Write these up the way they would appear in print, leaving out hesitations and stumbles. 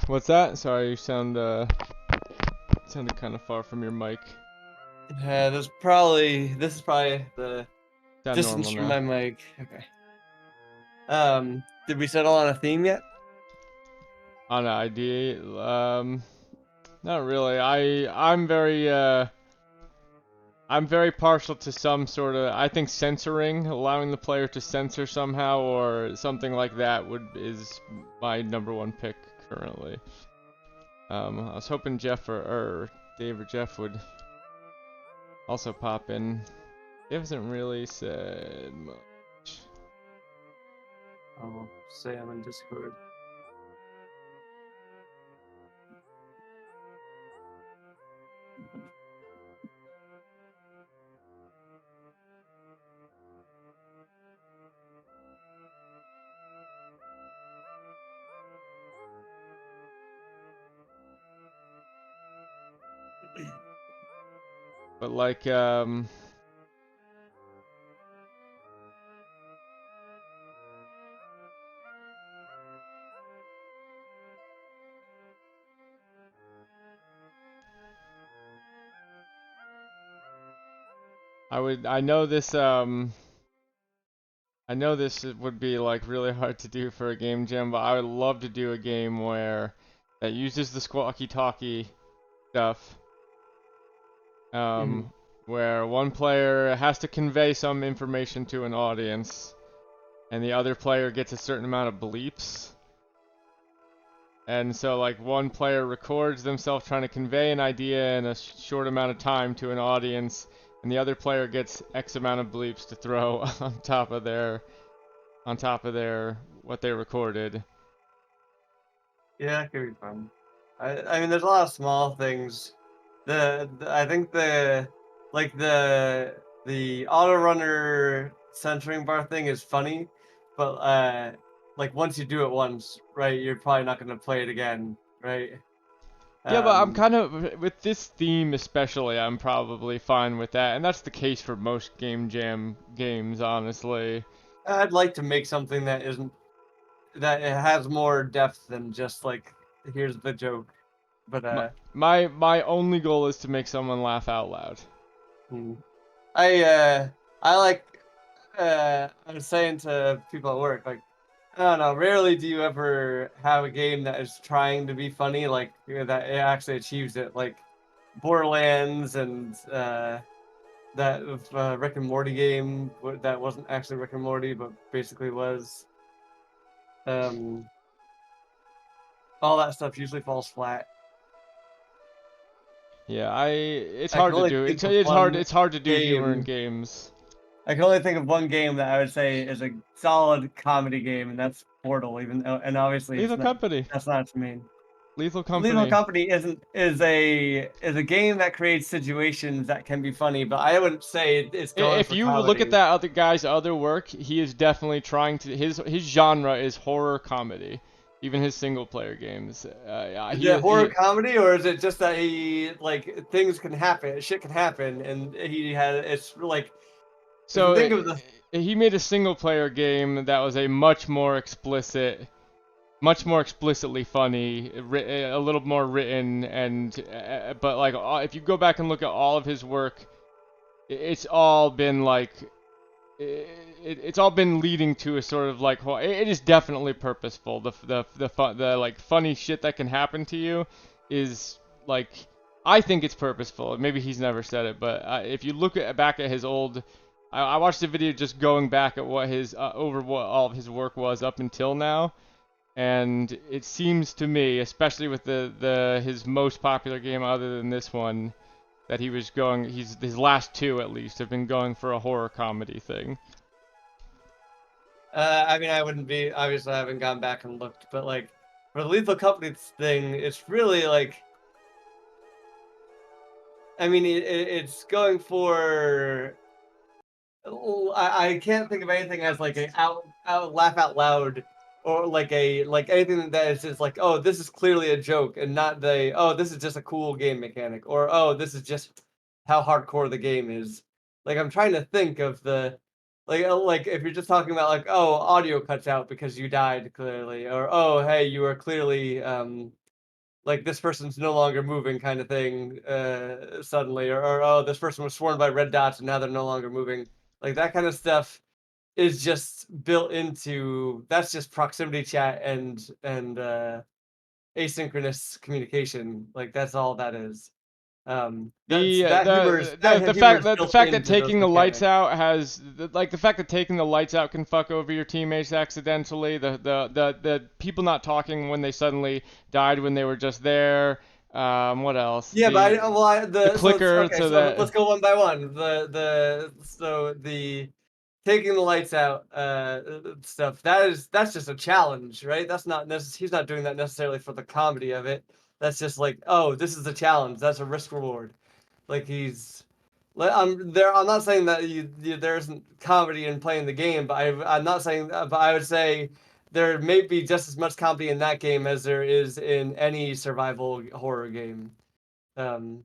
What's that? Sorry, you sounded kind of far from your mic. This is probably the Sound distance normal from now. my mic. Okay. Did we settle on a theme yet? On an idea, not really. I'm very partial to some sort of, I think censoring, allowing the player to censor somehow or something like that is my number one pick currently. I was hoping Jeff or Dave or Jeff would also pop in. He hasn't really said much. I'll say I'm in Discord. But like, I know this would be like really hard to do for a game jam, but I would love to do a game where that uses the squawky talkie stuff. Mhm. Where one player has to convey some information to an audience, and the other player gets a certain amount of bleeps. And so, like, one player records themselves trying to convey an idea in a short amount of time to an audience, and the other player gets X amount of bleeps to throw on top of their what they recorded. Yeah, it could be fun. I mean, there's a lot of small things. I think the auto runner censoring bar thing is funny, but like once you do it once, right, you're probably not gonna play it again, right? Yeah, but I'm Um, kind of with this theme especially. I'm probably fine with that, and that's the case for most game jam games, honestly. I'd like to make something that isn't that it has more depth than just like here's the joke. But My my only goal is to make someone laugh out loud. hmm. I uh I like I was saying to people at work, like, I don't know, rarely do you ever have a game that is trying to be funny, like that it actually achieves it, like Borderlands and that Rick and Morty game that wasn't actually Rick and Morty, but basically was. Um, all that stuff usually falls flat. Yeah, it's I can hard to only do. think of one It's hard to do humor in game games. I can only think of one game that I would say is a solid comedy game, and that's Portal. Even though, and obviously, Lethal Company. that's not its main. Lethal Lethal Company. Company isn't is a game that creates situations that can be funny, but I wouldn't say it's going If for you look at comedy. that other guy's other work, he is definitely trying to his genre is horror comedy. Even his single player games. Is it horror comedy, or is it just that he like things can happen, shit can happen, and he had it's like if you So think of the he made a single player game that was a much more explicitly funny, a little more written, and but like if you go back and look at all of his work, it's all been like it's all been leading to a sort of like it is definitely purposeful. The like funny shit that can happen to you is like I think it's purposeful. Maybe he's never said it, but if you look back at his old, I watched a video just going back at what his over what all of his work was up until now, and it seems to me, especially with the his most popular game other than this one, that his last two at least have been going for a horror comedy thing. I mean, I wouldn't be obviously I haven't gone back and looked, but like for the Lethal Company thing, it's really like I mean, it's going for. I can't think of anything as like a out laugh out loud or like anything that is just like oh this is clearly a joke and not the oh this is just a cool game mechanic or oh this is just how hardcore the game is. Like I'm trying to think of the like if you're just talking about like oh audio cuts out because you died clearly or oh hey you were clearly like this person's no longer moving kind of thing suddenly, or oh, this person was swarmed by red dots and now they're no longer moving. Like that kind of stuff is just built into that's just proximity chat and asynchronous communication. Like that's all that is. That's that The humor fact is that built into those taking the lights mechanics. out has like the fact that taking the lights out can fuck over your teammates accidentally. The people not talking when they suddenly died when they were just there. What else? Yeah, but The so it's clicker okay. so So that let's go one by one. The taking the lights out stuff that's just a challenge, right? That's not he's not doing that necessarily for the comedy of it. That's just like, oh, this is a challenge. That's a risk reward. Like he's I'm there. I'm not saying that there isn't comedy in playing the game, but I'm not saying. But I would say there may be just as much comedy in that game as there is in any survival horror game. Um,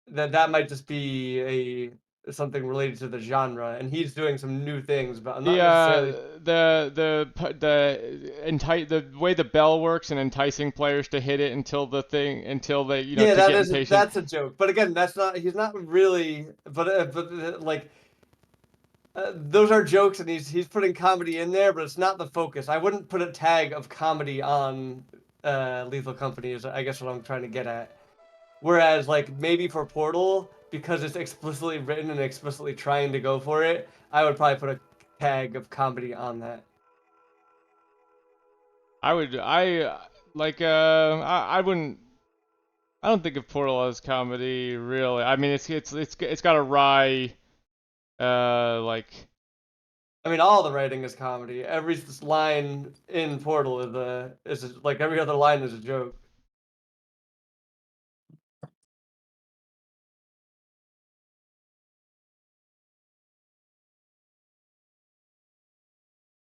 that might just be a something related to the genre, and he's doing some new things, but I'm not necessarily. the way the bell works and enticing players to hit it until they Yeah, to that get is impatient. that's a joke. But again, that's not. He's not really. But like those are jokes, and he's putting comedy in there, but it's not the focus. I wouldn't put a tag of comedy on Lethal Company. Is I guess what I'm trying to get at. Whereas like maybe for Portal, because it's explicitly written and explicitly trying to go for it, I would probably put a tag of comedy on that. I wouldn't. I don't think of Portal as comedy really. I mean, it's got a wry like I mean, all the writing is comedy. Every line in Portal like every other line is a joke.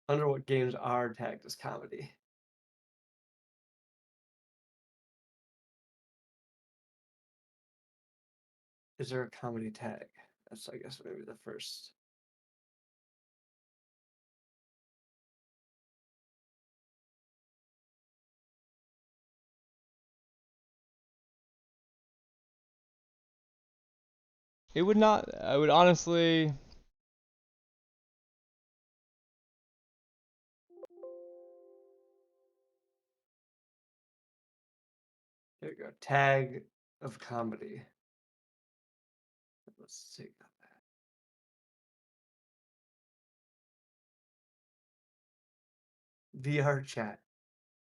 I wonder what games are tagged as comedy. Is there a comedy tag? That's I guess maybe the first. it would not. I would honestly. There you go. Tag of comedy. Let's see. VR chat.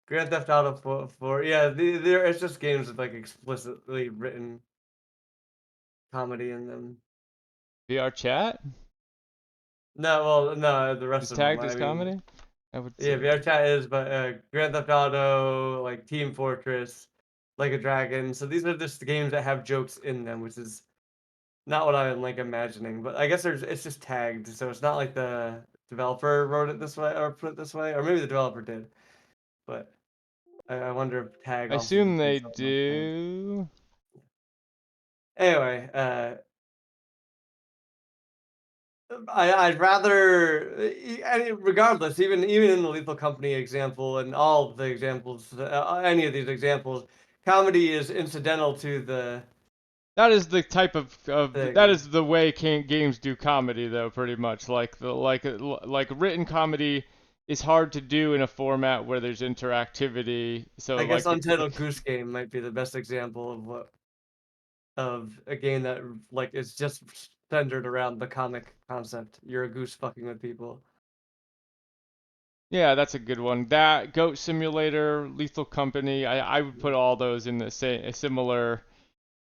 Grand Theft Auto 4 yeah, there it's just games with like explicitly written comedy in them. VR chat No, well, no, the rest is of them. tagged I as mean, comedy. I would yeah, say. VR chat is, but Grand Theft Auto, like Team Fortress, like a Dragon. So these are just the games that have jokes in them, which is not what I'm like imagining. But I guess it's just tagged, so it's not like the developer wrote it this way or put it this way, or maybe the developer did. But I wonder if tag I also assume just they means something else. do. Anyway, I'd rather, regardless, even in the Lethal Company example and all of the examples, any of these examples, comedy is incidental to the That is the type of that thing. is the way games do comedy though, pretty much. Like written comedy is hard to do in a format where there's interactivity. I So guess like Untitled Goose Game might be the best example of what of a game that like is just centered around the comic concept. You're a goose fucking with people. yeah, that's a good one. That Goat Simulator, Lethal Company, I would put all those in the same a similar.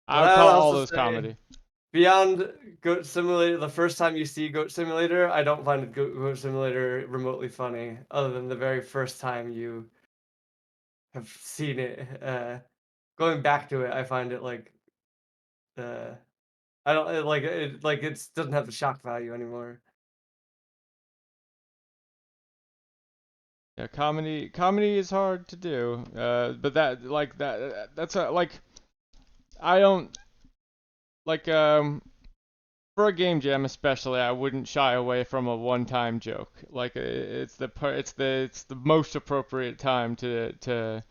I But would I would call all also those say comedy. beyond Goat Simulator, the first time you see Goat Simulator, I don't find Goat Simulator remotely funny, other than the very first time you have seen it. Going back to it, I find it uh, I don't like it doesn't have the shock value anymore. Yeah, comedy is hard to do. But that's like I don't like for a game jam especially, I wouldn't shy away from a one-time joke. Like it's the most appropriate time to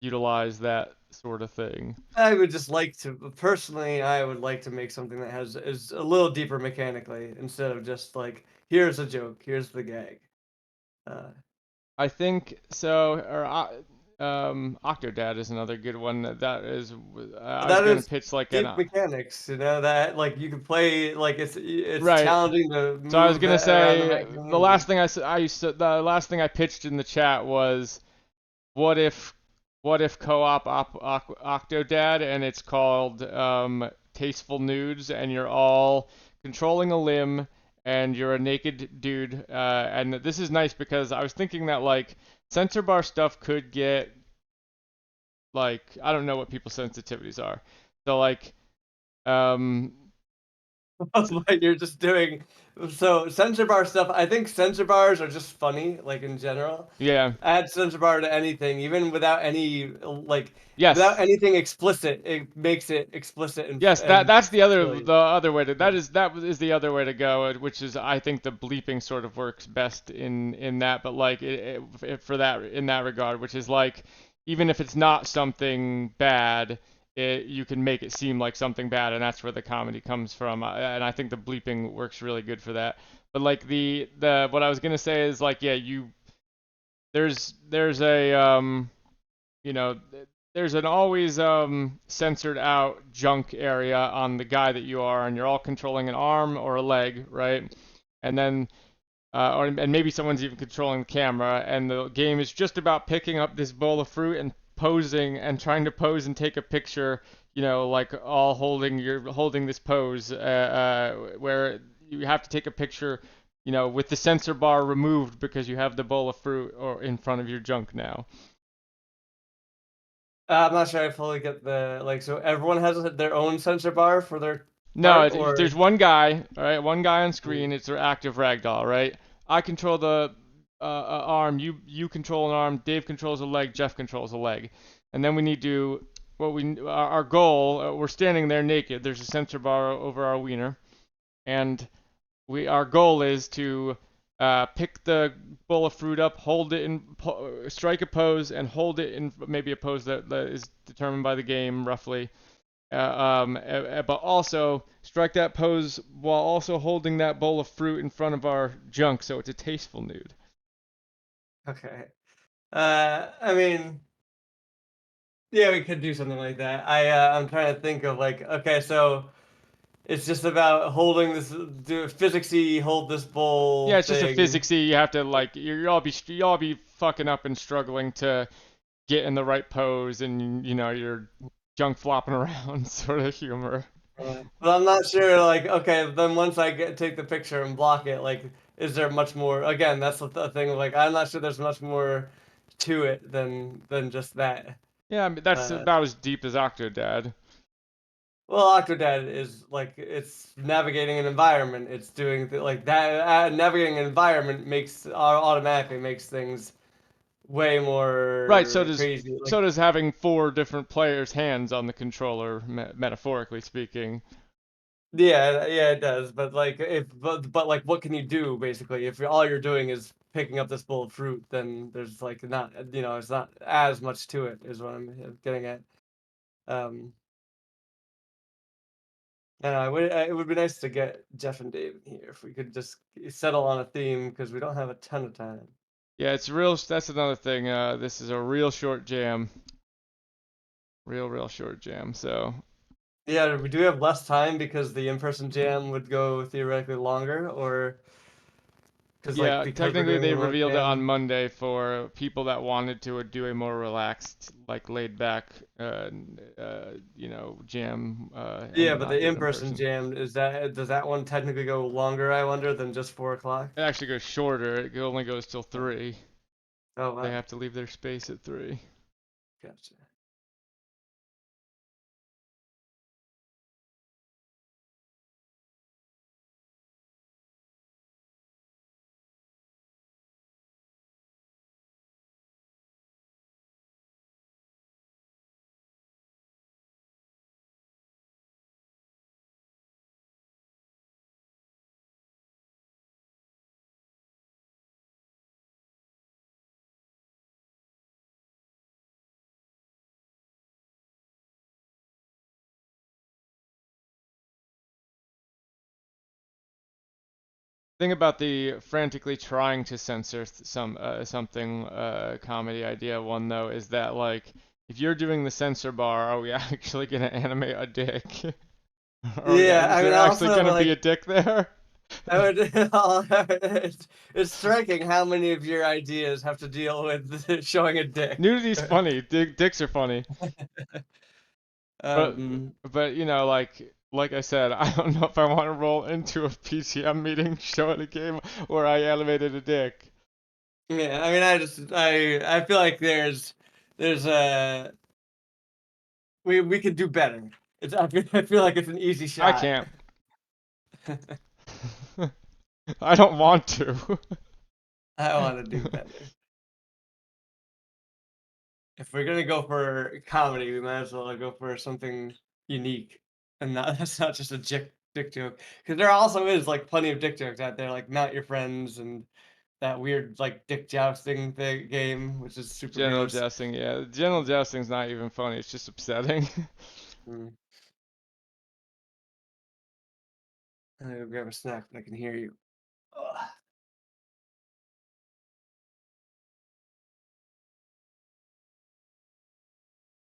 utilize that sort of thing. I would just like to personally. I would like to make something that has is a little deeper mechanically instead of just like here's a joke, here's the gag. Uh, I think so. Or Octodad is another good one. That is, but I was that gonna is pitch like an deep mechanics, that like you can play like it's right. challenging to So I was move gonna around the say the vacuum. last thing I used to, the last thing I pitched in the chat was what if co-op Octodad and it's called Tasteful Nudes and you're all controlling a limb and you're a naked dude and this is nice because I was thinking that like censor bar stuff could get like I don't know what people's sensitivities are. So like um But you're just doing so censor bar stuff. I think censor bars are just funny, like in general. yeah. Add censor bar to anything, even without any like without Yes. anything explicit. It makes it explicit Yes, and that's silly. the other way to Yeah. that is the other way to go, which is I think the bleeping sort of works best in that, but like for that in that regard, which is like even if it's not something bad, you can make it seem like something bad, and that's where the comedy comes from. And I think the bleeping works really good for that. But like the what I was gonna say is like yeah, there's a you know, there's an always censored out junk area on the guy that you are, and you're all controlling an arm or a leg, right? And then, and maybe someone's even controlling the camera, and the game is just about picking up this bowl of fruit and posing and trying to pose and take a picture, like all you're holding this pose, where you have to take a picture, with the sensor bar removed because you have the bowl of fruit or in front of your junk now. I'm not sure I fully get the like. So everyone has their own censor bar for their No, part, or there's one guy, all right, one guy on screen. It's their active ragdoll, right? I control the arm. You control an arm. Dave controls a leg. Jeff controls a leg. And then we need to our goal. We're standing there naked. There's a sensor bar over our wiener, and our goal is to pick the bowl of fruit up, hold it in, strike a pose, and hold it in maybe a pose that is determined by the game roughly but also strike that pose while also holding that bowl of fruit in front of our junk, so it's a tasteful nude. okay. I mean, yeah, we could do something like that. I'm trying to think of like, okay, so it's just about holding this, do physicsy, hold this Yeah, bowl it's just a thing. physicsy. You have to like you all be fucking up and struggling to get in the right pose, and your junk flopping around sort of humor. But I'm not sure, like, okay, then once I take the picture and block it, like, is there much more? Again, that's the thing. Like, I'm not sure there's much more to it than just that. Yeah, I mean, that's Uh, about as deep as Octodad. well, Octodad is like it's navigating an environment. It's doing like that. Navigating an environment automatically makes things way Right, more crazy. Like, so does having four different players' hands on the controller, metaphorically speaking. yeah, yeah, it does. But like, but like, what can you do basically if all you're doing is picking up this bowl of fruit? Then there's like not, it's not as much to it. Is what I'm getting at. Um, and it would be nice to get Jeff and Dave in here if we could just settle on a theme because we don't have a ton of time. Yeah, it's real. That's another thing. This is a real short jam. Real short jam. So Yeah, we do have less time because the in-person jam would go theoretically longer, or yeah, because we're technically doing the they remote revealed it on jam. Monday for people that wanted to do a more relaxed, like laid back, jam, Yeah, and but not the do it in in-person person. jam does that one technically go longer? I wonder than just 4 o'clock. It actually goes shorter. It only goes till Oh, 3. oh They wow, have to leave their space at 3. gotcha. thing about the frantically trying to censor something comedy idea one though is that like if you're doing the censor bar, are we actually gonna animate a dick? Or Yeah, is I mean, there actually also gonna be a like dick there? I would, it's striking how many of your ideas have to deal with showing a dick. Nudity's funny. Dicks are funny. But Um, but you know like I said, I don't know if I want to roll into a PTM meeting showing a game where I animated a dick. yeah, I mean, I feel like there's we could do better. I feel like it's an easy I shot. can't. I don't want to. I want to do better. If we're gonna go for comedy, we might as well go for something unique, and not that's not just a dick joke. Because there also is like plenty of dick jokes out there, like not your friends and that weird like dick jousting thing game, which is super General gross. jousting, yeah. General jousting's not even funny. It's just upsetting. Mm. I'm gonna grab a snack, but I can hear you. Ugh.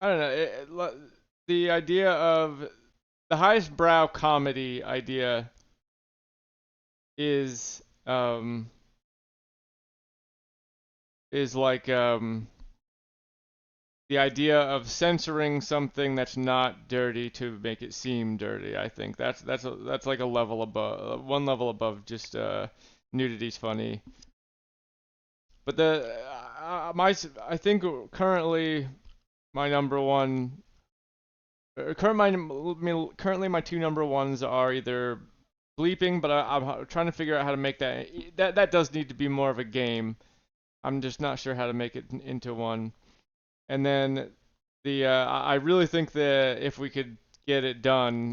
I don't know. The idea of the highest brow comedy idea is like the idea of censoring something that's not dirty to make it seem dirty. I think that's like a level above, one level above just nudity's funny. But I think currently my number one, currently my two number ones are either bleeping, but I'm trying to figure out how to make that does need to be more of a game. I'm just not sure how to make it into one. And then I really think that if we could get it done,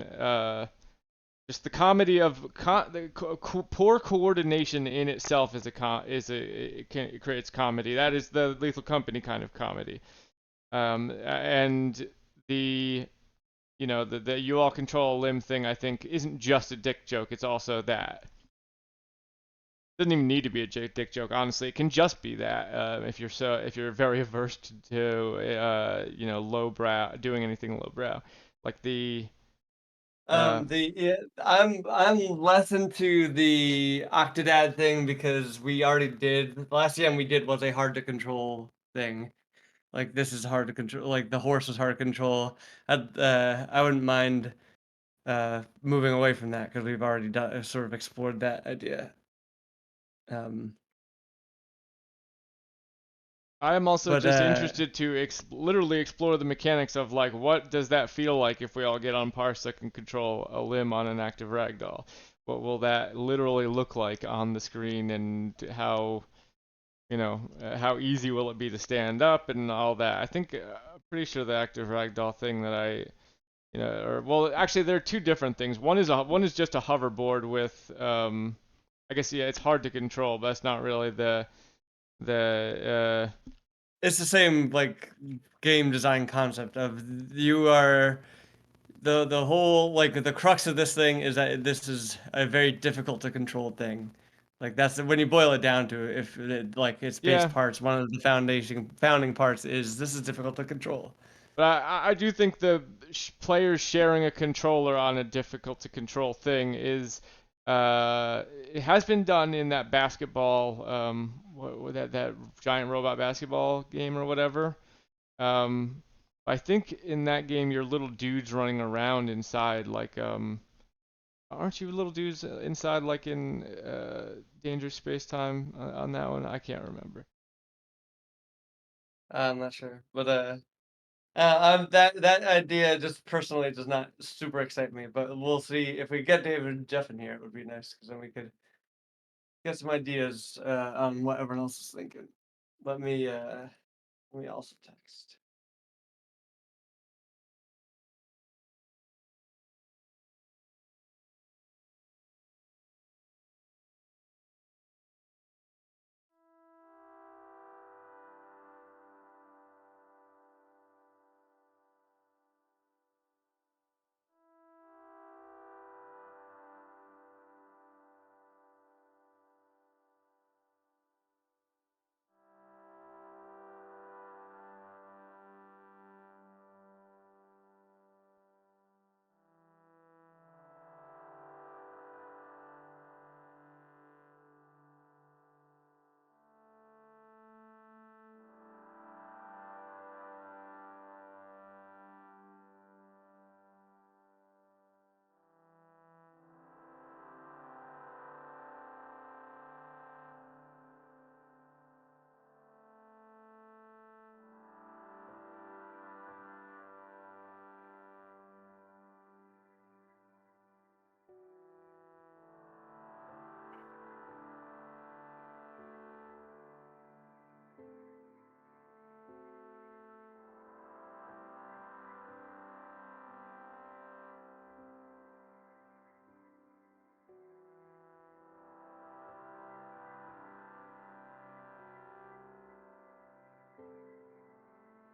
just the comedy of poor coordination in itself is it creates comedy. That is the Lethal Company kind of comedy. And the the you all control a limb thing I think isn't just a dick joke. It's also that. Doesn't even need to be a dick joke, honestly. It can just be that if you're very averse to lowbrow doing anything lowbrow, like the uh I'm less into the Octodad thing because we already did the last game we did was a hard to control thing. Like this is hard to control. Like the horse is hard to control. I wouldn't mind moving away from that because we've already done sort of explored that idea. Um, I am also but just interested to literally explore the mechanics of like what does that feel like if we all get on Parsec and control a limb on an active ragdoll? What will that literally look like on the screen, and how how easy will it be to stand up and all that? I think I'm pretty sure the active ragdoll thing that or well, actually there are two different things. One is just a hoverboard with I guess yeah, it's hard to control, but that's not really the it's the same like game design concept of you are the whole like the crux of this thing is that this is a very difficult to control thing. Like that's when you boil it down to it, if it, like its base yeah. parts, one of the founding parts is this is difficult to control. But I do think the players sharing a controller on a difficult to control thing is it has been done in that basketball that giant robot basketball game or whatever. I think in that game you're little dudes running around inside like aren't you little dudes inside like in Dangerous Space Time on that one? I can't remember. I'm not sure, but that idea just personally does not super excite me. But we'll see if we get David and Jeff in here. It would be nice because then we could get some ideas on what everyone else is thinking. Let me also text.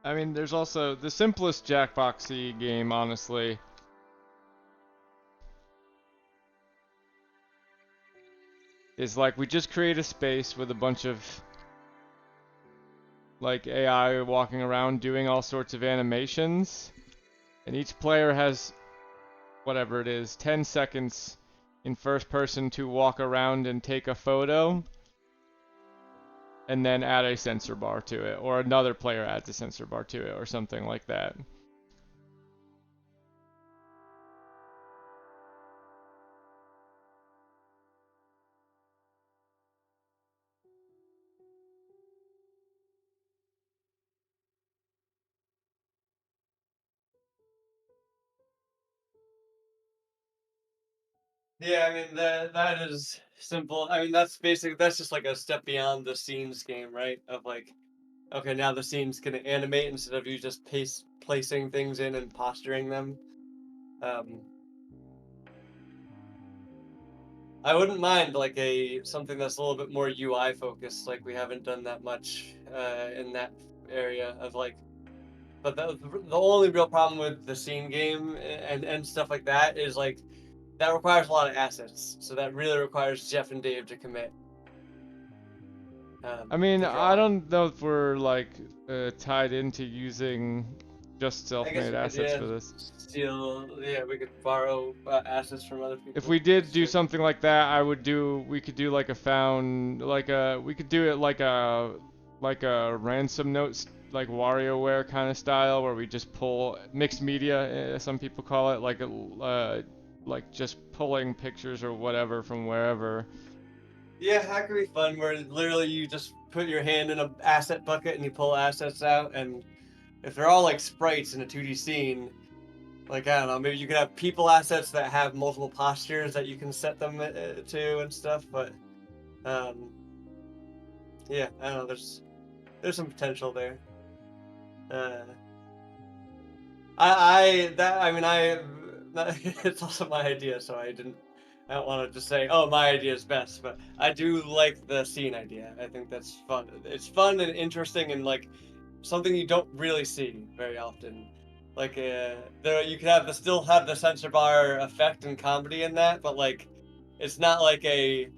I mean, there's also the simplest Jackboxy game, honestly, is like we just create a space with a bunch of like AI walking around doing all sorts of animations, and each player has whatever it is, 10 seconds in first person to walk around and take a photo, and then add a sensor bar to it, or another player adds a sensor bar to it, or something like that. Yeah, I mean that is simple. I mean that's just like a step beyond the scenes game, right? Of like, okay, now the scene's gonna animate instead of you just placing things in and posturing them. Um, I wouldn't mind like a something that's a little bit more UI focused. Like we haven't done that much in that area of like. But the only real problem with the scene game and stuff like that is like that requires a lot of assets. So that really requires Jeff and Dave to commit I mean, to I drawing. don't know if we're like tied into using just I guess self-made we could, assets yeah, for this. steal. Yeah, we could borrow assets from other If people. we did That's do true. something like that, we could do like a found, we could do it like a ransom notes, like WarioWare kind of style, where we just pull mixed media, some people call it, like just pulling pictures or whatever from wherever. Yeah, that could be fun. Where literally you just put your hand in a asset bucket and you pull assets out, and if they're all like sprites in a 2D scene, like I don't know, maybe you could have people assets that have multiple postures that you can set them to and stuff. But um, yeah, I don't know. There's some potential there. Uh, I mean it's also my idea, so I don't want to just say, oh, my idea is best, but I do like the scene idea. I think that's fun. It's fun and interesting and like something you don't really see very often. Like there you could have the still have the censor bar effect and comedy in that, but like it's not like a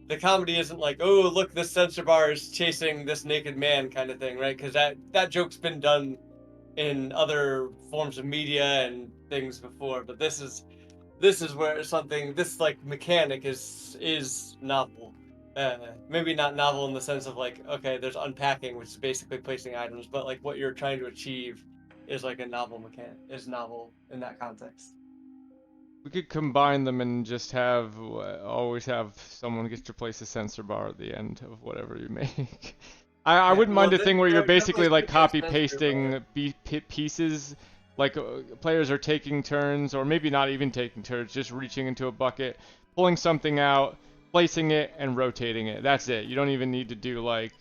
the comedy isn't like, oh, look, this censor bar is chasing this naked man kind of thing, right? Because that joke's been done in other forms of media and things before, but this is where something this like mechanic is novel. Maybe not novel in the sense of like, okay, there's unpacking, which is basically placing items, but like what you're trying to achieve is like a novel mechanic is novel in that context. We could combine them and just have always have someone gets to place a sensor bar at the end of whatever you make. I Yeah, wouldn't well, mind a thing where you're there definitely basically like should be a copy censor bar. pasting pieces, like players are taking turns, or maybe not even taking turns, just reaching into a bucket, pulling something out, placing it, and rotating it. That's it. You don't even need to do like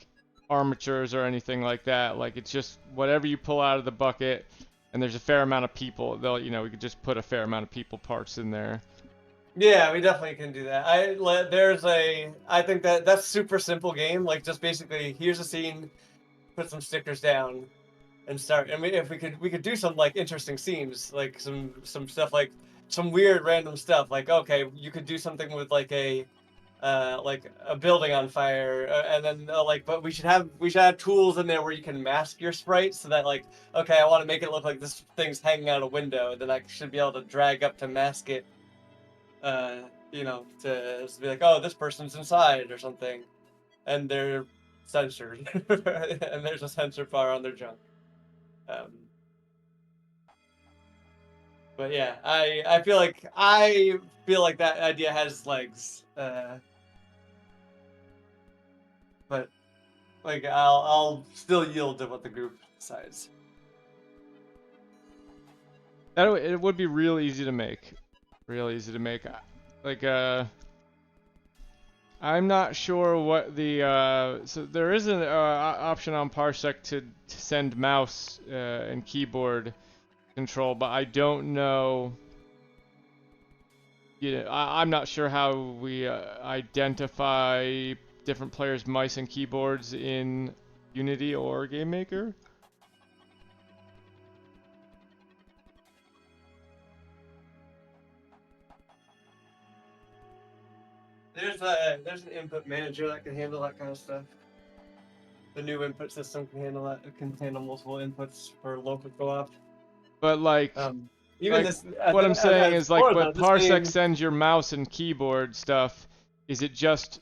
armatures or anything like that. Like it's just whatever you pull out of the bucket, and there's a fair amount of people. We could just put a fair amount of people parts in there. Yeah, we definitely can do that. There's a I think that's super simple game. Like just basically here's a scene, put some stickers down, and start. I mean, if we could do some like interesting scenes, like some stuff like some weird random stuff. Like okay, you could do something with like a building on fire, and then like but we should have tools in there where you can mask your sprite so that like okay, I want to make it look like this thing's hanging out a window, then I should be able to drag up to mask it. To be like, oh, this person's inside or something, and they're censored, and there's a censor bar on their junk. Um, But yeah, I feel like that idea has legs. But like I'll still yield to what the group decides. It would be real easy to make. Real easy to make. Like, I'm not sure what the, so there is an option on Parsec to send mouse and keyboard control, but I don't know, I'm not sure how we identify different players' mice and keyboards in Unity or Game Maker. there's an input manager that can handle that kind of stuff. The new input system can handle that. It can handle multiple inputs for local co-op. But Um, even like this what I'm saying as is like, core though, but this Parsec game. sends your mouse and keyboard stuff. Is it just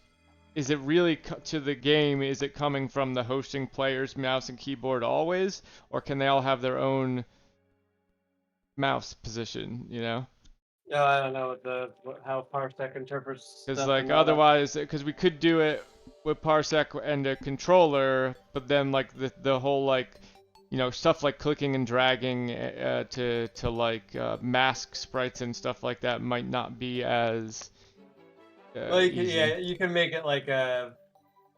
is it really to the game? Is it coming from the hosting player's mouse and keyboard always, or can they all have their own mouse position? You know, No, I don't know how Parsec interprets because stuff like and all that. otherwise, because we could do it with Parsec and a controller, but then like the whole like stuff like clicking and dragging to like mask sprites and stuff like that might not be as Well, easy. you can make it like a,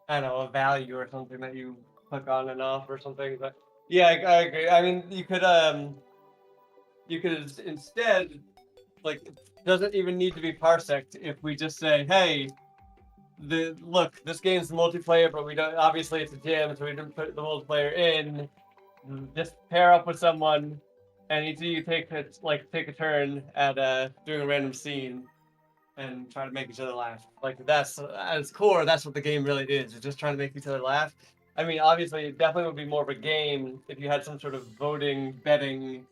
I don't know, a value or something that you click on and off or something. But yeah, I agree. I mean, you could instead, like, it doesn't even need to be parsec if we just say, hey, look, this game's multiplayer, but we don't, obviously it's a jam, so we didn't put the multiplayer in. Just pair up with someone, and each of you take a turn at doing a random scene and try to make each other laugh. Like, that's at its core, that's what the game really is. It's just trying to make each other laugh. I mean, obviously, it definitely would be more of a game if you had some sort of voting, betting,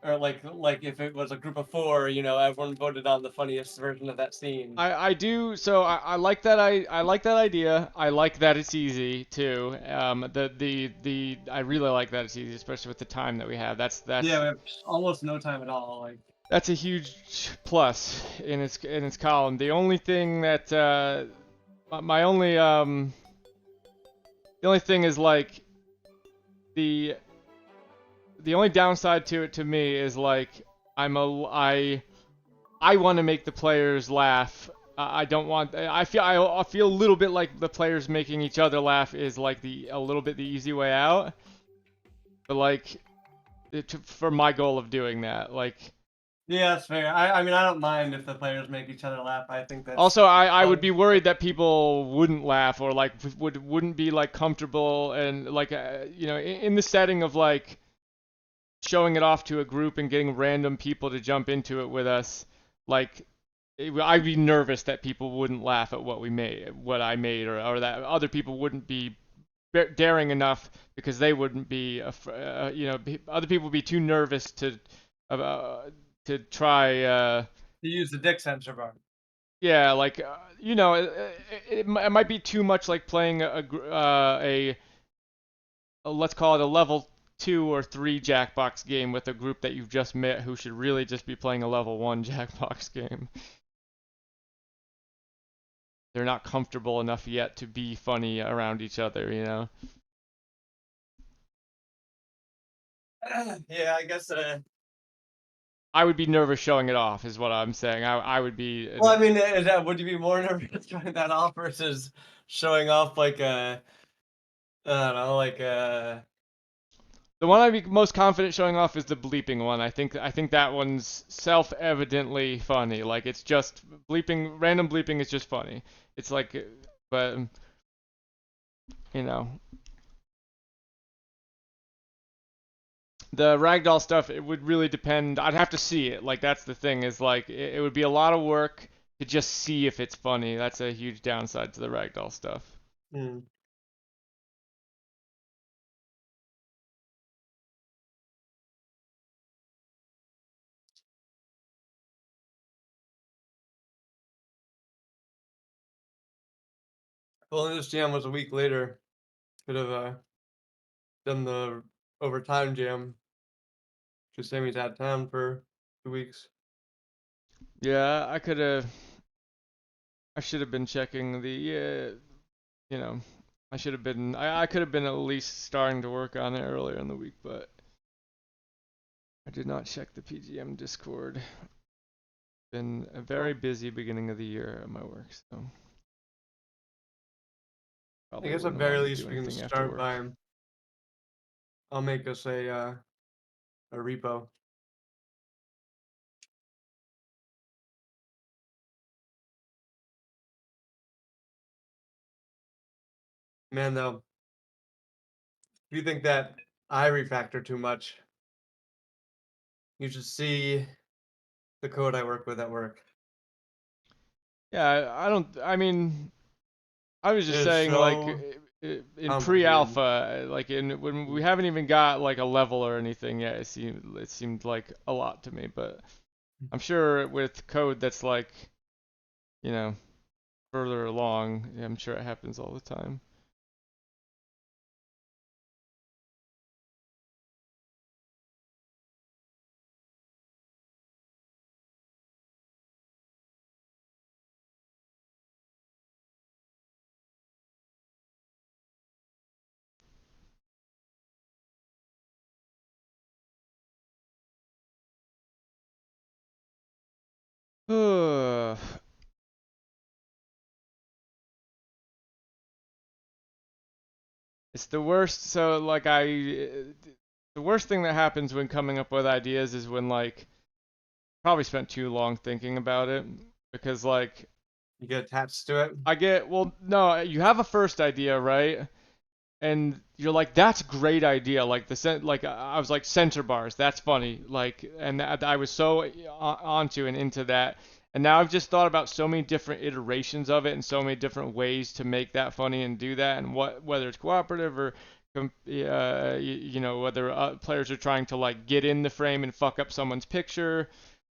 or like if it was a group of four, everyone voted on the funniest version of that scene. I do so I like that I like that idea. I like that it's easy too. The I really like that it's easy, especially with the time that we have. Yeah, we have almost no time at all. Like, That's a huge plus in its column. The only thing that my only the only thing is like the the only downside to it to me is like I want to make the players laugh. I don't want. I feel a little bit like the players making each other laugh is like a little bit the easy way out. But like for my goal of doing that, like yeah, that's fair. I mean, I don't mind if the players make each other laugh. I think that's also I would fun. be worried that people wouldn't laugh or like wouldn't be like comfortable and like in the setting of like showing it off to a group and getting random people to jump into it with us, like I'd be nervous that people wouldn't laugh at what I made, or that other people wouldn't be daring enough because they wouldn't be, other people would be too nervous to try. To use the dick sensor bar. Yeah, like it might be too much like playing let's call it a level 2 or 3 Jackbox game with a group that you've just met who should really just be playing a level 1 Jackbox game. They're not comfortable enough yet to be funny around each other, you know? Yeah, I guess. I would be nervous showing it off, is what I'm saying. I would be. Well, I mean, would you be more nervous showing that off versus showing off like a, I don't know, like a. The one I'd be most confident showing off is the bleeping one. I think that one's self-evidently funny. Like it's just bleeping, random bleeping is just funny. It's like, but you know, the ragdoll stuff, it would really depend. I'd have to see it. Like that's the thing is like it would be a lot of work to just see if it's funny. That's a huge downside to the ragdoll stuff. Hmm. Well, this jam was a week later. Could have done the overtime jam. Just Sammy's out of town for 2 weeks. Yeah, I should have been checking you know, I could have been at least starting to work on it earlier in the week, but I did not check the PGM Discord. Been a very Well, busy beginning of the year at my work, so I probably guess at wouldn't very want to least do we can anything after start work. by. I'll make us a repo. Man, though, if you think that I refactor too much, you should see the code I work with at work. Yeah, I don't. I mean, I was It just is saying like so in complicated. pre-alpha, like in when we haven't even got like a level or anything yet. It seemed like a lot to me, but I'm sure with code that's like you know further along, I'm sure it happens all the time. It's the worst. So like the worst thing that happens when coming up with ideas is when like probably spent too long thinking about it because like You get attached to it. I get well no you have a first idea right and you're like that's a great idea like like I was like center bars that's funny like and I was so onto and into that and now I've just thought about so many different iterations of it and so many different ways to make that funny and do that and what whether it's cooperative or whether players are trying to like get in the frame and fuck up someone's picture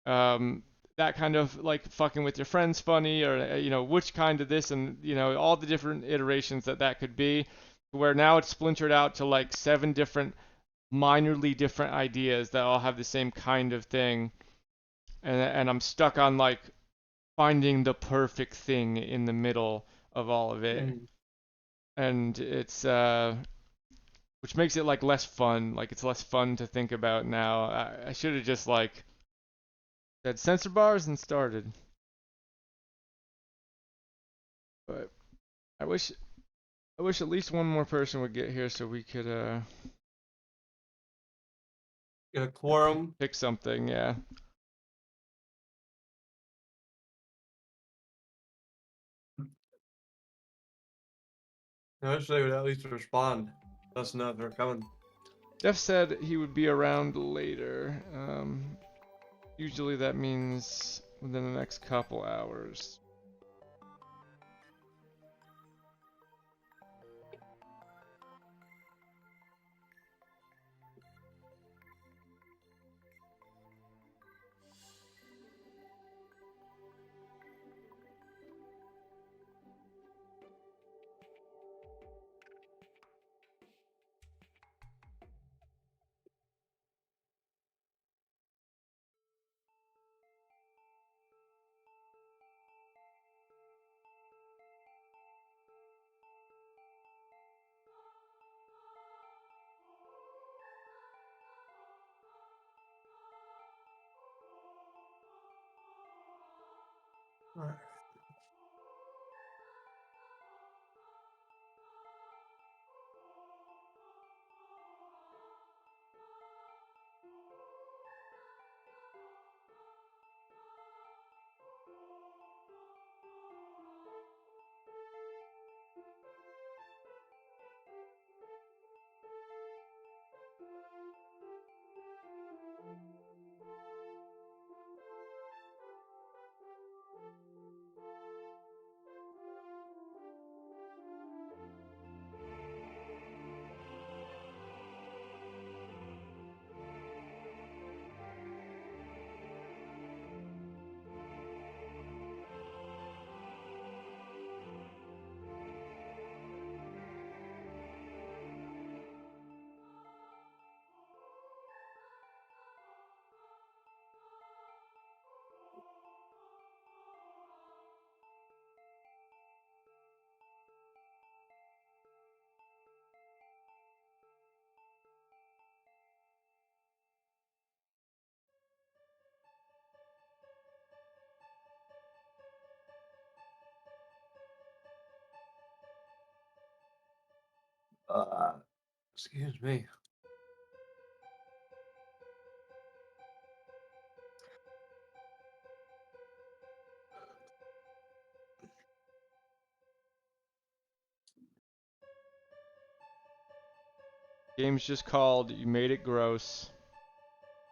um, that kind of like fucking with your friends funny or which kind of this and all the different iterations that could be where now it's splintered out to like seven different minorly different ideas that all have the same kind of thing and I'm stuck on like finding the perfect thing in the middle of all of it Mm. and it's which makes it like less fun like it's less fun to think about now I should have just like said sensor bars and started but I wish at least one more person would get here so we could Get a quorum. pick something. Yeah. I wish they would at least respond. Let us know if they're coming. Jeff said he would be around later. Usually that means within the next couple hours. Alright. Uh, excuse me. Game's just called You Made It Gross.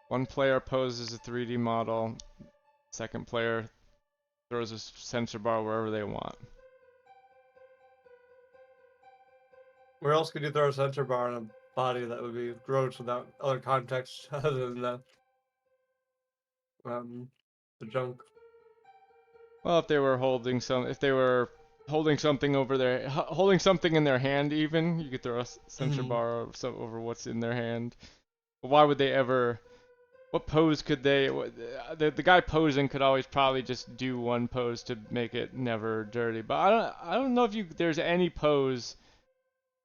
One player poses a 3D model. Second player throws a sensor bar wherever they want. Where else could you throw a sensor bar on a body that would be gross without other context other than the junk? Well, if they were holding something over their, holding something in their hand, even you could throw a sensor Mhm. bar over what's in their hand. But why would they ever? What pose could they? The guy posing could always probably just do one pose to make it never dirty. But I don't know if there's any pose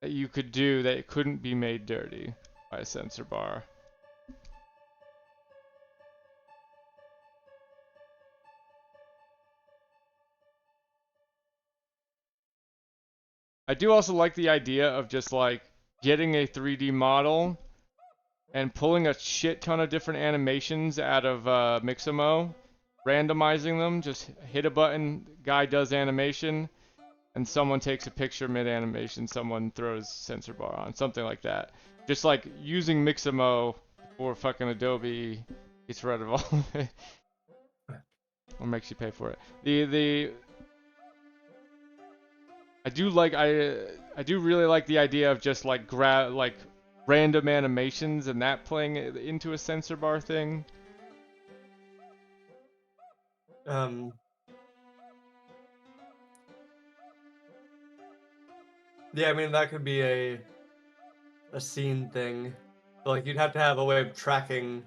that you could do that it couldn't be made dirty by a sensor bar. I do also like the idea of just like getting a 3D model and pulling a shit ton of different animations out of Mixamo, randomizing them, just hit a button, guy does animation, and someone takes a picture mid-animation, someone throws sensor bar on, something like that. Just like using Mixamo before fucking Adobe gets rid of all of it, or makes you pay for it. I do really like the idea of just like random animations and that playing into a sensor bar thing. Um, yeah, I mean that could be a scene thing. But, like you'd have to have a way of tracking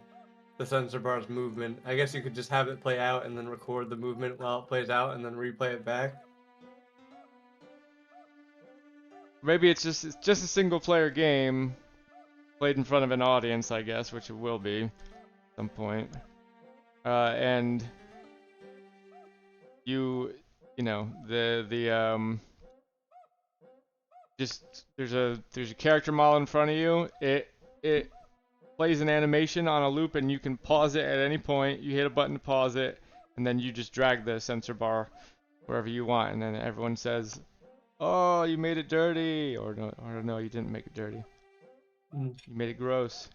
the sensor bar's movement. I guess you could just have it play out and then record the movement while it plays out and then replay it back. Maybe it's just a single player game played in front of an audience, I guess, which it will be at some point. And you know, just there's a character model in front of you. It plays an animation on a loop, and you can pause it at any point. You hit a button to pause it, and then you just drag the sensor bar wherever you want, and then everyone says, "Oh, you made it dirty," or no, you didn't make it dirty. Mm. You made it gross.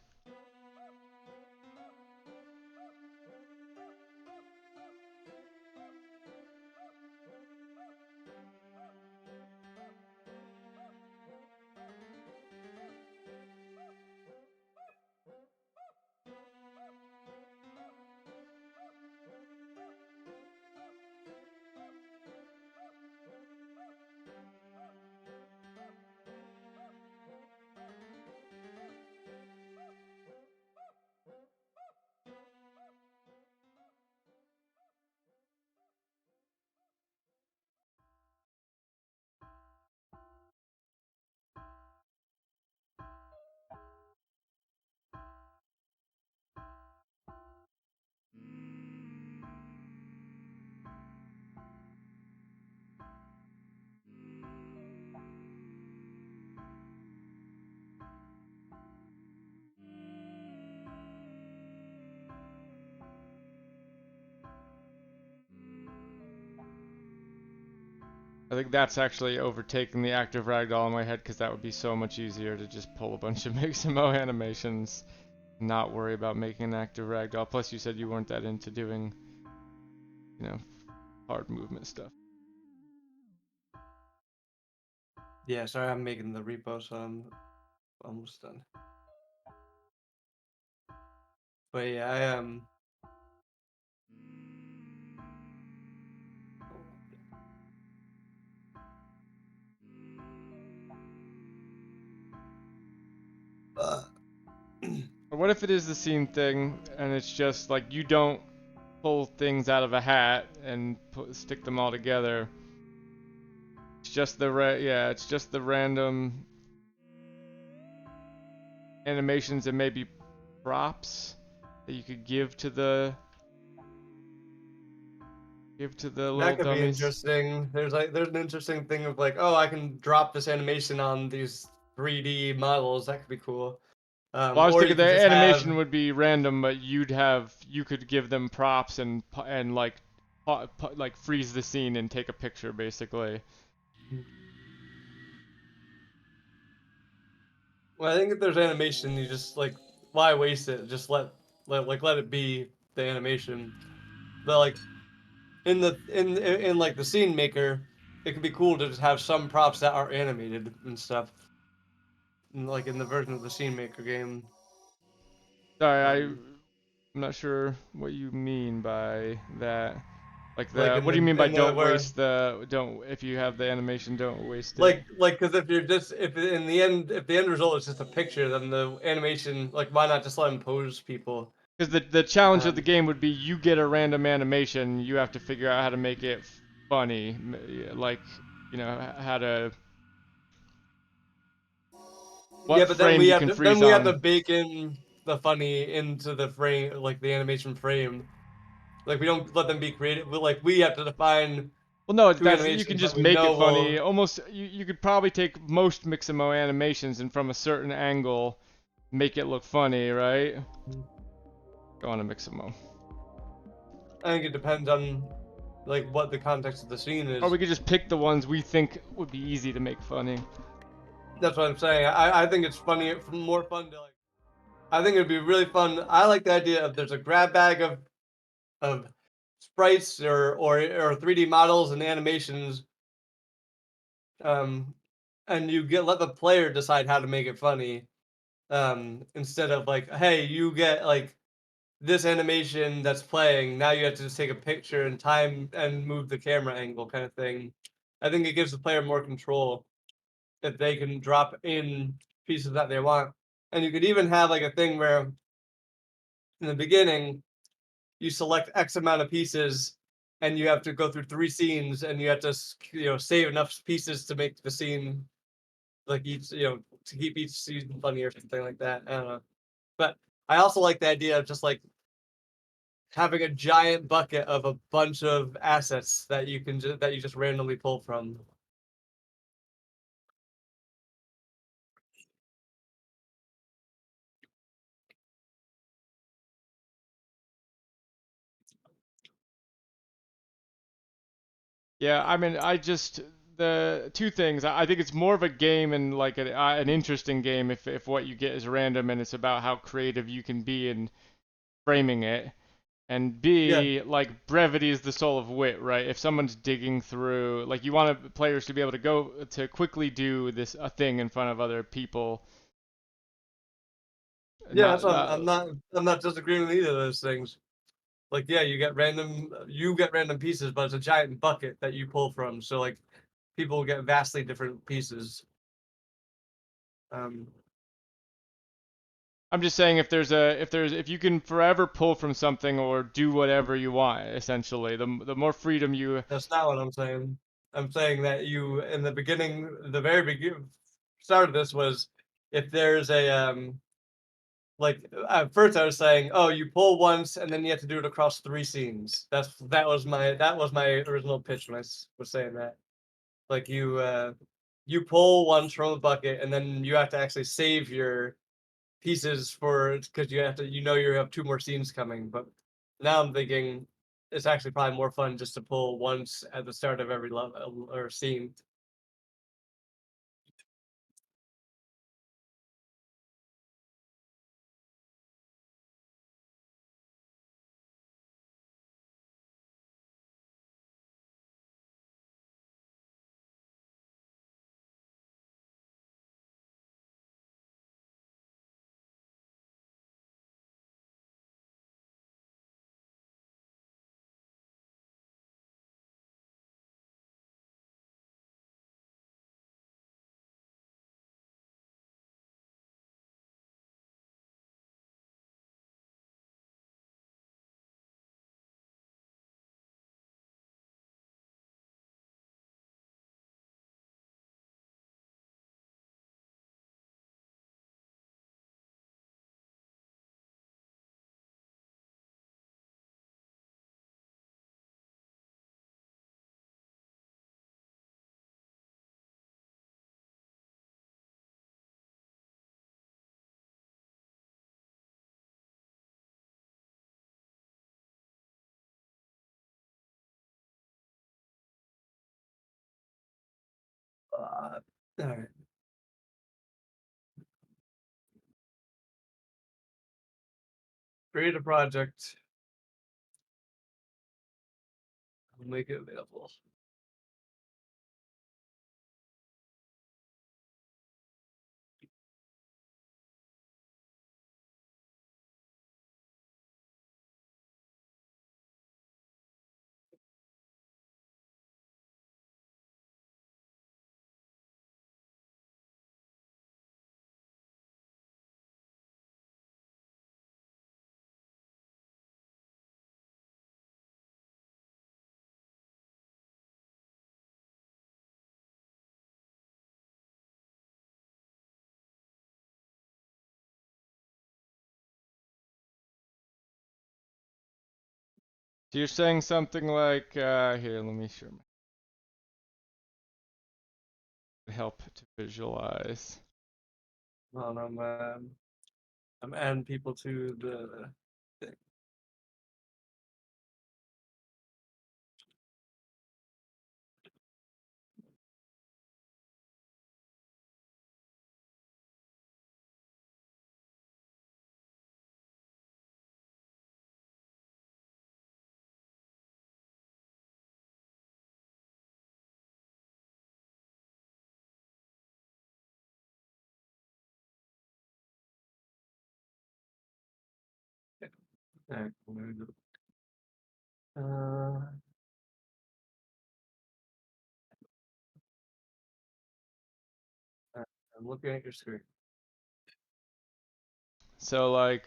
I think that's actually overtaking the active ragdoll in my head because that would be so much easier to just pull a bunch of Mixamo animations, not worry about making an active ragdoll. Plus, you said you weren't that into doing, you know, hard movement stuff. Yeah, sorry, I'm making the repo, so I'm almost done. But yeah, uh, Or what if it is the scene thing and it's just like you don't pull things out of a hat and stick them all together? It's just it's just the random animations and maybe props that you could give to the little that could be dummies. interesting. There's an interesting thing of like, oh, I can drop this animation on these 3D models. That could be cool. Well, I was Or you thinking the could just have animation would be random, but you could give them props and like freeze the scene and take a picture basically. well, I think if there's animation, you just like why waste it? Just let it be the animation. But like in like the scene maker, it could be cool to just have some props that are animated and stuff, like in the version of the scene maker game. Sorry, Um, I'm not sure what you mean by that. Like like what do you mean by in the don't where waste the don't if you have the animation don't waste it? like because if you're just if in the end if the end result is just a picture, then the animation like why not just let them pose people? Because the challenge of the Um, game would be you get a random animation, you have to figure out how to make it funny, like how to yeah, what but then frame you can freeze we have to on. bake in the funny into the frame, like the animation frame. Like we don't let them be creative. We have to define Well, no, two that's you can animations that just we make it know funny. will. Almost you could probably take most Mixamo animations and from a certain angle make it look funny, right? Go on to Mixamo. I think it depends on like what the context of the scene Or is. we could just pick the ones we think would be easy to make funny. That's what I'm saying. I think it's funny, more fun to like. I think it'd be really fun. I like the idea of there's a grab bag of sprites or 3D models and animations, um, and you get let the player decide how to make it funny, instead of like, hey, you get like this animation that's playing. Now you have to just take a picture and time and move the camera angle, kind of thing. I think it gives the player more control if they can drop in pieces that they want. And you could even have like a thing where in the beginning you select X amount of pieces and you have to go through 3 scenes and you have to save enough pieces to make the scene like each to keep each season funny or something like that. I don't know. But I also like the idea of just like having a giant bucket of a bunch of assets that you just randomly pull from. Yeah, I mean, the two things. I think it's more of a game and like an interesting game if what you get is random and it's about how creative you can be in framing it. And Yeah, B, like brevity is the soul of wit, right? If someone's digging through, like you want players to be able to go to quickly do this a thing in front of other people, yeah, that's what not. I'm not disagreeing with either of those things. Like, yeah, you get random pieces, but it's a giant bucket that you pull from. So like people get vastly different pieces. Um, I'm just saying if you can forever pull from something or do whatever you want, essentially, the more freedom you. that's not what I'm saying. I'm saying that you in the beginning, the very beginning start of this was if there's a like at first I was saying, oh, you pull once and then you have to do it across 3 scenes. That was my original pitch when was saying that. Like you pull once from a bucket and then you have to actually save your pieces for because you have to you have 2 more scenes coming. But now I'm thinking it's actually probably more fun just to pull once at the start of every level or scene. All right. Create a project. We'll make it available. So you're saying something like, here, let me show help to visualize. Hold on, I'm adding people to the thing. Alright, I'm looking at your screen. So like,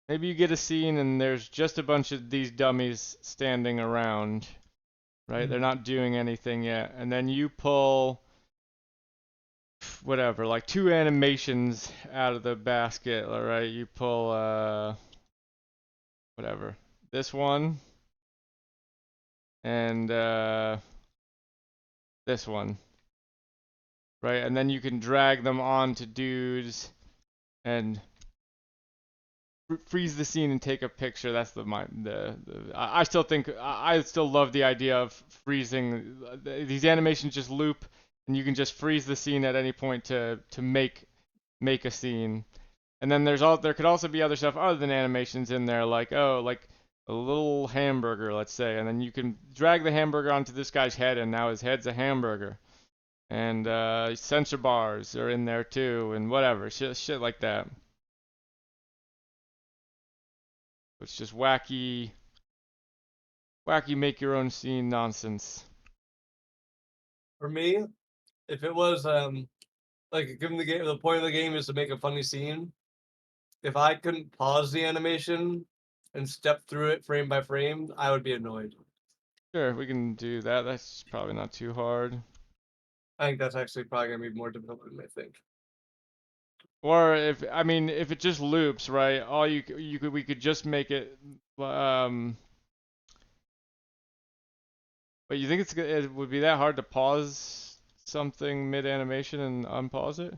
maybe you get a scene and there's just a bunch of these dummies standing around, right? They're not doing anything yet. And then you pull whatever, like two animations out of the basket, all right? You pull whatever. This one and this one. Right? And then you can drag them onto dudes and freeze the scene and take a picture. That's I still think I still love the idea of freezing these animations just loop and you can just freeze the scene at any point to make a scene. And then there could also be other stuff other than animations in there like like a little hamburger, let's say, and then you can drag the hamburger onto this guy's head and now his head's a hamburger. And sensor bars are in there too and whatever, shit like that. It's just wacky make your own scene nonsense. For me, if it was like given the point of the game is to make a funny scene, if I couldn't pause the animation and step through it frame by frame, I would be annoyed. Sure, we can do that. That's probably not too hard. I think that's actually probably gonna be more difficult than I think. Or if it just loops, right? All we could just make it but you think it would be that hard to pause something mid animation and unpause it?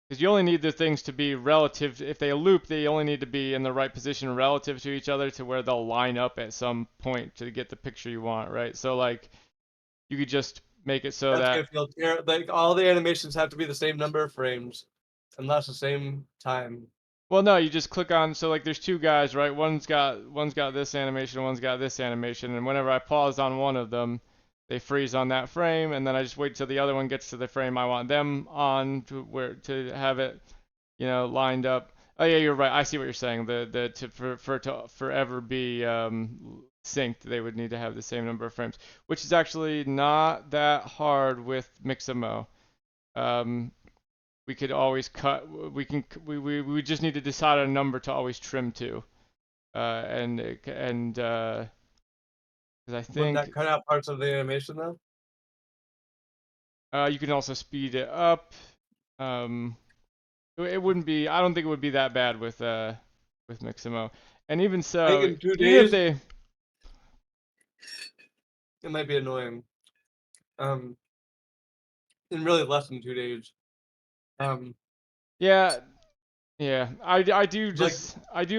Because you only need the things to be relative. If they loop, they only need to be in the right position relative to each other to where they'll line up at some point to get the picture you want, right? So like, you could just make it so That's that. gonna feel like all the animations have to be the same number of frames, and that's the same time. Well, no, you just click on. So like, there's two guys, right? One's got this animation, one's got this animation, and whenever I pause on one of them, they freeze on that frame, and then I just wait till the other one gets to the frame I want them on to have it lined up. Oh yeah, you're right. I see what you're saying. For it to forever be synced, they would need to have the same number of frames, which is actually not that hard with Mixamo. Um, we could always cut. We just need to decide a number to always trim to, and because I Wouldn't that think cut out parts of the animation though? you can also speed it up. Um, It wouldn't be. I don't think it would be that bad with Mixamo. And even I think so, in two even if days they, it might be annoying. Um, in really less than 2 days. Um, yeah, yeah, like I do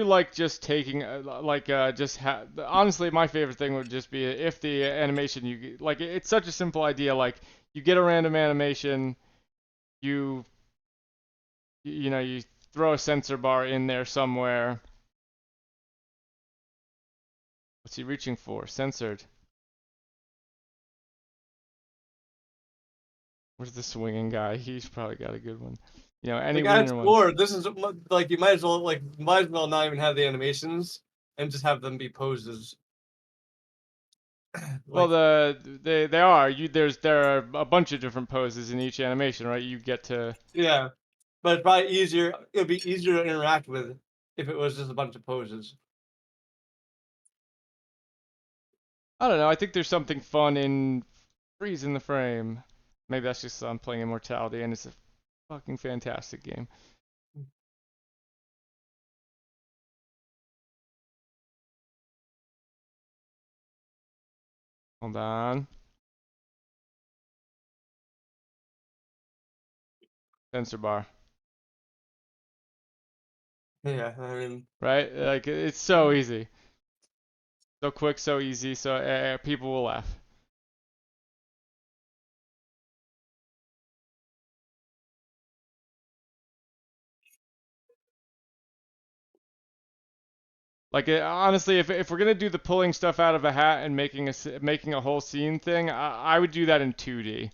like just taking honestly my favorite thing would just be if the animation like it's such a simple idea like you get a random animation, you you throw a sensor bar in there somewhere. What's he reaching for? Censored. Where's the swinging guy? He's probably got a good one. You know, The any guy wiener ones. scored. This is like you might as well not even have the animations and just have them be poses. Well, Like they are there are a bunch of different poses in each animation, right? You get to. yeah, but it's probably easier. It'd be easier to interact with if it was just a bunch of poses. I don't know. I think there's something fun in freezing the frame. Maybe that's just I'm playing Immortality, and it's a fucking fantastic game. Hold on. Sensor bar. Yeah, I mean, Right? Like it's so easy. So quick, so easy, so people will laugh. Like honestly, if we're gonna do the pulling stuff out of a hat and making a whole scene thing, I would do that in 2D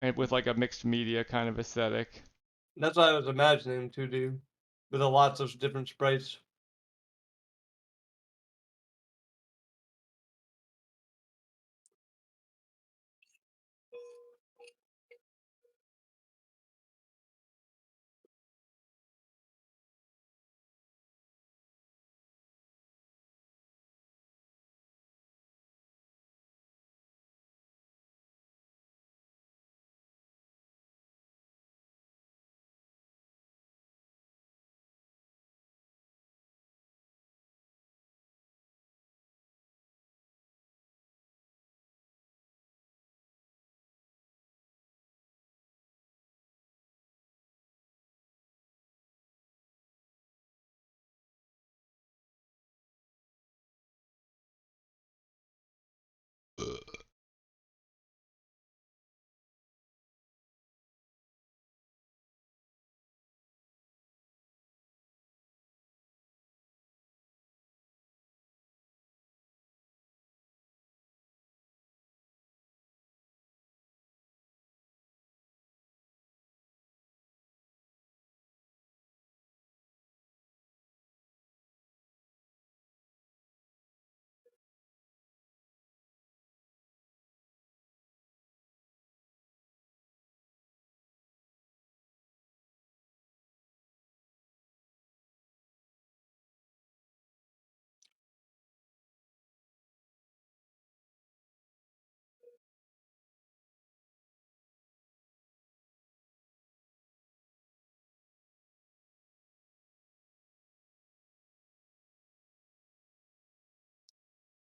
and with like a mixed media kind of aesthetic. that's what I was imagining to do, with a lots of different sprites.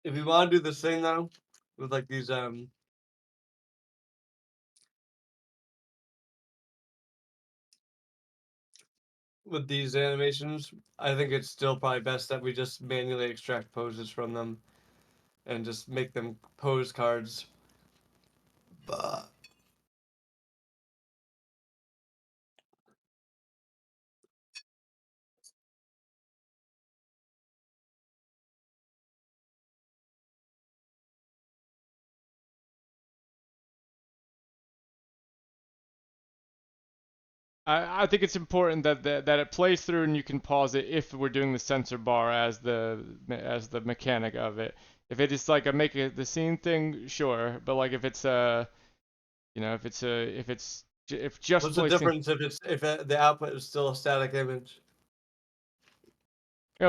If you want to do this thing though, with like these with these animations, I think it's still probably best that we just manually extract poses from them and just make them pose cards. But I think it's important that it plays through and you can pause it if we're doing the sensor bar as the mechanic of it. If it is like a make it the scene thing, sure, but like if it's you know if just what's the placing difference if the output is still a static image?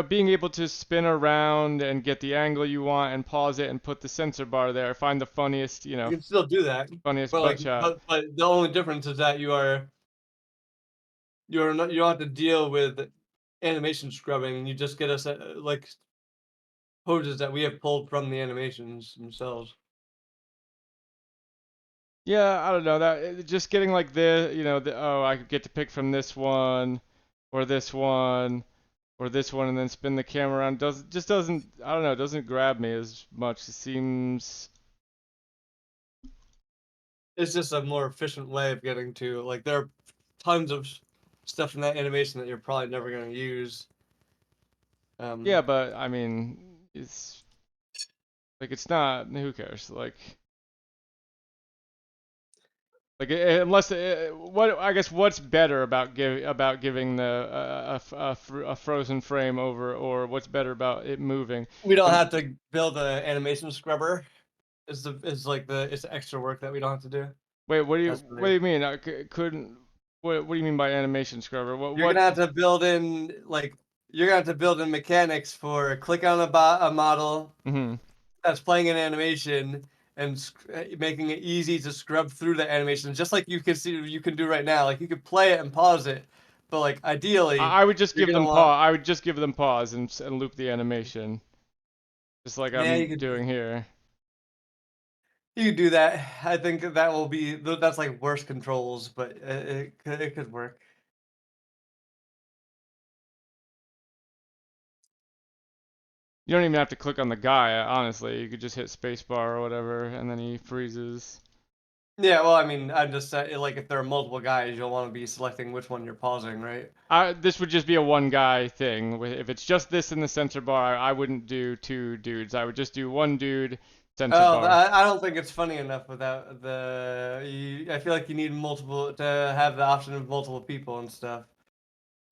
being able to spin around and get the angle you want and pause it and put the sensor bar there, find the funniest You can still do that, funniest but butt shot. the only difference is that you're not you don't have to deal with animation scrubbing. You just get us like poses that we have pulled from the animations themselves. Yeah, I don't know that just getting like the oh I could get to pick from this one or this one or this one and then spin the camera around doesn't I don't know doesn't grab me as much. It seems It's just a more efficient way of getting to like there are tons of stuff in that animation that you're probably never going to use. yeah, but I mean it's like it's not who cares like Like unless what I guess what's better about giving the a frozen frame over, or what's better about it moving? We don't The, have to build an animation scrubber. Is like the it's extra work that we don't have to do. wait, That's what do really you mean? Couldn't what do you mean by animation scrubber? you're gonna have to build in like you're gonna have to build in mechanics for click on a model Hmm. that's playing an animation and making it easy to scrub through the animation, just like you can do right now. Like you could play it and pause it, but like ideally, I would just you're give gonna them want. pause. I would just give them pause and loop the animation, just like Yeah, I'm doing here. you could do that. I think that will be that's like worse controls, but it could work. You don't even have to click on the guy, honestly. You could just hit spacebar or whatever, and then he freezes. Yeah, well, I mean, I'm just saying, like, if there are multiple guys, you'll want to be selecting which one you're pausing, right? This would just be a one guy thing. If it's just this in the censor bar, I wouldn't do two dudes. I would just do one dude, censor Oh, bar. I don't think it's funny enough without I feel like you need multiple to have the option of multiple people and stuff.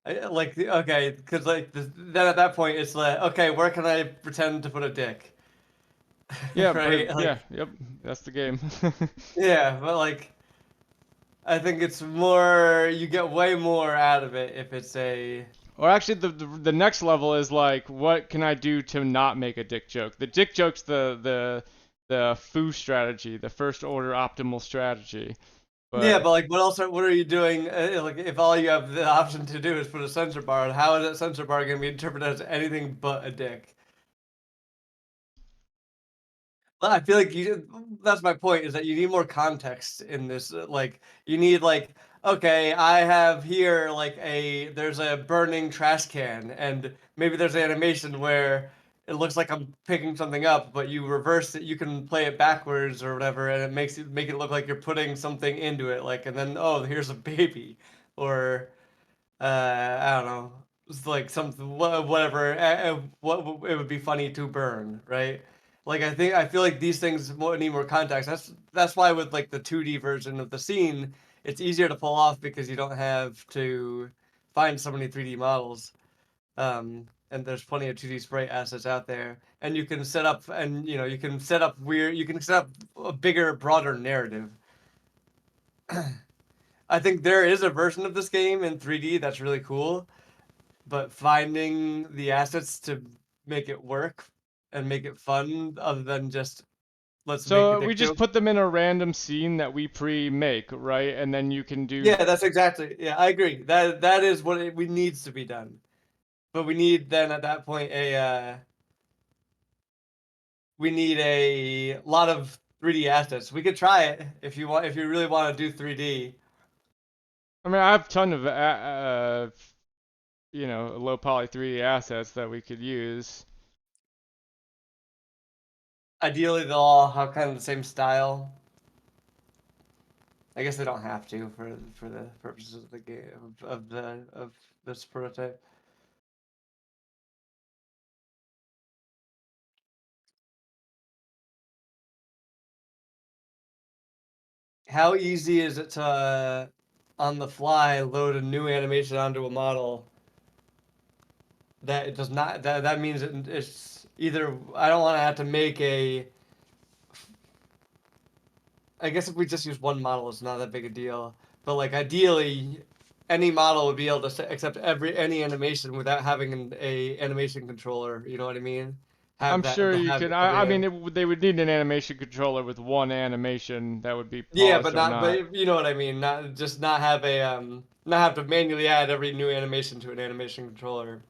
Like, okay, because like then at that point it's like, okay, where can I pretend to put a dick, Yeah, right? yeah, Like, yep, that's the game. yeah, but like, I think it's more you get way more out of it if it's a Or actually, the next level is like, what can I do to not make a dick joke? The dick joke's the foo strategy, the first order optimal strategy. Yeah, But but like, what are you doing? Like, if all you have the option to do is put a sensor bar, how is that sensor bar going to be interpreted as anything but a dick? Well, I feel like that's my point is that you need more context in this. Like, you need like, okay, I have here like there's a burning trash can, and maybe there's an animation where it looks like I'm picking something up, but you reverse it. You can play it backwards or whatever, and it makes it make it look like you're putting something into it. Like, and then oh, here's a baby, or I don't know, it's like something whatever. What it would be funny to burn, right? Like I feel like these things need more context. That's why with like the 2D version of the scene, it's easier to pull off because you don't have to find so many 3D models. And there's plenty of 2D sprite assets out there, and you can set up and you can set up weird. You can set up a bigger, broader narrative. I think there is a version of this game in 3D that's really cool, but finding the assets to make it work and make it fun other than just let's make a so we dick just joke. put them in a random scene that we pre-make, right? And then you can do. Yeah, that's exactly. Yeah, I agree. That is what we needs to be done. But we need then at that point we need a lot of 3D assets. We could try it if you want if you really want to do 3D. I mean, I have a ton of low poly 3D assets that we could use. Ideally they'll all have kind of the same style. I guess they don't have to for the purposes of the game of this prototype. How easy is it to on the fly load a new animation onto a model that it does not that means it's either I don't want to have to make a I guess if we just use one model it's not that big a deal, but like ideally any model would be able to accept any animation without having a animation controller, you know what I mean? I'm Have sure you have can. I every mean, they would need an animation controller with one animation that would be yeah, polished but or not not. but you know what I mean, not have a not have to manually add every new animation to an animation controller.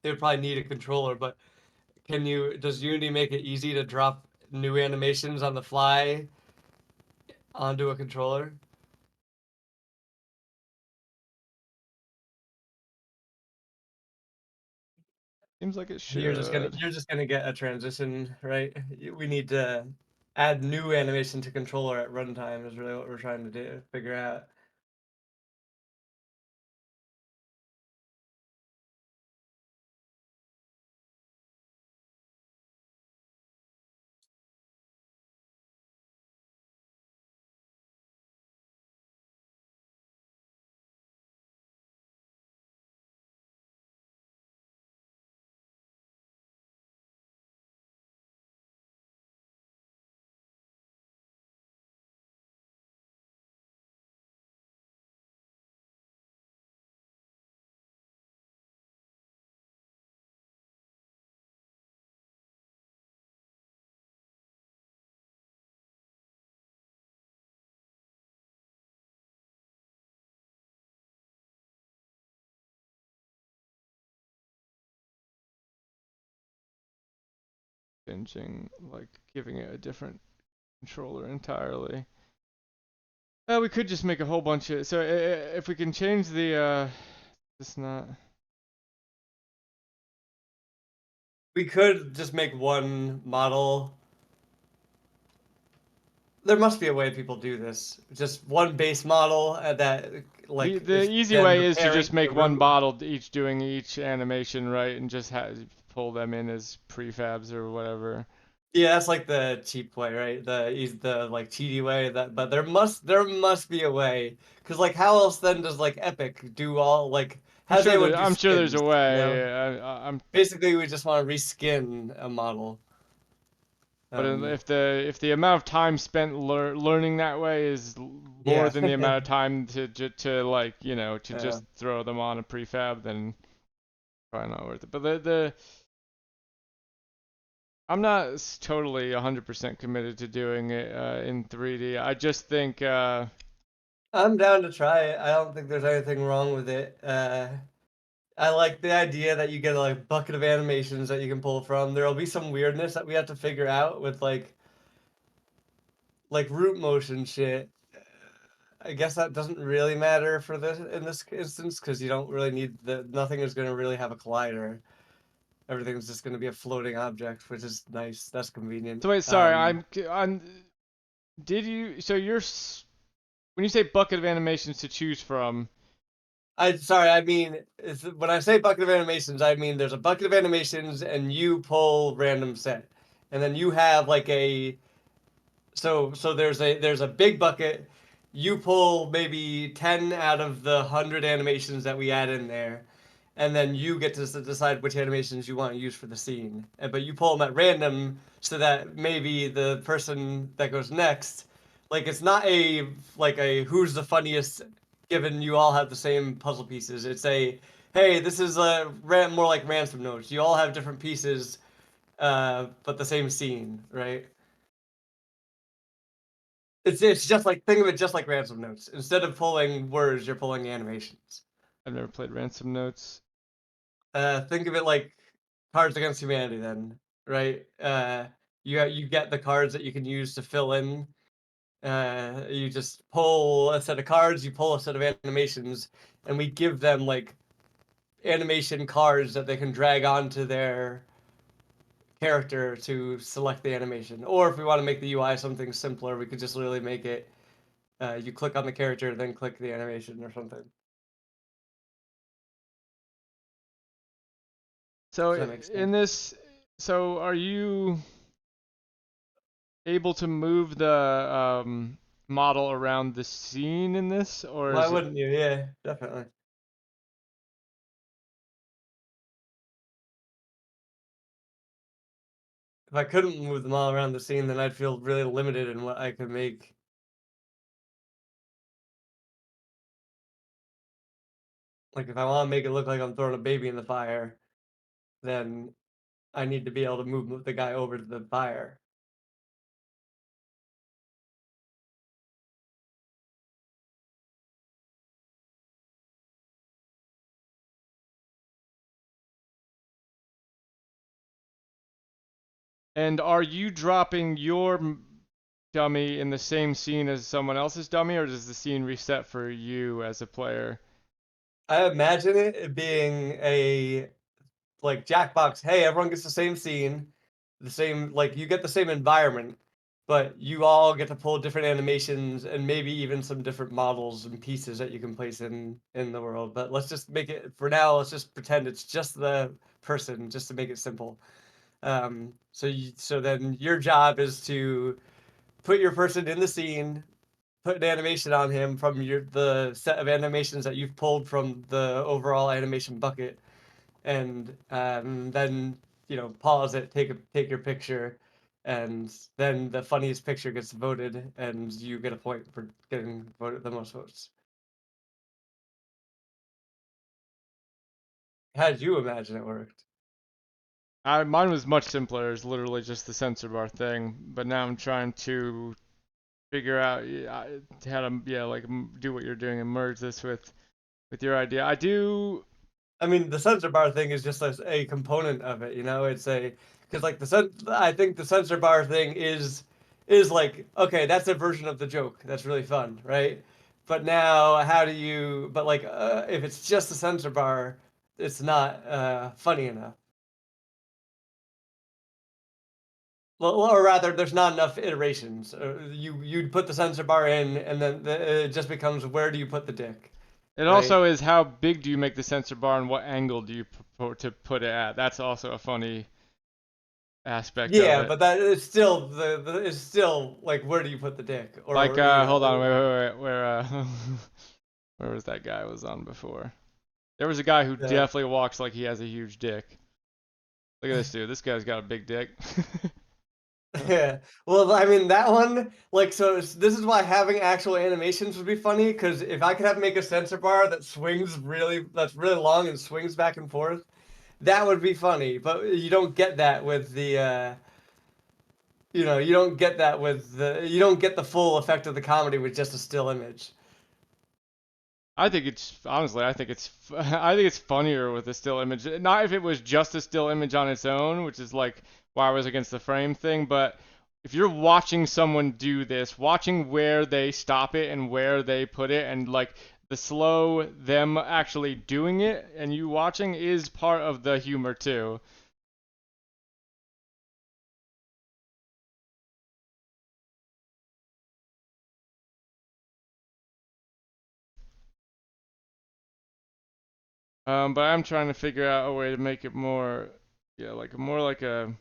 They would probably need a controller, but does Unity make it easy to drop new animations on the fly onto a controller? Seems like it You're should. just gonna get a transition, right? We need to add new animation to controller at runtime is really what we're trying to do, figure out. changing, like giving it a different controller entirely. We could just make a whole bunch of. So if we can change the, it's not. We could just make one model. There must be a way people do this. Just one base model that The like the is easy then way the is to parent just of the make one room. bottle each doing each animation, right, and just pull them in as prefabs or whatever. Yeah, that's like the cheap way, right? The like cheaty way that but there must be a way. Cause like how else then does like Epic do all like how does anyone do I'm sure there's a skins, you know? way. I'm Basically we just want to reskin a model. But Um if the amount of time spent learning that way is more yeah. than the amount of time to like to Yeah. just throw them on a prefab, then probably not worth it. But the I'm not totally 100% committed to doing it in 3D. I just think I'm down to try it. I don't think there's anything wrong with it. I like the idea that you get a like bucket of animations that you can pull from. There'll be some weirdness that we have to figure out with like root motion shit. I guess that doesn't really matter for this in this instance because you don't really need nothing is going to really have a collider. Everything's just going to be a floating object, which is nice. That's convenient. so. Wait, sorry. I'm. Did you? So when you say bucket of animations to choose from, I sorry, I mean when I say bucket of animations, I mean there's a bucket of animations and you pull random set, and then you have like a so there's a big bucket. You pull maybe 10 out of the 100 animations that we add in there, and then you get to decide which animations you want to use for the scene. But you pull them at random so that maybe the person that goes next, like it's not a like a who's the funniest given you all have the same puzzle pieces. It's a hey, this is a more like ransom notes. You all have different pieces, but the same scene, right? It's just like think of it just like ransom notes. Instead of pulling words, you're pulling animations. I've never played Ransom Notes. Think of it like Cards Against Humanity, then, right? You get the cards that you can use to fill in. You just pull a set of cards, you pull a set of animations, and we give them like animation cards that they can drag onto their character to select the animation. Or if we want to make the UI something simpler, we could just literally make it you click on the character, then click the animation or something. So Does that make sense? in this, so are you able to move the model around the scene in this, or Why is it? wouldn't you? Yeah, definitely. If I couldn't move them all around the scene, then I'd feel really limited in what I could make. Like if I want to make it look like I'm throwing a baby in the fire, then I need to be able to move the guy over to the fire. And are you dropping your dummy in the same scene as someone else's dummy, or does the scene reset for you as a player? I imagine it being a like Jackbox. Hey, everyone gets the same scene, the same like you get the same environment, but you all get to pull different animations and maybe even some different models and pieces that you can place in the world. But let's just make it for now. Let's just pretend it's just the person, just to make it simple. So then your job is to put your person in the scene, put an animation on him from the set of animations that you've pulled from the overall animation bucket, and then pause it, take your picture, and then the funniest picture gets voted, and you get a point for getting voted the most votes. How did you imagine it worked? Mine was much simpler. It's literally just the sensor bar thing. But now I'm trying to figure out how to like do what you're doing and merge this with your idea. I do. I mean, the censor bar thing is just a component of it, you know. It's a because like I think the censor bar thing is like okay, that's a version of the joke. That's really fun, right? But now, how do you? But like, if it's just the censor bar, it's not funny enough. Well, or rather, there's not enough iterations. You'd put the censor bar in, and then it just becomes where do you put the dick, It right? also is how big do you make the sensor bar and what angle do you to put it at. That's also a funny aspect of Yeah, it. but that is still it's still like where do you put the dick, Like, or you know, hold on, wait, where, where was that guy I was on before? There was a guy who uh, definitely walks like he has a huge dick. Look at this dude. This guy's got a big dick. yeah. Well, I mean that one, like, so this is why having actual animations would be funny because if I could have make a sensor bar that swings that's really long and swings back and forth, that would be funny. But you don't get that with the you know, you don't get that with the you don't get the full effect of the comedy with just a still image. I think it's honestly, I think it's funnier with a still image. Not if it was just a still image on its own, which is like why I was against the frame thing, but if you're watching someone do this, watching where they stop it and where they put it, and like the slow them actually doing it and you watching is part of the humor too. But I'm trying to figure out a way to make it more, yeah, like more like a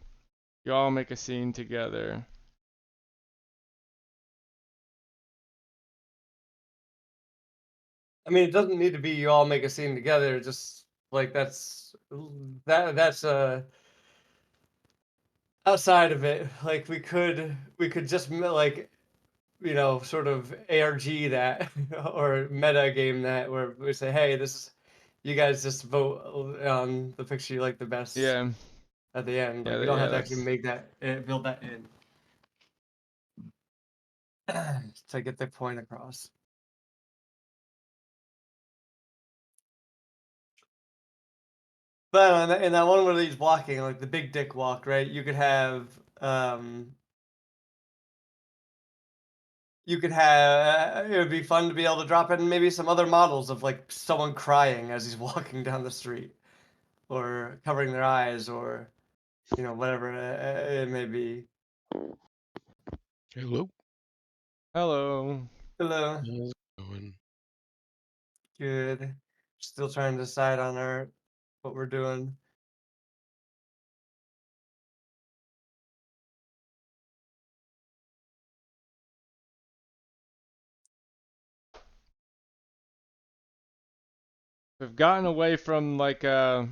you all make a scene together. I mean, it doesn't need to be you all make a scene together. Just like that's outside of it. Like we could just like you know sort of ARG that or meta game that where we say, hey, this is you guys just vote on the picture you like the best Yeah, at the end. Like yeah, we don't yeah. have to actually That's make that build that in to get the point across. But in that one where he's walking, like the big dick walk, right? Um you could have it would be fun to be able to drop in maybe some other models of like someone crying as he's walking down the street or covering their eyes or you know whatever it may be. Hello. hello. Hello. How's it going? Good. Still trying to decide on our what we're doing. We've gotten away from like I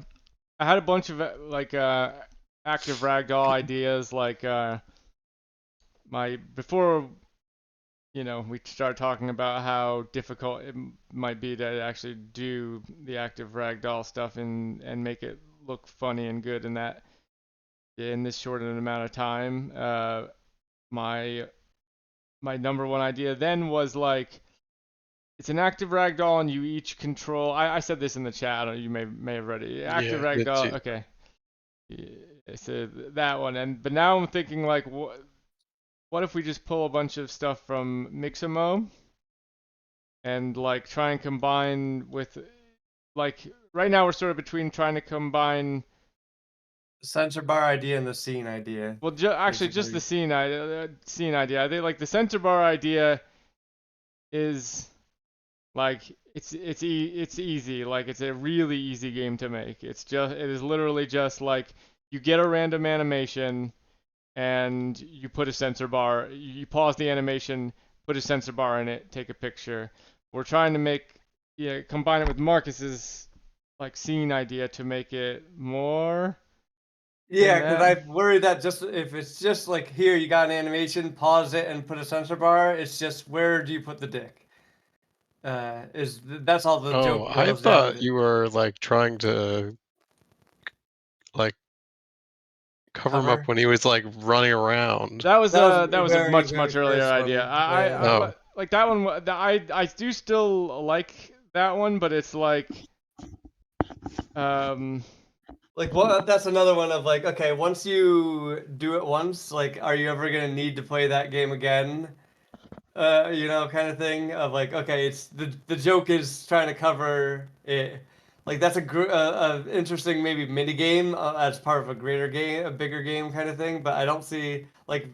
had a bunch of like active ragdoll ideas like my before we start talking about how difficult it might be to actually do the active ragdoll stuff and make it look funny and good in this short an amount of time. My my number one idea then was like it's an active ragdoll and you each control. I said this in the chat. You may have read it. Active Yeah, me ragdoll. too. Okay, yeah, so that one. But now I'm thinking like, what if we just pull a bunch of stuff from Mixamo and like try and combine with like right now we're sort of between trying to combine. Censor bar idea and the scene idea, Well, actually, just the basically. scene idea. I think like the center bar idea is like it's easy. Like it's a really easy game to make. It is literally just like you get a random animation and you put a sensor bar. You pause the animation, put a sensor bar in it, take a picture. We're trying to combine it with Marcus's like scene idea to make it more than Yeah, because that. I worry that just if it's just like here, you got an animation, pause it, and put a censor bar. It's just where do you put the dick? That's all the Oh, joke I boils down thought to. you were like trying to like cover him up Cover. when he was like running around. That was That the was a very, much very earlier first idea. one. Yeah. Oh, But like that one, I do still like that one, but it's like Like, what? That's another one of like, okay, once you do it once, like, are you ever gonna need to play that game again? Kind of thing of like, okay, it's the joke is trying to cover it. Like that's a interesting maybe mini game as part of a greater game, a bigger game kind of thing. But I don't see like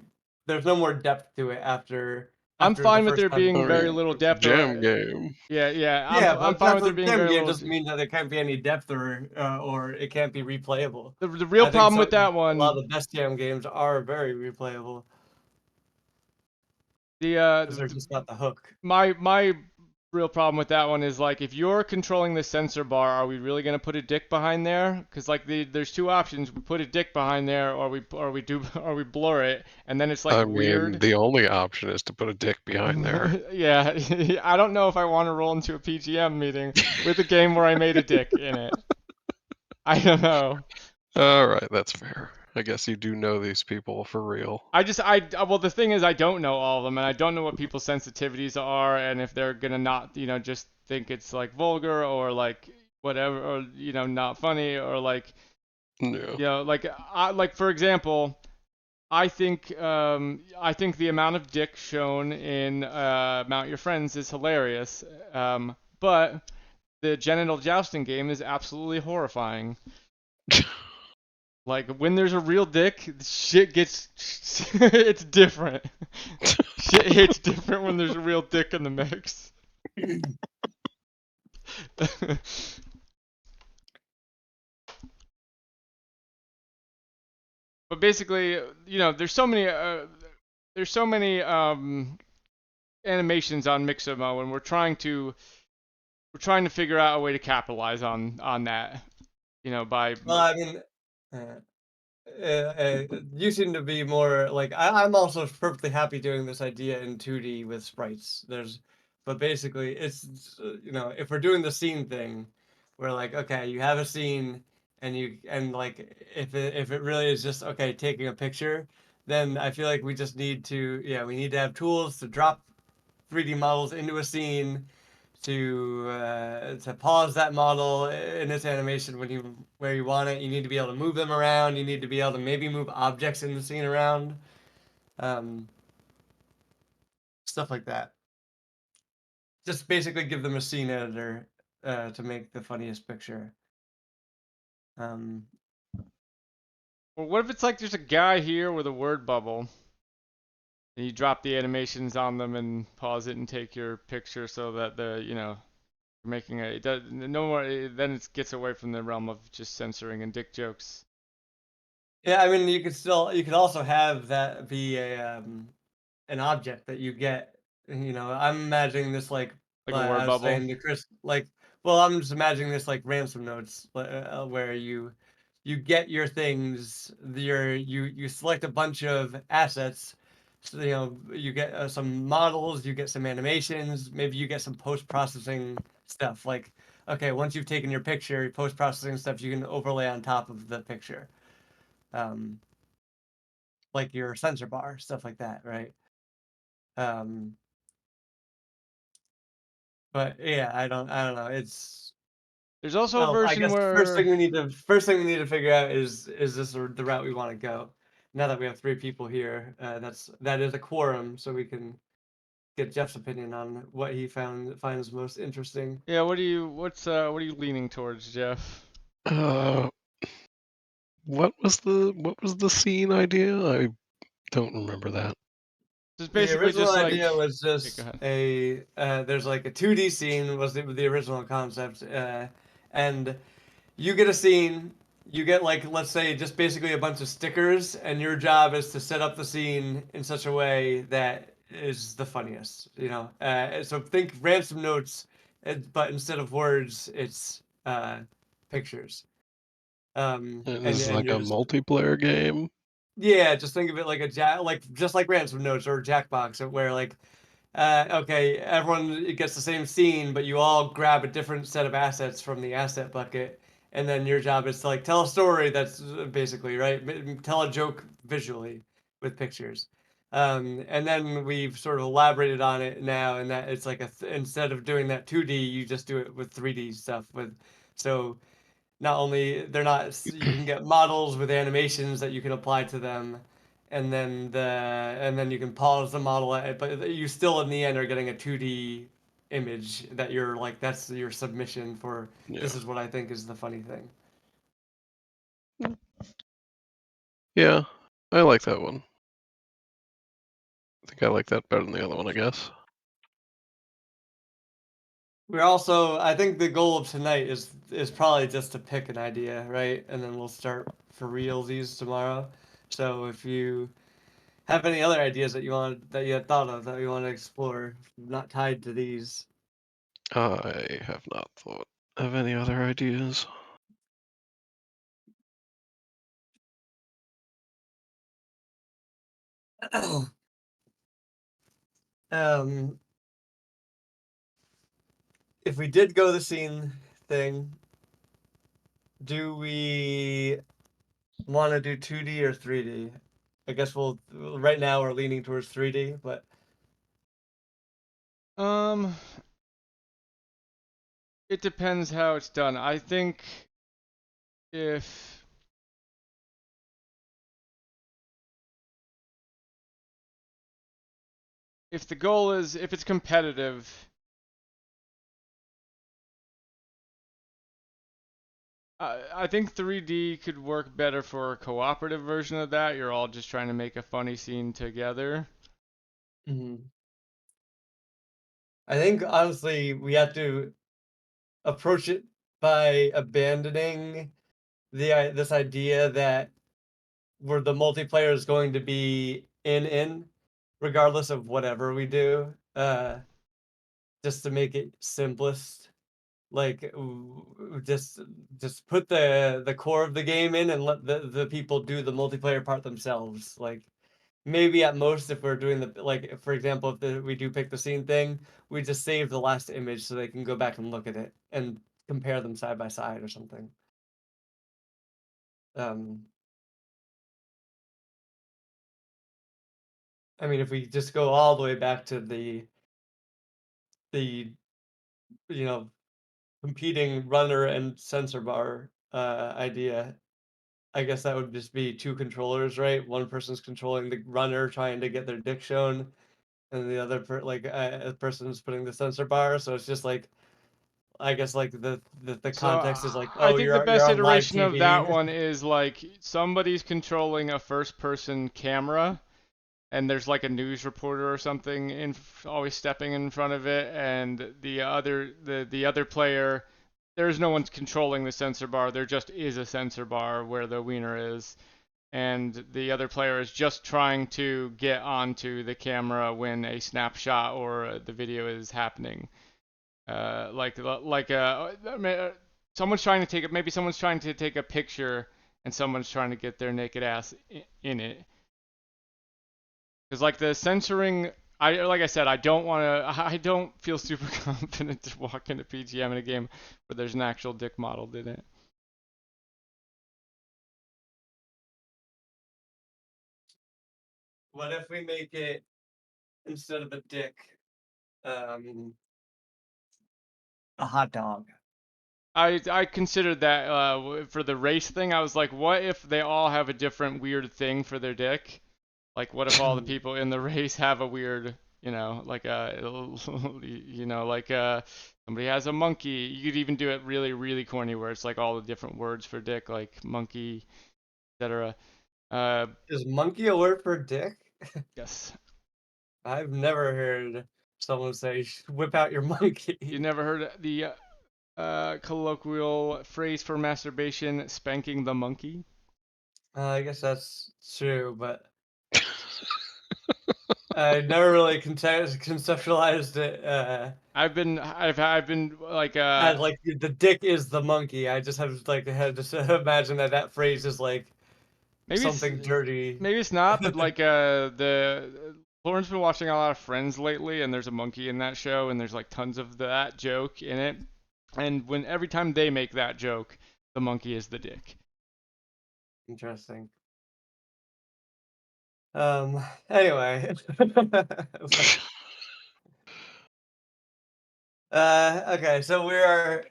there's no more depth to it I'm after the fine with first there time being playing very Or it. little depth, jam or game. yeah. Yeah, I'm but fine that's with there a being very game game little. doesn't mean that there can't be any depth or it can't be replayable. The real I think problem so. with that A lot one, of the best jam games are very replayable because they're the just not the hook. my real problem with that one is like if you're controlling the sensor bar, are we really gonna put a dick behind there? Because like there's two options: we put a dick behind there, or we blur it, and then it's like I mean, weird. the only option is to put a dick behind there. Yeah, I don't know if I want to roll into a PGM meeting with a game where I made a dick in it. I don't know. All right, that's fair. I guess you do know these people for real. Well, the thing is, I don't know all of them, and I don't know what people's sensitivities are, and if they're gonna not, just think it's like vulgar or like whatever, or not funny, or like, Yeah. like for example, I think the amount of dick shown in Mount Your Friends is hilarious, but the genital jousting game is absolutely horrifying. Like when there's a real dick, shit gets it's different. Shit hits different when there's a real dick in the mix. But basically, there's so many animations on Mixamo, and we're trying to figure out a way to capitalize on that. By Well, I mean, uh, you seem to be more like I'm also perfectly happy doing this idea in 2D with sprites. But basically, if we're doing the scene thing, we're like, okay, you have a scene, and like if it really is just okay taking a picture, then I feel like we just need to we need to have tools to drop 3D models into a scene to pause that model in its animation where you want it. You need to be able to move them around. You need to be able to maybe move objects in the scene around, um, stuff like that. Just basically give them a scene editor to make the funniest picture. Um, Well, what if it's like there's a guy here with a word bubble, and you drop the animations on them and pause it and take your picture so that you're making it does no more. Then it gets away from the realm of just censoring and dick jokes, yeah, I mean, you could also have that be an object that you get. I'm imagining this like like a word I was bubble. saying to Chris, like, well, I'm just imagining this like ransom notes, where you get your things, you select a bunch of assets. So, you get some models, you get some animations, maybe you get some post processing stuff. Like, okay, once you've taken your picture, post processing stuff you can overlay on top of the picture, um, like your sensor bar, stuff like that, right? Um, But yeah, I don't know. It's There's also a well, I version guess where first thing we need to figure out is this the route we want to go? Now that we have three people here, that is a quorum, so we can get Jeff's opinion on what he finds most interesting. yeah. What are you leaning towards, Jeff? Uh, what was the scene idea? I don't remember that. Just The basically original just like idea was okay, go just ahead. there's like a 2D scene was the original concept, and you get a scene, you get like let's say just basically a bunch of stickers, and your job is to set up the scene in such a way that is the funniest. So think ransom notes, but instead of words, it's pictures. It And is like a you're just multiplayer game. yeah, just think of it like just like ransom notes or Jackbox, where like okay, everyone gets the same scene, but you all grab a different set of assets from the asset bucket, and then your job is to like tell a story that's basically right, tell a joke visually with pictures. And then we've sort of elaborated on it now, and that it's like instead of doing that 2D, you just do it with 3D stuff. So not only they're not you can get models with animations that you can apply to them, and then you can pause the model but you still in the end are getting a 2D image that you're like that's your submission for Yeah. this is what I think is the funny thing. Yeah, I like that one. I think I like that better than the other one, I guess. We're also I think the goal of tonight is probably just to pick an idea, right? And then we'll start for realsies tomorrow. So if you have any other ideas that you had thought of that you want to explore, not tied to these. I have not thought of any other ideas. um, if we did go the scene thing, do we want to do 2D or 3D? I guess right now we're leaning towards 3D, but Um, it depends how it's done. I think if the goal is if it's competitive, I think 3D could work better for a cooperative version of that. You're all just trying to make a funny scene together. mhm. I think honestly we have to approach it by abandoning this idea that where the multiplayer is going to be regardless of whatever we do. Just to make it simplest, like just put the core of the game in and let the people do the multiplayer part themselves. Like maybe at most if we're doing the like for example if we do pick the scene thing, we just save the last image so they can go back and look at it and compare them side by side or something. Um, I mean, if we just go all the way back to the you know competing runner and sensor bar idea, I guess that would just be two controllers, right? One person's controlling the runner, trying to get their dick shown, and the other person's putting the sensor bar. So it's just like I guess like the So context is like, I oh, think the you're best on live iteration of that TV. one is like somebody's controlling a first-person camera, and there's like a news reporter or something always stepping in front of it, and the other player, there's no one controlling the sensor bar. There just is a sensor bar where the wiener is, and the other player is just trying to get onto the camera when a snapshot or the video is happening. Someone's trying to maybe someone's trying to take a picture and someone's trying to get their naked ass in it. Because like the censoring, like I said, I don't want to. I don't feel super confident to walk into PGM in a game where there's an actual dick modeled in it. What if we make it instead of a dick, um, a hot dog? I considered that for the race thing. I was like, what if they all have a different weird thing for their dick? Like, what if all the people in the race have a weird, like somebody has a monkey. You could even do it really, really corny where it's like all the different words for dick, like monkey, etc. Uh, Is monkey a word for dick? yes. I've never heard someone say, "Whip out your You monkey." never heard the colloquial phrase for masturbation, spanking the monkey? I guess that's true, but I never really conceptualized it I've been like as like the dick is the monkey. I just have like had to imagine that phrase is like maybe it's something dirty. maybe it's not, but like the Lauren's been watching a lot of Friends lately, and there's a monkey in that show, and there's like tons of that joke in it. And when every time they make that joke, the monkey is the dick. Interesting. Anyway. Okay, so we are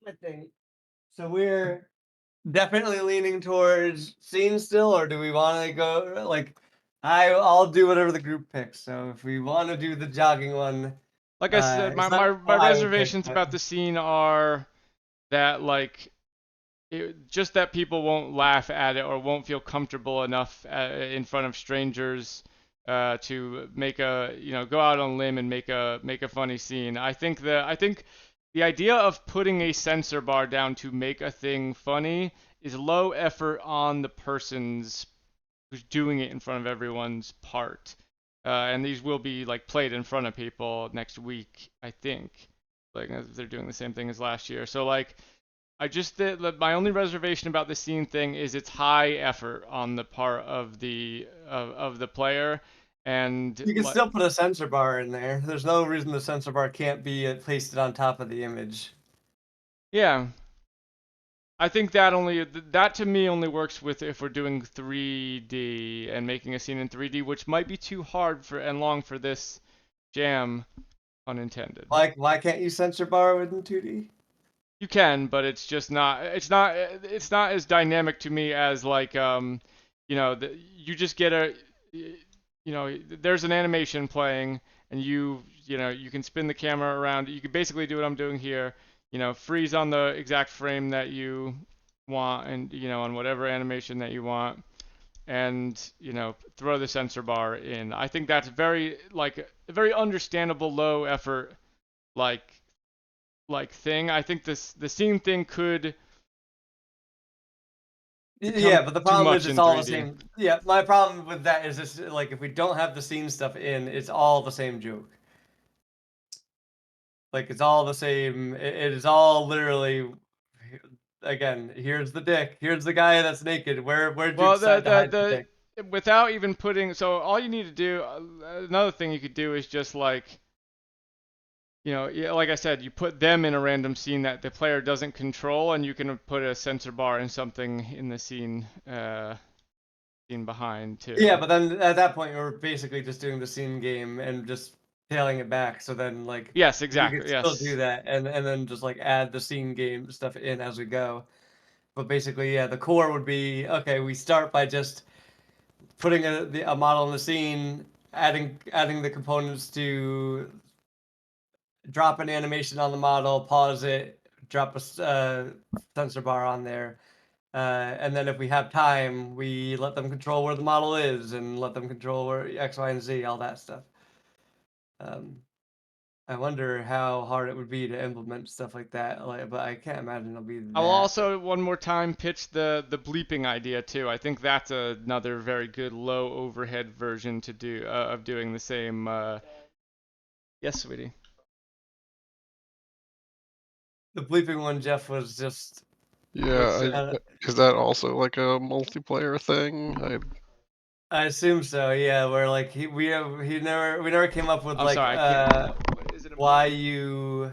I think so. We're definitely leaning towards scene still, or do we want to go like? I'll do whatever the group picks. So if we want to do the jogging one, Like I said, it's not my what I would pick, reservations but about the scene are that like just that people won't laugh at it or won't feel comfortable enough in front of strangers to make a go out on a limb and make a funny scene. I think the idea of putting a censor bar down to make a thing funny is low effort on the person's who's doing it in front of everyone's part. And these will be like played in front of people next week, I think. Like they're doing the same thing as last year. So like I just my only reservation about the scene thing is it's high effort on the part of the player, and you can like still put a sensor bar in there. There's no reason the sensor bar can't be pasted on top of the image. yeah, I think that to me only works with if we're doing 3D and making a scene in 3D, which might be too hard for and long for this jam, unintended. Like, why can't you sensor bar within 2D? You can, but it's just not. It's not as dynamic to me as like you just get there's an animation playing and you can spin the camera around. You can basically do what I'm doing here. Freeze on the exact frame that you want and on whatever animation that you want and throw the sensor bar in. I think that's very like a very understandable low effort like thing. I think the scene thing could become Yeah, but the too problem is much it's in all the 3D. same. Yeah, my problem with that is just like if we don't have the scene stuff in, it's all the same joke. Like it's all the same. It is all literally. Again, here's the dick. Here's the guy that's naked. Where'd you Well, decide to hide the dick? without even putting so all you need to do another thing you could do is just like like I said, you put them in a random scene that the player doesn't control, and you can put a sensor bar in something in the scene behind Yeah, too. but then at that point we're basically just doing the scene game and just tailing it back. So then like Yes, we could exactly. still do Yes. that and then just like add the scene game stuff in as we go. But basically, yeah, the core would be okay. We start by just putting a model in the scene, adding the components to drop an animation on the model, pause it, drop a sensor bar on there, and then if we have time, we let them control where the model is and let them control where X, Y, and Z, all that stuff. Um, I wonder how hard it would be to implement stuff like that. Like, but I can't imagine it'll be I'll that. also one more time pitch the bleeping idea too. I think that's another very good low overhead version to do of doing the same. Yes, sweetie. The bleeping one, Jeff, was just What's Yeah, uh, is that also like a multiplayer thing? I assume so. Yeah, where like we never came up with I'm like sorry, I can't. What, is it why important? you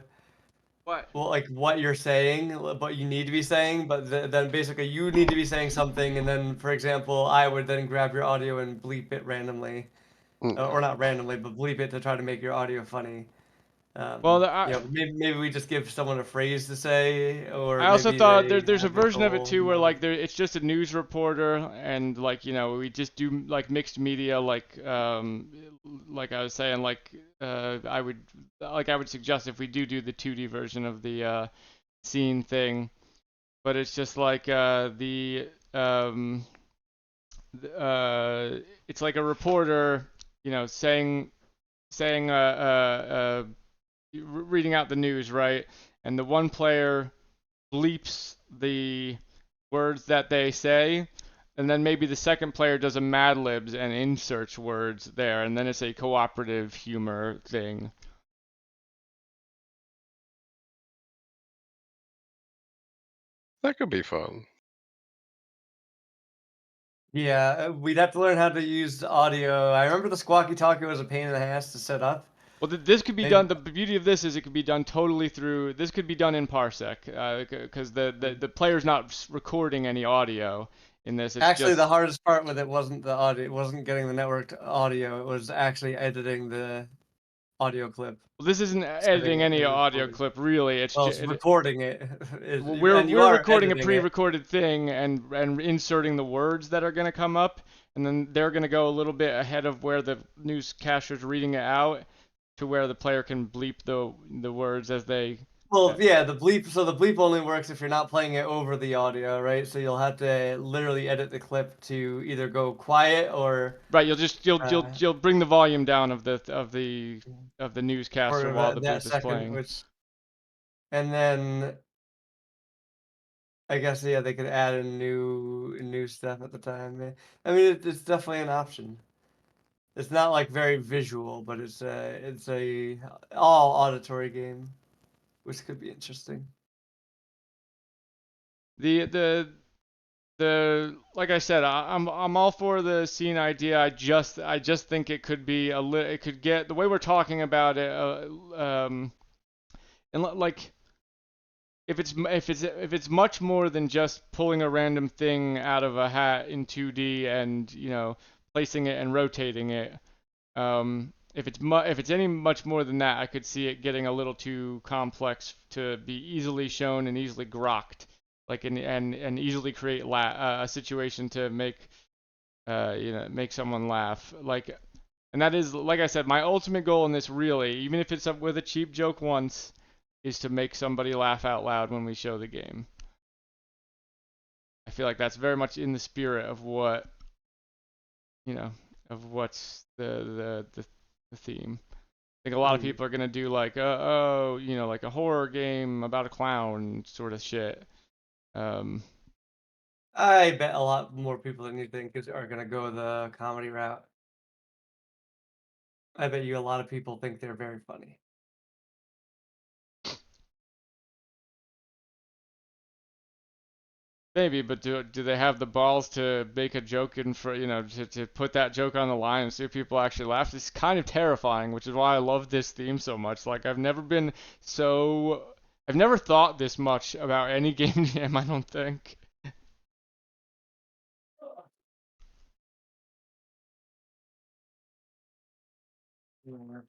What? well like what you're saying, what you need to be saying, but then basically you need to be saying something, and then for example, I would then grab your audio and bleep it randomly, or Mm. not randomly, but bleep it to try to make your audio funny. Well, Maybe we just give someone a phrase to say, or I also maybe thought they there's a have this version of it whole too where like monologue. it's just a news reporter and like we just do like mixed media like I was saying I would suggest if we do the 2D version of the scene thing, but it's just like um it's like a reporter saying reading out the news, right, and the one player bleeps the words that they say, and then maybe the second player does a Mad Libs and inserts words there, and then it's a cooperative humor thing. That could be fun. Yeah, we'd have to learn how to use audio. I remember the Squawky Talkie was a pain in the ass to set up. Well, this could be Maybe, done. The beauty of this is it could be done totally through. This could be done in Parsec, because the player's not recording any audio in this. It's actually, the just hardest part with it wasn't the audio. It wasn't getting the networked audio. It was actually editing the audio clip. Well, this isn't Setting editing it any and audio recording. clip, really. It's Well, just it's recording it, well, and you we're are recording a editing it. pre-recorded thing and inserting the words that are going to come up, and then they're going to go a little bit ahead of where the newscaster's reading it out to where the player can bleep the words as they. Well, yeah, the bleep. So the bleep only works if you're not playing it over the audio, right? So you'll have to literally edit the clip to either go quiet or Right, you'll just uh, you'll bring the volume down of the newscaster for while the that bleep is second, playing. and then I guess yeah, they could add in new stuff at the time. I mean, it's definitely an option. It's not like very visual, but it's a all auditory game, which could be interesting. The like I said, I'm all for the scene idea. I just think it could be it could get the way we're talking about it. And like if it's much more than just pulling a random thing out of a hat in 2D and placing it and rotating it. If it's any much more than that, I could see it getting a little too complex to be easily shown and easily grokked, like and easily create a situation to make make someone laugh. Like, and that is like I said, my ultimate goal in this really, even if it's with a cheap joke once, is to make somebody laugh out loud when we show the game. I feel like that's very much in the spirit of what of what's the theme. I think a lot of people are gonna do like, oh, like a horror game about a clown sort of shit. I bet a lot more people than you think are gonna go the comedy route. I bet you a lot of people think they're very funny. Maybe, but do they have the balls to make a joke in for to put that joke on the line and see if people actually laugh? It's kind of terrifying, which is why I love this theme so much. Like I've never thought this much about any game jam, I don't think.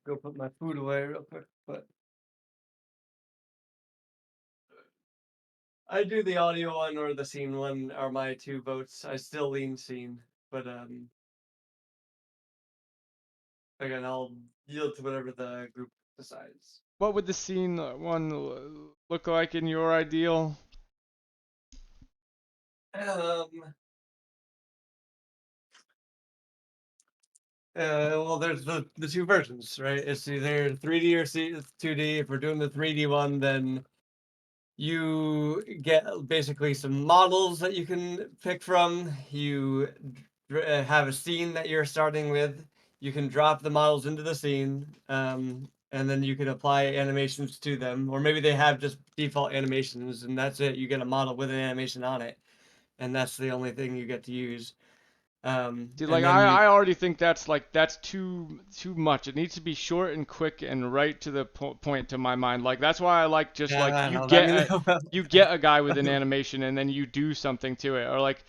Go put my food away real quick, but I do the audio one or the scene one are my two votes. I still lean scene, but again, I'll yield to whatever the group decides. What would the scene one look like in your ideal? Um, well, there's the two versions, right? It's either 3D or 2D. If we're doing the 3D one, then you get basically some models that you can pick from. You have a scene that you're starting with. You can drop the models into the scene, and then you can apply animations to them. Or maybe they have just default animations, and that's it. You get a model with an animation on it, and that's the only thing you get to use. See, And like then you I already think that's too much. It needs to be short and quick and right to the point to my mind. Like that's why I like just like I don't know. I mean, you get a guy with an animation and then you do something to it, or like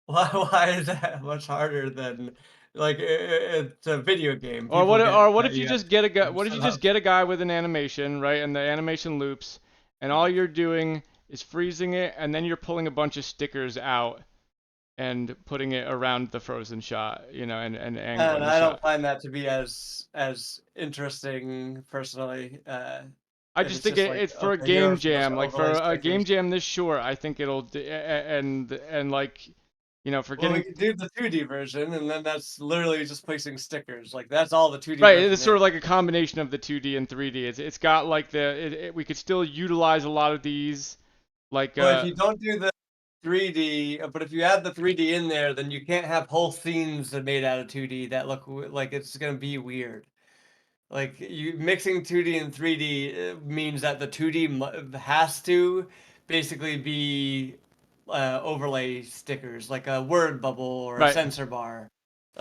why is that much harder than like it's a video game? or People get what that if you you have just get a guy? to What if you set just up. get a guy with an animation, right? And the animation loops, and all you're doing is freezing it, and then you're pulling a bunch of stickers out and putting it around the frozen shot, and And angling the I don't shot. find that to be as interesting personally. I If just it's think just like, it's for a okay, here are game a bunch jam, of like for overlay a game stickers. jam this short. I think it'll and like for Well, we getting could do the 2D version, and then that's literally just placing stickers. Like that's all the 2D right. version It's sort is. of like a combination of the 2D and 3D. It's got like we could still utilize a lot of these like But if you don't do the 3D, but if you add the 3D in there, then you can't have whole scenes that made out of 2D that look like it's gonna be weird. Like you mixing 2D and 3D means that the 2D has to basically be overlay stickers, like a word bubble or a right. sensor bar,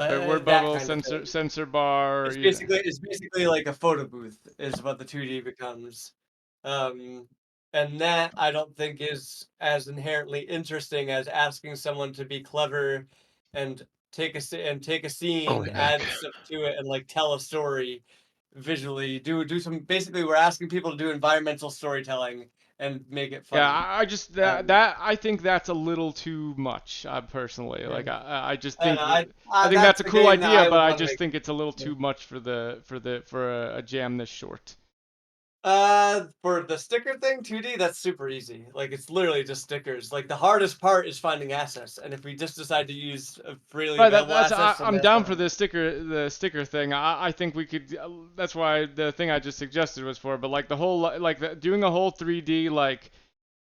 Word that bubble, kind of thing. sensor bar. It's basically like a photo booth is what the 2D becomes. Um, and that I don't think is as inherently interesting as asking someone to be clever and take a Holy scene, heck. add stuff to it, and like tell a story visually. Do some basically we're asking people to do environmental storytelling and make it Yeah, funny. I just that I think that's a little too much. Personally, Yeah. like I just I don't think know. I think that's That's a the cool game that idea, I but would I want to just make. think it's a little Yeah. too much for a jam this short. For the sticker thing, 2D, that's super easy. Like it's literally just stickers. Like the hardest part is finding assets, and if we just decide to use freely Right, available assets, then I'm that's down not for hard. the sticker thing. I think we could. That's why the thing I just suggested was for. But like the whole doing a whole 3D, like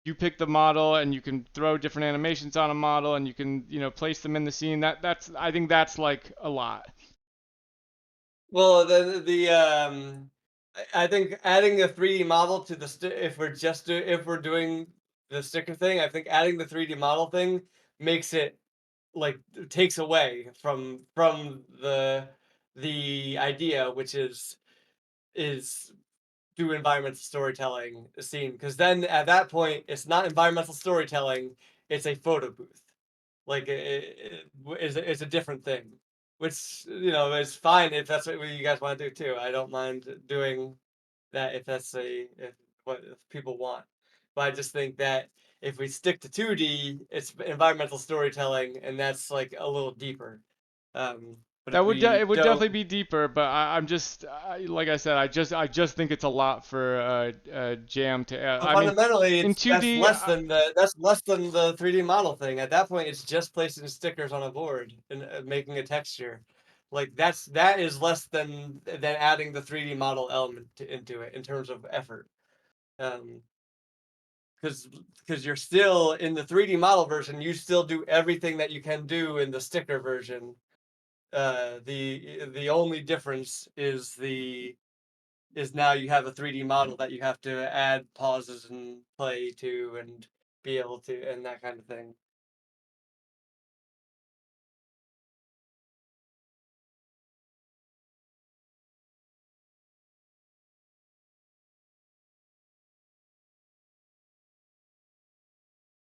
you pick the model and you can throw different animations on a model and you can place them in the scene. That's I think that's like a lot. Well, I think adding a 3D model to if we're doing the sticker thing, I think adding the 3D model thing makes it like takes away from the idea, which is do environmental storytelling scene, because then at that point it's not environmental storytelling, it's a photo booth. Like it's a different thing, which is fine if that's what you guys want to do too. I don't mind doing that if that's what if people want. But I just think that if we stick to 2D, it's environmental storytelling, and that's like a little deeper. But if It we would don't, definitely be deeper, but I'm just like I said, I just think it's a lot for Jam to. but I mean, fundamentally, in it's 2D, that's less than the 3D model thing. At that point, it's just placing stickers on a board and making a texture. Like that is less than adding the 3D model element into it in terms of effort. Um, because you're still in the 3D model version, you still do everything that you can do in the sticker version. The only difference is now you have a 3D model that you have to add pauses and play to and be able to and that kind of thing.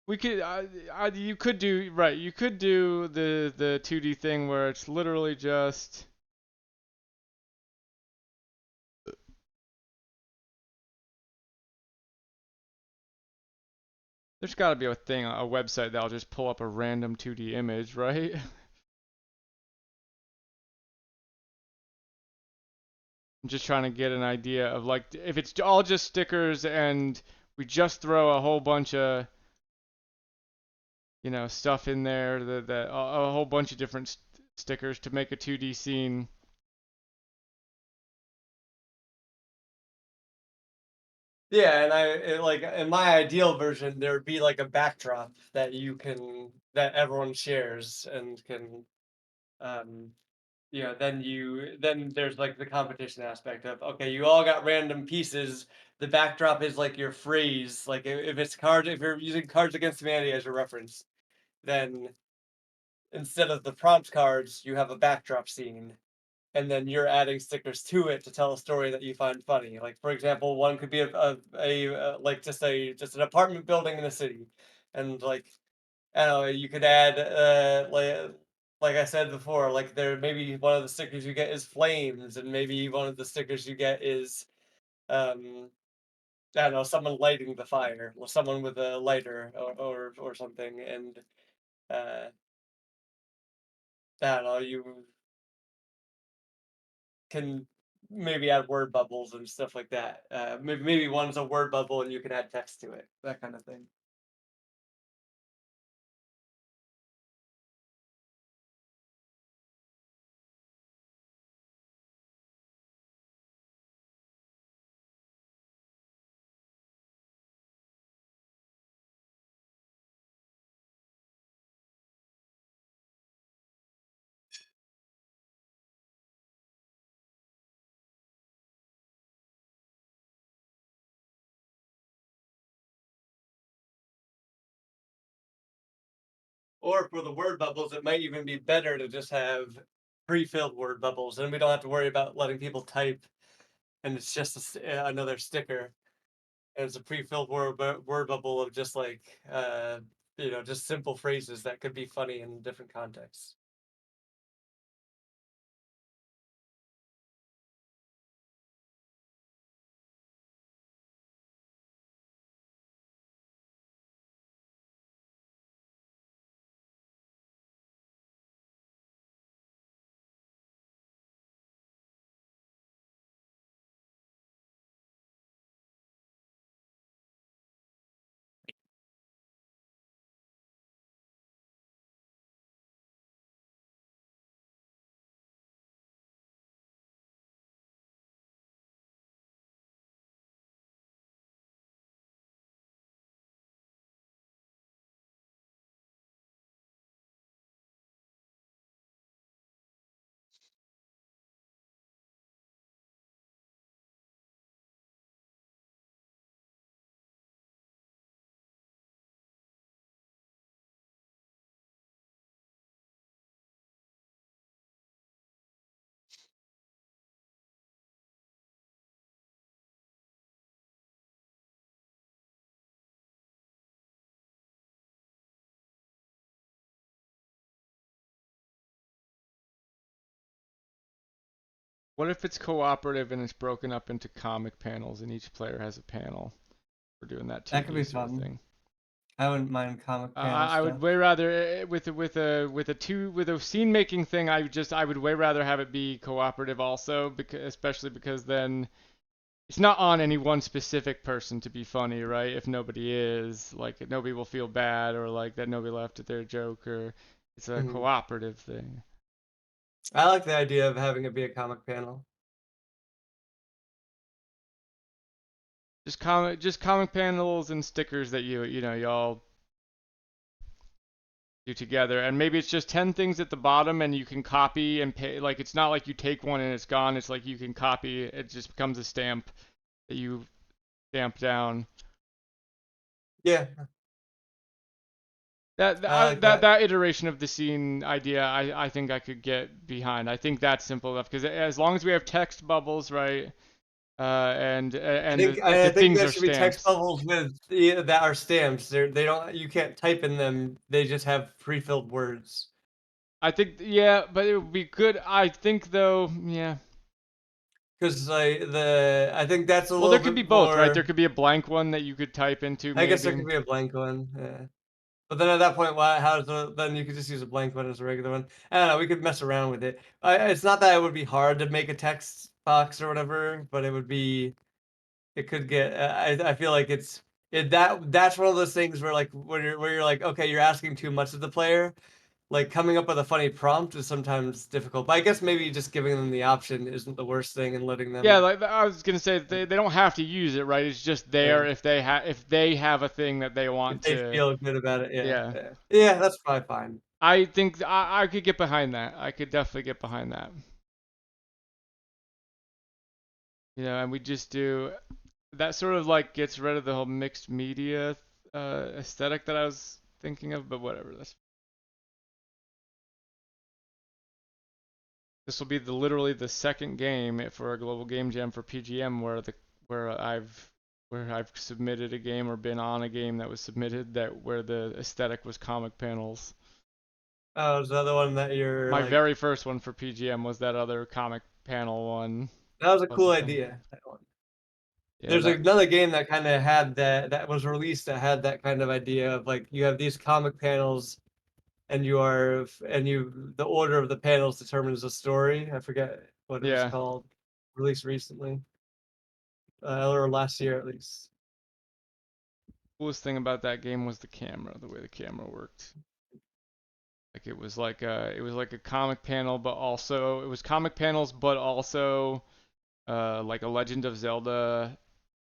we could you could do right. You could do the 2D thing where it's literally just. There's got to be a thing, a website that'll just pull up a random 2D image, right? I'm just trying to get an idea of like if it's all just stickers and we just throw a whole bunch of stuff in there a whole bunch of different stickers to make a 2D scene. Yeah, and like in my ideal version, there'd be like a backdrop that everyone shares and can um then there's like the competition aspect of okay, you all got random pieces. The backdrop is like your phrase. Like if you're using Cards Against Humanity as your reference, then instead of the prompt cards, you have a backdrop scene, and then you're adding stickers to it to tell a story that you find funny. Like for example, one could be like just an apartment building in a city, and like I don't know, you could add like I said before, like there maybe one of the stickers you get is flames, and maybe one of the stickers you get is I don't know, someone lighting the fire, or someone with a lighter or something, and uh, I don't know, you can maybe add word bubbles and stuff like that. Maybe one's a word bubble and you can add text to it, that kind of thing. Or for the word bubbles, it might even be better to just have pre-filled word bubbles, and we don't have to worry about letting people type, and it's just another sticker. And it's a pre-filled word bubble of just like just simple phrases that could be funny in different contexts. What if it's cooperative and it's broken up into comic panels and each player has a panel? We're doing that That could 2D be sort of fun. thing. I wouldn't mind comic panel I would stuff. way rather with a scene making thing. I would way rather have it be cooperative also, because especially because then it's not on any one specific person to be funny, right? If nobody is, like, nobody will feel bad or like that nobody laughed at their joke, or it's a Mhm. cooperative thing. I like the idea of having it be a comic panel. Just comic panels and stickers that y'all do together, and maybe it's just 10 things at the bottom and you can copy and pay. Like, it's not like you take one and it's gone. It's like you can copy, it just becomes a stamp that you stamp down. Yeah, I like that. That iteration of the scene idea, I think I could get behind. I think that's simple enough because as long as we have text bubbles, right, and I the think things there are should be text stamps. bubbles with that are stamps. They don't, you can't type in them. They just have pre-filled words. I think, yeah, but it would be good. I think though, yeah. Because I think that's a Well, there little could be bit both, right? more. There could be a blank one that you could type into, I guess there maybe. could be a blank one. Yeah. But then at that point, then you could just use a blank one as a regular one. I don't know. We could mess around with it. It's not that it would be hard to make a text box or whatever, but it would be. It could get. I feel like that's one of those things where like where you're like, okay, you're asking too much of the player. Like coming up with a funny prompt is sometimes difficult. But I guess maybe just giving them the option isn't the worst thing and letting Yeah, them. like I was gonna say, they don't have to use it, right? It's just there Yeah, if they have a thing that they if want they to. feel good about it, yeah, Yeah, yeah, yeah. That's probably fine. I think I could get behind that. I could definitely get behind that. And we just do that, sort of like gets rid of the whole mixed media aesthetic that I was thinking of, but whatever. This will be literally the second game for a global game jam for PGM where I've submitted a game or been on a game that was submitted that where the aesthetic was comic panels. Oh, is that the one that you're My like? very first one for PGM was that other comic panel one. That was a Was cool the comic idea. panel. That one. Yeah, There's that another game that kind of had that was released that had that kind of idea of like you have these comic panels and the order of the panels determines the story. I forget what it was yeah. called. Released recently, or last year at least. Coolest thing about that game was the camera, the way the camera worked. Like it was like a comic panel, but also it was comic panels, but also like a Legend of Zelda.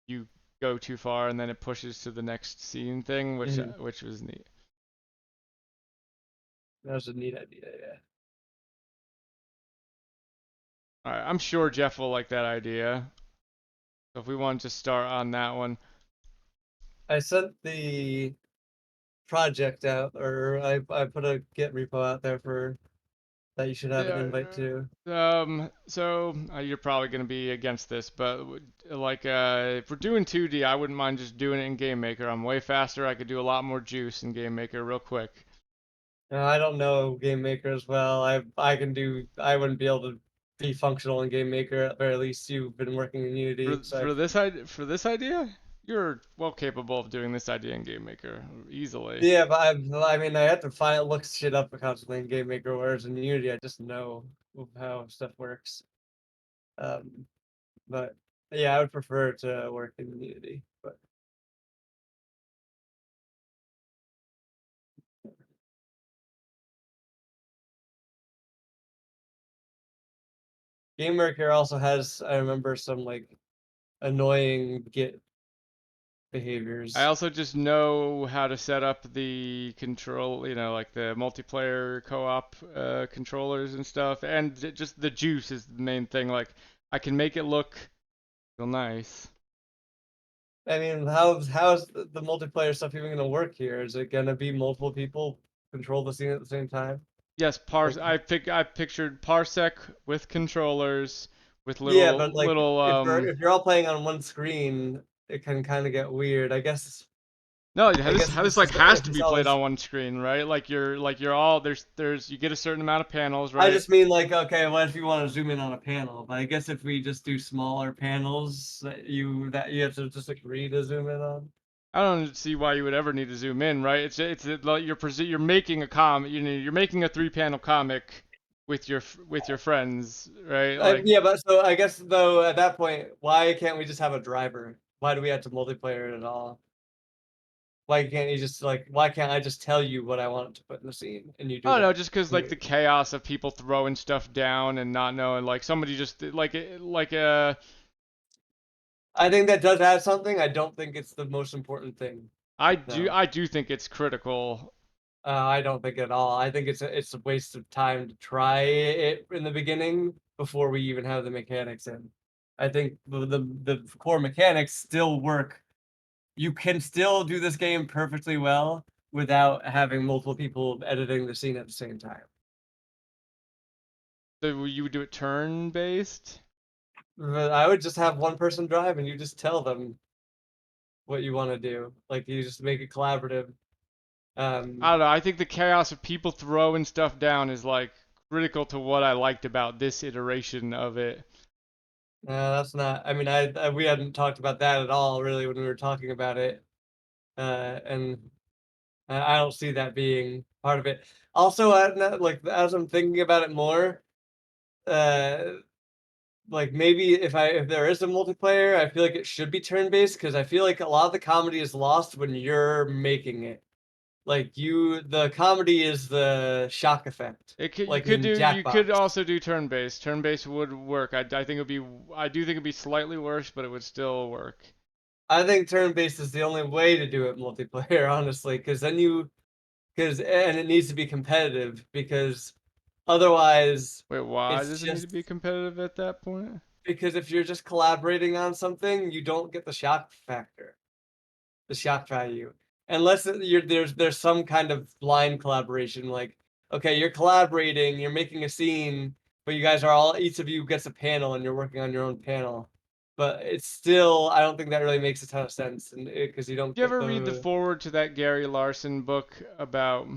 You go too far and then it pushes to the next scene thing, Mhm. which was neat. That was a neat idea. Yeah. All right, I'm sure Jeff will like that idea. So if we want to start on that one, I sent the project out, or I put a Git repo out there for that you should have an yeah. invite to. So you're probably gonna be against this, but like, if we're doing 2D, I wouldn't mind just doing it in Game Maker. I'm way faster. I could do a lot more juice in Game Maker real quick. I don't know Game Maker as well. I wouldn't be able to be functional in Game Maker at the very least. You've been working in Unity, so For this idea, you're well capable of doing this idea in Game Maker easily. yeah. But I mean, I have to look shit up constantly in Game Maker, whereas in Unity, I just know how stuff works. Um, but yeah, I would prefer to work in Unity. But Game Maker also has, I remember, some like annoying Git I behaviors. also just know how to set up the control, like the multiplayer co-op controllers and stuff, and just the juice is the main thing. Like, I can make it look real nice. I mean, how's the multiplayer stuff even gonna work here? Is it gonna be multiple people control the scene at the same time? Yes, Like, I pictured Parsec with controllers with yeah, but like little if you're all playing on one screen, it can kind of get weird. I guess No, I guess this like has to be played always. on one screen, right? Like you're all there's you get a certain amount of panels, I right? just mean like, okay, what if you want to zoom in on a panel? But I guess if we just do smaller panels, that you have to just agree to zoom in on. I don't see why you would ever need to zoom in, right? It's like you're making a you're making a 3-panel comic with your friends, right? Like Yeah, but so I guess though at that point, why can't we just have a driver? Why do we have to multiplayer it at all? Why can't you just like? Why can't I just tell you what I want to put in the scene and you I do don't know, that? just because like the chaos of people throwing stuff down and not knowing, like somebody just like I think that does add something. I don't think it's the most important thing. No. I do think it's critical. I don't think at all. I think it's a waste of time to try it in the beginning before we even have the mechanics in. I think the core mechanics still work. You can still do this game perfectly well without having multiple people editing the scene at the same time. So you would do it turn based. But I would just have one person drive and you just tell them what you want to do. Like you just make it collaborative. I Um, don't know. I think the chaos of people throwing stuff down is like critical to what I liked about this iteration of it. that's not. I mean, we hadn't talked about that at all really when we were talking about it, and I don't see that being part of it. Also, like as I'm thinking about it more, uh, like maybe if there is a multiplayer, I feel like it should be turn based because I feel like a lot of the comedy is lost when you're making it. Like the comedy is the shock effect, like in You could Jackbox. also do turn based. Turn based would work. I think it'd be I do think it'd be slightly worse, but it would still work. I think turn based is the only way to do it multiplayer, honestly, because then because and it needs to be competitive because otherwise Wait, why it's does it need to just be competitive at that point? because if you're just collaborating on something, you don't get the shock factor, the shock value, unless there's some kind of blind collaboration. Like, okay, you're collaborating, you're making a scene, but you guys are all each of you gets a panel and you're working on your own panel. But it's still, I don't think that really makes a ton of sense, and because you don't Did you get ever read the the forward to that Gary Larson book about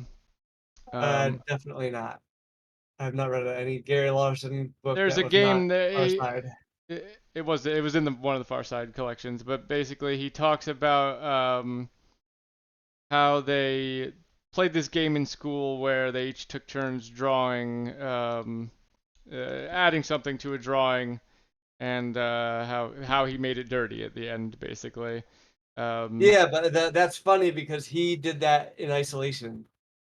um definitely not. I've not read any Gary Larson book there's that a was not game that Far Side. it was in one of the Far Side collections, but basically he talks about how they played this game in school where they each took turns drawing, adding something to a drawing, and how he made it dirty at the end, basically. Um, Yeah, but that's funny because he did that in isolation,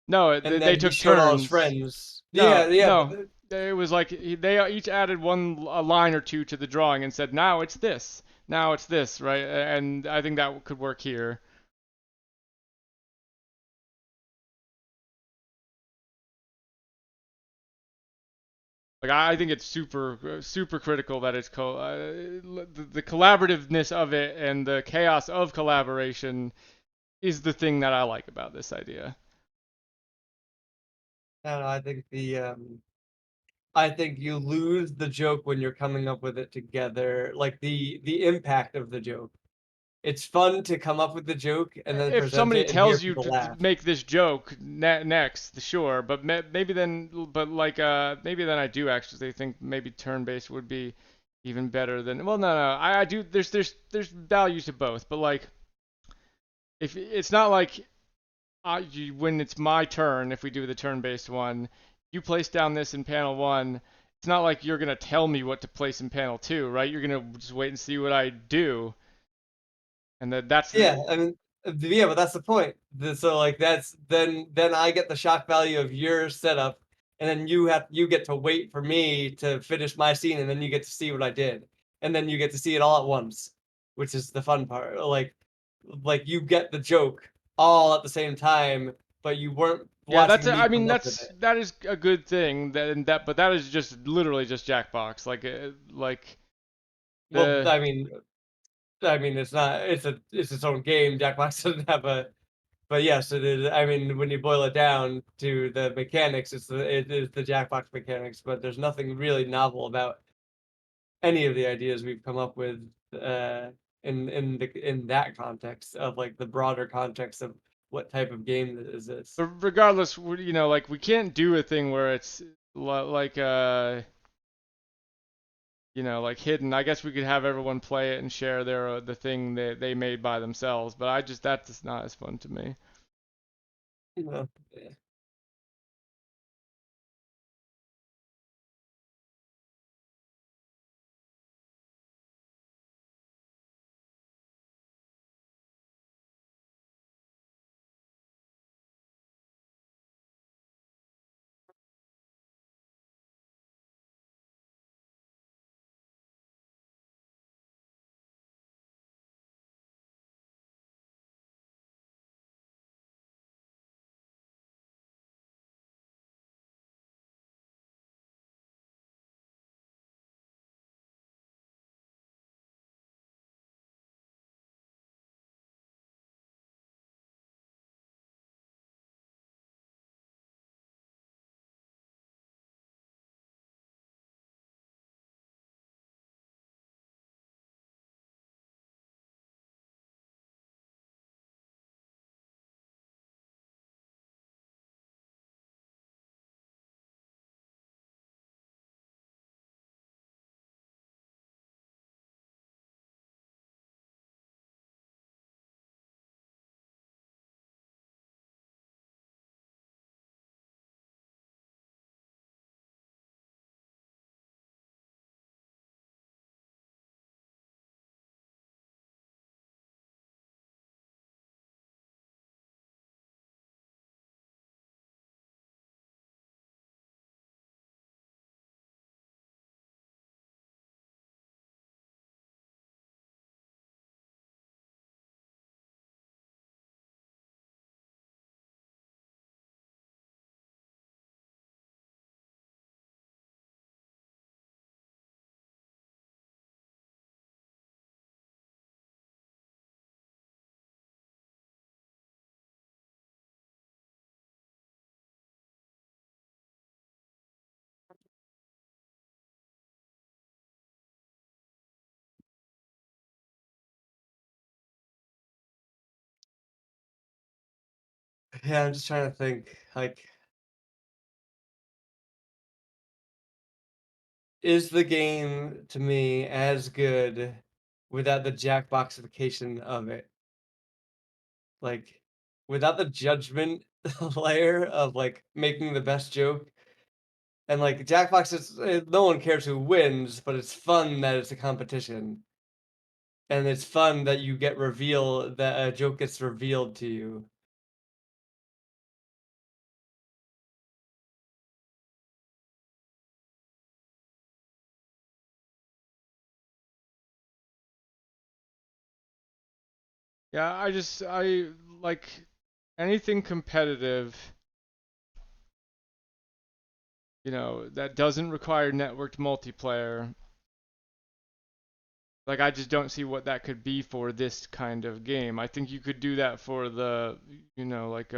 no, and they then he took showed all his turns. friends. No, Yeah, yeah, but no, it was like they each added a line or two to the drawing and said, now it's this, now it's this, right? And I think that could work here. Like I think it's super critical that the collaborativeness of it and the chaos of collaboration is the thing that I like about this idea. I don't know. I think you lose the joke when you're coming up with it together, like the impact of the joke. It's fun to come up with the joke and then If present somebody it and hear tells you people to laugh. make this joke next, sure, but maybe then, but like maybe then I do actually think maybe turn-based would be even better than. Well, no, I do. There's values to both, but like if it's not like when it's my turn, if we do the turn-based one, you place down this in panel one. It's not like you're gonna tell me what to place in panel two, right? You're gonna just wait and see what I do, and that's Yeah, I mean, yeah, but that's the point. So like that's then I get the shock value of your setup, and then you get to wait for me to finish my scene, and then you get to see what I did, and then you get to see it all at once, which is the fun part. Like you get the joke all at the same time, but you weren't yeah. watching me I mean come up with it. that is a good thing. But that is just literally just Jackbox. Like Well, the I mean, it's not. It's its own game. Jackbox doesn't have a. But yes, it is. I mean, when you boil it down to the mechanics, it is the Jackbox mechanics. But there's nothing really novel about any of the ideas we've come up with. in that context of like the broader context of what type of game is this. But regardless, you know, like we can't do a thing where it's like you know, like hidden. I guess we could have everyone play it and share their the thing that they made by themselves, but that's just not as fun to me. Yeah. Yeah, I'm just trying to think like is the game to me as good without the jackboxification of it? Like without the judgment layer of like making the best joke. And like Jackbox is no one cares who wins, but it's fun that it's a competition. And it's fun that you get revealed that a joke gets revealed to you. Yeah, I like anything competitive, you know, that doesn't require networked multiplayer. Like I just don't see what that could be for this kind of game. I think you could do that for the, you know, like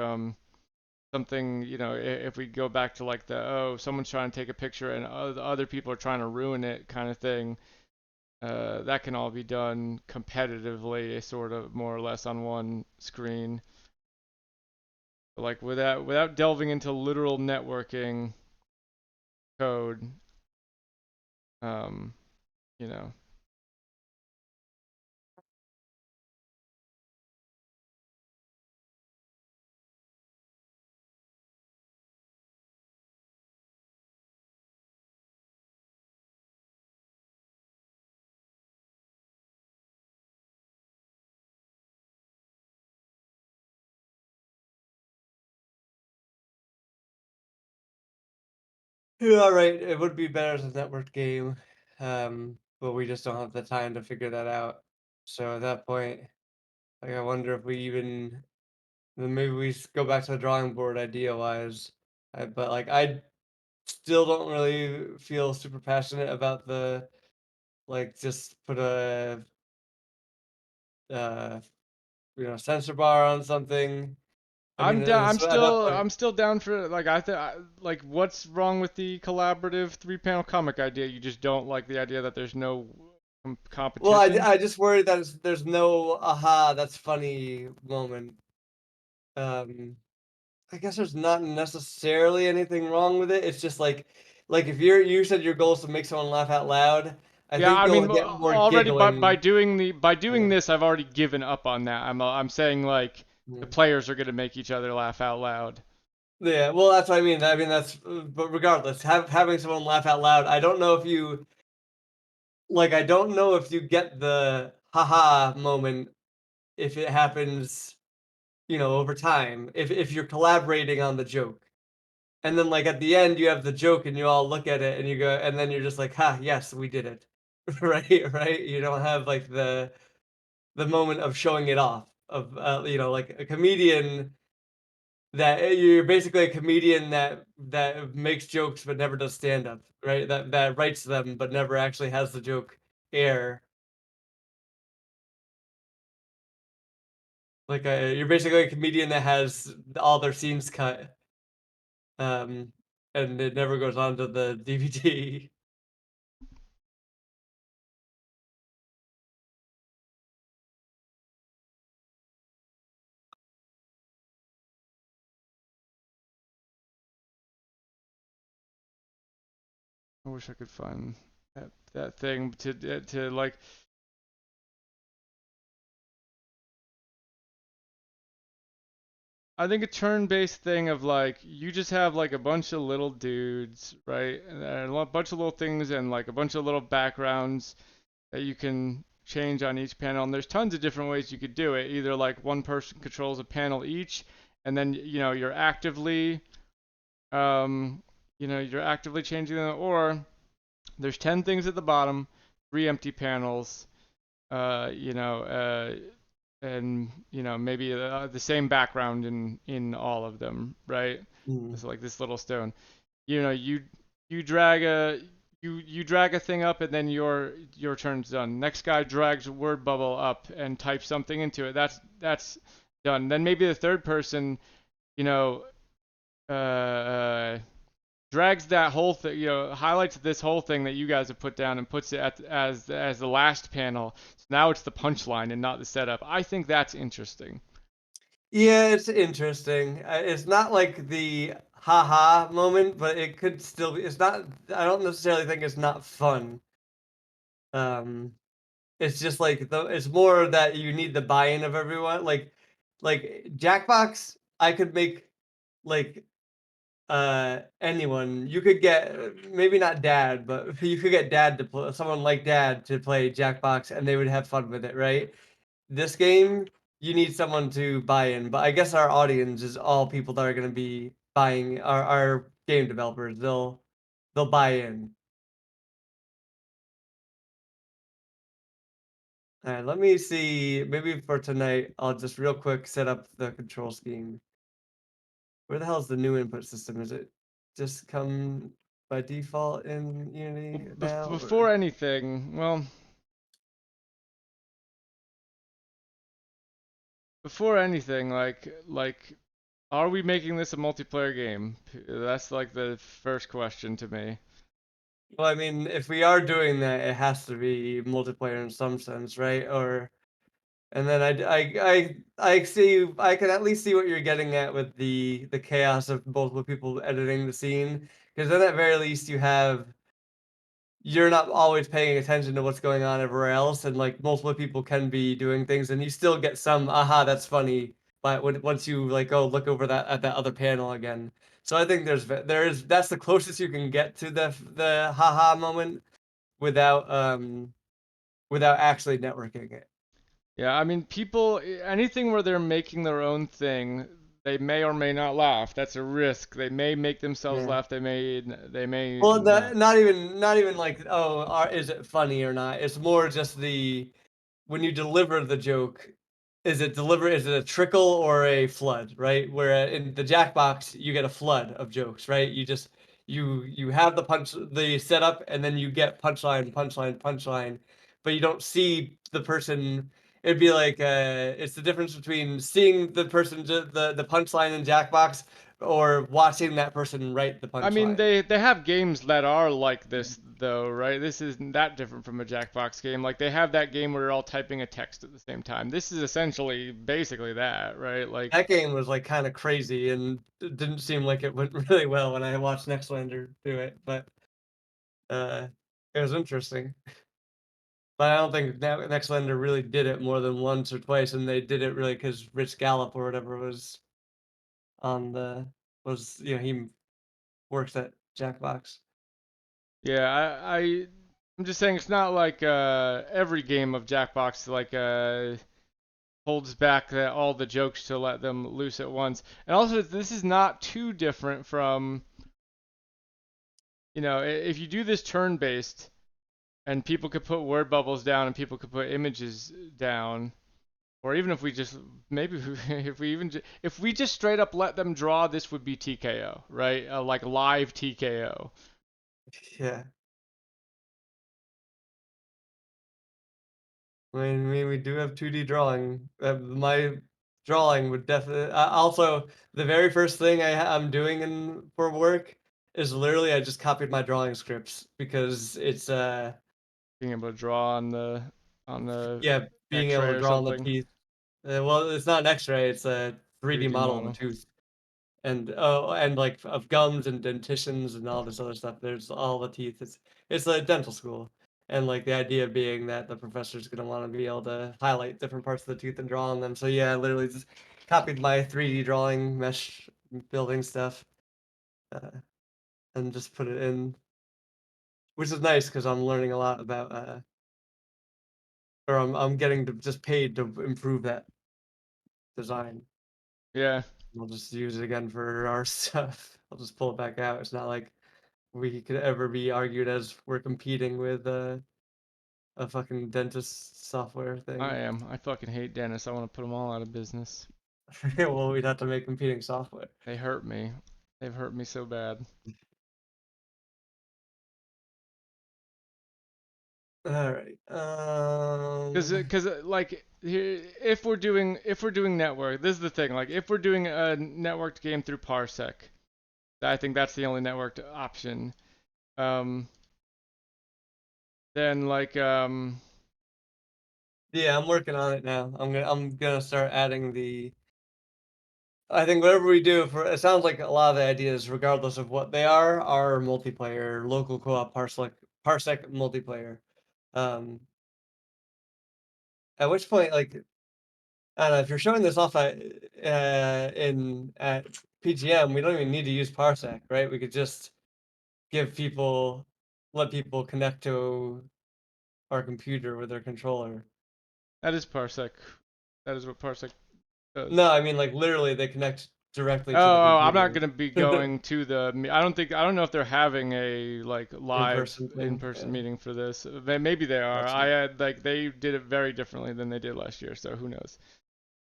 something, you know, if we go back to like the someone's trying to take a picture and other people are trying to ruin it kind of thing. That can all be done competitively, sort of more or less on one screen. But like without delving into literal networking code, um, you know. Yeah, right. It would be better as a networked game. But we just don't have the time to figure that out. So at that point, like I wonder if we even then maybe we go back to the drawing board idea wise. But like I still don't really feel super passionate about the like just put a uh censor bar on something. I mean, I'm down. so at that point, I'm still down for like like what's wrong with the collaborative three panel comic idea? You just don't like the idea that there's no Well, competition. I just worry that there's no aha that's funny moment. I guess there's not necessarily anything wrong with it. It's just like if you said your goal is to make someone laugh out loud, I Yeah, think I you'll mean, get more already by giggling. doing Yeah. this, I've already given up on that. I'm saying like the Yeah. players are gonna make each other laugh out loud. Yeah, well, that's what I mean. I mean, but regardless, having someone laugh out loud, I don't know if you I don't know if you get the haha moment if it happens, over time, if you're collaborating on the joke. And then at the end you have the joke and you all look at it and you go and then you're just like, "Ha, yes, we did it." Right? Right? You don't have the moment of showing it off of like a comedian that you're basically a comedian that makes jokes but never does stand up, right? That writes them but never actually has the joke air. You're basically a comedian that has all their scenes cut, um, and it never goes onto the DVD. I wish I could find that thing to like. I think a turn-based thing of like you just have like a bunch of little dudes, right, and a bunch of little things and like a bunch of little backgrounds that you can change on each panel. And there's tons of different ways you could do it. Either like one person controls a panel each, and then you're actively you're actively changing them, or there's 10 things at the bottom, 3 empty panels, uh, you know, uh, and maybe the same background in all of them, right? Mm, It's like this little stone. You know, you drag a you drag a thing up and then your turn's done. Next guy drags a word bubble up and types something into it. That's done. Then maybe the third person, you know, drags that whole thing, highlights this whole thing that you guys have put down and puts it as the last panel. So now it's the punchline and not the setup. I think that's interesting. yeah, it's interesting. It's not like the haha moment, but it could still be. It's not. I don't necessarily think it's not fun. Um, it's just it's more that you need the buy-in of everyone. Like Jackbox, I could make like anyone. You could get maybe not dad, but you could get dad to play someone like dad to play Jackbox, and they would have fun with it, right? This game, you need someone to buy in, but I guess our audience is all people that are going to be buying our game developers. They'll buy in. All right, let me see. Maybe for tonight, I'll just real quick set up the control scheme. Where the hell is the new input system? Is it just come by default in Well, Unity now? Or? before anything, well, before anything, like, are we making this a multiplayer game? That's like the first question to me. Well, I mean, if we are doing that, it has to be multiplayer in some sense, right? Or and then I see I can at least see what you're getting at with the chaos of multiple people editing the scene, because then at very least you're not always paying attention to what's going on everywhere else, and multiple people can be doing things, and you still get some aha that's funny, but once you go look over that at that other panel again. So I think there is that's the closest you can get to the haha moment without without actually networking it. Yeah, I mean, people, anything where they're making their own thing, they may or may not laugh. That's a risk. They may make themselves Yeah. laugh. They may Well, not. not even like, oh, is it funny or not? It's more just when you deliver the joke, is it a trickle or a flood, right? Where in the Jackbox you get a flood of jokes, right? You have the setup, and then you get punchline, punchline, punchline, but you don't see the person. It'd be like it's the difference between seeing the person the punchline in Jackbox or watching that person write the I mean, punchline. they have games that are like this though, right? This isn't that different from a Jackbox game. Like they have that game where you're all typing a text at the same time. This is essentially basically that, right? Like That game was like kind of crazy and it didn't seem like it went really well when I watched Nextlander do it, but uh, it was interesting. But I don't think Nextlander really did it more than once or twice, and they did it really because Rich Gallup or whatever was on the was he works at Jackbox. yeah, I'm just saying it's not like every game of Jackbox like holds back all the jokes to let them loose at once. And also, this is not too different from, if you do this turn-based and people could put word bubbles down and people could put images down, or even if we just maybe if we just straight up let them draw, this would be TKO, right? Like live TKO. Yeah, I mean, we do have 2D drawing. My drawing would definitely. Also, the very first thing I'm doing for work is literally I just copied my drawing scripts because it's Being able to draw on the yeah, being able X-ray to or draw on the something, teeth. Well, it's not an X-ray; it's a 3D 3D model of a model. tooth, and like of gums and dentitions and all this other stuff. There's all the teeth. It's a dental school, and like the idea being that the professor's gonna want to be able to highlight different parts of the tooth and draw on them. So yeah, I literally just copied my 3D drawing mesh building stuff, uh, and just put it in, which is nice because I'm learning a lot about, or I'm getting just paid to improve that design. Yeah, We'll just use it again for our stuff. I'll just pull it back out. It's not like we could ever be argued as we're competing with a fucking dentist software I thing. am. I fucking hate dentists. I want to put them all out of business. Well, we'd have to make competing software. They hurt me. They've hurt me so bad. All right. Cause like here, if we're doing network, this is the thing. Like if we're doing a networked game through Parsec, I think that's the only networked option. Um, then Yeah, I'm working on it now. I'm gonna start adding the. I think whatever we do for it sounds like a lot of the ideas, regardless of what they are multiplayer, local co-op, parsec multiplayer. Um, at which point, like I don't know, if you're showing this off at PGM, we don't even need to use Parsec, right? We could just give people let people connect to our computer with their controller. that is Parsec. That is what Parsec does. No, I mean like literally they connect directly to the Oh, I'm not computer. gonna be going to the. I don't know if they're having a like live In-person thing. in-person Yeah, meeting for this. Maybe they are. gotcha. I had like they did it very differently than they did last year, so who knows?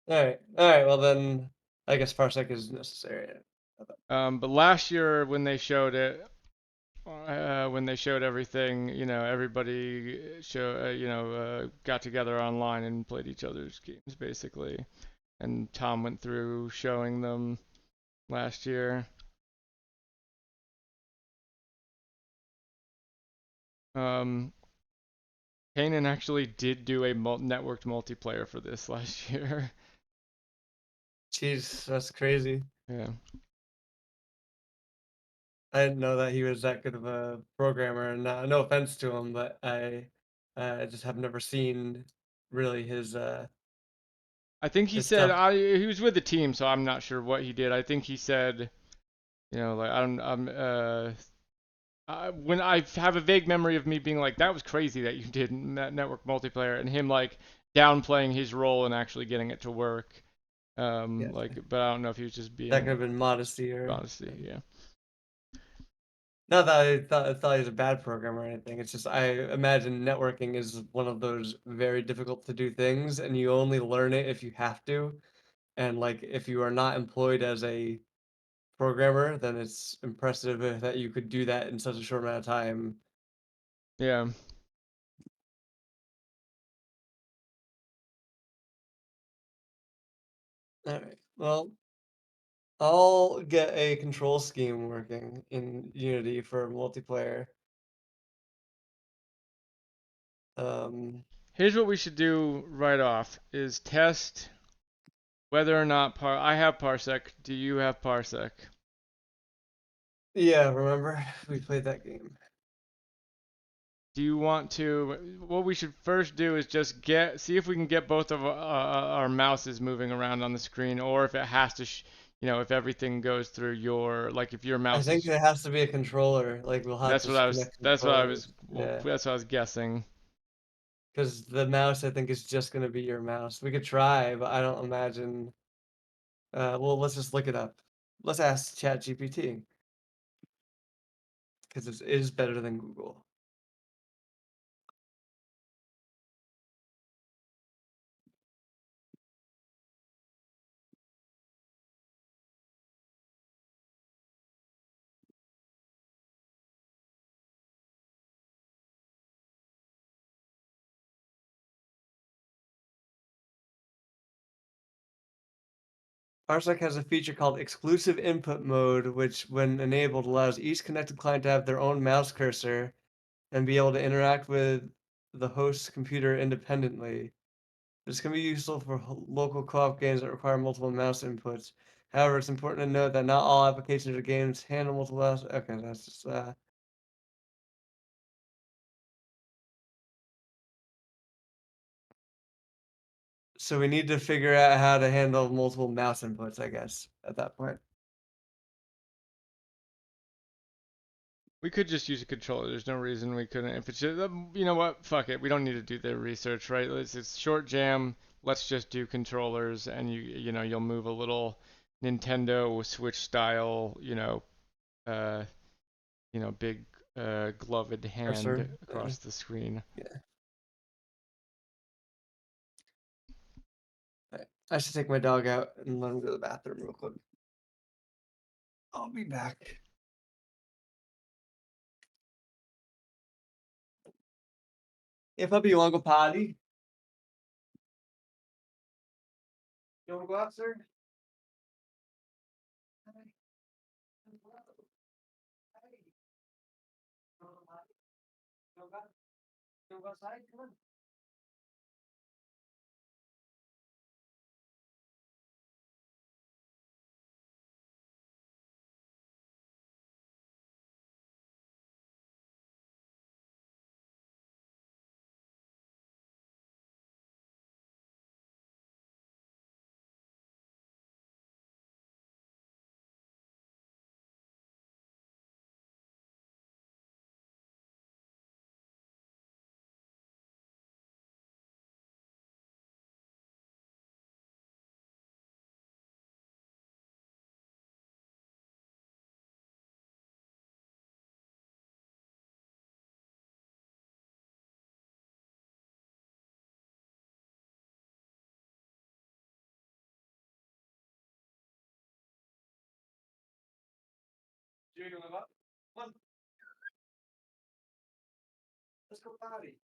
All right. Well then, I guess Parsec is necessary. But last year when they showed it, when they showed everything, everybody got together online and played each other's games basically. And Tom went through showing them last year. Um, Kanan actually did do a networked multiplayer for this last year. Jeez, that's crazy. Yeah. I didn't know that he was that good of a programmer, and no offense to him, but I just have never seen really I think he his said stuff he was with the team, so I'm not sure what he did. I think he said, like when I have a vague memory of me being like, that was crazy that you did network multiplayer, and him like downplaying his role and actually getting it to work. Yeah, But I don't know if he was just that could being have been modesty or honesty. Yeah. not that I thought he was a bad programmer or anything. It's just I imagine networking is one of those very difficult to do things, and you only learn it if you have to. And like if you are not employed as a programmer, then it's impressive that you could do that in such a short amount of time. Yeah. All right. Well, I'll get a control scheme working in Unity for multiplayer. Here's what we should do right off: is test whether or not I have Parsec. Do you have Parsec? Yeah, remember we played that game. Do you want to? What we should first do is just see if we can get both of our mouses moving around on the screen, or if it has to, if everything goes through like if your I mouse think is. it has to be a controller. Like we'll have That's to what I was. connect That's what I was. controllers. Well, Yeah, that's what I was guessing. because the mouse I think is just gonna be your mouse. We could try, but I don't imagine. Well, let's just look it up. Let's ask ChatGPT because it is better than Google. Parsec has a feature called exclusive input mode, which, when enabled, allows each connected client to have their own mouse cursor and be able to interact with the host's computer independently. This can be useful for local co-op games that require multiple mouse inputs. However, it's important to note that not all applications or games handle multiple mouse. Okay, that's just so we need to figure out how to handle multiple mouse inputs, I guess, at that point. We could just use a controller. There's no reason we couldn't. If it's just, you know what? Fuck it. We don't need to do the research, right? It's short jam. Let's just do controllers, and you'll move a little Nintendo Switch style, uh, big gloved hand Cursor. across the screen. Yeah. Right. I should take my dog out and let him go to the bathroom real quick. I'll be back. Hey, puppy, you want to go potty? You want to go out, sir? Hi. Hello. Hi. You want to go potty? You want to go? You want to go outside? Come on. You want to go up? Come on. Let's go potty.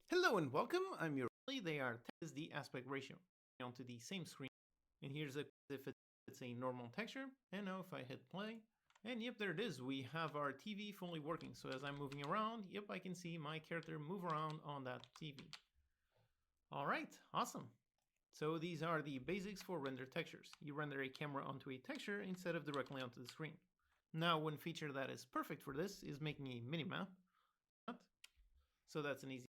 Hello and welcome. I'm your they are is the aspect ratio onto the same screen. And here's if it's a normal texture. And now if I hit play, and yep, there it is. We have our TV fully working. So as I'm moving around, yep, I can see my character move around on that TV. All right, awesome. So these are the basics for render textures. You render a camera onto a texture instead of directly onto the screen. Now, one feature that is perfect for this is making a minimap. So that's an easy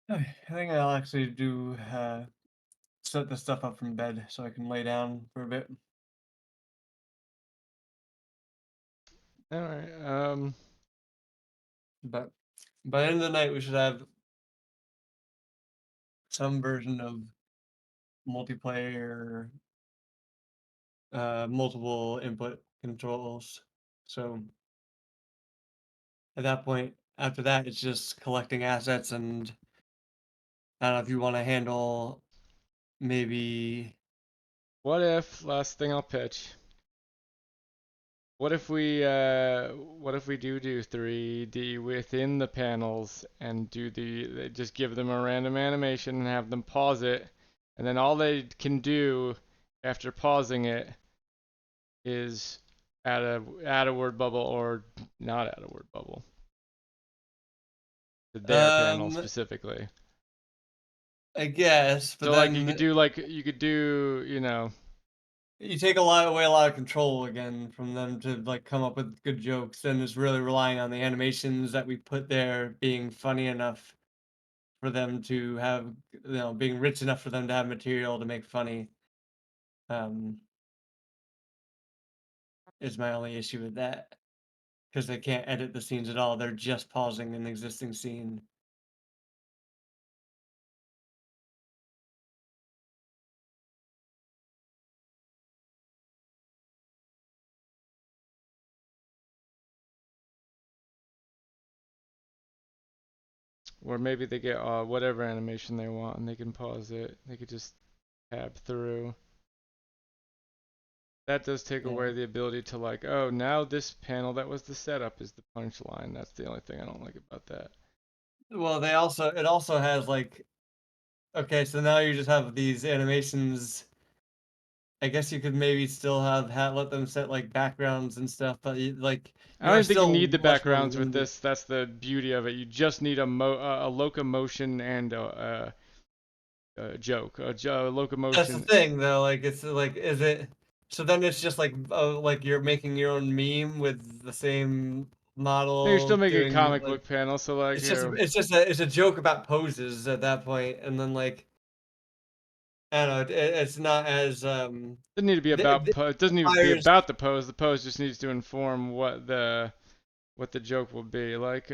I think I'll actually do set this stuff up from bed so I can lay down for a bit. All right. But by the end of the night, we should have some version of multiplayer, multiple input controls. So at that point, after that, it's just collecting assets, and I don't know if you want to handle maybe. What if, last thing I'll pitch, what if we do 3D within the panels and just give them a random animation and have them pause it, and then all they can do after pausing it is add a word bubble or not add a word bubble to their panel Um, specifically. I guess, but So like then you could do, you know, you take a lot of control again from them to like come up with good jokes, and it's really relying on the animations that we put there being funny enough for them to have, being rich enough for them to have material to make funny. Um, is my only issue with that because they can't edit the scenes at all. They're just pausing an existing scene. or maybe they get whatever animation they want and they can pause it. They could just tab through. That does take Yeah. away the ability to like, oh, now this panel that was the setup is the punchline. That's the only thing I don't like about that. Well, it also has like, okay, so now you just have these animations. I guess you could maybe still let them set like backgrounds and stuff, but like I you don't are even think you still need the much more backgrounds with limited. this. That's the beauty of it. You just need a locomotion and a joke. A That's the locomotion. thing, though. Like, it's like, is it? So then it's just like you're making your own meme with the same No, you're still model making a doing comic like book panel, so like it's you just know, it's a joke about poses at that point, and then like I don't know, it's not as doesn't need to be about the it doesn't need to be fires. about the pose. The pose just needs to inform what the joke will be. Like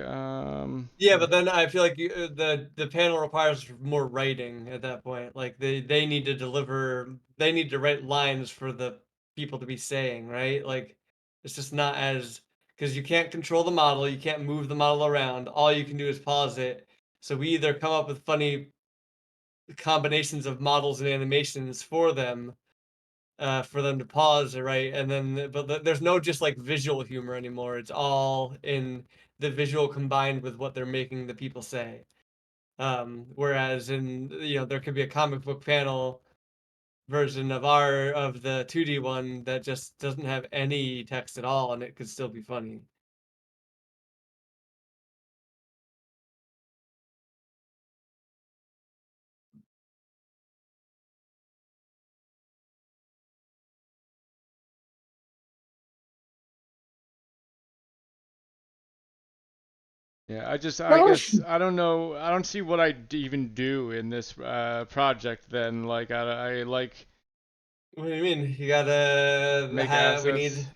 Yeah, but then I feel like the panel requires more writing at that point. Like they need to deliver, they need to write lines for the people to be saying, right? Like it's just not as because you can't control the model, you can't move the model around. All you can do is pause it. So we either come up with funny combinations of models and animations for them to pause, right? And then, but there's no just like visual humor anymore. It's all in the visual combined with what they're making the people say. Whereas in there could be a comic book panel version of the 2D one that just doesn't have any text at all, and it could still be funny. Yeah, I Well, guess I don't know. I don't see what I even do in this project then. Like I like what do you mean? You gotta make have. assets.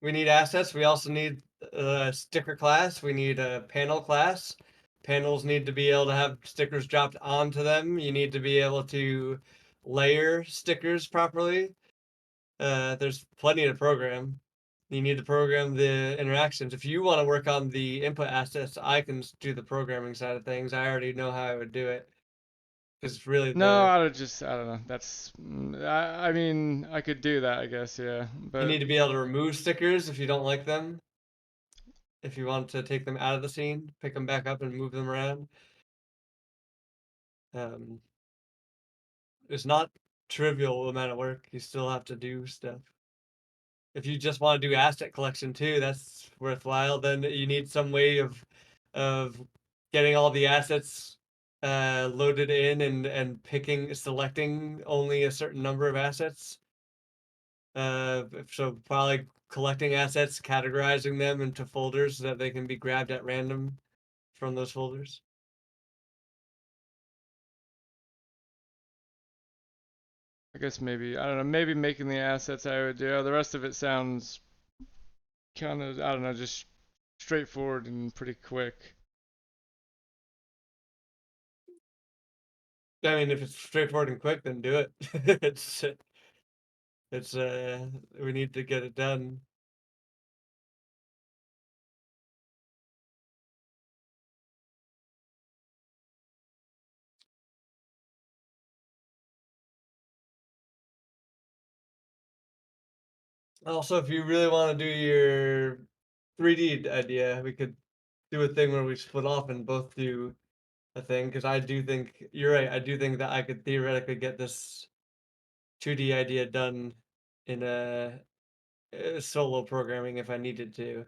We need assets. We also need a sticker class. We need a panel class. Panels need to be able to have stickers dropped onto them. You need to be able to layer stickers properly. There's plenty to program. You need to program the interactions. If you want to work on the input assets, I can do the programming side of things. I already know how I would do it. Because really, No, I don't know. That's I mean I could do that I guess, yeah. you But need to be able to remove stickers if you don't like them. If you want to take them out of the scene, pick them back up and move them around. Um, it's not trivial amount of work. You still have to do stuff. If you just want to do asset collection too, that's worthwhile. Then you need some way of getting all the assets loaded in and picking selecting only a certain number of assets. So probably collecting assets, categorizing them into folders so that they can be grabbed at random from those folders. I guess maybe I don't know, maybe making the assets I would do. The rest of it sounds kind of I don't know, just straightforward and pretty quick. I mean, if it's straightforward and quick, then do it. it's we need to get it done. Also, if you really want to do your 3D idea, we could do a thing where we split off and both do a thing. Because I do think you're right. I do think that I could theoretically get this 2D idea done in a solo programming if I needed to.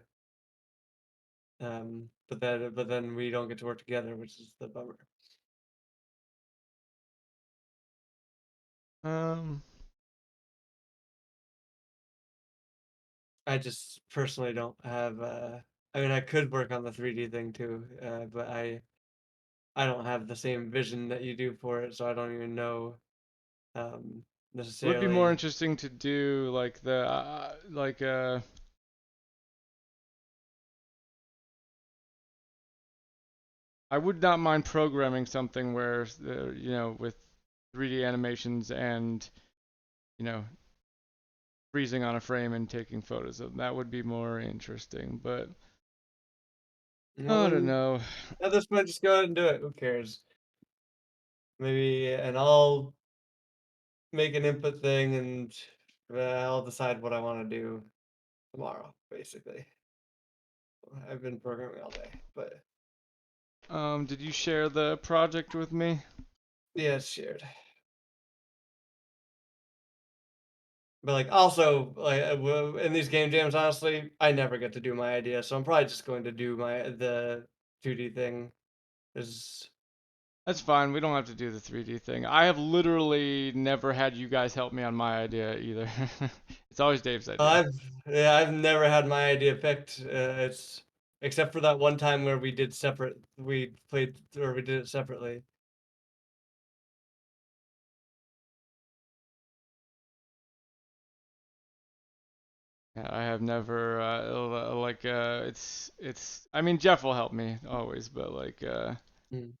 But then we don't get to work together, which is the bummer. Um I just personally don't have. I mean, I could work on the 3D thing too, but I don't have the same vision that you do for it, so I don't even know um, it would be more necessarily. interesting to do like the I would not mind programming something where you know with 3D animations and you know freezing on a frame and taking photos of them. That would be more interesting, but Well, I don't then know. at this point, just go ahead and do it. Who cares? Maybe, and I'll make an input thing, and I'll decide what I want to do tomorrow. Basically, I've been programming all day, but Did you share the project with me? yeah, it's shared. But like also like in these game jams, honestly, I never get to do my idea, so I'm probably just going to do the 2D thing. Is That's fine. We don't have to do the 3D thing. I have literally never had you guys help me on my idea either. It's always Dave's idea. I've yeah, I've never had my idea picked. It's except for that one time where we did separate. We played or we did it separately. Yeah, I have never it's I mean Jeff will help me always, but Mm.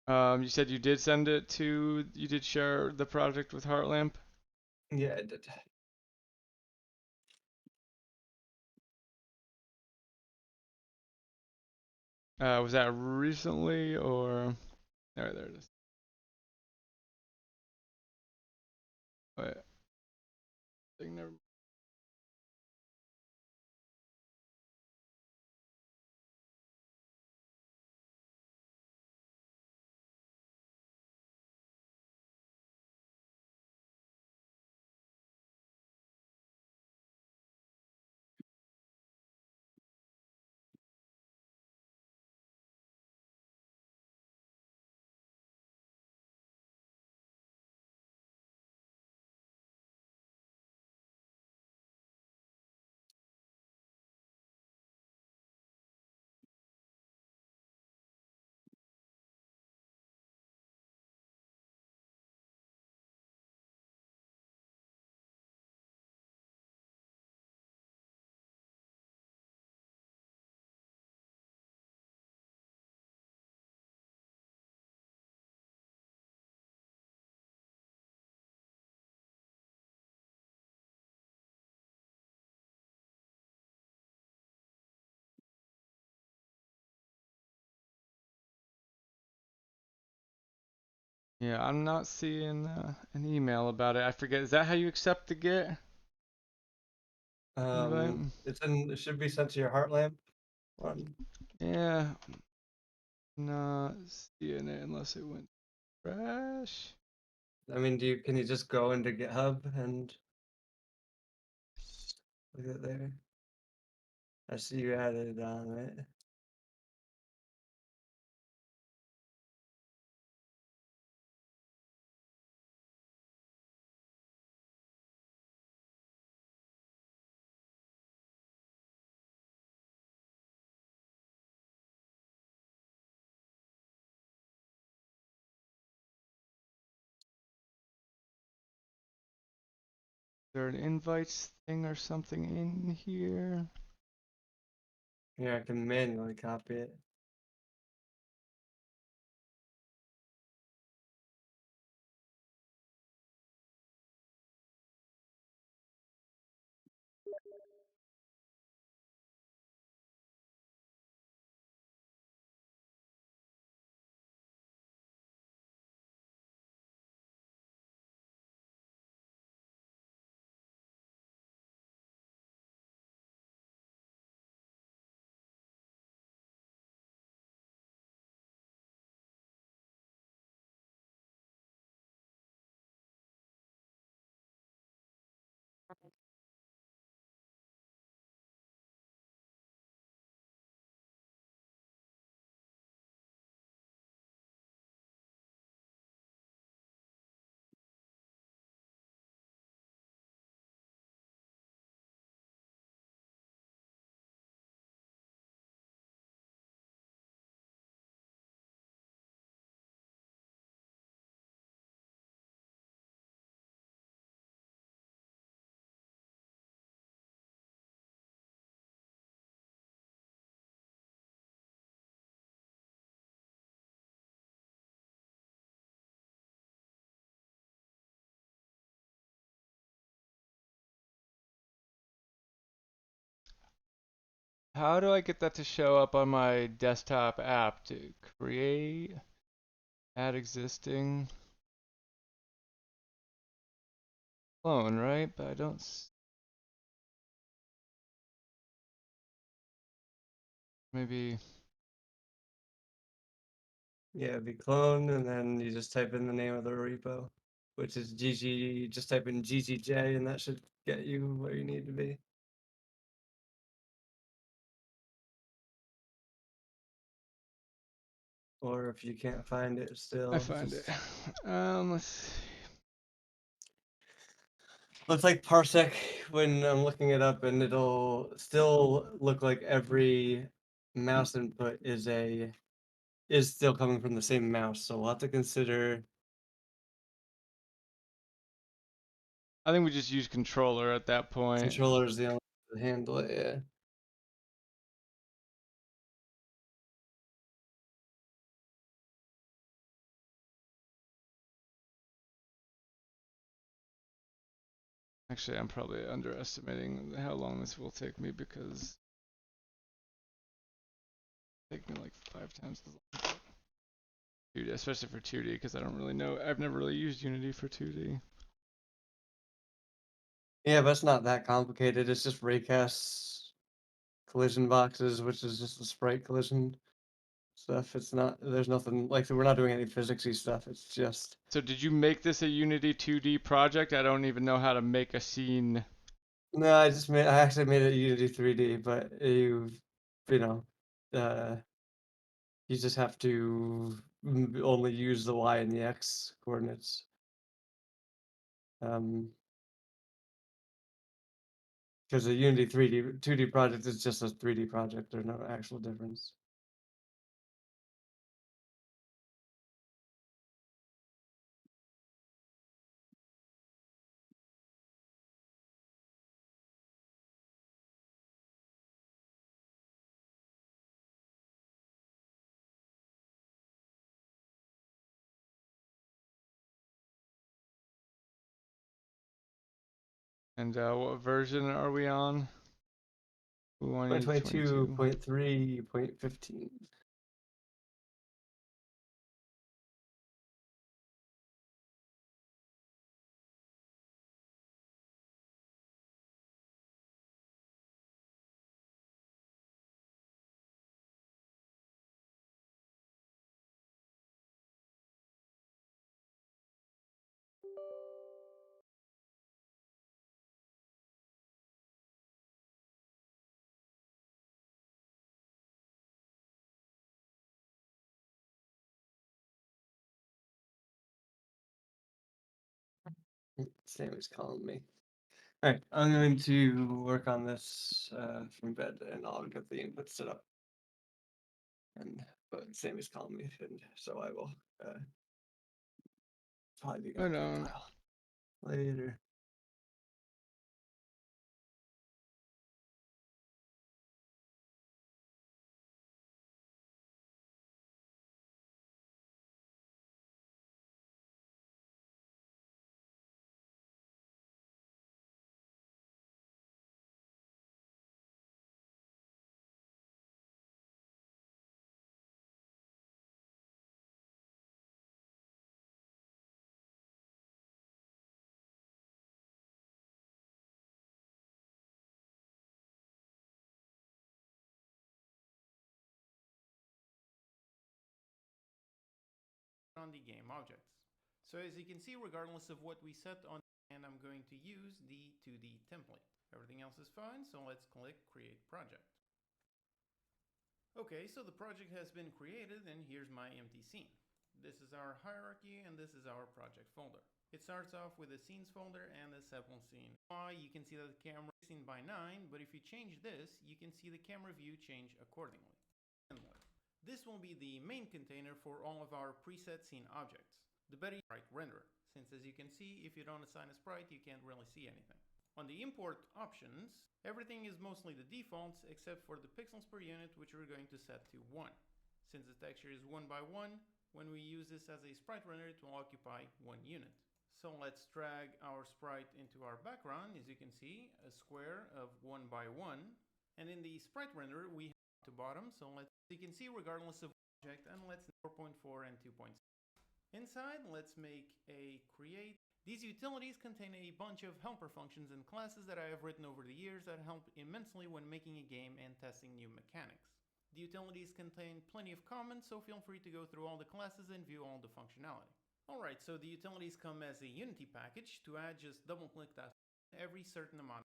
you said you did share the project with Heartlamp? Yeah, I did. Was that recently or there it is. Wait, I think never Yeah, I'm not seeing an email about it. I forget. Is that how you accept the Git invite? It should be sent to your Heartland one. Yeah, not seeing it unless it went trash. I mean, can you just go into GitHub and look at it there? I see you added on it. Is there an invites thing or something in here? Here, I can manually copy it. How do I get that to show up on my desktop app? To create, add existing, clone, right? But I don't. Maybe. Yeah, it'd be clone, and then you just type in the name of the repo, which is GG. Just type in GGJ, and that should get you where you need to be. Or if you can't find it still, I find it. Let's see. looks like parsec when I'm looking it up, and it'll still look like every mouse input is still coming from the same mouse. So we'll have to consider. I think we just use controller at that point. Controller is the only way to handle it. Yeah. Actually, I'm probably underestimating how long this will take me because it'll take me like 5 times as long. 2D, especially for 2D, because I don't really know. I've never really used Unity for 2D. Yeah, but it's not that complicated. It's just raycast collision boxes, which is just a sprite collision stuff. It's not. There's nothing like we're not doing any physicsy stuff. It's just. So did you make this a Unity 2D project? I don't even know how to make a scene. No, I actually made it Unity 3D, but you know, uh, you just have to only use the Y and the X coordinates. Because a Unity 2D project is just a 3D project. There's no actual difference. And what version are we on? 2022. 2022.3.15. Sammy's calling me. All right, I'm going to work on this from bed, and I'll get the input set up. But Sammy's calling me, and so I will probably be gone Right for a on. while. Later. On the game objects. So as you can see, regardless of what we set on, and I'm going to use the 2D template. Everything else is fine, so let's click Create Project. Okay, so the project has been created, and here's my empty scene. This is our hierarchy, and this is our project folder. It starts off with a scenes folder and a sample scene. You can see that the camera is 16:9, but if you change this, you can see the camera view change accordingly. This will be the main container for all of our preset scene objects. The better sprite renderer, since as you can see, if you don't assign a sprite, you can't really see anything. On the import options, everything is mostly the defaults except for the pixels per unit, which we're going to set to 1. Since the texture is 1 by 1, when we use this as a sprite renderer, it will occupy 1 unit. So let's drag our sprite into our background. As you can see, a square of 1 by 1. And in the sprite renderer, we have to bottom, so you can see regardless of object, and let's 4.4 and 2.6. Inside, let's make a create. These utilities contain a bunch of helper functions and classes that I have written over the years that help immensely when making a game and testing new mechanics. The utilities contain plenty of comments, so feel free to go through all the classes and view all the functionality. Alright, so the utilities come as a Unity package. To add, just double-click that every certain amount.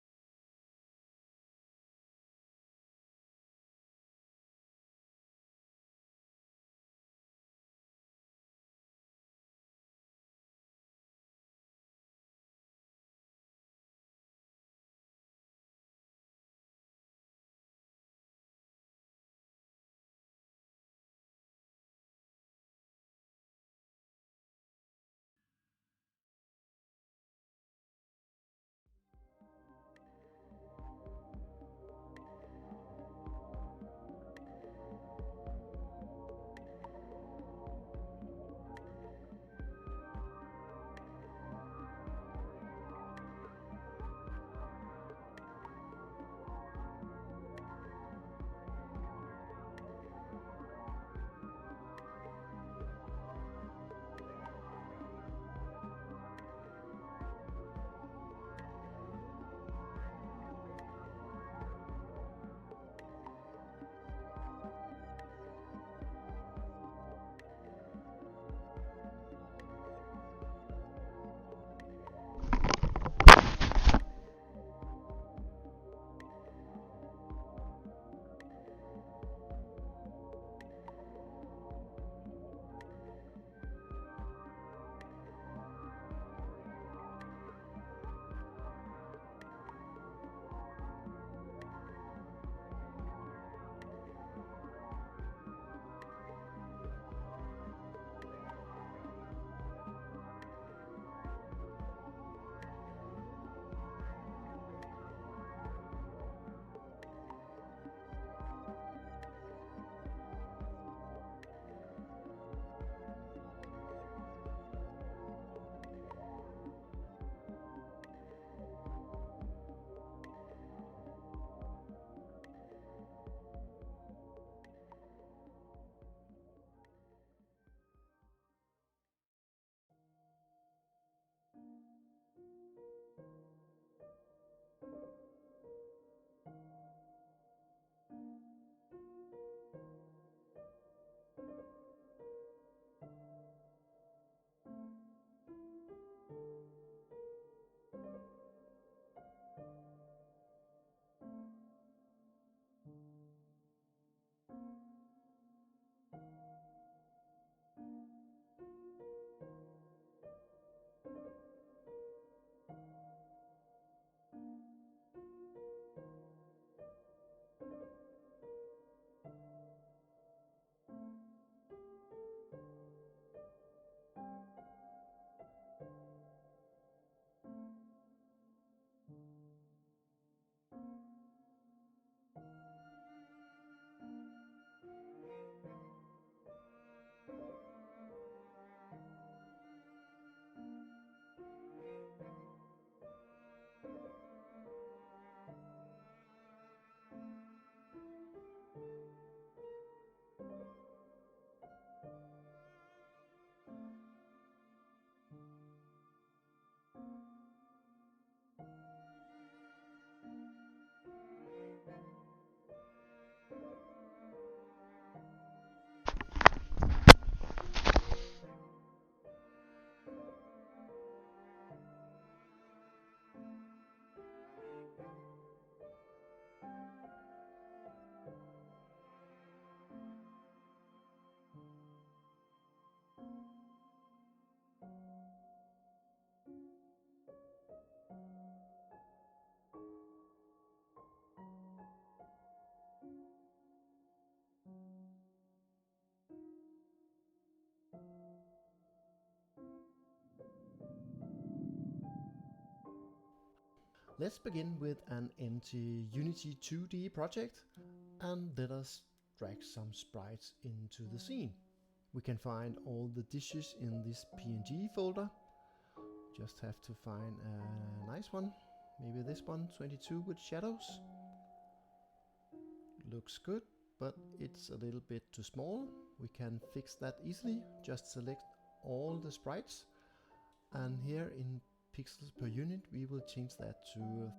Let's begin with an empty Unity 2D project and let us drag some sprites into the scene. We can find all the dishes in this PNG folder. Just have to find a nice one. Maybe this one, 22 with shadows. Looks good, but it's a little bit too small. We can fix that easily. Just select all the sprites, and here in pixels per unit we will change that to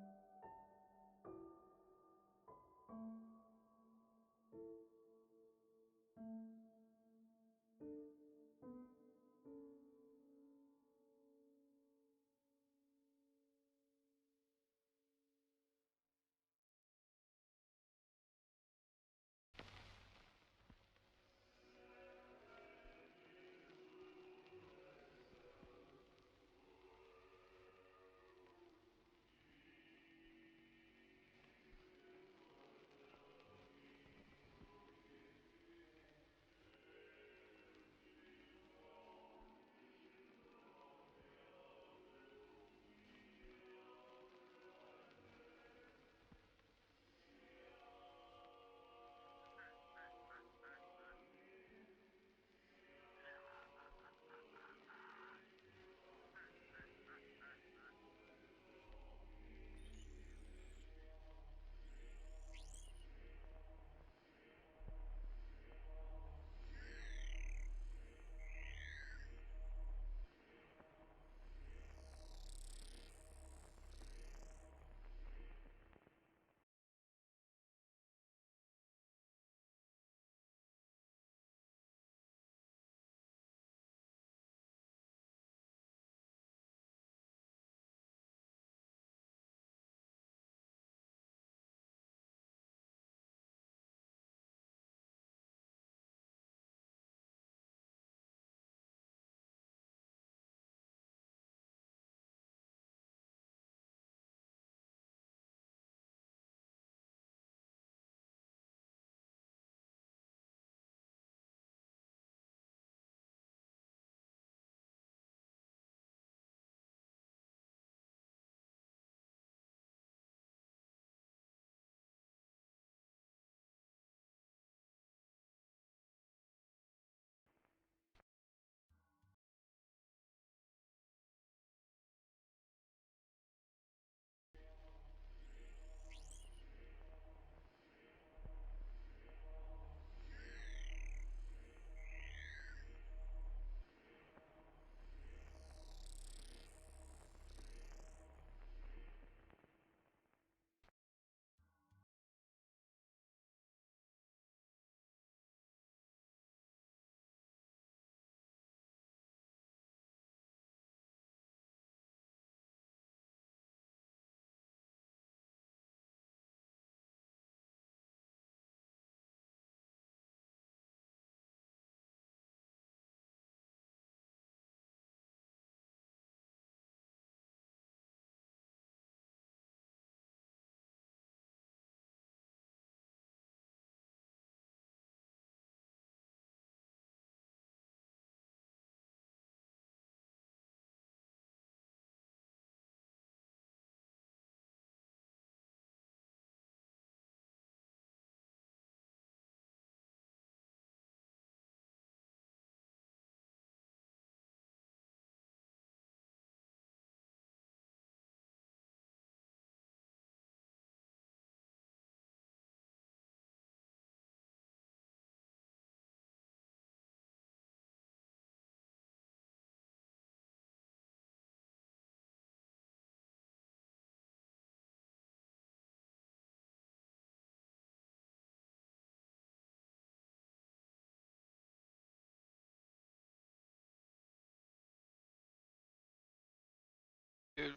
Dude,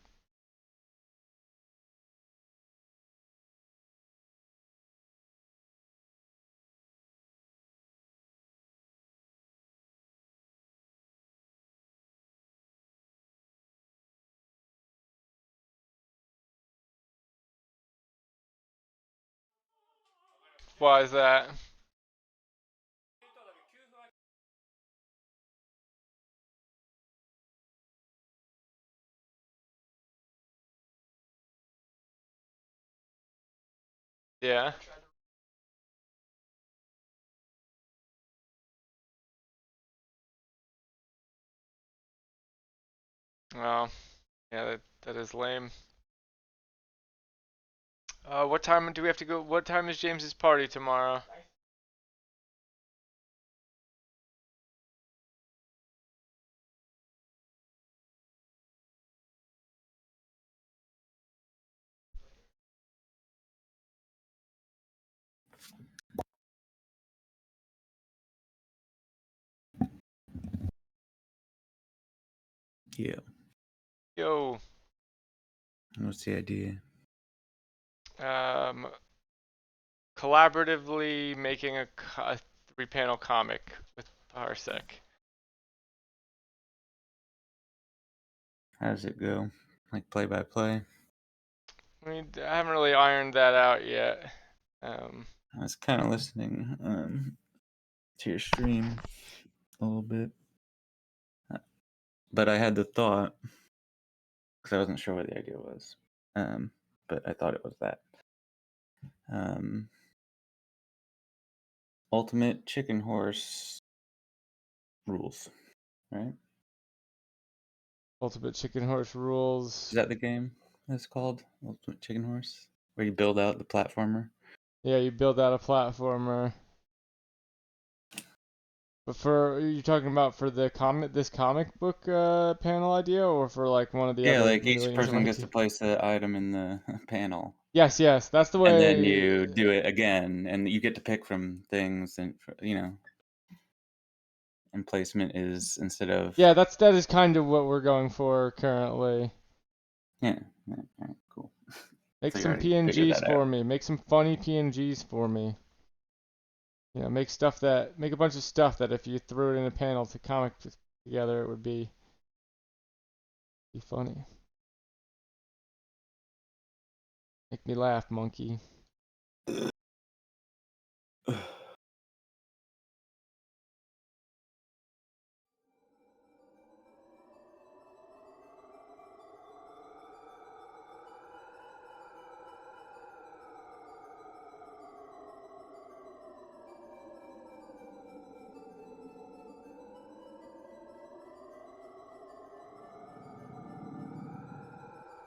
why is that? Yeah. Well, yeah, that is lame. What time do we have to go? What time is James's party tomorrow? Yeah. Yo, What's the idea? um, collaboratively making a 3-panel comic with Parsec. How does it go? Like play by play? I haven't really ironed that out yet. I was kind of listening to your stream a little bit, but I had the thought because I wasn't sure what the idea was. But I thought it was that. Ultimate Chicken Horse rules, right? Ultimate Chicken Horse Is rules. that the game that's called Ultimate Chicken Horse? Where you build out the platformer? Yeah, you build out a platformer. But are you talking about for this comic book panel idea, or for like one of the Yeah, other like each millions of person gets to ideas? place the item in the panel, Yes, that's the and then way. you do it again, and you get to pick from things, and and placement is instead of Yeah, that is kind of what we're going for currently. yeah, cool. Make So you some already figured PNGs that for out. me. Make some funny PNGs for me. You know, make a bunch of stuff that if you threw it in a panel to comic together, it would be funny. Make me laugh, monkey.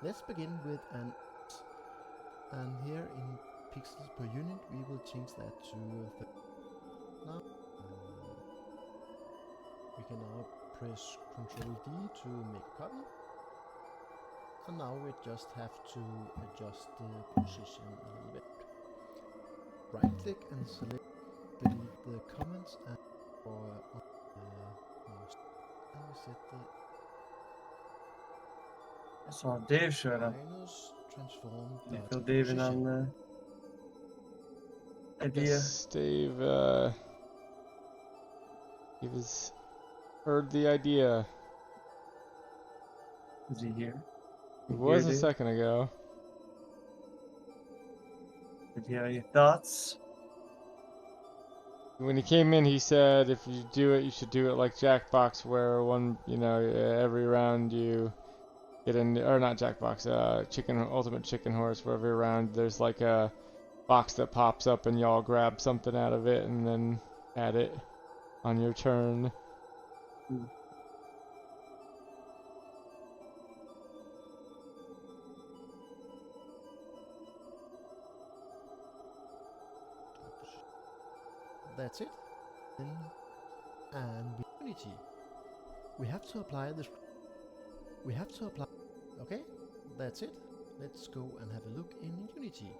Let's begin with an and here in pixels per unit we will change that to now. We can now press Ctrl D to make a copy, and now we just have to adjust the position a little bit. Right click and select delete the comments and or on the mouse, and we set the I saw Dave showed up. minus transform You dot feel David position. on the idea? Yes, Dave. He was heard the idea. Is he here? It You here, was a Dave? second ago. Did you have any thoughts? When he came in, he said if you do it, you should do it like Jackbox, where every round you get in, or not Jackbox, Ultimate Chicken Horse, where every round there's like a box that pops up and y'all grab something out of it and then add it on your turn. That's it. And Unity. We have to apply this. We have to apply. Okay, that's it. Let's go and have a look in Unity.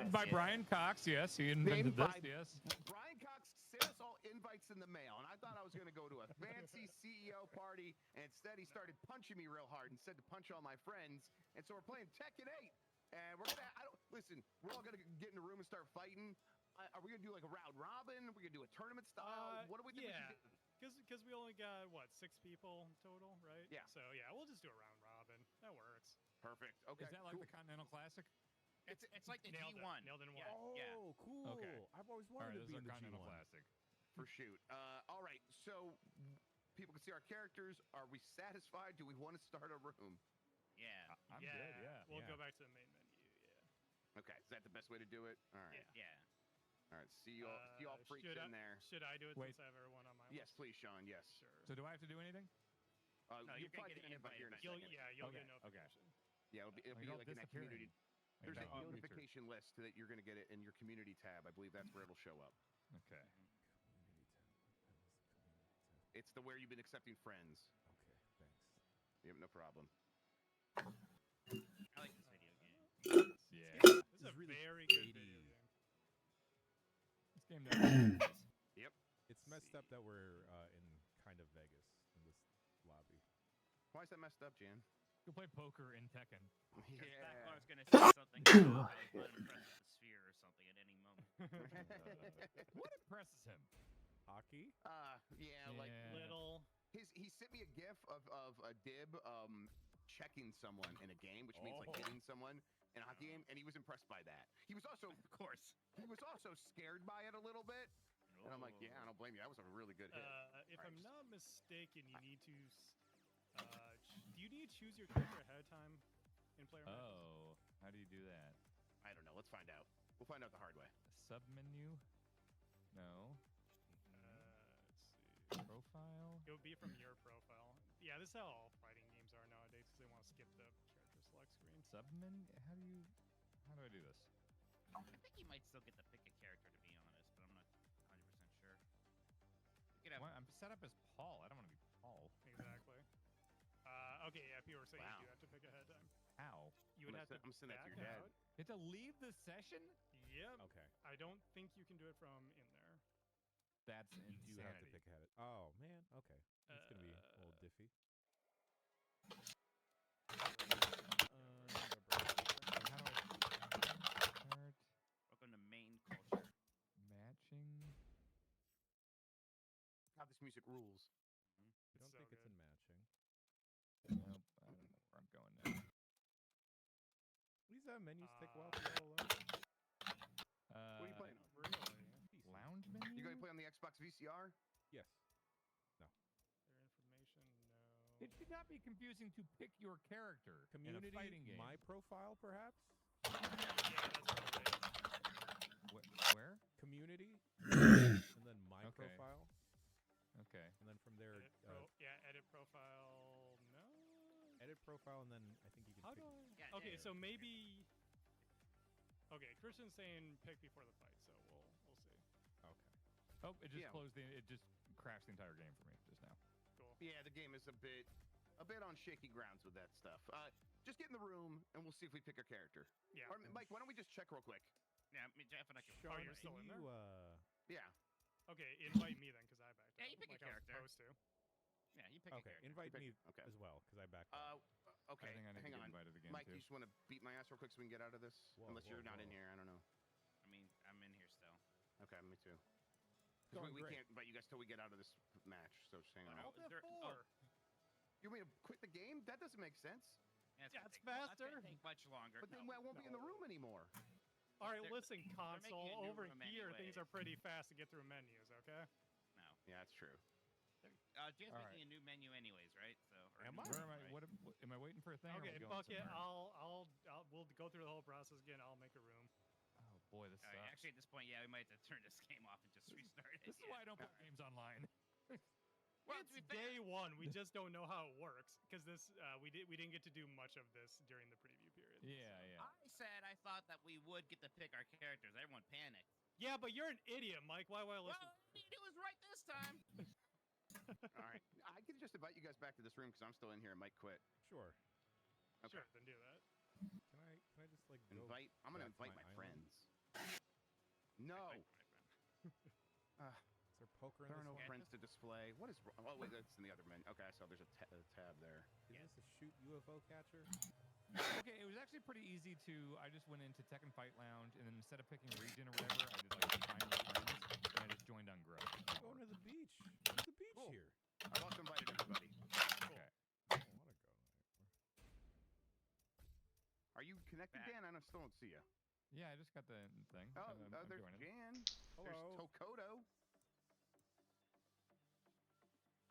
By Brian Cox, yes, he invented this, yes. Brian Cox sent us all invites in the mail, and I thought I was going to go to a fancy CEO party, and instead he started punching me real hard and said to punch all my friends, and so we're playing Tekken 8, and we're going to, listen, we're all going to get in a room and start fighting. Are we going to do like a round robin? Are we going to do a tournament style? What do we think we should do? Because we only got, what, 6 people total, right? Yeah. So, yeah, we'll just do a round robin. That works. Perfect. Okay. Is that like the Continental Classic? It's like the Nailed G1. Nailed in one. Yeah. Oh, cool. Okay. I've always All right, wanted to this be is in our the Continental G1. Classic. For shoot. All right. So people can see our characters. Are we satisfied? Do we want to start a room? Yeah. I'm good, yeah. We'll yeah. go back to the main menu, yeah. Okay. Is that the best way to do it? All right. Yeah. All right. See you all freaks in there. Should I do it Wait. since I have everyone on my Yes, list? please, Sean. Yes. Sure. So do I have to do anything? No, you'll you're gonna probably get get an invite here in a You'll, second. you'll Okay, get okay. notification. Yeah, it'll be Like, like in that community. disappearing. There's a Like, oh, notification list that you're going to get it in your community tab. I believe that's where it'll show up. Okay. It's the where you've been accepting friends. Okay, thanks. Yep, no problem. I like this video game. Yeah. This is a really very good 80. video game. This game does. Yep. It's messed up that we're in kind of Vegas in this lobby. Why is that messed up, Jan? Go play poker in Tekken. I was gonna say something about unimpressed with the sphere or something at any moment. What impresses him? Hockey? Yeah, like Little. he sent me a gif of a dib checking someone in a game, which means like hitting someone in a hockey game, and he was impressed by that. He was also, Of course. he was also scared by it a little bit, and I'm like, yeah, I don't blame you. That was a really good hit. If Alright, I'm not mistaken, you need to. Do you need to choose your character ahead of time in player matches? Oh, how do you do that? I don't know. Let's find out. We'll find out the hard way. Sub menu? No. Let's see. Profile? It would be from your profile. Yeah, this is how all fighting games are nowadays because they want to skip the character select screen. Sub menu? How do I do this? I think you might still get to pick a character, to be honest, but I'm not 100% sure. You could have. I'm set up as Paul. I don't want to be Paul. Exactly. Okay, yeah, people were saying Wow. you do have to pick ahead of time. How? You would I'm have to gonna send that to back your dad. out. You have to leave the session? Yep. Okay. I don't think you can do it from in there. That's You do have to insanity. pick ahead. Oh, man. Okay. It's going to be a little diffy. Start Welcome to main culture. matching. God, this music rules. I It's don't so think it's good. in matching. Nope, I don't know where I'm going now. These menus take a while to go along. What are you playing? Really? Lounge menu? You going to play on the Xbox VCR? Yes. Their information, no. It should not be confusing to pick your character Community, in a fighting game. my profile, perhaps? Yeah, that's probably it. Where? Community, and then my Okay. profile. Okay. And then from there, Edit edit profile, no. edit profile, and then I think you can. How pick do I? Yeah, Okay, yeah. so maybe. Okay, Christian's saying pick before the fight, so we'll see. Okay. Oh, it just Yeah. closed the. It just crashed the entire game for me just now. Cool. Yeah, the game is a bit on shaky grounds with that stuff. Just get in the room and we'll see if we pick a character. Yeah. Or, Mike, why don't we just check real quick? Yeah, me, Jeff, and I can. Oh, Sean, you're still can in you, there? Yeah. Okay, invite me then, because I backed out. Yeah, you pick a like I was character. supposed to. Yeah, you pick a Okay, character. invite pick- me okay. as well, because I backed out. Okay. I think I need hang to get on. invited again Mike, too. you just want to beat my ass real quick so we can get out of this? Whoa, Unless you're whoa, not in whoa. here, I don't know. I mean, I'm in here still. Okay, me too. Going We great. can't invite you guys till we get out of this match, so just hang on. Oh, is there- F4. You mean to quit the game? That doesn't make sense. Yeah, it's, Yeah, gonna it's take, that's faster. gonna take much longer. But then No. I won't be in the room anymore. All right, They're- listen, making console. a new Over room here, anyways. things are pretty fast to get through menus, okay? No. Yeah, that's true. Dan's All making right. a new menu anyways, right? So. or Am new I? Where room, am I? right? What am I waiting for a thing? or am I Okay, going fuck it. somewhere? We'll go through the whole process again. I'll make a room. Oh boy, this All sucks. right, actually, at this point, yeah, we might have to turn this game off and just restart it. This is yeah. why I don't play games online. Well, It's to be fair, day one. We just don't know how it works because this we didn't get to do much of this during the preview period. Yeah, yeah. I said I thought that we would get to pick our characters. Everyone panicked. Yeah, but you're an idiot, Mike. Why would I listen? Well, it was right this time. All right. I can just invite you guys back to this room because I'm still in here and Mike quit. Sure. Okay. Sure, then do that. Can I just like go Invite. I'm gonna back to invite my island? friends. No. Right, right. Is there poker in There are this no one? friends to display. What is wrong? Oh, wait, that's in the other menu. Okay, so there's a tab there. Is this a shoot UFO catcher? Okay, it was actually pretty easy to. I just went into Tekken Fight Lounge, and then instead of picking region or whatever, I did like define with friends, and I just joined on Grow. I'm going to the beach. There's a beach Cool. here. I've also invited everybody. Okay. I don't want to go. Are you connected, Back. Dan? I still don't see you. Yeah, I just got the thing. Oh, I'm there's joining. Jan. There's Hello. Tokoto.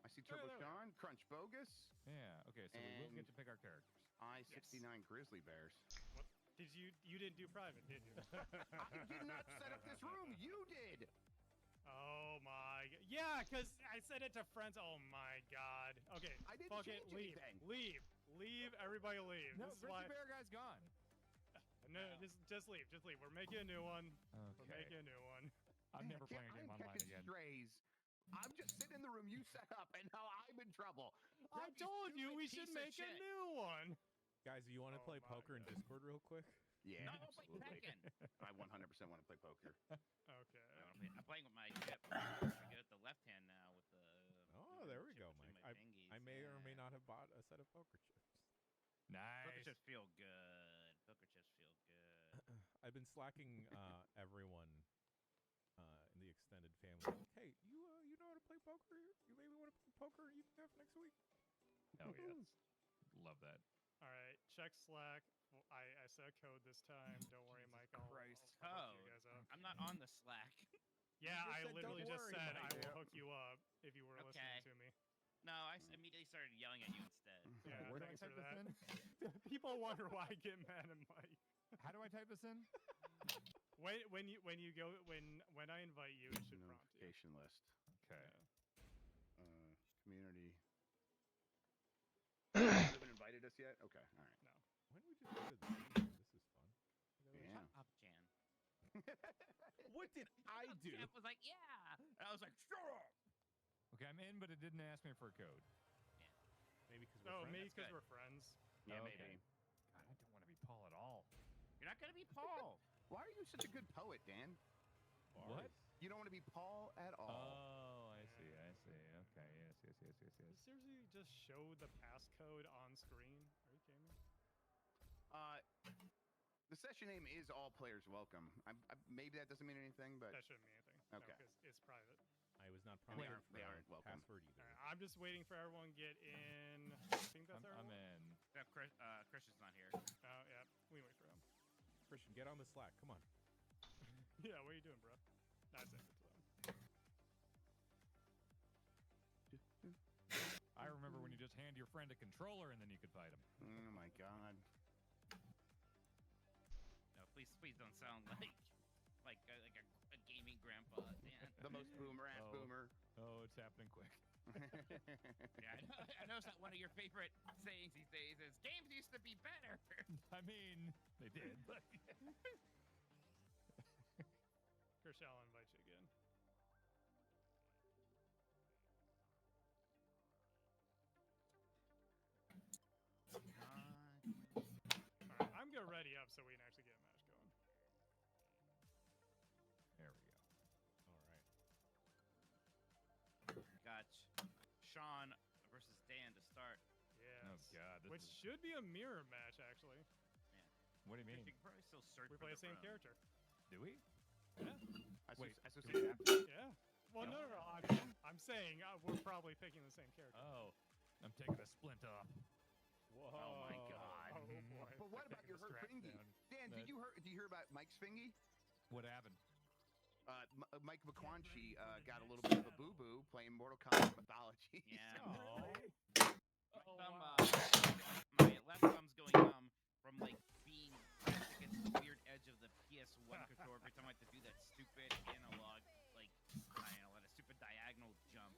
I see Turbo there we Sean, Crunch Bogus, Yeah. Okay, so we will And- get to pick our characters. I-69 Grizzly Bears. What? Did you didn't do private, did you? I did not set up this room. You did. Oh my god. Yeah, because I said it to friends. Oh my god. Okay. I didn't fuck it. change Leave. anything. Leave. Everybody leave. No, this is Grizzly why. Bear guy's gone. No, just leave. Just leave. We're making a new one. We're Okay. making a new one. I'm Man, never I can't- playing a game I'm online catching again. strays. I'm just sitting in the room you set up, and now I'm in trouble. I told you we should piece of make a shit. new one. Guys, do you want to Oh play my poker in God. Discord real quick? Yeah, No, play absolutely. Tekken. I 100% want to play poker. Okay. I'm playing with my chip. I'm good at the left hand now with the. Oh, there we chip go, between Mike. my fingies, I may or may yeah. not have bought a set of poker chips. Poker Nice. chips feel good. Poker chips feel good. I've been slacking everyone in the extended family. Hey, you know how to play poker? You maybe want to play poker at EPF next week? Hell yes. Love that. All right. Check Slack. Well, I set a code this time. Don't worry, Mike. I'll Christ. hook you Code? guys up. I'm not on the Slack. Yeah, just I said, literally "Don't just worry, said Mike." I will hook you up if you were listening Okay. to me. No, I immediately started yelling at you instead. Yeah, Where do I thanks for type this that. in? People wonder why I get mad at Mike. How do I type this in? Wait, when I invite you, it should prompt you. Notification list. Okay. Yeah. Community. You haven't invited us yet? Okay, all right. No. Why don't we just go to the beach? This is fun. Yeah. Shut up, Jan. What did I do? Jeff was like, yeah. And I was like, shut up. Okay, I'm in, but it didn't ask me for a code. Maybe because we're Oh, friends? maybe That's because good. we're friends. Yeah, Okay. maybe. God, I don't want to be Paul at all. You're not going to be Paul. Why are you such a good poet, Dan? What? You don't want to be Paul at all. Oh, I see. Okay, yes. Seriously, just show the passcode on screen. Are you kidding me? The session name is All Players Welcome. Maybe that doesn't mean anything, but That shouldn't mean anything. Okay. because it's private. I was not They prompted aren't- for they a aren't welcome. password either. All right, I'm just waiting for everyone to get in. I think that's I'm everyone. in. Yeah, Christian's not here. Oh yeah, we wait for him. Christian, get on the Slack. Come on. Yeah, what are you doing, bro? No, I sent it to them. I remember when you just hand your friend a controller and then you could fight him. oh my god. No, please don't sound like like a gaming grandpa, Dan. The most boomer ass boomer. Oh, it's happening quick. Yeah, I know it's not one of your favorite sayings these days. Is games used to be better. I mean, they did, but Kershal, I'll invite you again. Alright, I'm gonna ready up so we can actually get a match going. there we go. All right. Got Sean versus Dan to start. Yes. Oh God, this Which is... should be a mirror match, actually. What do you mean? You can probably still search. We for play the same throne. character. Do we? Yeah. Wait. Yeah. Well, no. I'm saying we're probably picking the same character. Oh, I'm taking a splint off. Whoa. Oh my God. Oh boy. But what about your hurt fingy? Dan, did you hear about Mike's fingy? What happened? Mike McQuanchi got a little bit of a boo-boo playing Mortal Kombat Mythology. Yeah. Oh. My left thumb's going from like being pressed against the weird edge of the PS1 controller every time I have to do that stupid analog, like I don't know, a stupid diagonal jump.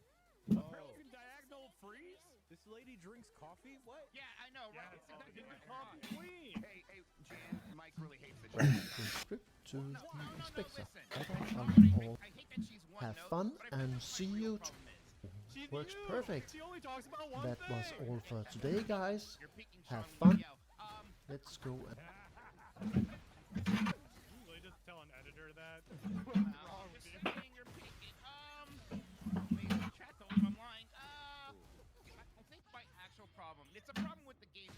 Broken diagonal freeze? This lady drinks coffee? What? Yeah, I know, right? Yeah, It's exactly what coffee queen. Hey, Jan, Mike really hates the Write the script to the inspector. All I hate that she's one have note, fun but I and think see my real you. problem is Works perfect. She only talks about one That thing. was all for today, guys. you're peeking Have Sean when you fun. yell. Let's go. You really just tell an editor that. What's wrong with Just you? saying you're peeking. Maybe the chat told me I'm lying. I think my actual problem, it's a problem with the game.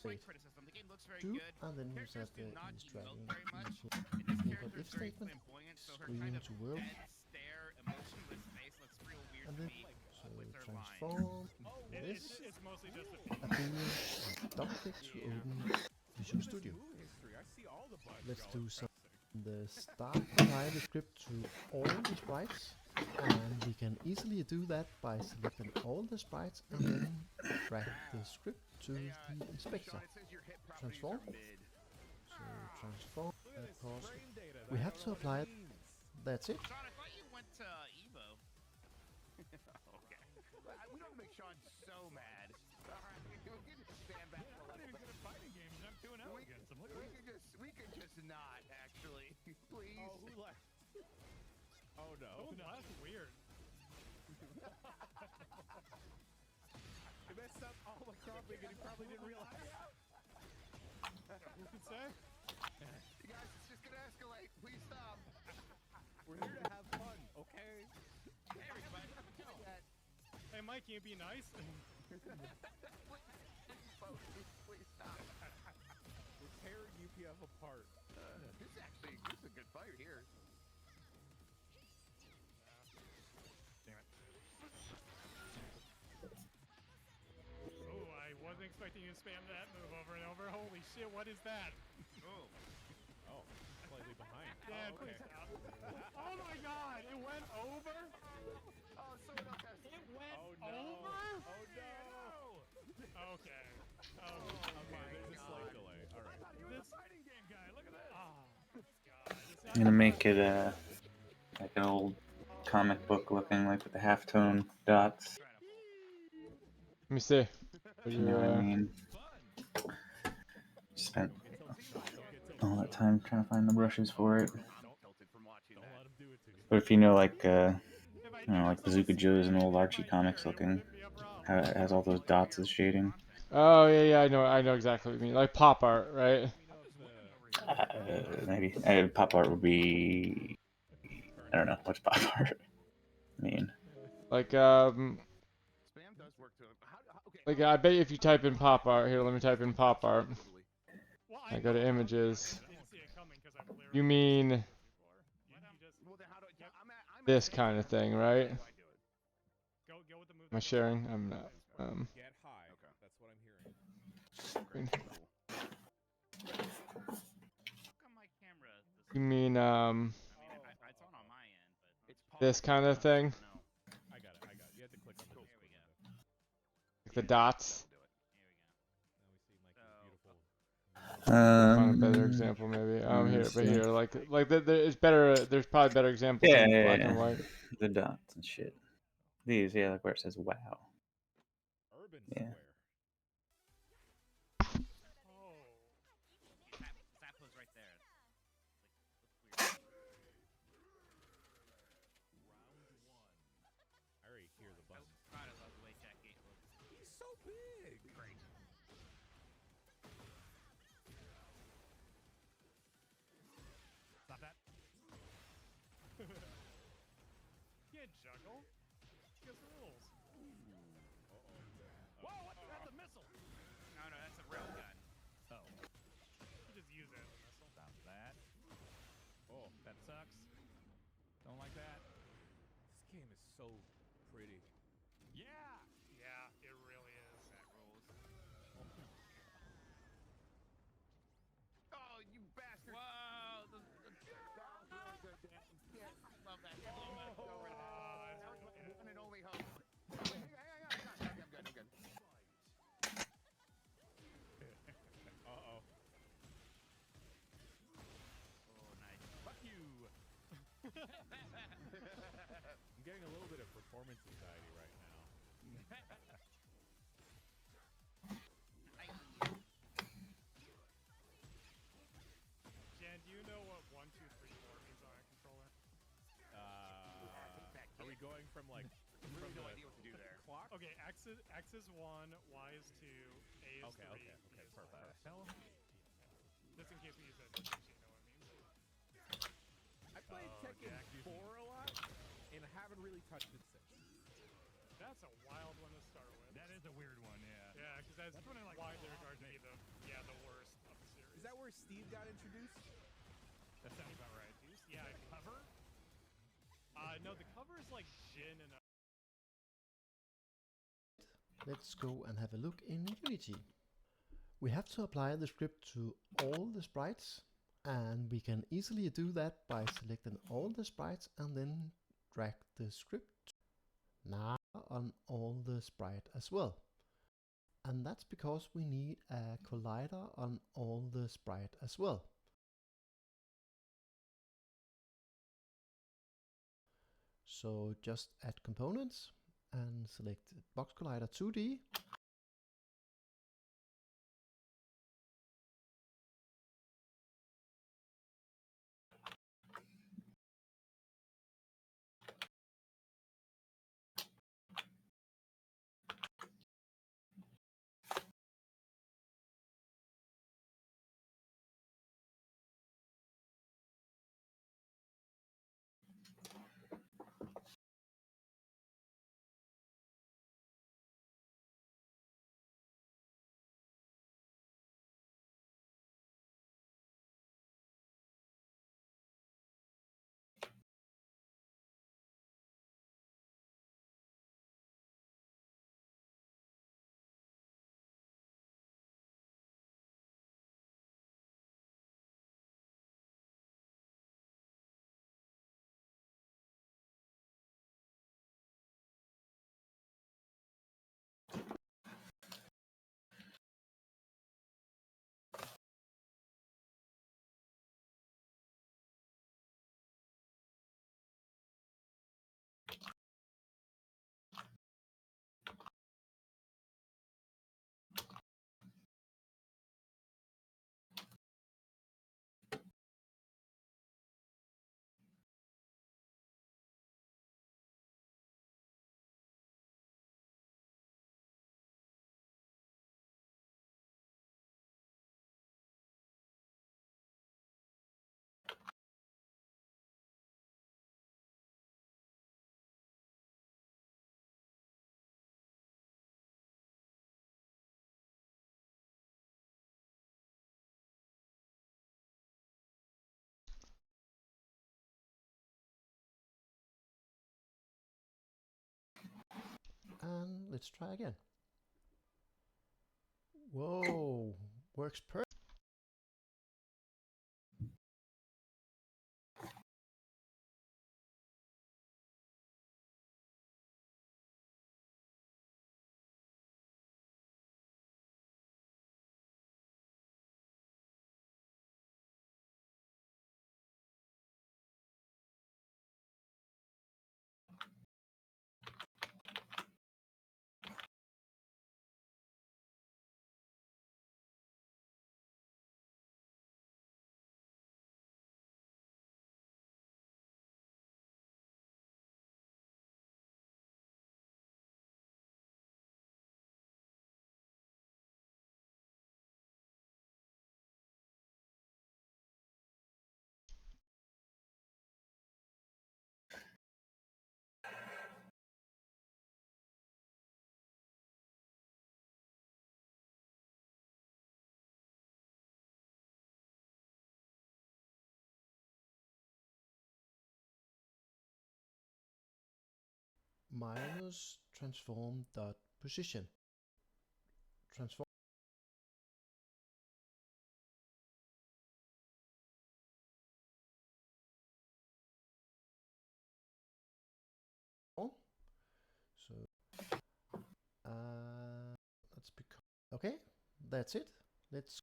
Slight Wait. criticism. The game looks very Do good. and then you Characters said do not he's emote dragging very much. into And this make character an is if very statement. flamboyant, so her Screaming kind of to world. dead stare, emotionless face looks real weird And to then me so with her lines. transform It's, this it's mostly just a appearance and double click to open Visual Studio. Movie history. I see all the bugs. Let's y'all do are some. pressing. The start apply the script to all the sprites, and we can easily do that by selecting all the sprites and then drag the script to the inspector. Sean, it says your hit properties Transform. are mid. So transform, Look at of this course. frame data. We That have is to what apply it. means. That's it. Sean, I thought you went to Evo. Okay. We don't make Sean so mad. All right, we can just stand back a I'm not little even bit. good at fighting games, and I'm 2-0 against them. Look at this. We could just not actually, please. Oh, who left? Oh no. Oh, that's weird. He messed up all the cropping and he probably didn't realize. Who could say? You guys, it's just gonna escalate. Please stop. We're here to have fun, okay? Hey, everybody. Hey, Mike, can you be nice? Please stop. We're tearing UPF apart. This is a good fight here. Oh, I wasn't expecting you to spam that move over and over. Holy shit, what is that? Oh. Oh, slightly behind. Dan, Oh, please okay. stop. Oh my god, it went over? Oh, someone else has It went Oh no. over? Oh no. Okay. Oh, Okay, there's a slight delay. All right. This Fighting game guy, look at this. God. It's I'm gonna make it like an old comic book looking, like with the halftone dots. Let me see. You know what I mean? Spent all that time trying to find the brushes for it. tilted from watching Don't that. let him do it to you. But if you know, like Bazooka Joe's and old Archie comics looking, how it has all those dots as shading. Oh yeah, I know exactly what you mean. Like pop art, right? Maybe pop art would be. I don't know what's pop art. I mean, Like Spam does work to him. Okay. like I bet if you type in pop art here, let me type in pop art. Totally. Well, I go to images. didn't see it coming 'cause I've literally You mean you just Well, then how do I'm this kind of thing, right? how do I do it? go with the move. Am I sharing? I'm not. Get high. Okay. That's what I'm hearing. Great. Cool. How come my camera doesn't... You mean I mean, it's on my end, but... It's this kind of thing? No. I got it. You had to click on the There we Discord go. window. Like the dots? Here we go. Now we see Mikey's So- beautiful Find a better Um, example, maybe. let's Here, but see. here, like it's better. There's probably better examples Yeah, in yeah, black yeah. and white. The dots and shit. These, yeah, like where it says wow. Urban Yeah. Square. Oh. Zappa's right there. Like, looks weird. Round one. I already hear the buttons. God, I love the way Jack Gate looks. He's so big. Great. Stop that. Can't juggle. He has rules. Whoa, what? That's a missile. No, that's a rail gun. Oh, You just use it as a missile. stop that. Oh, that sucks. Don't like that. This game is so pretty. Yeah. Yeah, it really is. That rules. Oh my god. Oh, you bastard! Whoa! That was really good, Dan. Yeah, Love that. over that. That was my one and only hope. Hang on. I'm good. Uh-oh. Oh, nice. Fuck you. I'm getting a little bit of performance anxiety right now. Jan, do you know what 1, 2, 3, 4 means on a controller? Are we going from like Really from no the idea what to do there. clock? Okay, X is 1, Y is 2, A is Okay, 3, okay, B is perfect. 4. Hell. Just in case we use that, you know what it means. I played Oh, Tekken Jack using- 4 a lot, and haven't really touched it since. That's a wild one to start with. That is a weird one, yeah. Yeah, because that's That's when I like widely the regarded to be mix. the worst of the series. Is that where Steve got introduced? That sounds about right. Yeah, Cover? no, the cover is like Jin and Let's go and have a look in Unity. We have to apply the script to all the sprites, and we can easily do that by selecting all the sprites and then drag the script now on all the sprite as well. And that's because we need a collider on all the sprite as well. So just add components and select Box Collider 2D. And let's try again. Whoa, works perfect. minus transform dot position. Transform so let's become okay. That's it. Let's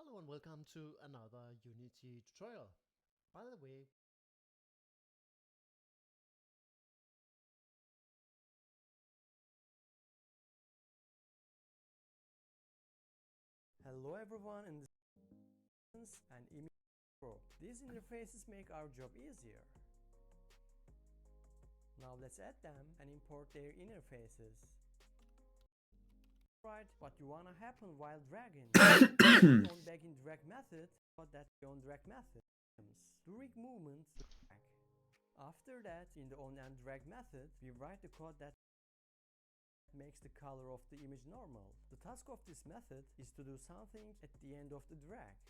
hello and welcome to another Unity tutorial. By the way, hello everyone in this and Image Pro. These interfaces make our job easier. Now let's add them and import their interfaces. Write what you wanna happen while dragging. On back in drag method, but that on drag method. During movement, drag. After that, in the on and drag method, we write the code that makes the color of the image normal. The task of this method is to do something at the end of the drag.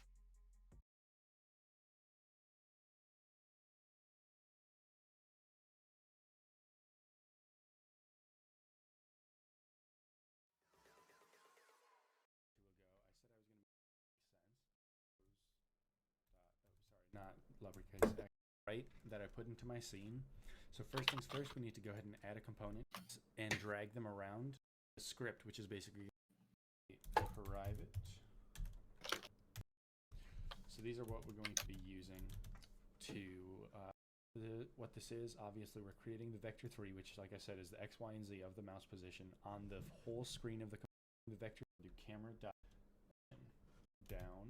Not lubricants, right, that I put into my scene. So first things first, we need to go ahead and add a component and drag them around the script, which is basically private. So these are what we're going to be using to what this is. Obviously, we're creating the vector 3, which, like I said, is the X, Y, and Z of the mouse position on the whole screen of the vector. Do camera down.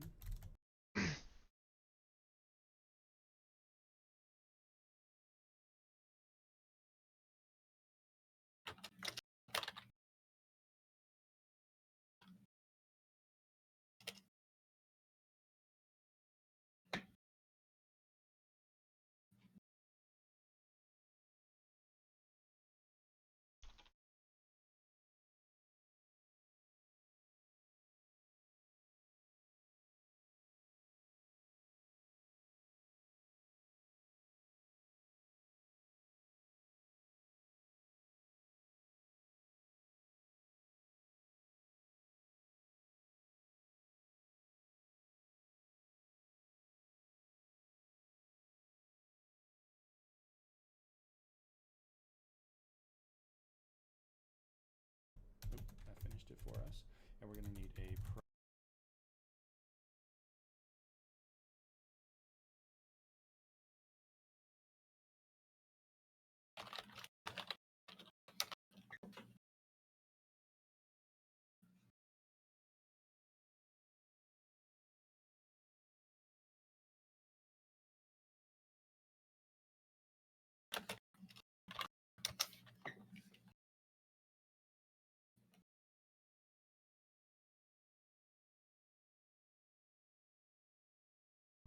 That finished it for us, and we're going to need a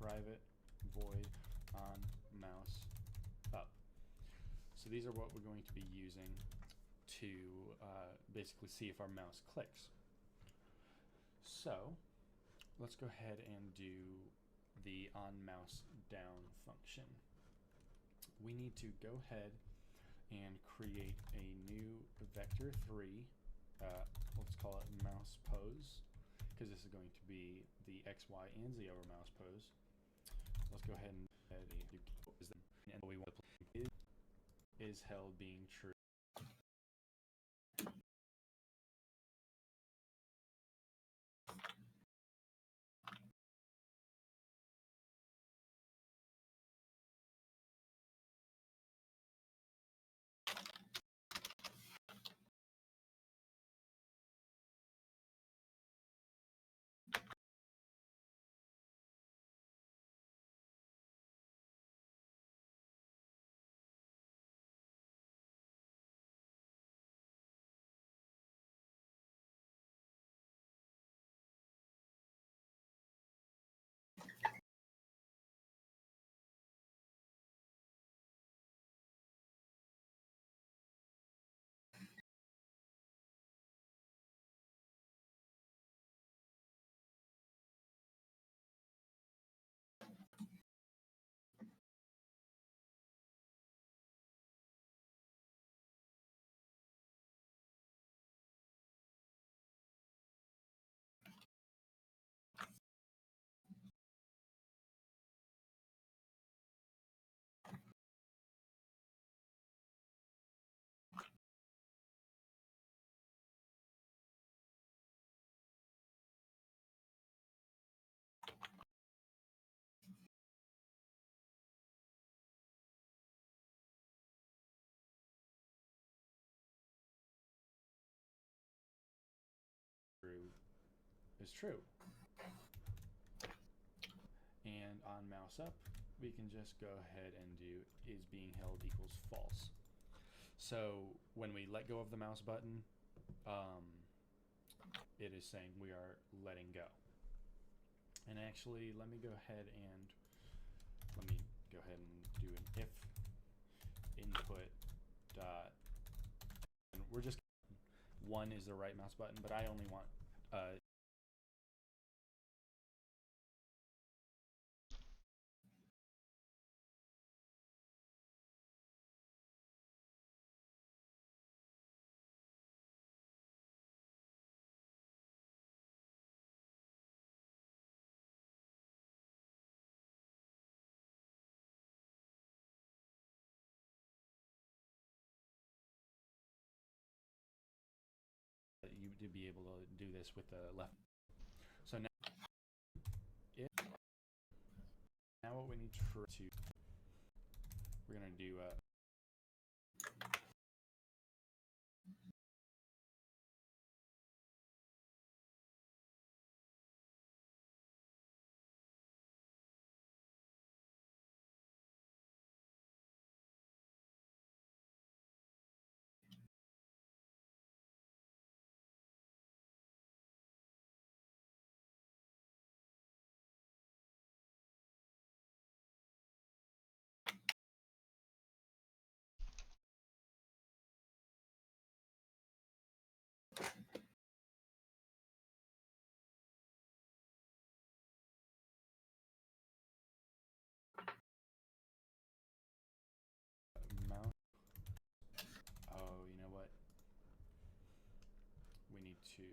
private void on mouse up. So these are what we're going to be using to basically see if our mouse clicks. So let's go ahead and do the on mouse down function. We need to go ahead and create a new vector 3. Let's call it mouse pose, because this is going to be the X, Y, and Z over mouse pose. Let's go ahead and and what we want is held being true. is true. And on mouse up, we can just go ahead and do is being held equals false. So when we let go of the mouse button, it is saying we are letting go. And actually, let me go ahead and do an if input dot, and we're just, one is the right mouse button, but I only want you to be able to do this with the left. So now, what we need to we're gonna do mouse. Oh, you know what? We need to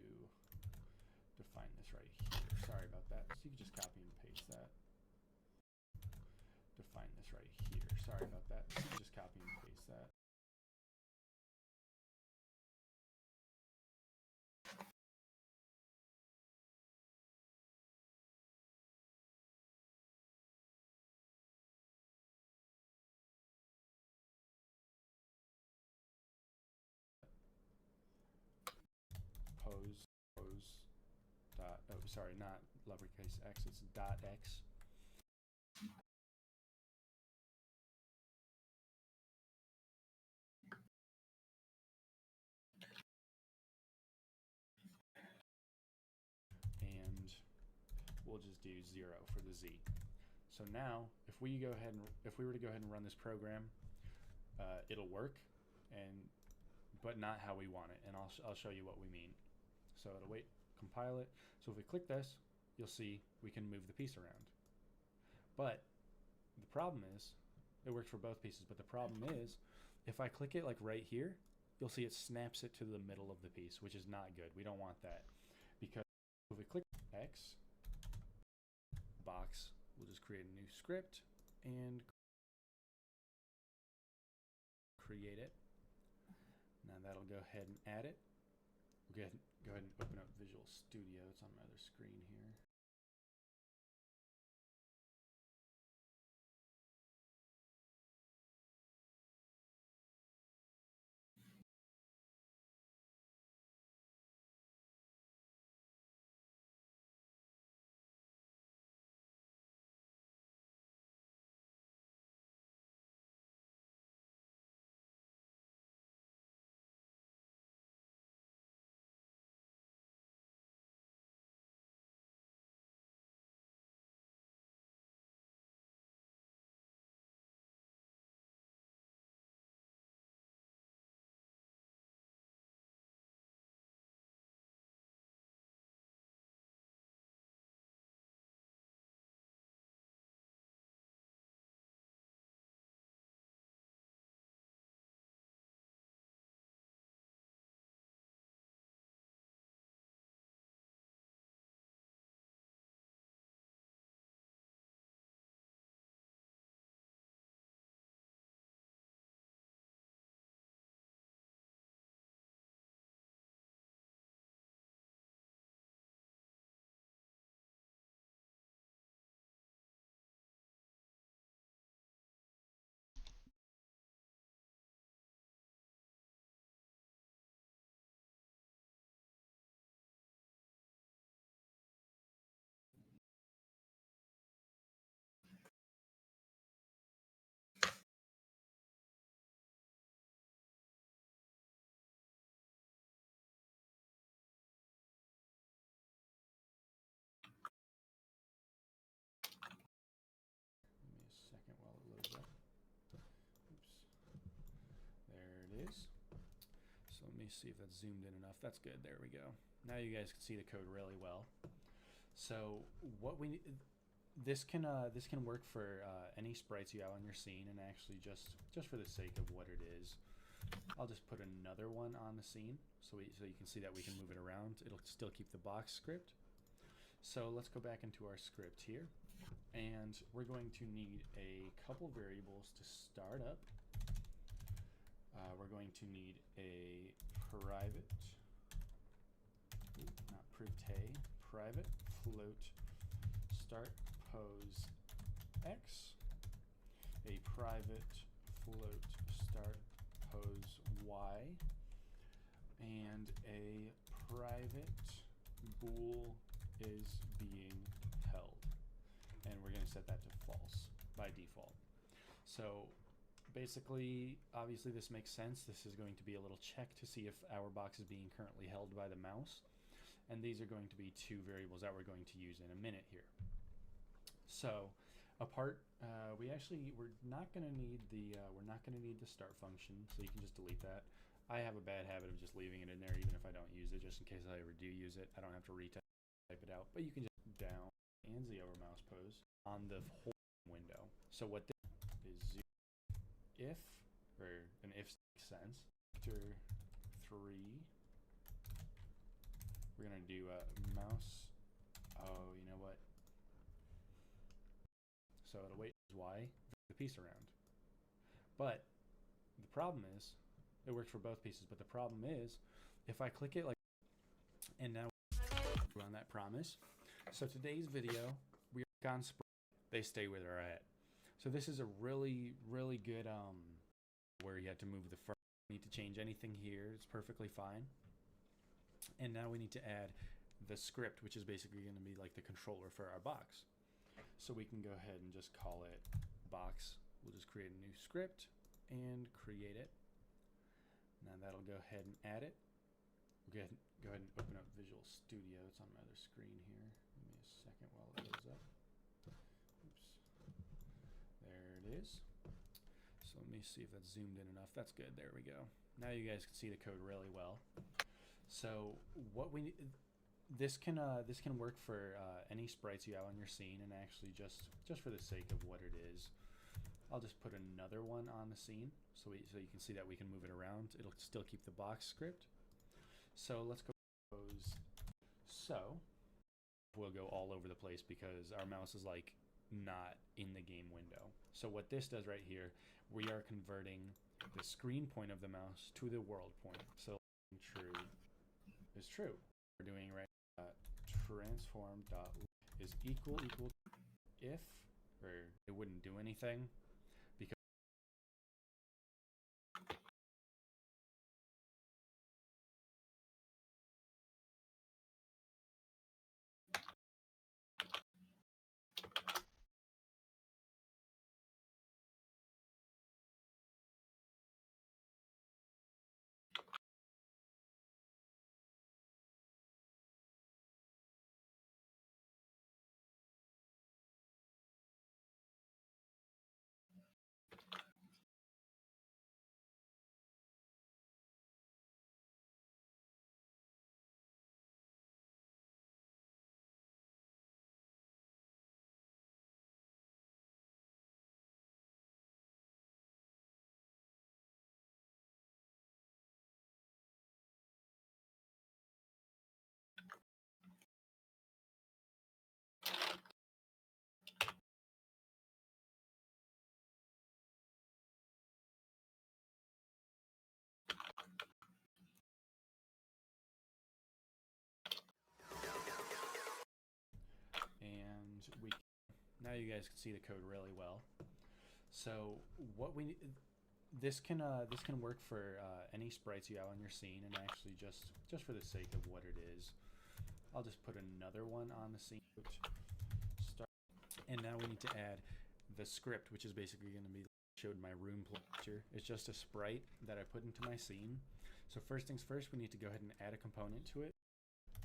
define this right here. Sorry about that. So you can just copy and paste that. Define this right here. Sorry about that. So you can just copy and paste that. Pose dot, oh sorry, not lowercase x, it's dot x. And we'll just do 0 for the z. So now, if we were to go ahead and run this program, it'll work, but not how we want it. And I'll show you what we mean. So it'll compile it. So if we click this, you'll see we can move the piece around. But the problem is, it works for both pieces, but the problem is, if I click it like right here, you'll see it snaps it to the middle of the piece, which is not good. We don't want that. Because if we click X, box, we'll just create a new script and create it. Now that'll go ahead and add it. We'll go ahead and open up Visual Studio. It's on my other screen here. see if that's zoomed in enough. That's good. There we go. Now you guys can see the code really well. So what we this can work for any sprites you have on your scene, and actually just for the sake of what it is, I'll just put another one on the scene so you can see that we can move it around. It'll still keep the box script. So let's go back into our script here, and we're going to need a couple variables to start up. We're going to need a private, not private float start pose x, a private float start pose y, and a private bool is being held. And we're going to set that to false by default. So basically, obviously this makes sense. This is going to be a little check to see if our box is being currently held by the mouse. And these are going to be two variables that we're going to use in a minute here. So we're not going to need the start function, so you can just delete that. I have a bad habit of just leaving it in there even if I don't use it, just in case I ever do use it. I don't have to retype it out, but you can just down and Z over mouse pose on the whole window. So what this is if, or an if makes sense, after 3, we're going to do mouse, oh, you know what? So it'll wait Y, the piece around. But the problem is, it works for both pieces, but the problem is, if I click it like, and now run that promise. So today's video, we are on sprite, they stay where they're at. So this is a really, really good, where you have to move the first, need to change anything here, it's perfectly fine. And now we need to add the script, which is basically going to be like the controller for our box. So we can go ahead and just call it box. We'll just create a new script and create it. Now that'll go ahead and add it. We'll go ahead and open up Visual Studio. It's on my other screen here. Give me a second while it goes up. Oops. There it is. So let me see if that's zoomed in enough. That's good. There we go. Now you guys can see the code really well. So what we this can work for any sprites you have on your scene, and actually just for the sake of what it is, I'll just put another one on the scene so you can see that we can move it around. It'll still keep the box script. So let's go pose. So we'll go all over the place because our mouse is like not in the game window. So what this does right here, we are converting the screen point of the mouse to the world point. So true is true. We're doing right transform dot is equal if, or it wouldn't do anything because now you guys can see the code really well. So what we this can work for any sprites you have on your scene, and actually just for the sake of what it is, I'll just put another one on the scene. Start, and now we need to add the script, which is basically going to be showed my room picture. It's just a sprite that I put into my scene. So first things first, we need to go ahead and add a component to it.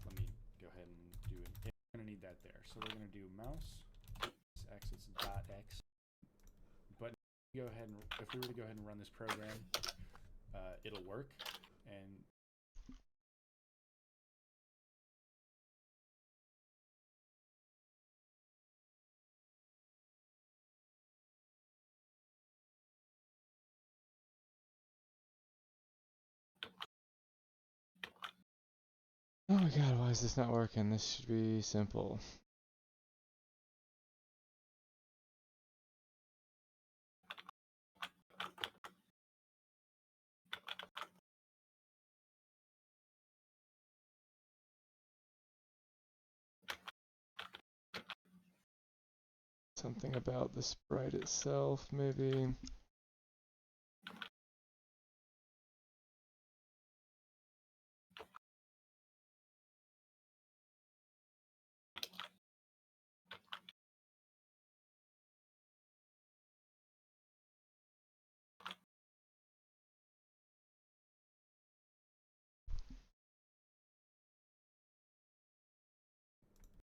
Let me go ahead and do it. We're going to need that there. So we're going to do mouse x, it's .x. But go ahead and if we were to go ahead and run this program, it'll work. And Oh my god, why is this not working? This should be simple. Something about the sprite itself, maybe.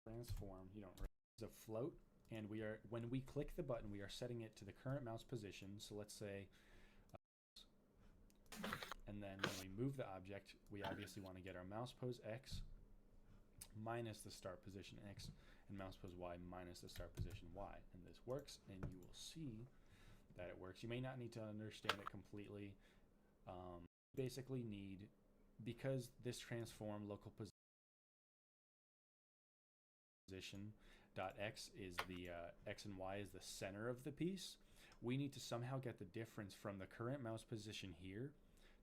Transform, you don't raise a float, and we are, when we click the button, we are setting it to the current mouse position. So let's say, and then when we move the object, we obviously want to get our mouse pose X minus the start position X and mouse pose Y minus the start position Y. And this works, and you will see that it works. You may not need to understand it completely. Basically need, because this transform local position dot X is the X and Y is the center of the piece, we need to somehow get the difference from the current mouse position here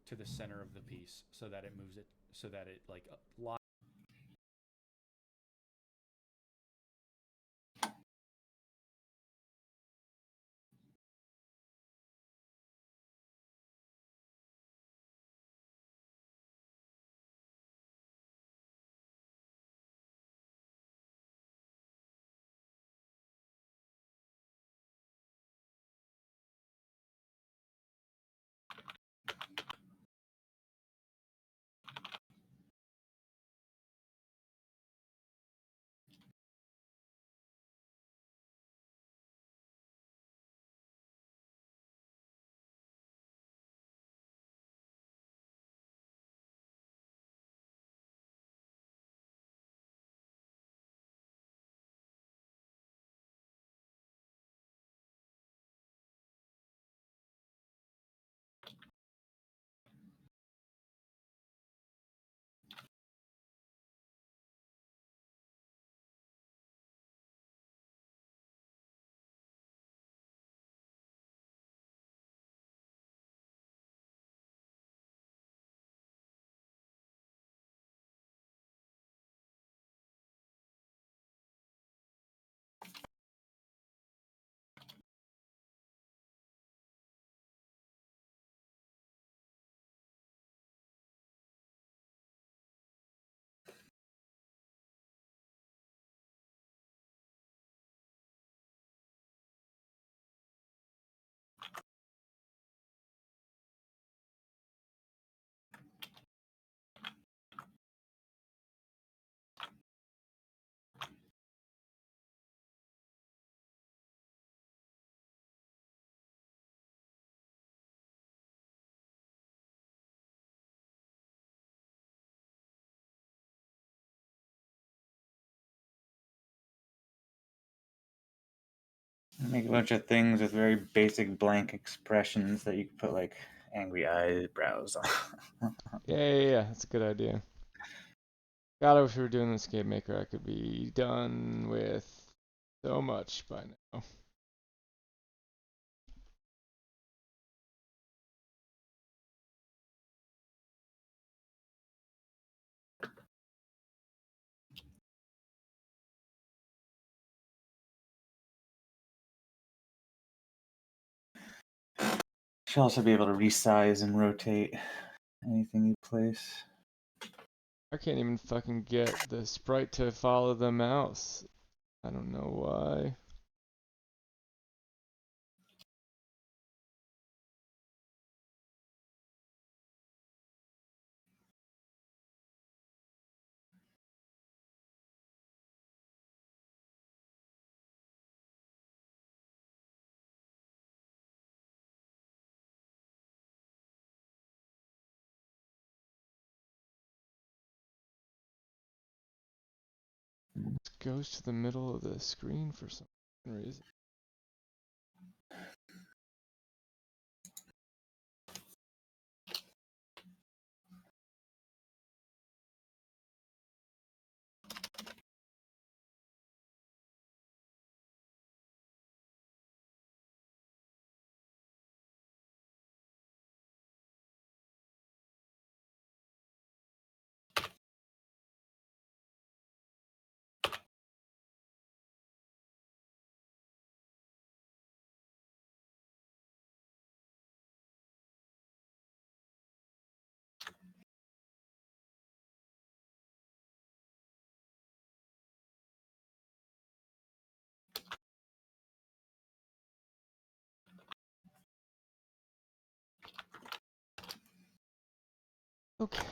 to the center of the piece so that it moves it, so that it like locks. Make a bunch of things with very basic blank expressions that you can put like angry eyebrows on. Yeah, that's a good idea. God, I wish we were doing this game maker. I could be done with so much by now. Should also be able to resize and rotate anything you place. I can't even fucking get the sprite to follow the mouse. I don't know why. It goes to the middle of the screen for some reason. Okay.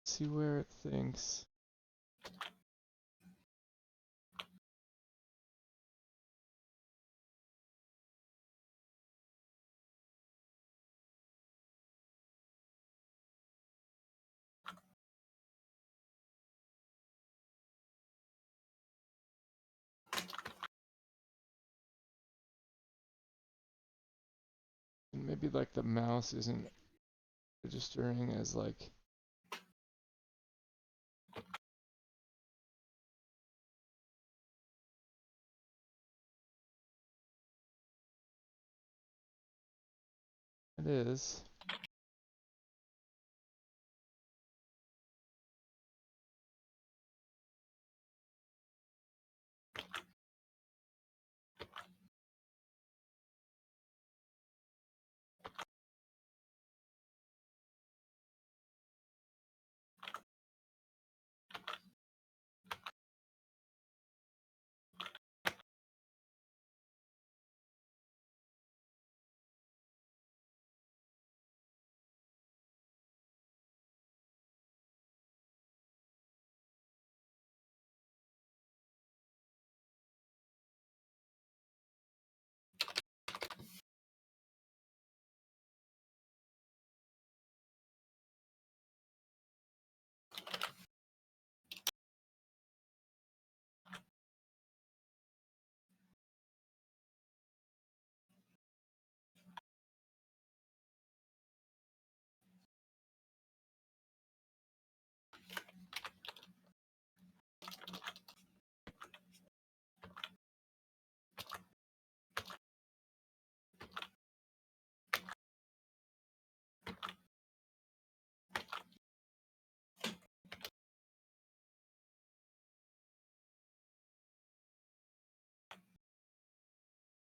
See where it thinks. Maybe like the mouse isn't registering as like it is.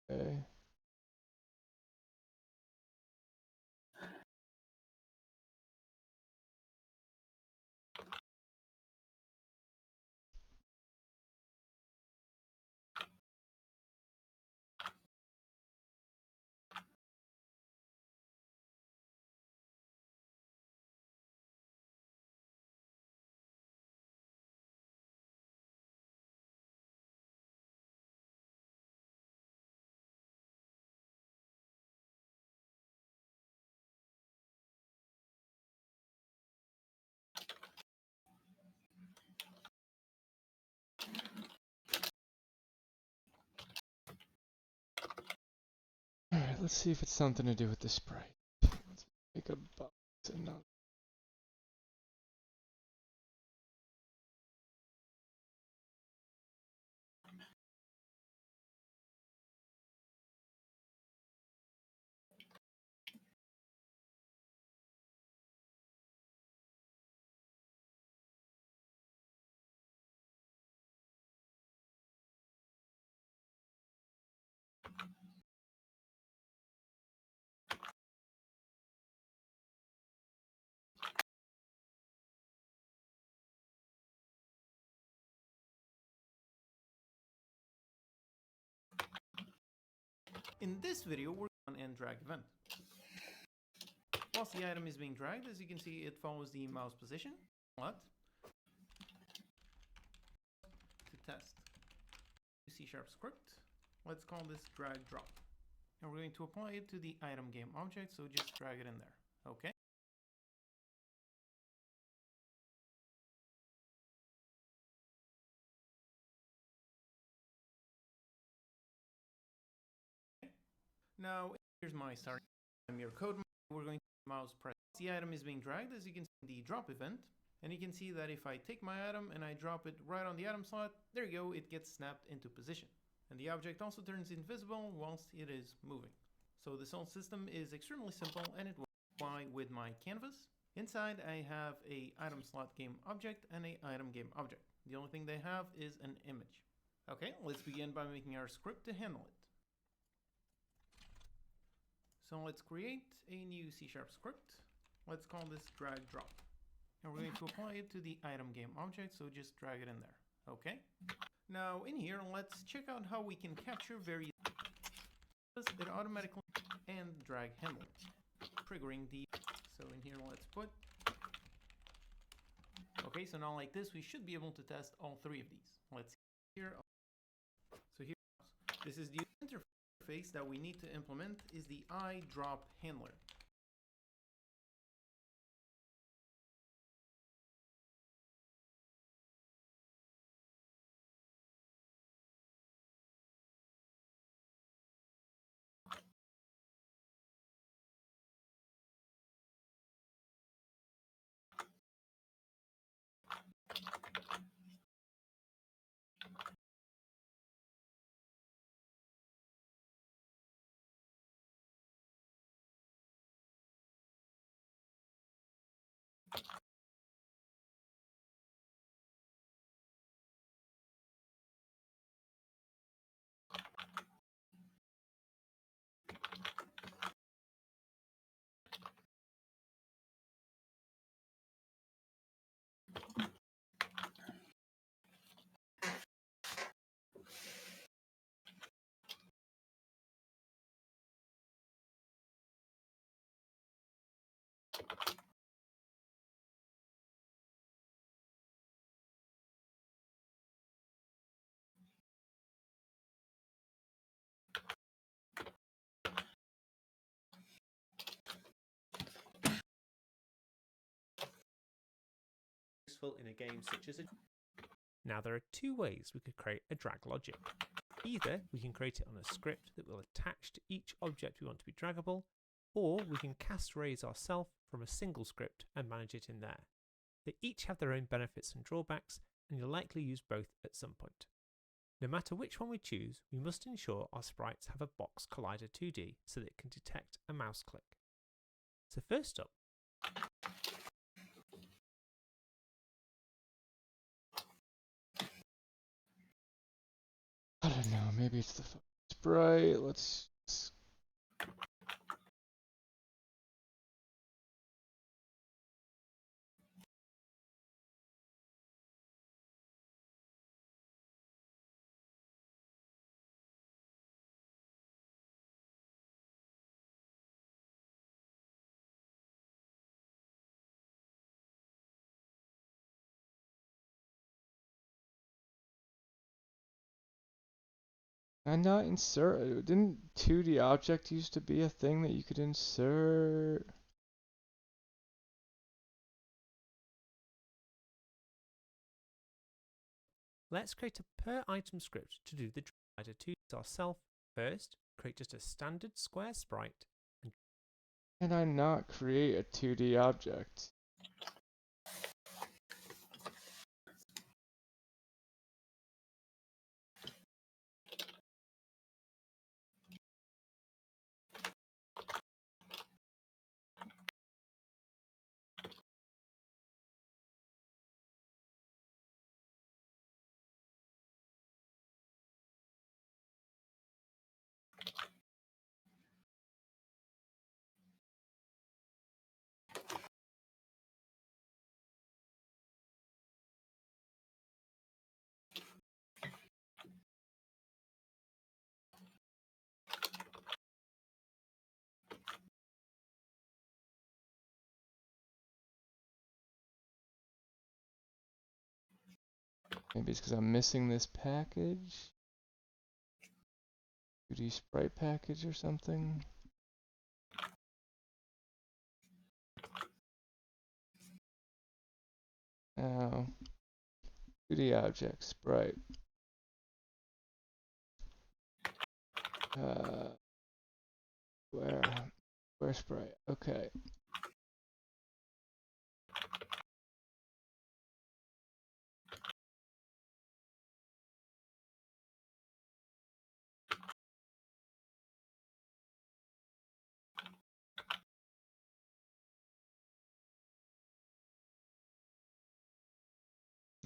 Okay. Alright, let's see if it's something to do with the sprite. Let's make a box and not. In this video, we're on and drag event. Whilst the item is being dragged, as you can see, it follows the mouse position. What? To test C# script, let's call this drag drop. And we're going to apply it to the item game object, so just drag it in there. Okay. Now, here's my start. I'm your code. We're going to mouse press. The item is being dragged, as you can see in the drop event. And you can see that if I take my item and I drop it right on the item slot, there you go, it gets snapped into position. and the object also turns invisible whilst it is moving. So this whole system is extremely simple, and it will apply with my canvas. Inside I have a item slot game object and a item game object. The only thing they have is an image. Okay, let's begin by making our script to handle it. So let's create a new C# script. Let's call this drag drop. And we're going to apply it to the item game object, so just drag it in there. Okay. Now in here, let's check out how we can capture various it automatically and drag handler, triggering the. So in here, let's put. Okay, so now like this, we should be able to test all three of these. Let's see here. So here, this is the interface that we need to implement is the iDrop handler. In a game such as Now there are two ways we could create a drag logic. Either we can create it on a script that will attach to each object we want to be draggable, or we can cast raise ourselves from a single script and manage it in there. They each have their own benefits and drawbacks, and you'll likely use both at some point. No matter which one we choose, we must ensure our sprites have a box collider 2D so that it can detect a mouse click. So first up, I don't know, maybe it's the sprite. Let's. Can I not insert? Didn't 2D object used to be a thing that you could insert? let's create a per item script to do the collider 2D ourselves. First, create just a standard square sprite. Can I not create a 2D object? Maybe it's because I'm missing this package. 2D sprite package or something. Oh. 2D object sprite. Where sprite? Okay.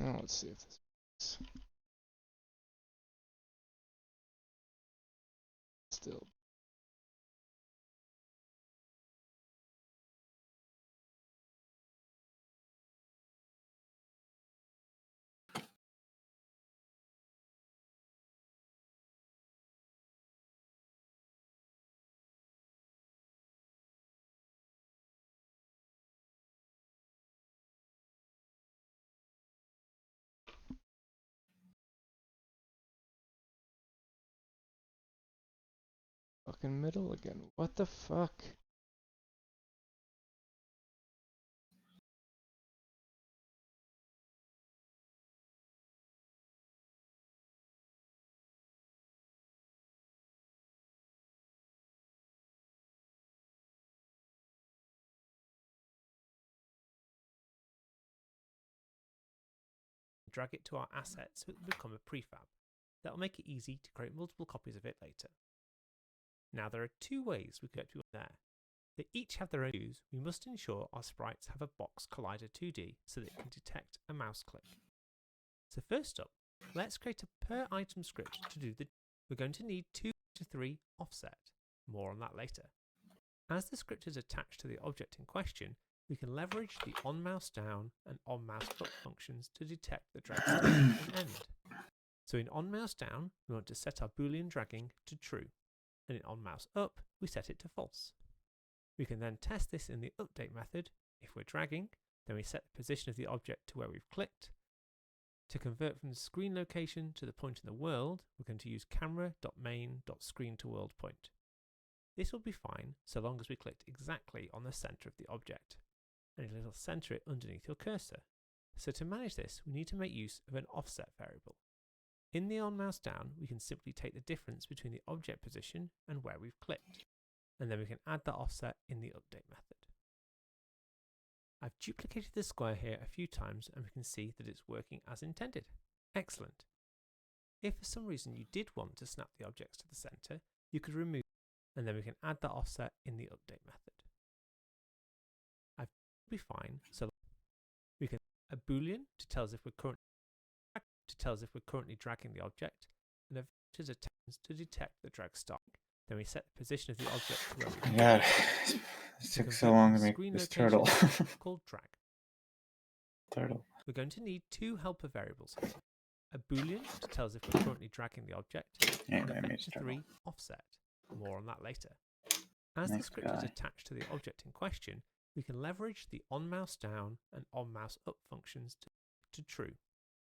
Now let's see if this works. Still. Fucking middle again. What the fuck? Drag it to our asset so it will become a prefab. That will make it easy to create multiple copies of it later. Now there are two ways we could get to there. They each have their own use. We must ensure our sprites have a box collider 2D so that it can detect a mouse click. So first up, let's create a per item script to do the. We're going to need 2 to 3 offset. More on that later. As the script is attached to the object in question, we can leverage the on mouse down and on mouse up functions to detect the drag start and end. So in on mouse down, we want to set our boolean dragging to true, and in on mouse up, we set it to false. We can then test this in the update method. If we're dragging, then we set the position of the object to where we've clicked. To convert from the screen location to the point in the world, we're going to use camera.main.screen to world point. This will be fine so long as we clicked exactly on the center of the object, and it'll center it underneath your cursor. So to manage this, we need to make use of an offset variable. In the on mouse down, we can simply take the difference between the object position and where we've clicked, and then we can add that offset in the update method. I've duplicated the square here a few times and we can see that it's working as intended. Excellent. If for some reason you did want to snap the objects to the center, you could remove and then we can add that offset in the update method. I've be fine, so we can a boolean to tell us if we're currently dragging the object, and a vector's attempts to detect the drag start. Then we set the position of the object to where we God, it took so long to make this turtle. called drag. Turtle. We're going to need 2 helper variables here. A boolean to tell us if we're currently dragging the object, and a vector 3 offset. More on that later. As the script is attached to the object in question, we can leverage the on mouse down and on mouse up functions to true,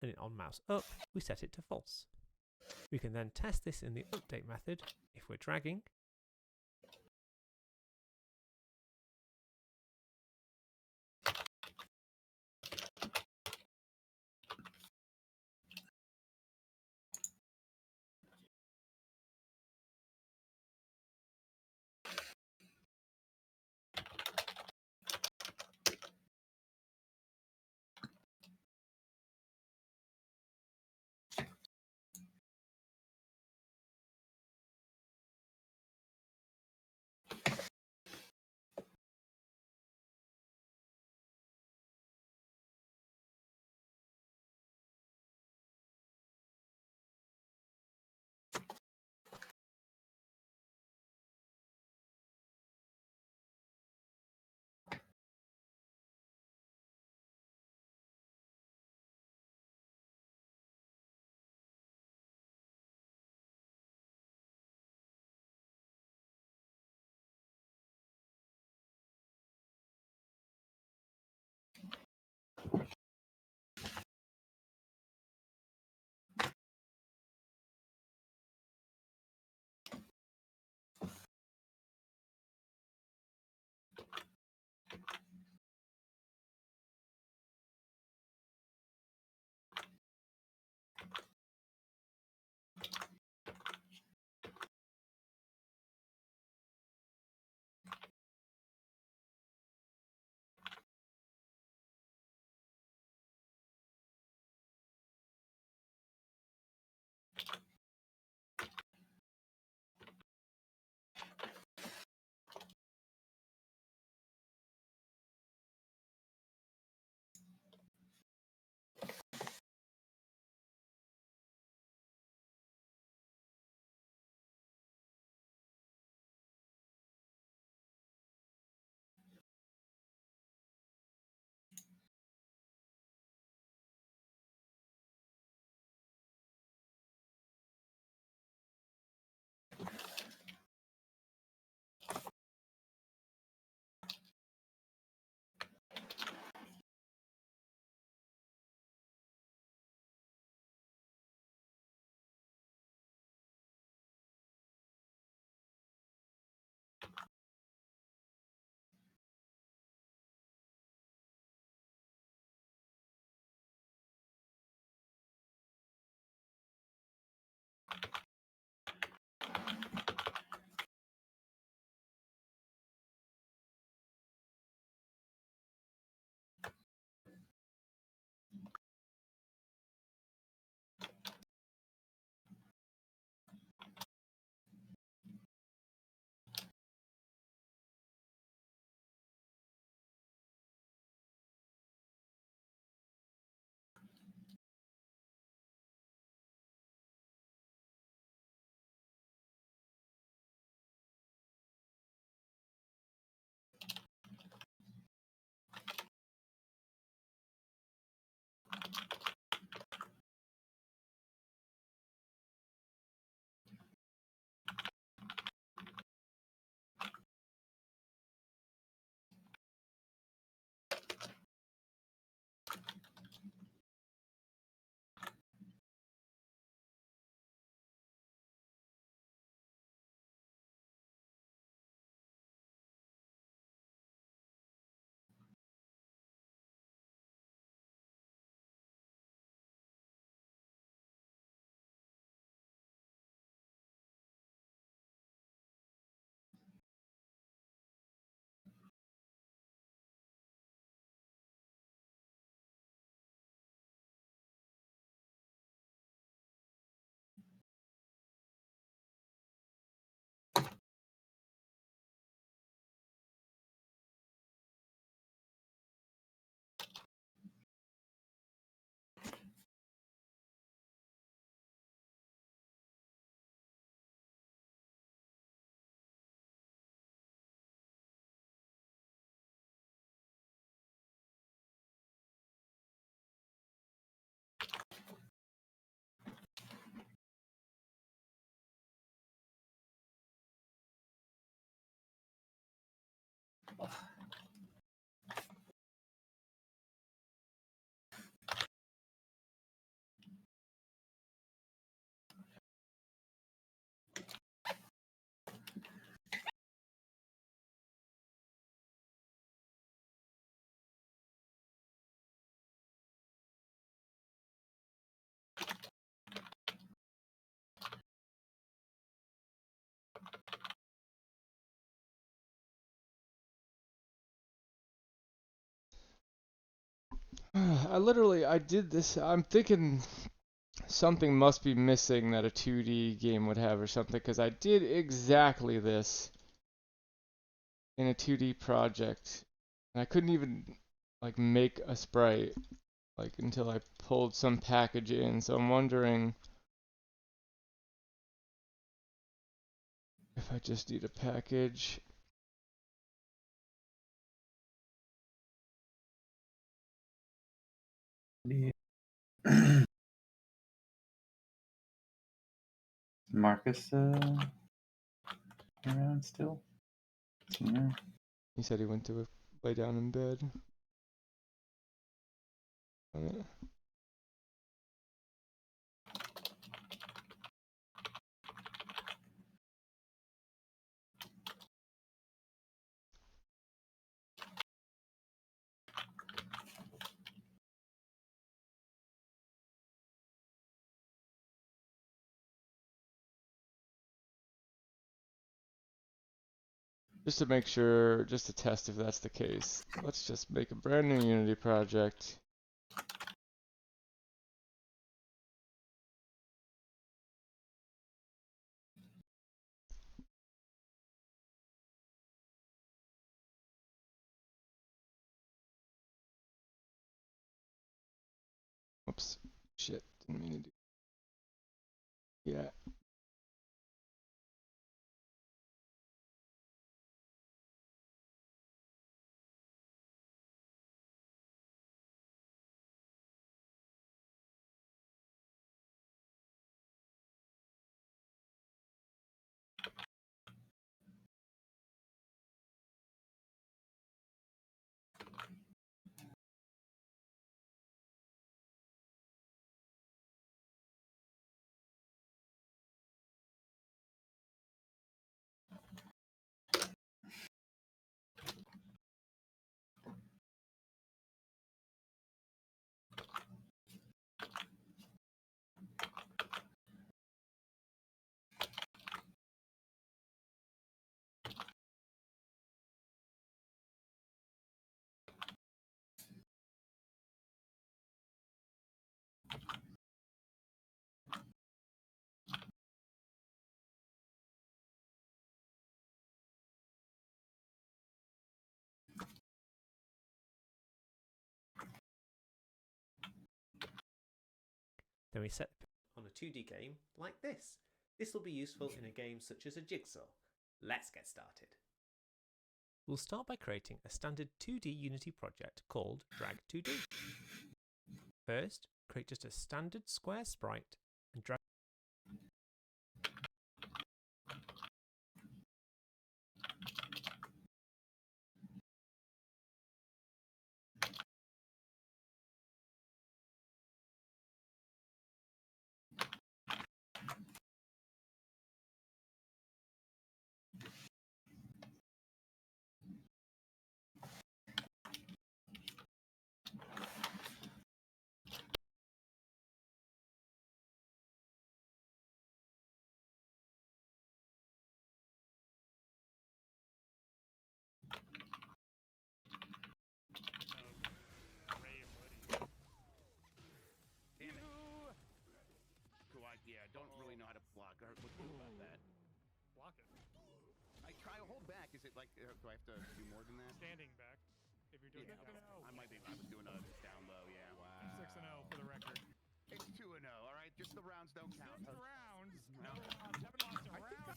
and in on mouse up we set it to false. We can then test this in the update method. If we're dragging, I did this. I'm thinking something must be missing that a 2D game would have or something, because I did exactly this in a 2D project, and I couldn't even like make a sprite like until I pulled some package in. So I'm wondering if I just need a package. Yeah. Marcus around still? Yeah. He said he went to lay down in bed. Just to make sure, just to test if that's the case, let's just make a brand new Unity project. Oops, shit, didn't mean to do. Yeah. Then we set on a 2D game like this. This will be useful in a game such as a jigsaw. Let's get started. We'll start by creating a standard 2D Unity project called Drag2D. First, create just a standard square sprite and drag Yeah, don't really know how to block. What do you do about that? Block it. I try to hold back. Is it like, do I have to do more than that? Standing back. If you're doing I might be. I was doing a down low. Yeah. Wow. 6-0 for the record. It's 2-0. All right. Just the rounds don't count. 6 rounds. No. Haven't lost a round.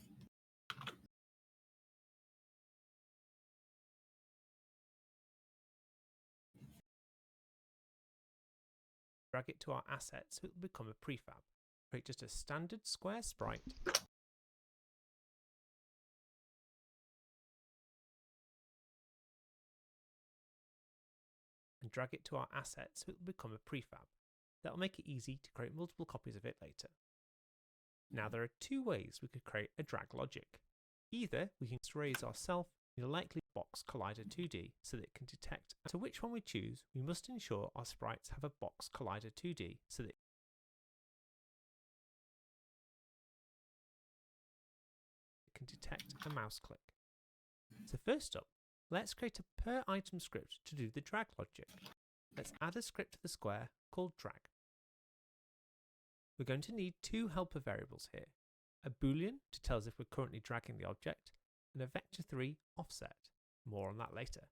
drag it to our asset so it will become a prefab. Create just a standard square sprite. drag it to our asset so it will become a prefab. That will make it easy to create multiple copies of it later. Now there are two ways we could create a drag logic. Either we can raise ourselves in a likely box collider 2D so that it can detect. So which one we choose, we must ensure our sprites have a box collider 2D so that it can detect a mouse click. So first up, let's create a per item script to do the drag logic. Let's add a script to the square called drag. We're going to need two helper variables here, a boolean to tell us if we're currently dragging the object, and a vector3 offset. More on that later.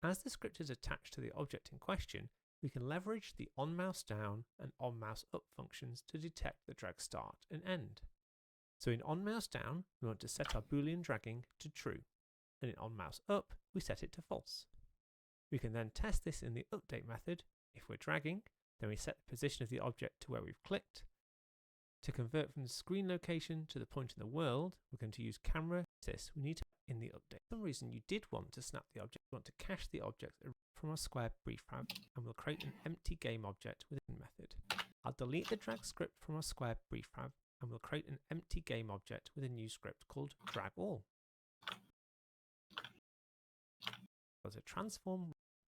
As the script is attached to the object in question, we can leverage the onMouseDown and onMouseUp functions to detect the drag start and end. So in onMouseDown, we want to set our boolean dragging to true, and in onMouseUp, we set it to false. We can then test this in the update method. If we're dragging, then we set the position of the object to where we've clicked. To convert from the screen location to the point in the world, we're going to use camera assist. We need to in the update. For some reason you did want to snap the object, you want to cache the object from our square prefab, and we'll create an empty game object with a method. I'll delete the drag script from our square prefab, and we'll create an empty game object with a new script called dragAll. There's a transform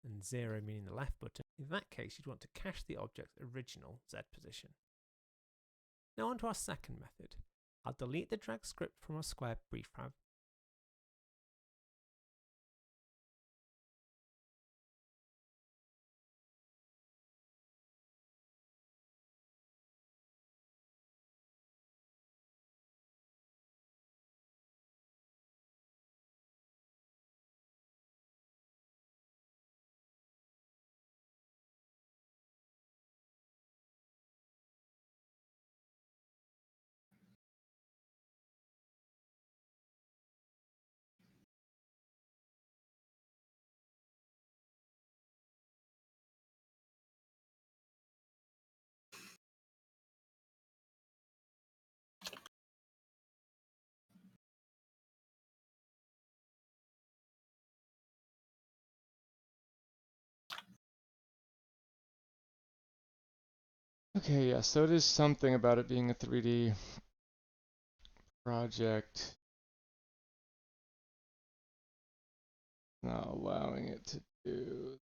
and 0 meaning the left button. In that case, you'd want to cache the object's original Z position. Now on to our second method. I'll delete the drag script from our square prefab. Okay, yeah, so it is something about it being a 3D project. Not allowing it to do.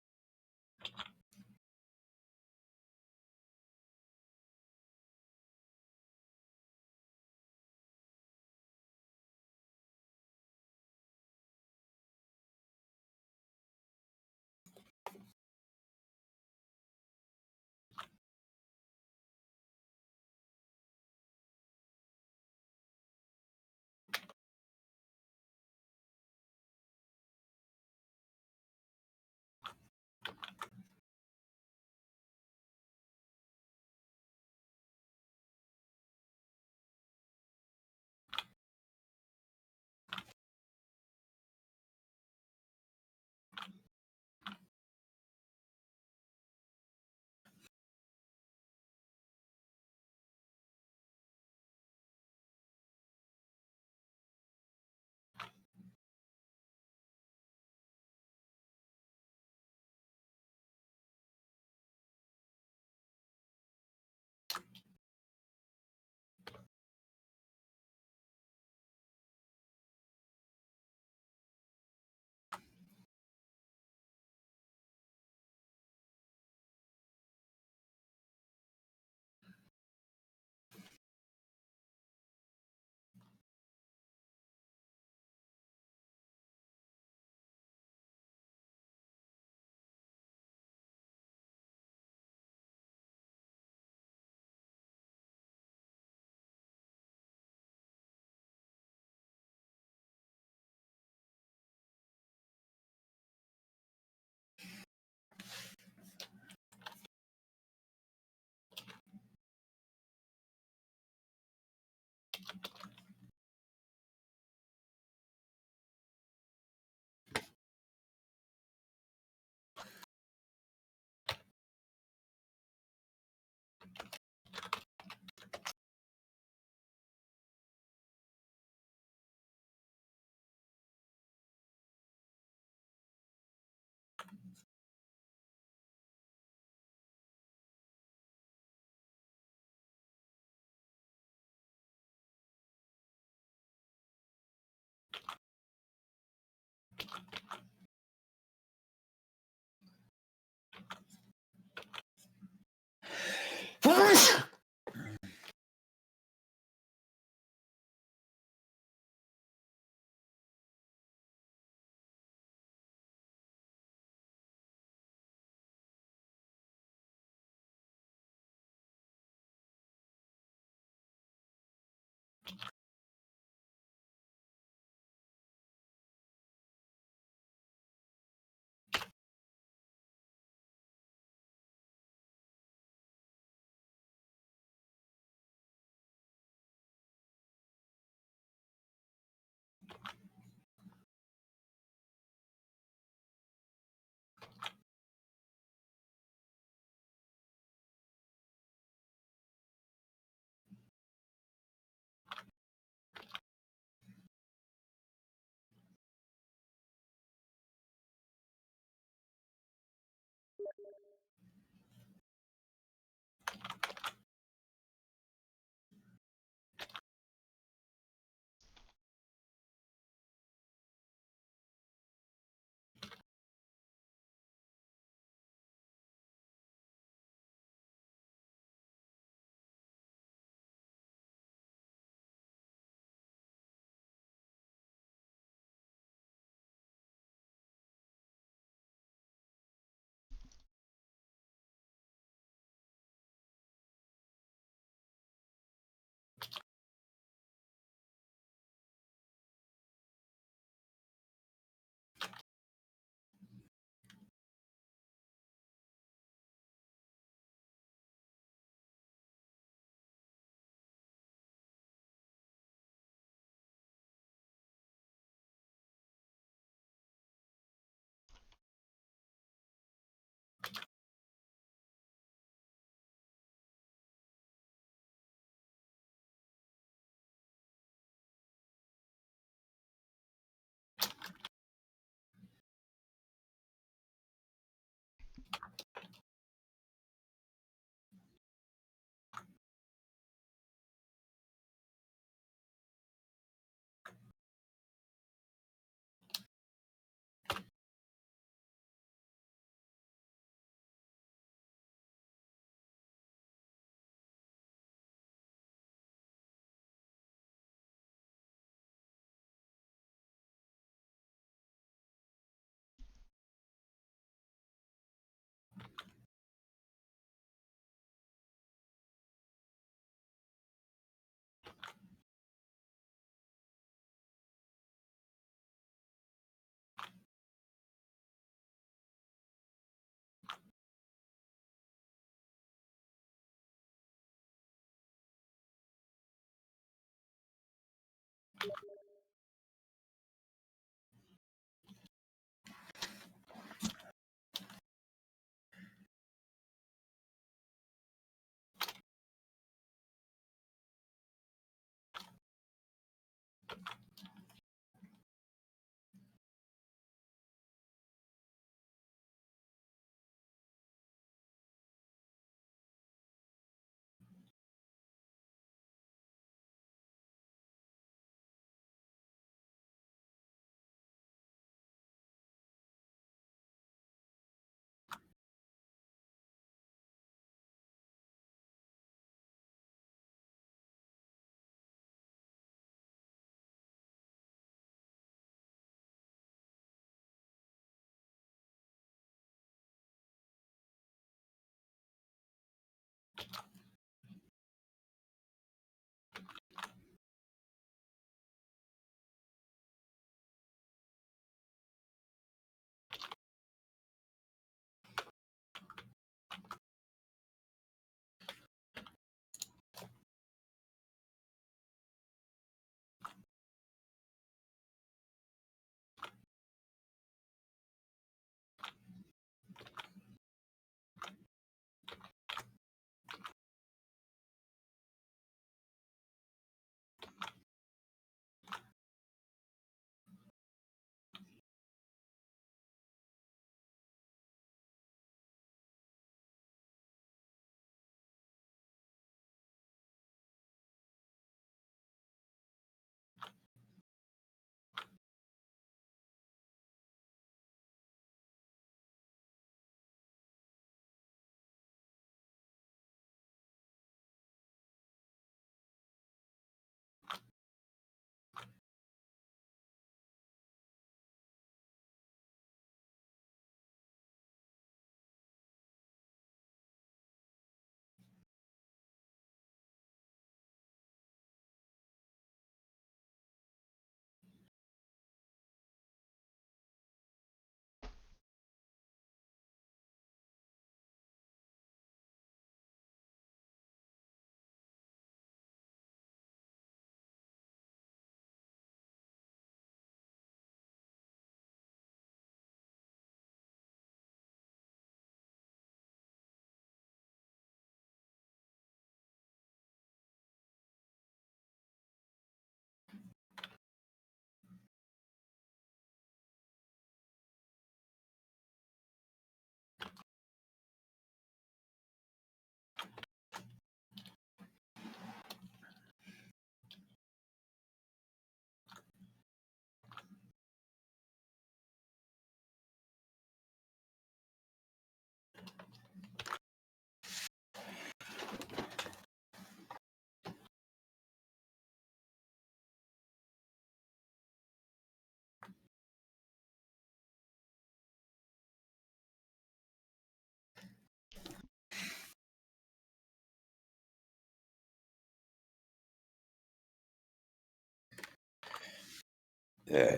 Yeah.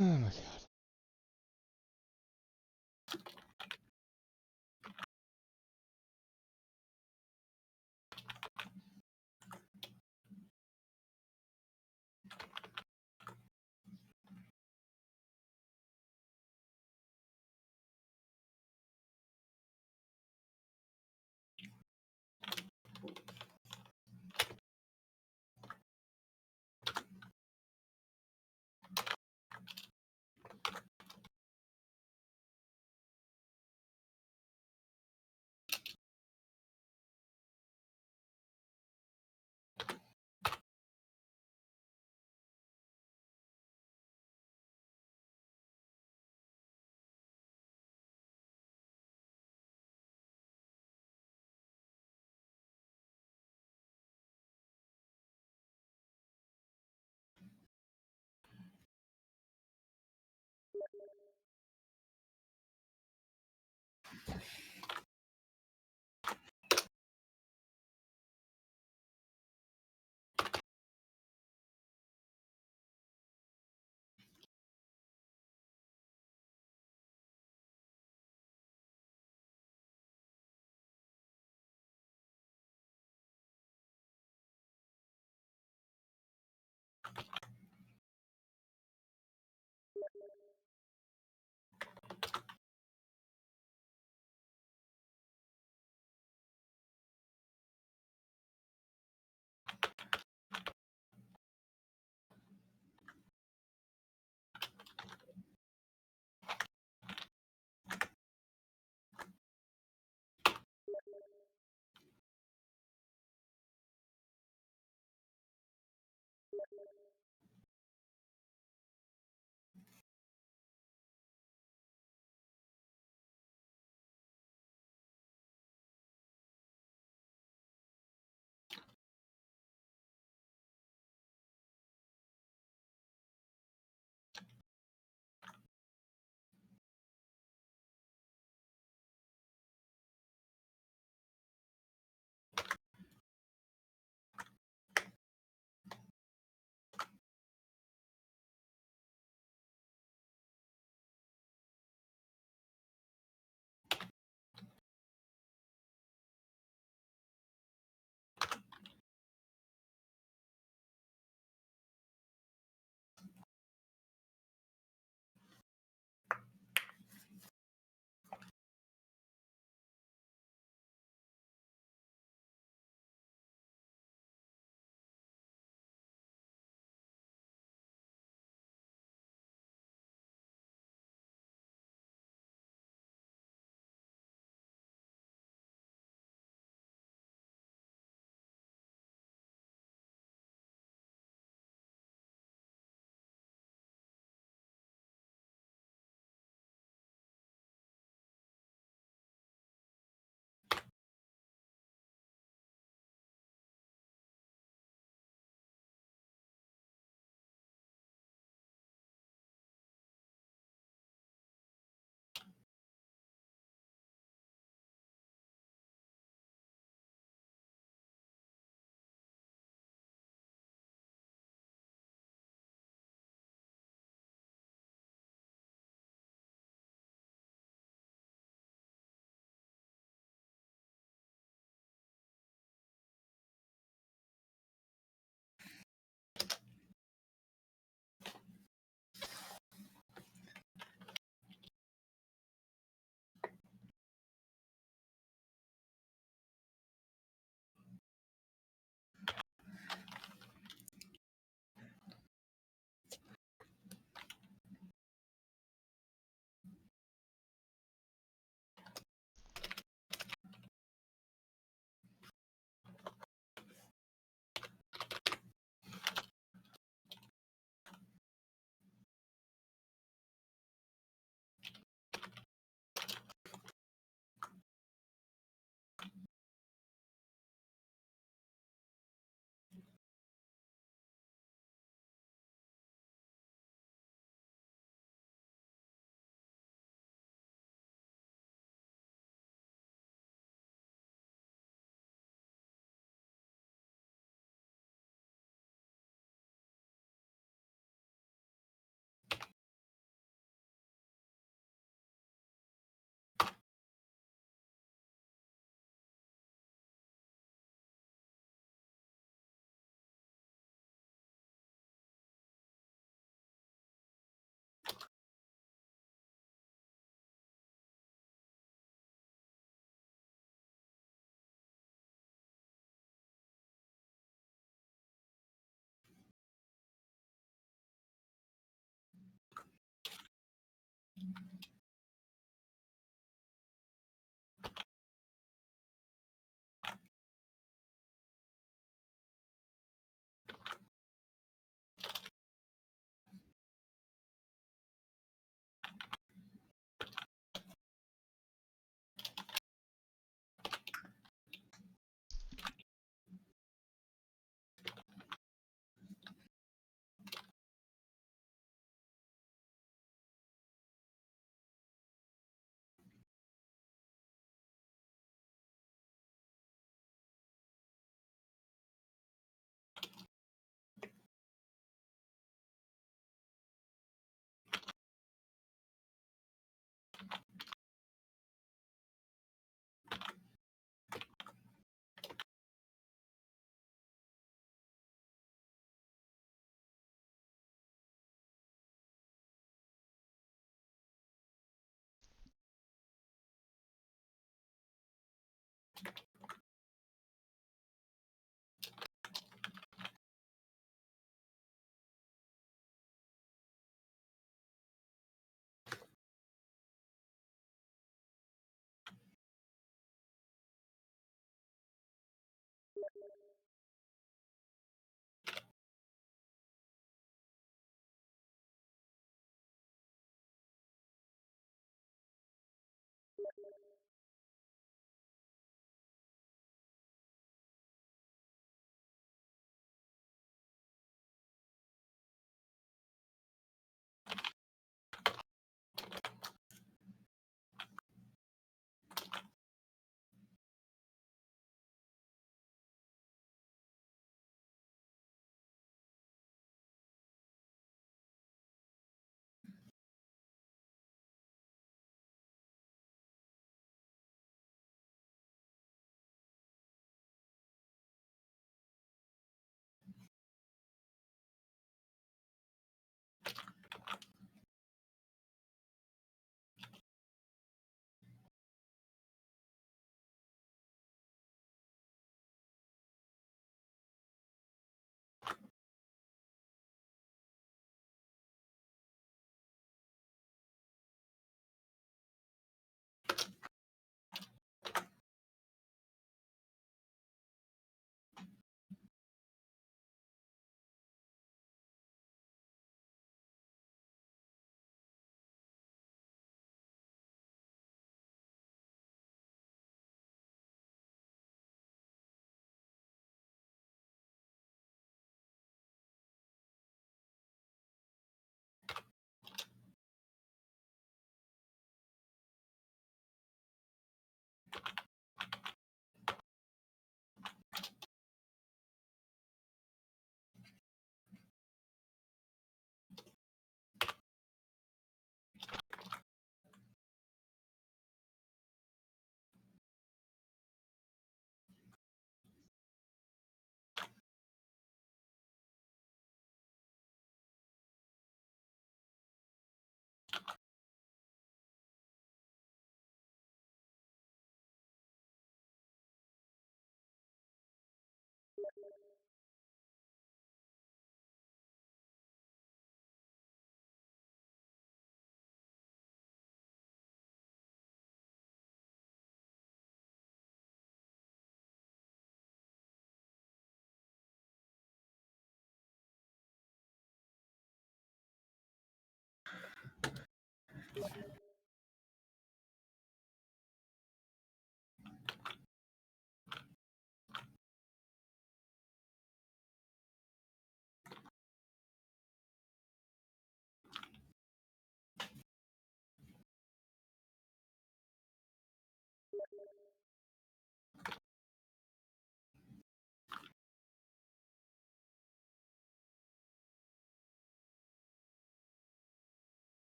Oh my god.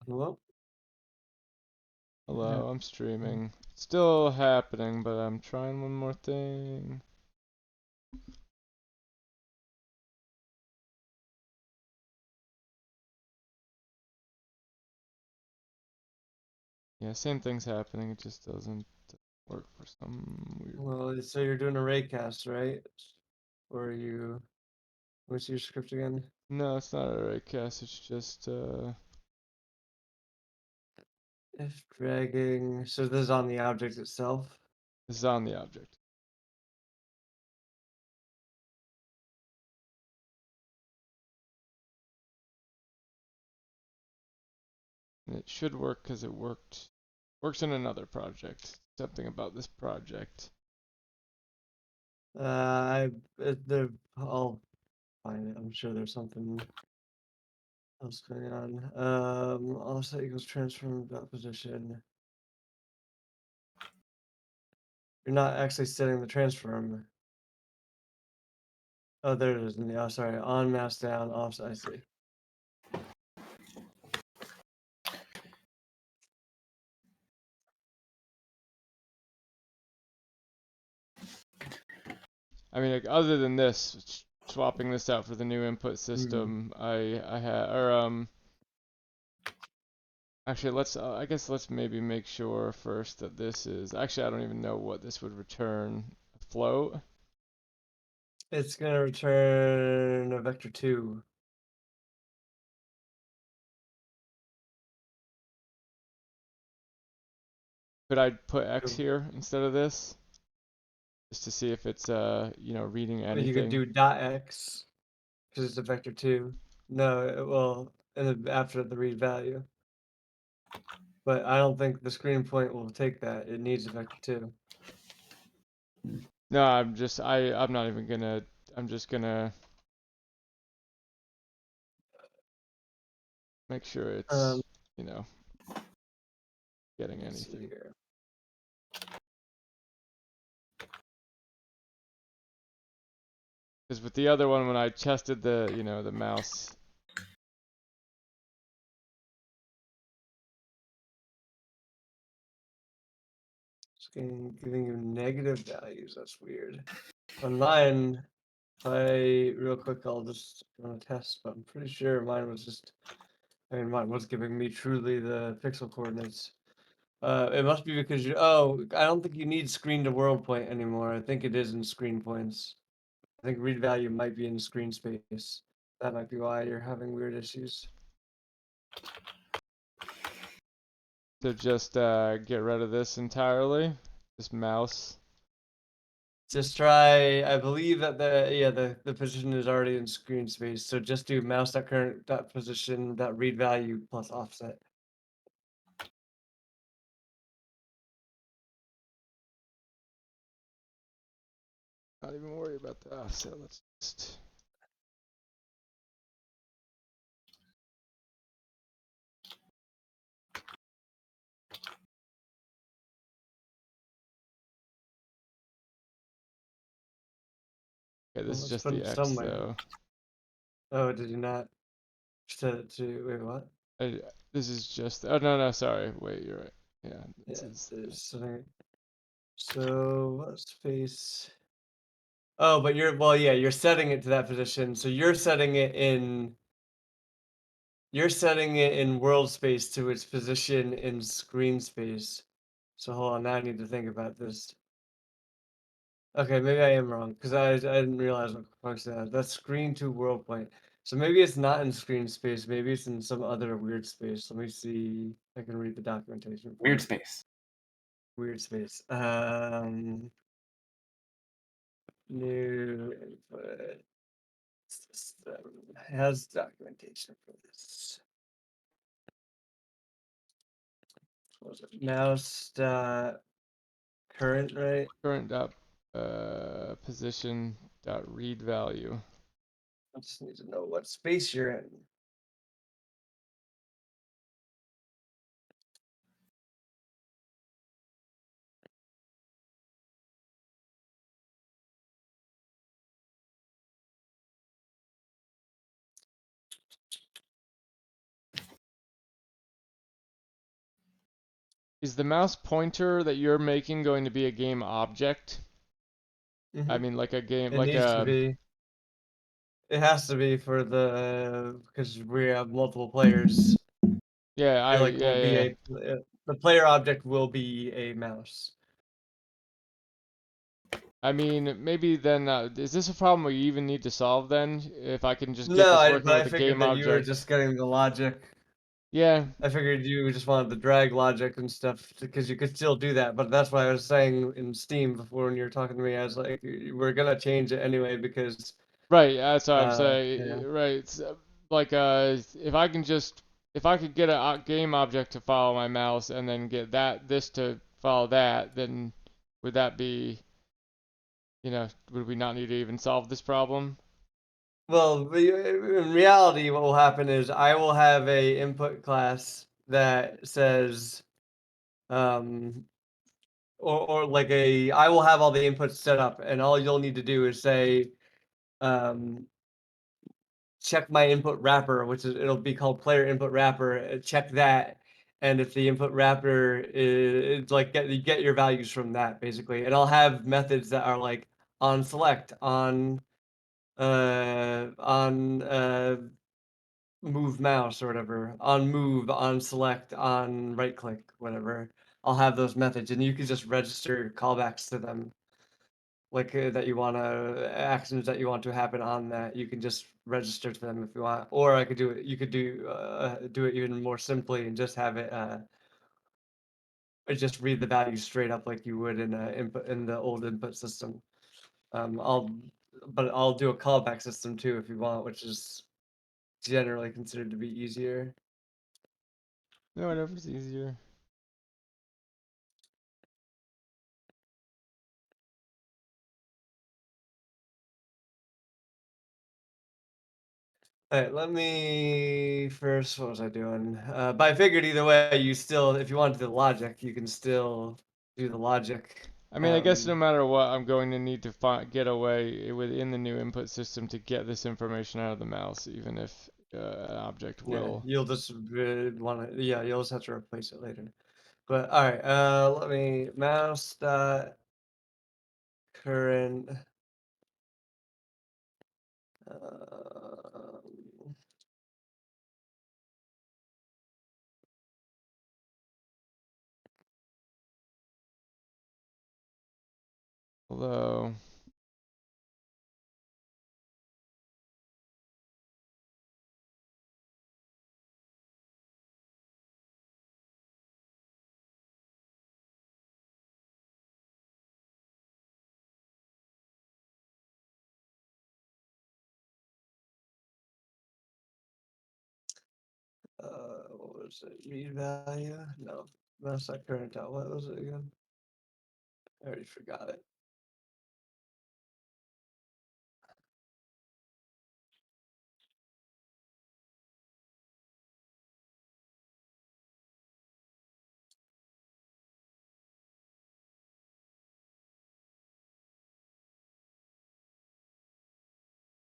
Hello? Hello, I'm streaming. Still happening, but I'm trying one more thing. Yeah, same thing's happening, it just doesn't work for some weird... Well, so you're doing a raycast, right? Or are you... What's your script again? No, it's not a raycast, it's just, If dragging... So this is on the object itself? this is on the object. And it should work because it works in another project. Something about this project. I'll find it. I'm sure there's something else going on. Offset equals transform dot position. You're not actually setting the transform. Oh, there it is. Oh, sorry. On mass down, offset. I see. I mean, like, other than this, swapping this out for the new input system, I had, or actually, I guess let's maybe make sure first that this is, actually, I don't even know what this would return. Float? It's gonna return a vector 2. Could I put X here instead of this? Just to see if it's, reading But you could anything. do dot x because it's a vector 2. No, well, after the read value. But I don't think the screen point will take that. It needs a vector 2. No, I'm not even gonna, I'm just gonna make sure it's, getting Let's see anything. here. Because with the other one, when I tested the, the mouse, Giving you negative values. That's weird. On mine, real quick, I'll just run a test, but I'm pretty sure mine was just. I mean, mine was giving me truly the pixel coordinates. It must be because you. Oh, I don't think you need screen to world point anymore. I think it is in screen points. I think read value might be in screen space. That might be why you're having weird issues. So just get rid of this entirely. This mouse. Just try. I believe that the position is already in screen space. So just do mouse.current.position read value plus offset. Not even worry about the offset. Let's just. Okay, this is Let's just put the them X somewhere. though. Oh, did you not? Wait, what? This is just. Oh no, sorry. Wait, you're right. Yeah, this is. So what space? Oh, but you're setting it to that position. So you're setting it in. You're setting it in world space to its position in screen space. So hold on, now I need to think about this. Okay, maybe I am wrong because I didn't realize what function that. That's screen to world point. So maybe it's not in screen space. Maybe it's in some other weird space. Let me see. I can read the documentation. Weird space. Weird space. New input system has documentation for this. What was it? Mouse dot current, right? Current dot position dot read value. I just need to know what space you're in. Is the mouse pointer that you're making going to be a game object? I mean, like a game, It like needs to a. be. It has to be for the because we have multiple players. Yeah, Will be yeah. the player object will be a mouse. I mean, maybe then, is this a problem we even need to solve then? If I can just get No, this working but I with a figured game that you were object. just getting the logic. Yeah. I figured you just wanted the drag logic and stuff because you could still do that. But that's why I was saying in Steam before when you were talking to me, I was like, we're gonna change it anyway because. Right, that's what I'm Yeah. saying. Right, like if I could get a game object to follow my mouse and then get this to follow that, then would that be, would we not need to even solve this problem? Well, in reality, what will happen is I will have a input class that says, or like I will have all the inputs set up, and all you'll need to do is say, um, check my input wrapper, it'll be called player input wrapper. Check that, and if the input wrapper is like you get your values from that basically, and I'll have methods that are like on select, on move mouse or whatever, on move, on select, on right click, whatever. I'll have those methods, and you can just register callbacks to them like that you want to actions that you want to happen on that you can just register to them if you want, or I could do it, you could do it even more simply and just have it just read the values straight up like you would in input in the old input system. I'll do a callback system too if you want, which is generally considered to be easier. No, whatever's easier. All right, let me first. What was I doing? But I figured either way, you still, if you want to do the logic, you can still do the logic. I mean, I guess no matter what, I'm going to need to get away within the new input system to get this information out of the mouse, even if an object Yeah, will. you'll just want to. Yeah, you'll just have to replace it later. But all right, let me mouse dot current. Hello. What was it? Read value? No, mouse dot current dot. What was it again? I already forgot it.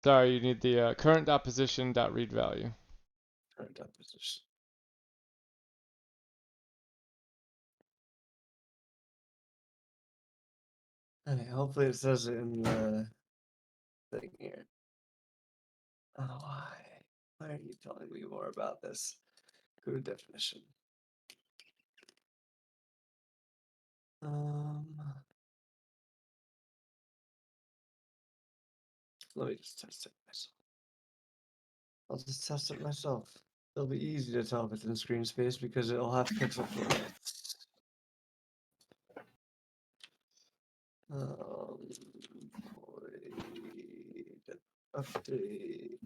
Sorry, you need the current dot position dot read value. Current dot position. Okay, hopefully it says it in the thing here. Oh, why? Why are you telling me more about this? Go to definition. Let me just test it myself. I'll just test it myself. It'll be easy to tell if it's in screen space because it'll have pixel coordinates. Void update.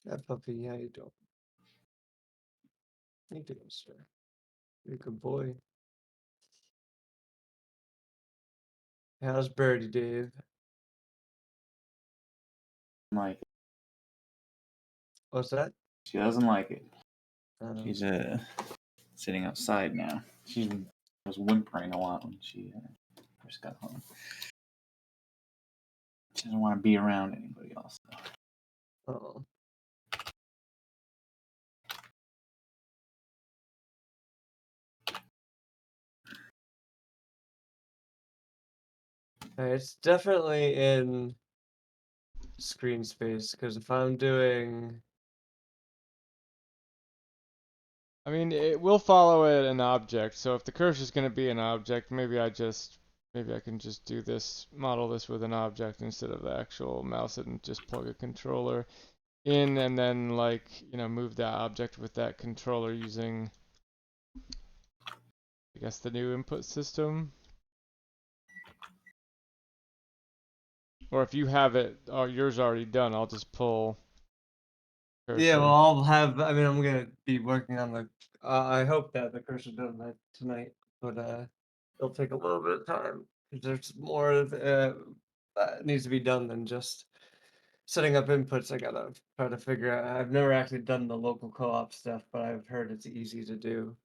Yeah, puppy, how you doing? How you doing, sir? You're a good boy. How's Birdie, Dave? Like it. What's that? She doesn't like it. She's sitting outside now. She was whimpering a lot when she first got home. She doesn't want to be around anybody else. Oh. It's definitely in screen space because if I'm doing, I mean, it will follow it an object. So if the cursor is going to be an object, maybe I can just do this, model this with an object instead of the actual mouse and just plug a controller in and then like, move that object with that controller using, I guess, the new input system. Or if you have it, or yours already done, I'll just pull cursor. yeah, well, I'll have. I mean, I'm gonna be working on the. I hope that the cursor's done that tonight, but it'll take a little bit of time because there's more that needs to be done than just setting up inputs. I gotta try to figure out. I've never actually done the local co-op stuff, but I've heard it's easy to do.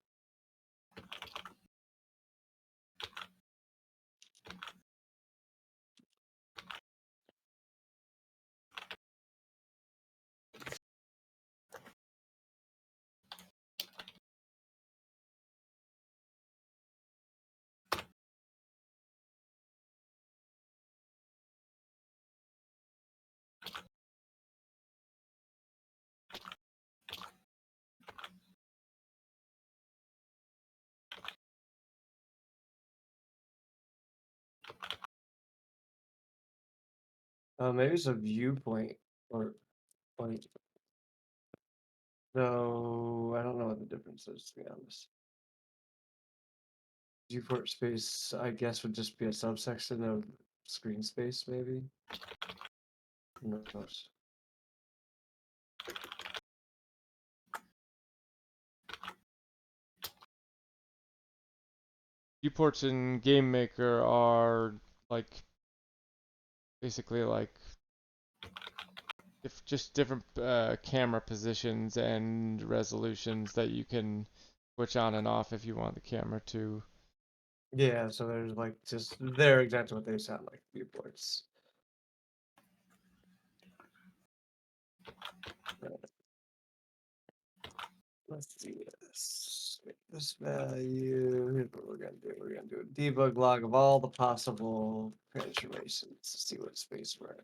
Maybe it's a viewpoint or point. No, I don't know what the difference is, to be honest. viewport space, I guess, would just be a subsection of screen space, maybe. Who knows? Viewports in Game Maker are like basically like just different camera positions and resolutions that you can switch on and off if you want the camera to. Yeah, so there's like just they're exactly what they sound like, viewports. Let's do this. This value. Here's what we're gonna do. We're gonna do a debug log of all the possible transformations to see what space we're in.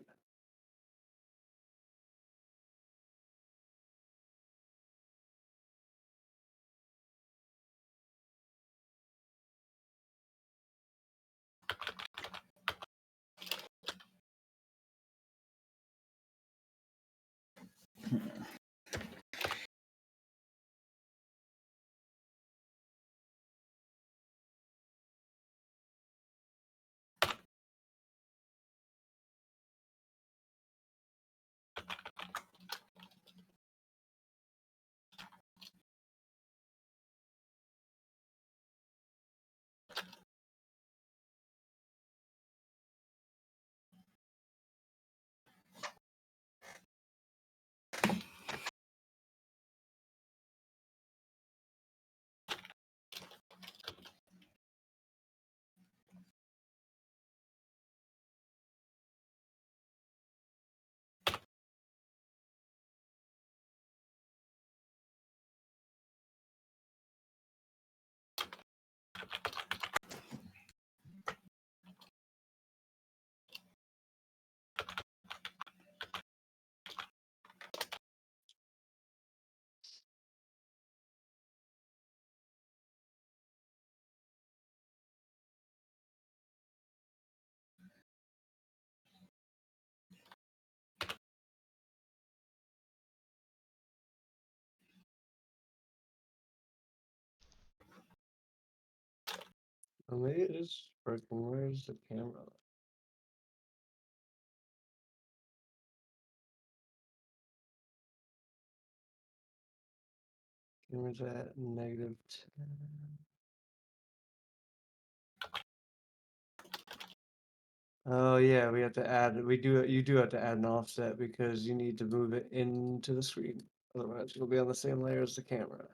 Oh, maybe it is working. Where's the camera? Camera's at -10. Oh yeah, we have to add. You do have to add an offset because you need to move it into the screen. Otherwise, it'll be on the same layer as the camera.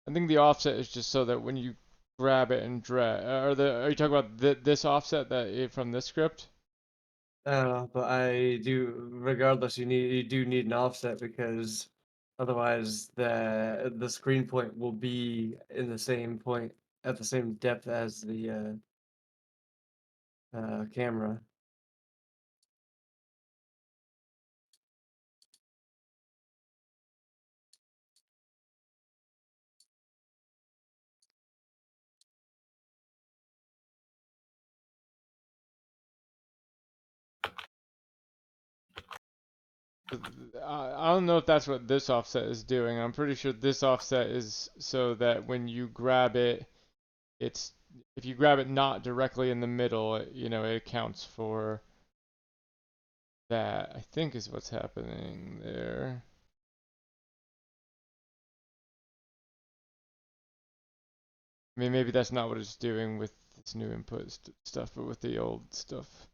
I think the offset is just so that when you grab it and drag, are you talking about this offset that from this script? But I do. Regardless, you do need an offset because otherwise the screen point will be in the same point at the same depth as the camera. I don't know if that's what this offset is doing. I'm pretty sure this offset is so that when you grab it, it's if you grab it not directly in the middle, it accounts for that. I think is what's happening there. I mean, maybe that's not what it's doing with this new input stuff, but with the old stuff.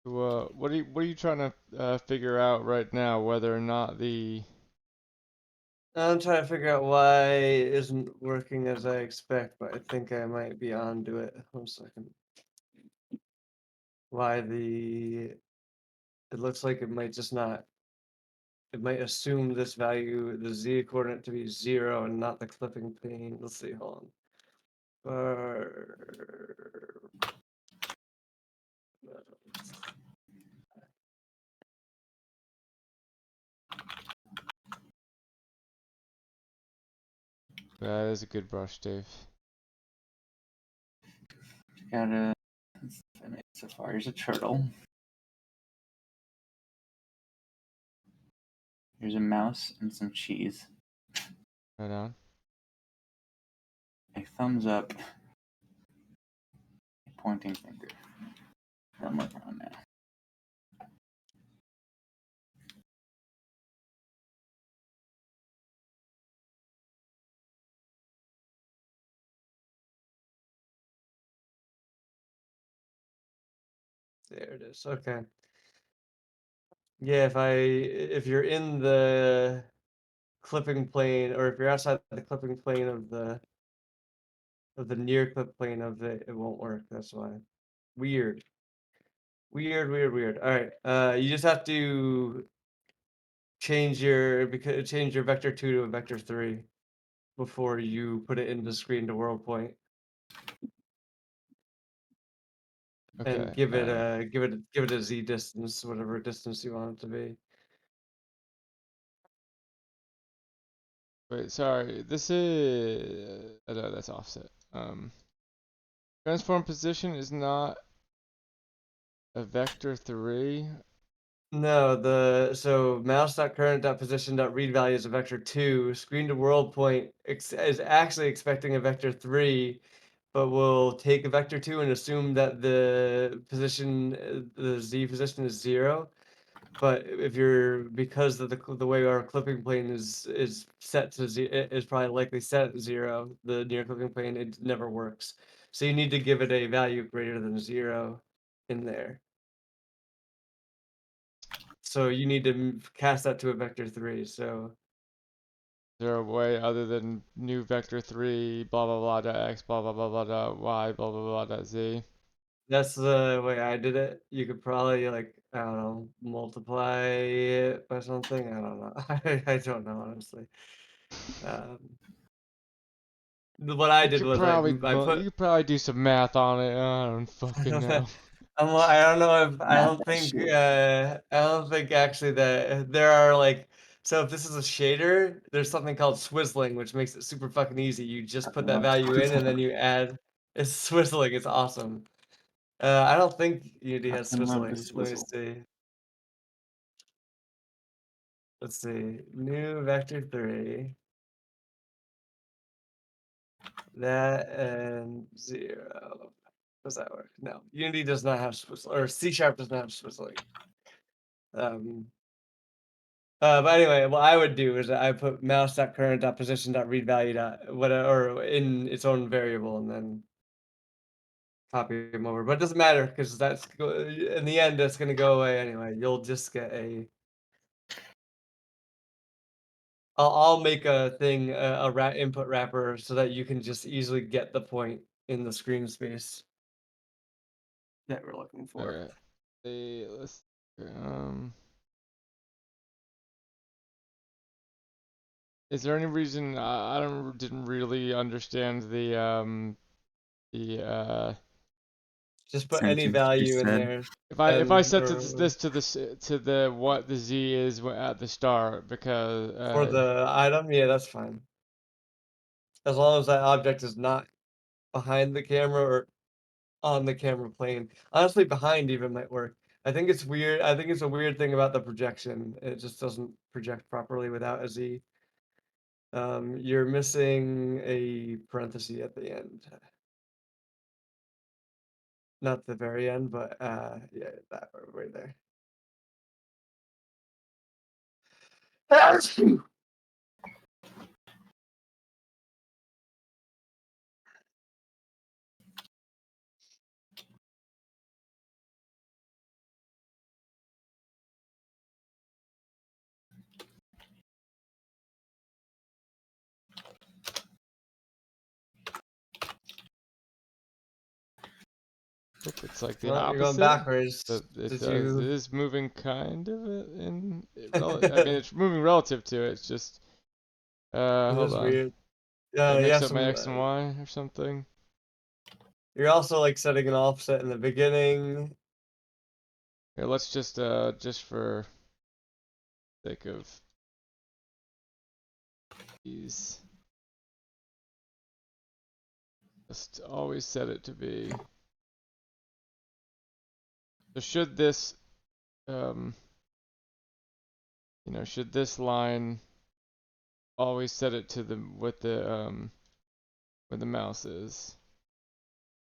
What are you trying to figure out right now? Whether or not the I'm trying to figure out why it isn't working as I expect, but I think I might be onto it. 1 second. Why it looks like it might just not. It might assume this value, the z coordinate, to be 0 and not the clipping plane. Let's see. Hold on. that is a good brush, Dave. Gotta. So far, here's a turtle. Here's a mouse and some cheese. Right on. A thumbs up. A pointing finger. I'm working on now. There it is. Okay. Yeah, if you're in the clipping plane, or if you're outside the clipping plane of the near clip plane of it won't work. That's why. Weird. Weird. All right. You just have to change your vector 2 to a vector 3 before you put it into screen to world point. Okay. And give it a z distance, whatever distance you want it to be. Wait, sorry. This is no, that's offset. Transform position is not a vector 3. No, so mouse.current.position.read value is a vector 2. Screen to world point is actually expecting a vector 3, but we'll take a vector 2 and assume that the z position is 0. But if you're, because of the way our clipping plane is set to is probably likely set at 0, the near clipping plane, it never works. So you need to give it a value greater than 0 in there. So you need to cast that to a vector 3. So Is there a way other than new vector 3, blah blah blah dot x, blah blah blah blah dot y, blah blah blah dot z? that's the way I did it. You could probably like, I don't know, multiply it by something. I don't know. I don't know honestly. What I did was I put. You could probably do some math on it. I don't fucking know. I don't know if I Math don't that think shit. I don't think actually that there are like, so if this is a shader, there's something called swizzling, which makes it super fucking easy. You just put that love value in and then swizzling. you add. It's swizzling. It's awesome. I don't think Unity has I love the swizzling. Let me swizzle. see. Let's see. New vector 3. That and 0. Does that work? No. Unity does not have swizzle, or C# does not have swizzling. But anyway, what I would do is I put mouse.current.position.read value dot whatever, or in its own variable, and then copy them over. But it doesn't matter because in the end that's gonna go away anyway. You'll just get a. I'll make a thing input wrapper so that you can just easily get the point in the screen space that we're looking for. Okay. Let's is there any reason I didn't really understand the Just put Same any thing you just value in said. there. if I And set this to the what the z is at the start, because for the item, yeah, that's fine. As long as that object is not behind the camera or on the camera plane. Honestly, behind even might work. I think it's weird. I think it's a weird thing about the projection. It just doesn't project properly without a Z. You're missing a parenthesis at the end. Not the very end, but yeah, that right there. it's like the Well, you're going opposite. backwards. But it Did does. you? It is moving kind of I mean, it's moving relative to it. It's just It hold is on. weird. Did I Yeah, mix up my some. x and y or something? You're also like setting an offset in the beginning. Here, let's just for sake of these, just always set it to be. So should this should this line always set it to the where the mouse is?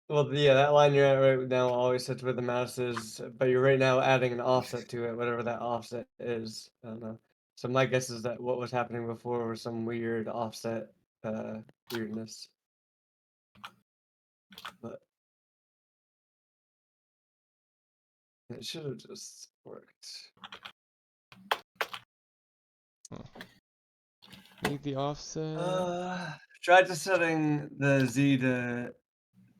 Well, yeah, that line you're at right now always sits where the mouse is, but you're right now adding an offset to it, whatever that offset is. I don't know. So my guess is that what was happening before was some weird offset weirdness. But it should have just worked. Need the offset? Try just setting the Z to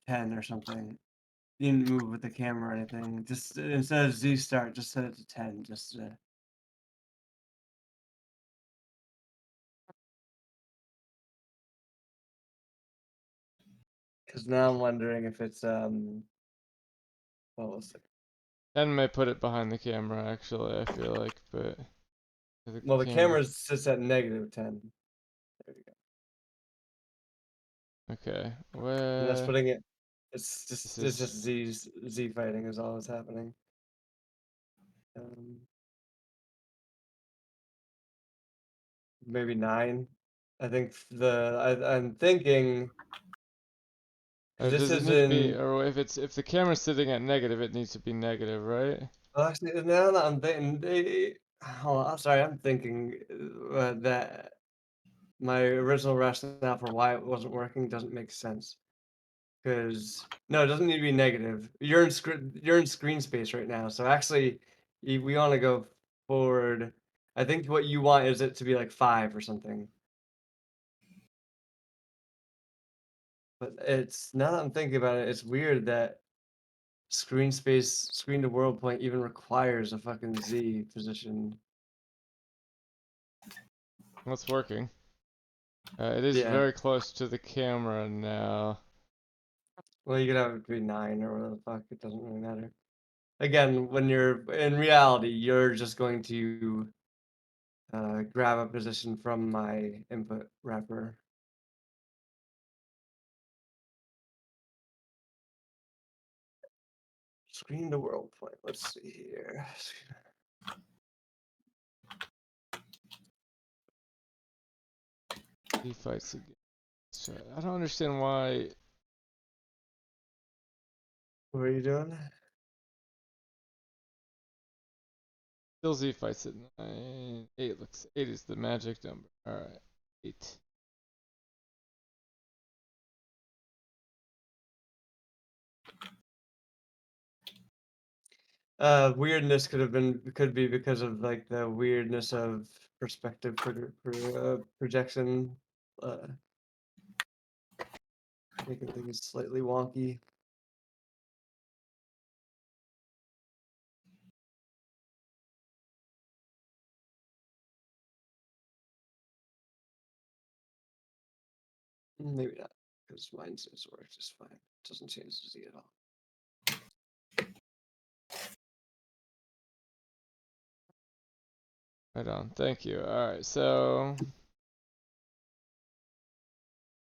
10 or something. You didn't move with the camera or anything. Just instead of Z start, just set it to 10. Just because now I'm wondering if it's what was it? 10 may put it behind the camera, actually, I feel like, but Well, the camera sits at -10. There you go. Okay, And that's where putting it. It's just Z fighting is all that's happening. Maybe 9. I think I'm thinking. This does it is need to be, in. or if the camera's sitting at negative, it needs to be negative, right? Well, actually, now that I'm thinking, hold on, I'm sorry, I'm thinking that my original rationale for why it wasn't working doesn't make sense. Because no, it doesn't need to be negative. You're in screen space right now, so actually, we want to go forward. I think what you want is it to be like 5 or something. But it's now that I'm thinking about it, it's weird that screen to world point even requires a fucking Z position. What's working? It is Yeah. very close to the camera now. Well, you could have it be 9 or whatever the fuck. It doesn't really matter. Again, when you're in reality, you're just going to grab a position from my input wrapper. Screen to world point. Let's see here. He fights again. So I don't understand why. What are you doing? Still Z fights at 9. 8 looks. 8 is the magic number. All right, 8. Weirdness could be because of like the weirdness of perspective projection, making things slightly wonky. Maybe not, because mine seems to work just fine. It doesn't change the Z at all. Right on. Thank you. All right, so.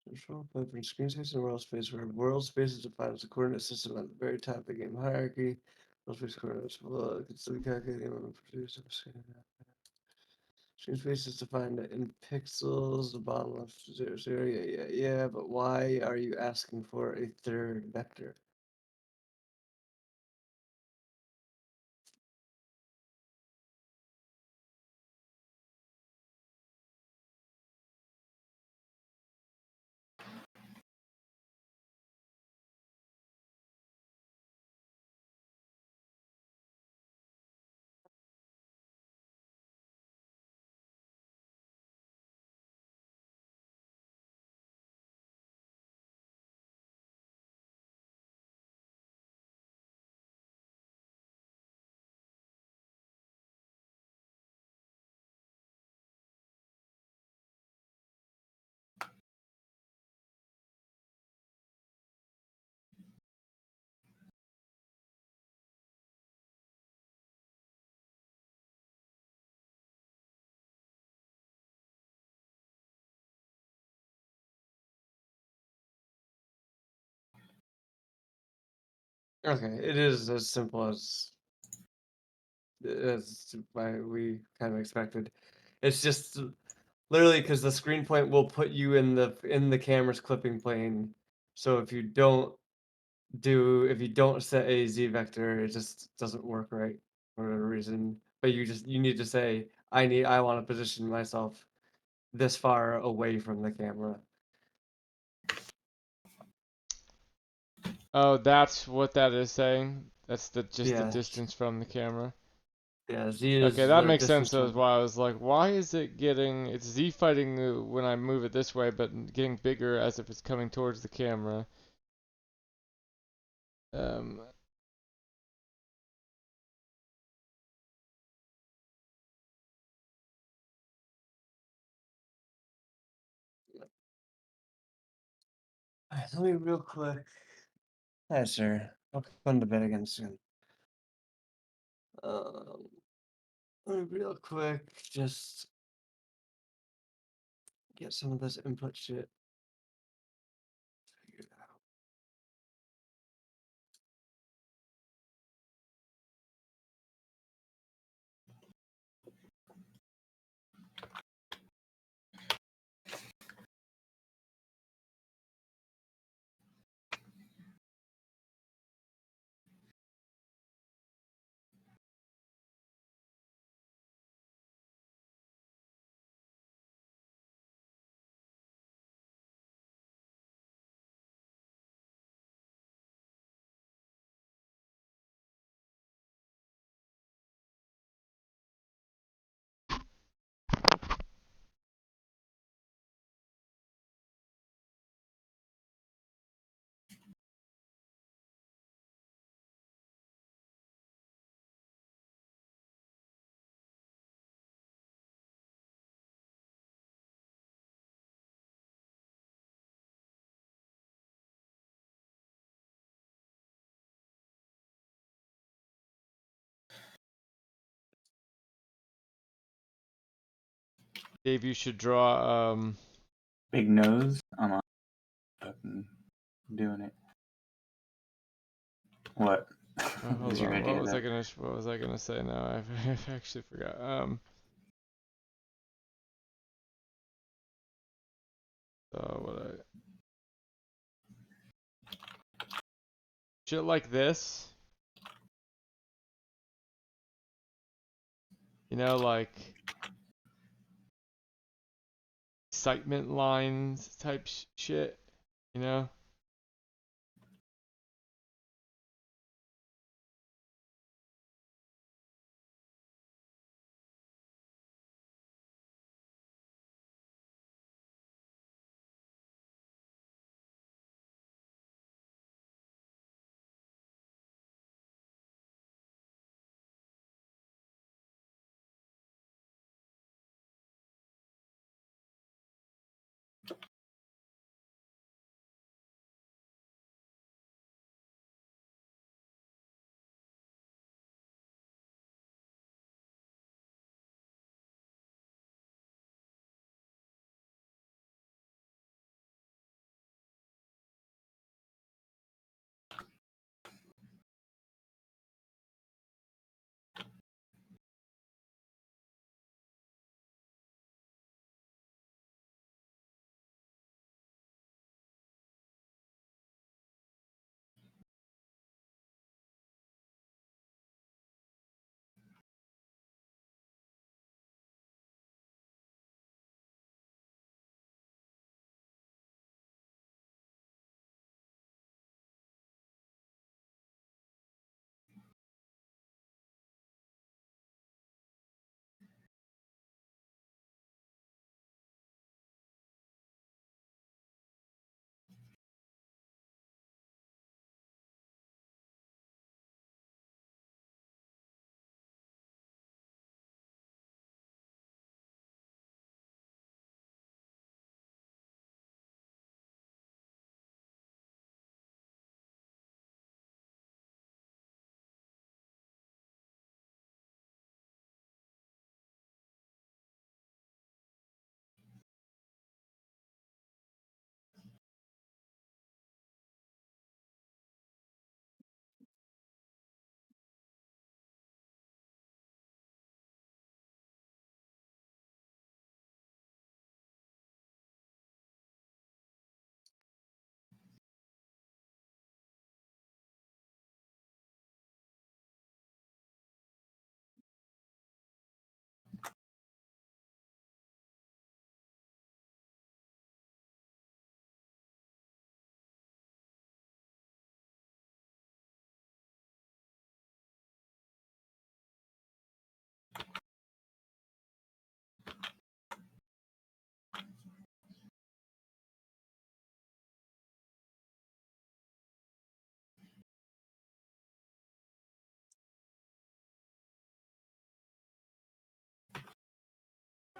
Control point from screen space and world space, where world space is defined as a coordinate system at the very top of the game hierarchy. World space coordinates below can still be calculated and produced. Screen space is defined in pixels, the bottom left 0, 0. Yeah. But why are you asking for a third vector? Okay, it is as simple as we kind of expected. It's just literally because the screen point will put you in the camera's clipping plane. So if you don't set a Z vector, it just doesn't work right for whatever reason. But you need to say I want to position myself this far away from the camera. Oh, that's what that is saying. That's just the Yeah. distance from the camera. Yeah, Z Okay, is that the makes sense. distance That's from. why I was like, why is it getting? It's Z fighting when I move it this way, but getting bigger as if it's coming towards the camera. Um. Alright, let me real quick. Hi, sir. Welcome to bed again soon. Um, let me real quick just get some of this input shit figured out. Dave, you should draw. Big nose. I'm on fucking doing it. What? Hold Is your on. idea What that? was I gonna say now? I've actually forgot. So shit like this. You know, like excitement lines type shit. You know.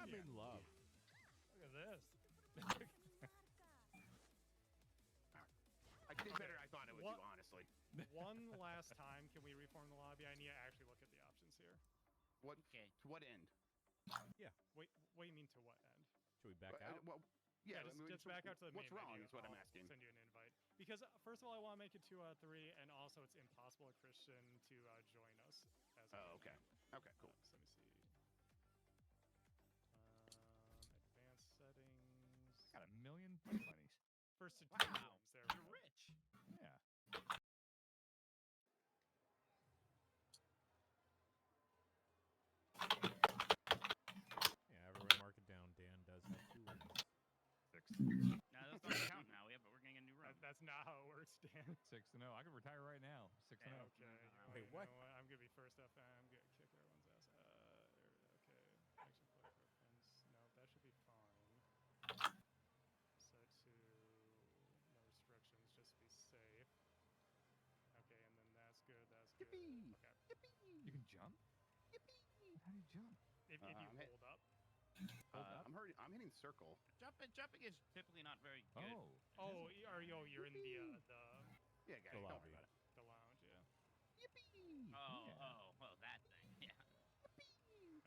I'm in love. Look at this. I did better. I thought it would do, honestly. One last time, can we reform the lobby? I need to actually look at the options here. What? Okay. To what end? Yeah. Wait, what do you mean to what end? Should we back out? Well, yeah. I mean, just back out to the what's main wrong menu. is what I'm I'll asking. send you an invite. Because first of all, I want to make it 2 out of 3, and also it's impossible for Christian to join us. As okay. Okay, cool. So let me see. Advanced settings. Got a million bunnies. First to 2 Wow, rooms. There you're we go. rich. Yeah. Yeah, everyone mark it down. Dan does have 2 rooms. 6. No, those don't count now. Yeah, but we're getting a new room. That's not how it works, Dan. 6-0. I could retire right now. 6-0. Okay. Wait, what? You know what? I'm gonna be first FM. I'm gonna kick everyone's ass. Okay. Action play preference. No, that should be fine. Set to no restrictions, just to be safe. Okay, and then that's good. That's good. Yippee! Okay. Yippee! You can jump? Yippee! How do you jump? If you hold up. I'm hitting circle. Jumping is typically not very good. You're in the Yeah, guys, don't worry about it. the lounge, yeah. Yippee! Oh, that thing. Yeah.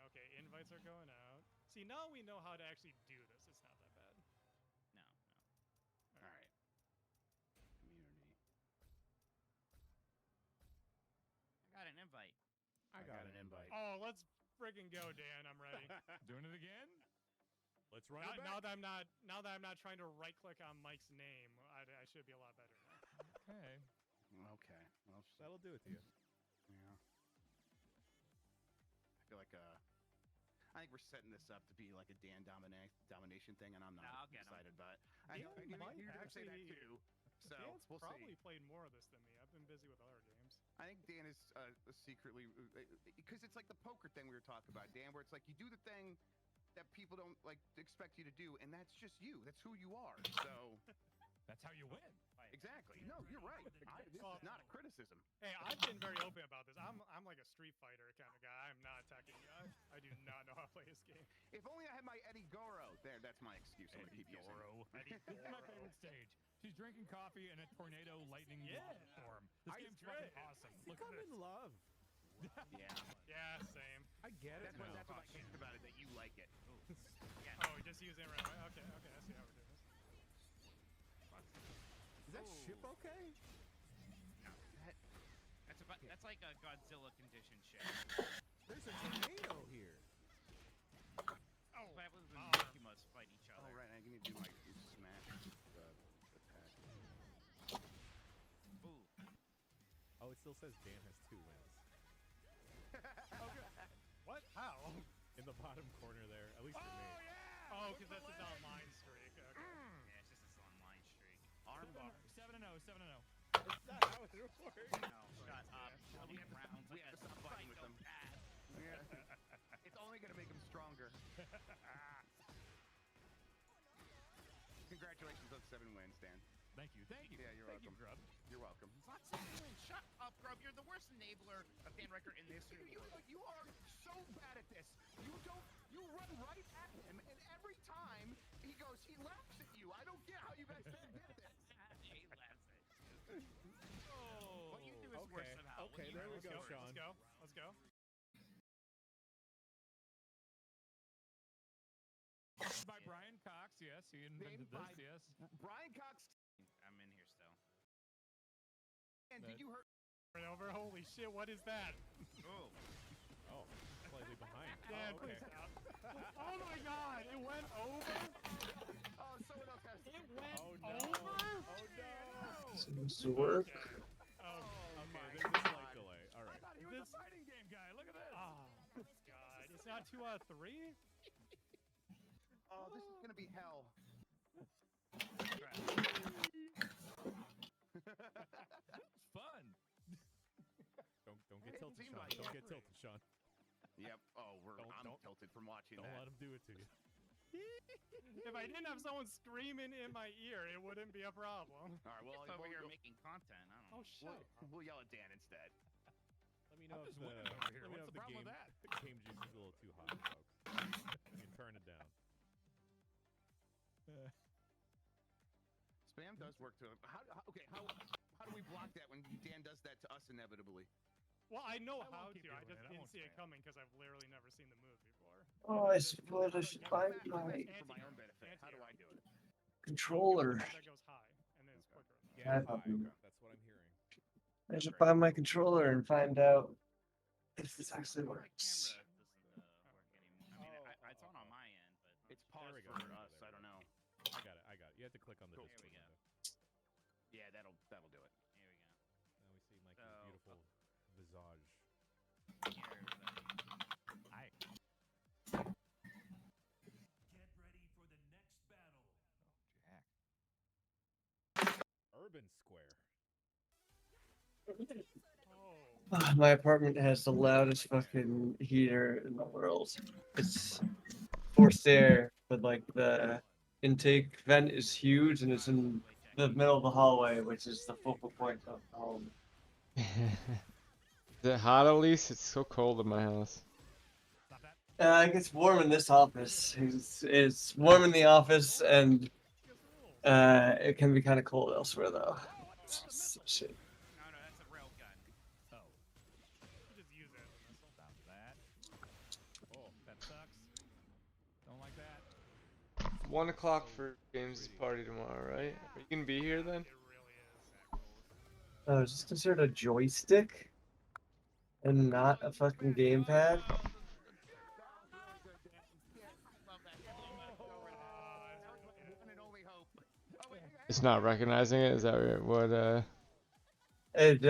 Okay, invites are going out. See, now we know how to actually do this. It's not that bad. No. All right. Community. I got an invite. I got an invite. Oh, let's friggin' go, Dan. I'm ready. Doing it again? Let's run it now back. that I'm not trying to right click on Mike's name, I should be a lot better now. Okay. Okay. Well, That'll do it to you. Yeah. I feel like I think we're setting this up to be like a Dan domination thing, and I'm not I'll get 'em. excited about it. Dan might You're gonna say that actually- too. So Dan's we'll probably see. played more of this than me. I've been busy with other games. I think Dan is secretly because it's like the poker thing we were talking about, Dan, where it's like you do the thing that people don't like expect you to do, and that's just you. That's who you are. So that's how you win. Exactly. No, you're right. This is not a criticism. Hey, I've been very open about this. I'm like a Street Fighter kind of guy. I'm not a Tekken guy. I do not know how to play this game. If only I had my Eddie Goro. There, that's my excuse. I'm gonna keep using it. This is my favorite stage. She's drinking coffee in a tornado lightning storm. This game's fucking awesome. Look at this. in love. Yeah, same. I get it. That's what I hate about it, that you like it. Oh, we just use it right away. Okay, I see how we're doing this. Is that ship okay? No. That's like a Godzilla condition ship. There's a tornado here. Oh, that was when Monkey must fight each other. Oh, right. I need to do my smash attack. Ooh. Oh, it still says Dan has 2 wins. What? How? In the bottom corner there, at least for me. Oh, because that's his online streak. Okay. Yeah, it's just this online streak. Armbar. 7-0, 7-0. That's not how it works. No, shut up. 20 rounds. We have to stop fighting with them. It's only gonna make them stronger. Congratulations on 7 wins, Dan. Thank you. Yeah, you're welcome. Grub. You're welcome. It's not 7 wins. Shut up, Grub. You're the worst enabler of Dan Riker in this studio. You are so bad at this. You run right at him, and every time he laughs at you. I don't get how you guys didn't get this. He laughs at you. What you do is Okay. worse somehow. Okay, there we go, Sean. Let's go. By Brian Cox, yes, he invented this, yes. Brian Cox. I'm in here still. And did you hurt? Over. Holy shit! What is that? Oh. Oh, slightly behind. Dan, okay. please stop. Oh my God! It went over. Oh, someone else has to. It went Oh, no. over. Oh, no. Seems to work. Oh, Okay, there's a slight delay. All right. I thought he was a fighting game guy. Look at this. oh God! It's not 2 out of 3. Oh, this is gonna be hell. Fun. Don't get tilted, seem Sean. like Don't it. get tilted, Sean. Yep. Oh, I'm Don't- tilted from watching Don't that. let him do it to you. If I didn't have someone screaming in my ear, it wouldn't be a problem. All right. Well, Just over here we'll, making content. I don't know. Oh, shut up. we'll yell at Dan instead. Let me know I'm if just the, winning over here. let me know What's if the problem game, with that? the game juice is a little too hot, folks. You can turn it down. Spam does work to him. How do we block that when Dan does that to us inevitably? Well, I know I won't how keep to. I doing just it. I didn't won't see it spam. coming because I've literally never seen the move before. Oh, I suppose I should find my For my own benefit. How do I do it? controller. That goes high, and then it's quicker. Yeah, I- that's what I'm hearing. I should find my controller and find out if this actually My works. camera doesn't work anymore. I mean, it's on my end, but It's paused we go. for There we go, us. there I don't we know. I got it. You have to click on the Cool. Discord Here we go. window. Yeah, that'll do it. here we go. Now we see Mikey's So, beautiful visage. Here, everybody. Hi. Get ready for the next battle. Jack. Urban Square. My apartment has the loudest fucking heater in the world. It's forced air, but like the intake vent is huge and it's in the middle of the hallway, which is the focal point of the home. Is it hot, Elise? It's so cold in my house. It gets warm in this office. It's warm in the office, and it can be kind of cold elsewhere, though. Shit. No, that's a rail gun. Oh. Just use it as a missile. Stop that. Oh, that sucks. 1 o'clock for James' party tomorrow, right? Are you gonna be here then? Oh, is this considered a joystick? And not a fucking gamepad? It's not recognizing it. Is that what?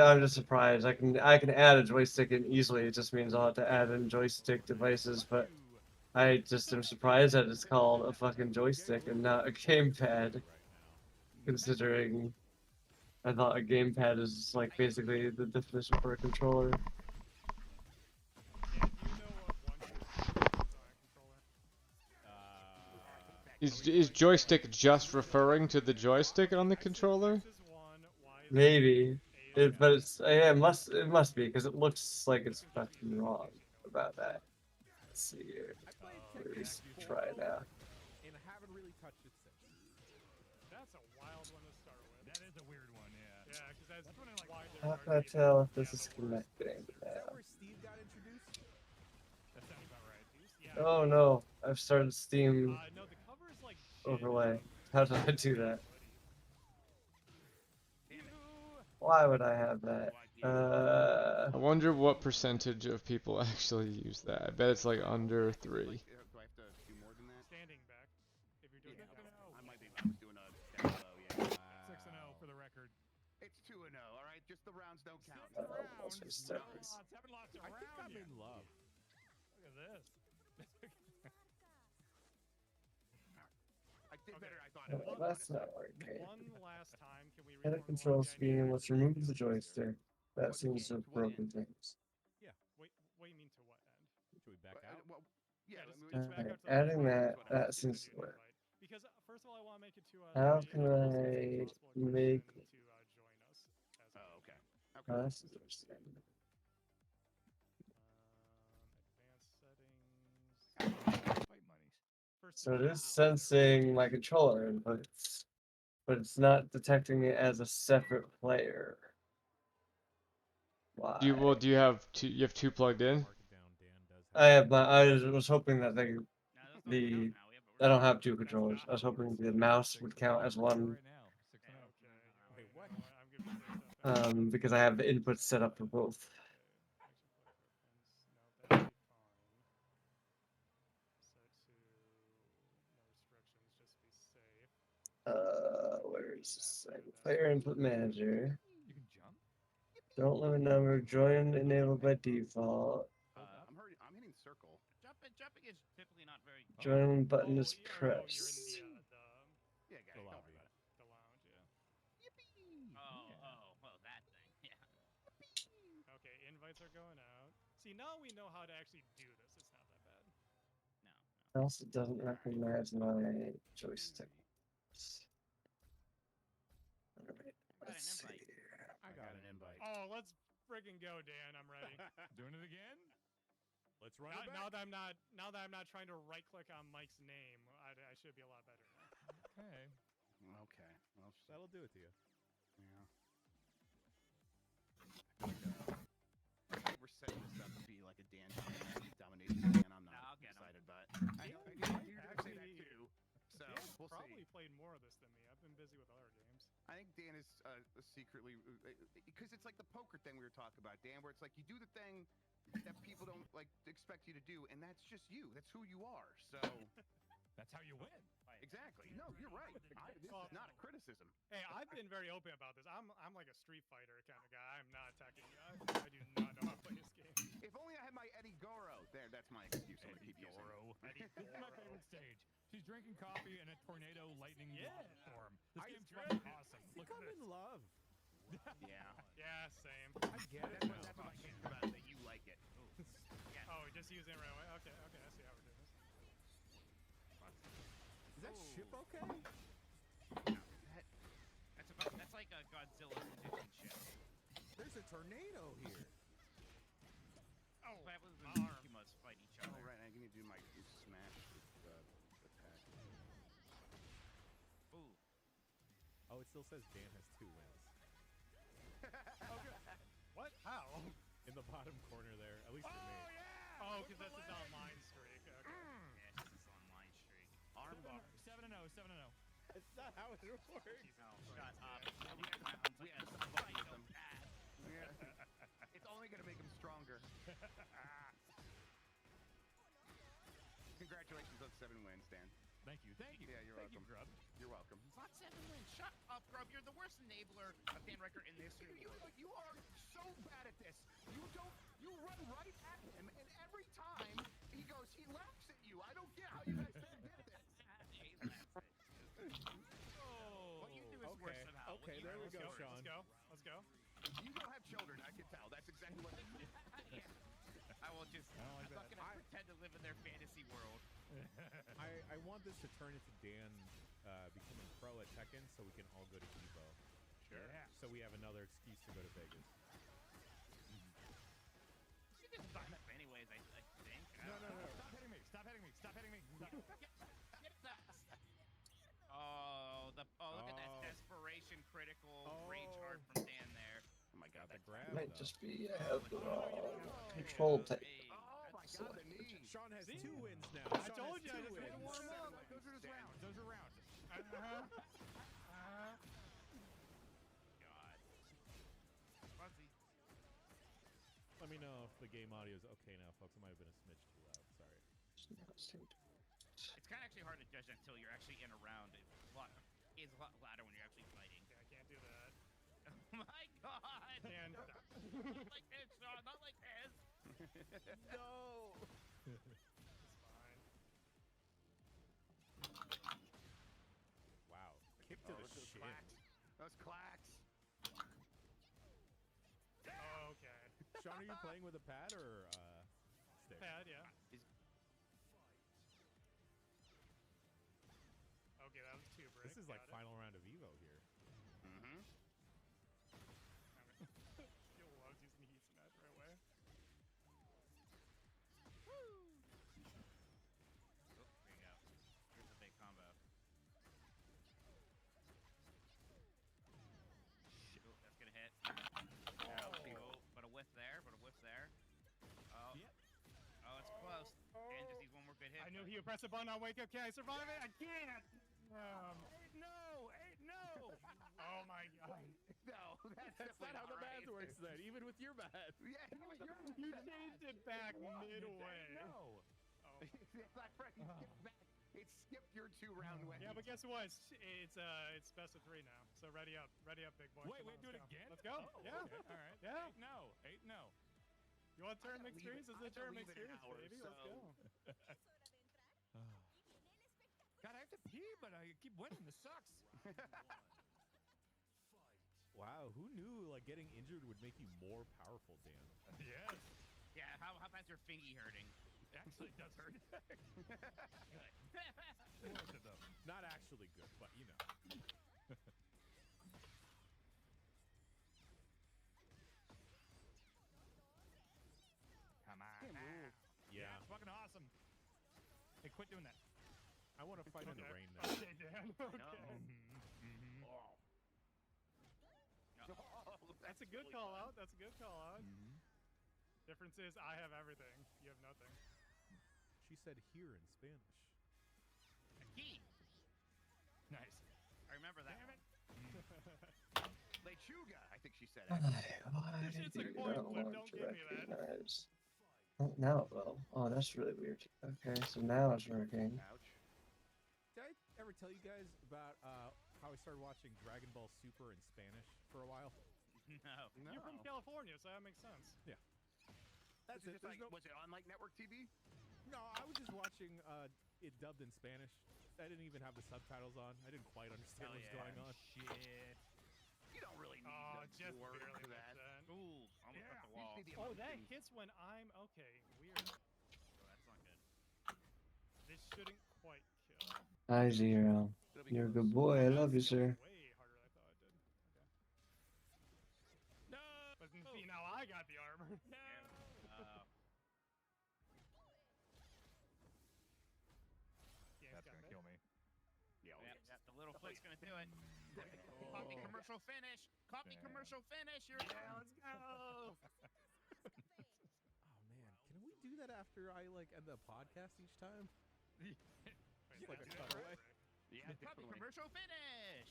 I'm just surprised. I can add a joystick in easily. It just means I'll have to add in joystick devices, but I just am surprised that it's called a fucking joystick and not a gamepad. Considering I thought a gamepad is like basically the definition for a controller. Is joystick just referring to the joystick on the controller? Maybe, but it's yeah, it must be because it looks like it's fucking wrong about that. Let's see here. Let's try it out. And I haven't really touched it since. That's a wild one to start with. That is a weird one, yeah. Yeah, because that's why How can I tell if this is connecting now? Where Steve got introduced? That sounds about right. Yeah. Oh no, I've started Steam No, the cover is like overlay. How did I do that? Why would I have that? I wonder what percentage of people actually use that. I bet it's like under 3. Do I have to do more than that? Standing back. If you're doing I might be. I was doing a down low, yeah. 6-0 for the record. It's 2-0, all right? Just the rounds don't count. Let's restart this. 7 lots I think I'm in love. Look at this. I did better. I thought it Oh, was. that's not working. one last time, can we Edit control scheme. Let's remove the joystick. That seems to have broken things. Yeah. Wait, what do you mean to what end? Should we back out? Well, yeah. Alright, adding that seems to work. Because first of all, I want to make it to How can I make? Oh, okay. Oh, that's interesting. So it is sensing my controller inputs, but it's not detecting it as a separate player. Why? Do you have two? You have 2 plugged in? I have my. I was hoping that I don't have 2 controllers. I was hoping the mouse would count as one. Because I have the inputs set up for both. Where is this thing? Player input manager. You can jump? Don't limit number. Join enabled by default. I'm hitting circle. Jumping is typically not very. Join button is pressed. Yeah, guys, don't worry about it. The lounge, yeah. Well, that thing, yeah. Okay, invites are going out. See, now we know how to actually do this. It's not that bad. It also doesn't recognize my joystick. Alright, let's see here. I got an invite. Oh, let's friggin' go, Dan. I'm ready. Doing it again? Let's run it back. Now that I'm not trying to right click on Mike's name, I should be a lot better now. Okay. Okay. Well, That'll do it to you. yeah. We're setting this up to be like a Dan domination thing, and I'm not excited about it. I know you're gonna say that too. So Dan's we'll probably see. played more of this than me. I've been busy with other games. I think Dan is secretly because it's like the poker thing we were talking about, Dan, where it's like you do the thing that people don't like expect you to do, and that's just you. That's who you are. So that's how you win. Exactly. No, you're right. This is not a criticism. Hey, I've been very open about this. I'm like a Street Fighter kind of guy. I'm not attacking you. I do not know how to play this game. If only I had my Eddie Goro. There, that's my excuse. I'm gonna keep using. This is my favorite stage. She's drinking coffee in a tornado lightning storm. This I game's dread fucking awesome. Look I'm at this. in love. Yeah. Yeah, same. I get it That's now. what I care about. That you like it. Oh, just using it right away. Okay, I see how we're doing this. Is that ship okay? That's like a Godzilla's edition ship. There's a tornado here. Oh, that was when Kimas fight each other. Oh right, I need to do my smash attack. Ooh. Oh, it still says Dan has 2 wins. What? How? In the bottom corner there, at least for me. Oh, because that's his online streak. Okay. Yeah, it's his online streak. Armbar. 7-0, 7-0. It's not how it works. No, shut up. We have some fun with them. It's only going to make him stronger. Congratulations on 7 wins, Dan. Thank you. Thank you. Yeah, you're Thank welcome. You, Grub. You're welcome. It's not 7 wins. Shut up, Grub. You're the worst enabler of Dan Riker in this room. You are so bad at this. You run right at him, and every time he laughs at you. I don't get how you guys don't get this. He laughs at you. Oh. What you do is worse than how. Okay, there we go, Sean. Let's go. You don't have children, I can tell. That's exactly what they do. I will just. like I'm not that. gonna pretend to live in their fantasy world. I want this to turn into Dan becoming pro at Tekken so we can all go to Evo. Sure. Yeah. So we have another excuse to go to Vegas. You can sign up anyways, I think. No. Stop hitting me. Stop hitting me. Stop hitting me. Get that. Oh, look at that desperation critical rage hard from Dan there. Oh my God, the grab. Might just be control tech. Oh my God, the knee. Sean has 2 wins now. I Sean told has you, I 2 just wins. had to warm up. Those are just rounds. Those are rounds. God. Fuzzy. Let me know if the game audio is okay now, folks. It might have been a smidge too loud. Sorry. It's kind of actually hard to judge until you're actually in a round. It's a lot louder when you're actually fighting. Yeah, I can't do that. Oh my God! Dan, not like this, Sean. Not like this. No. it's fine. Wow. Kick to the shin. Those clacks. Oh, okay. Sean, are you playing with a pad or stick? Pad, yeah. Okay, that was 2 bricks. This is like final round of Evo here. Mm-hmm. He loves using the heat smash right away. Oh, there you go. Here's a big combo. Oh, that's gonna hit. Oh, but a whiff there. Oh. Yep. Oh, it's close. Dan just needs one more good hit. I knew he would press a button on wake up. Can I survive it? I can't! No. Oh my God. No, That's not how the math works then, even with your math. Yeah, You changed it back midway. No. Oh. It's not right. It skipped your 2-round win. Yeah, but guess what? It's best of 3 now. So ready up, big boy. Wait, Come on, do it let's go. again? Let's go. Oh, Yeah. Okay. All right. Yeah. 8-0. You want to turn mixed leave it. series? This is I a turn leave mixed it an series, hour, baby. so- Let's go. God, I have to pee, but I keep winning. This sucks. Wow, who knew like getting injured would make you more powerful, Dan? Yes. Yeah, how bad's your fingy hurting? Actually, it does hurt. Good. Not actually good, but you know. Come on. Yeah. It's fucking awesome. Hey, quit doing that. I want to fight in the Okay. rain now. Okay, Dan. Okay. Oh. That's a good call out. That's a good call out. Mm-hmm. Difference is I have everything. You have nothing. She said here in Spanish. Key. Nice. I remember that. Damn one. it. Lechuga, I think she said it. Why This shit's a do you coin not flip, want don't to give me that. recognize? Oh, now it will. Oh, that's really weird. Okay, so now it's working. Ouch. Did I ever tell you guys about how I started watching Dragon Ball Super in Spanish for a while? No. You're from California, so that makes sense. Yeah. That's it. just There's like, no- was it on like network TV? No, I was just watching it dubbed in Spanish. I didn't even have the subtitles on. I didn't quite understand what was going on. Shit. You don't really need Oh, to just work barely for missed that. that. Ooh, almost Yeah, hit the you wall. just need the Oh, that emotions. hits when I'm okay. Weird. Oh, that's not good. This shouldn't quite kill. Hi, Zero. It'll be You're a close. good boy. I love you, That's sir. way harder than I thought it did. Okay. No. But see, now I got the armor. No. Game's That's got gonna me. kill me. Yeah, the little flick's gonna do it. Copy commercial finish. Copy Damn. commercial finish. You're let's go. Oh man, can we do that after I like end the podcast each time? Just like a Yeah, cutaway. Yeah, Puppy commercial finish.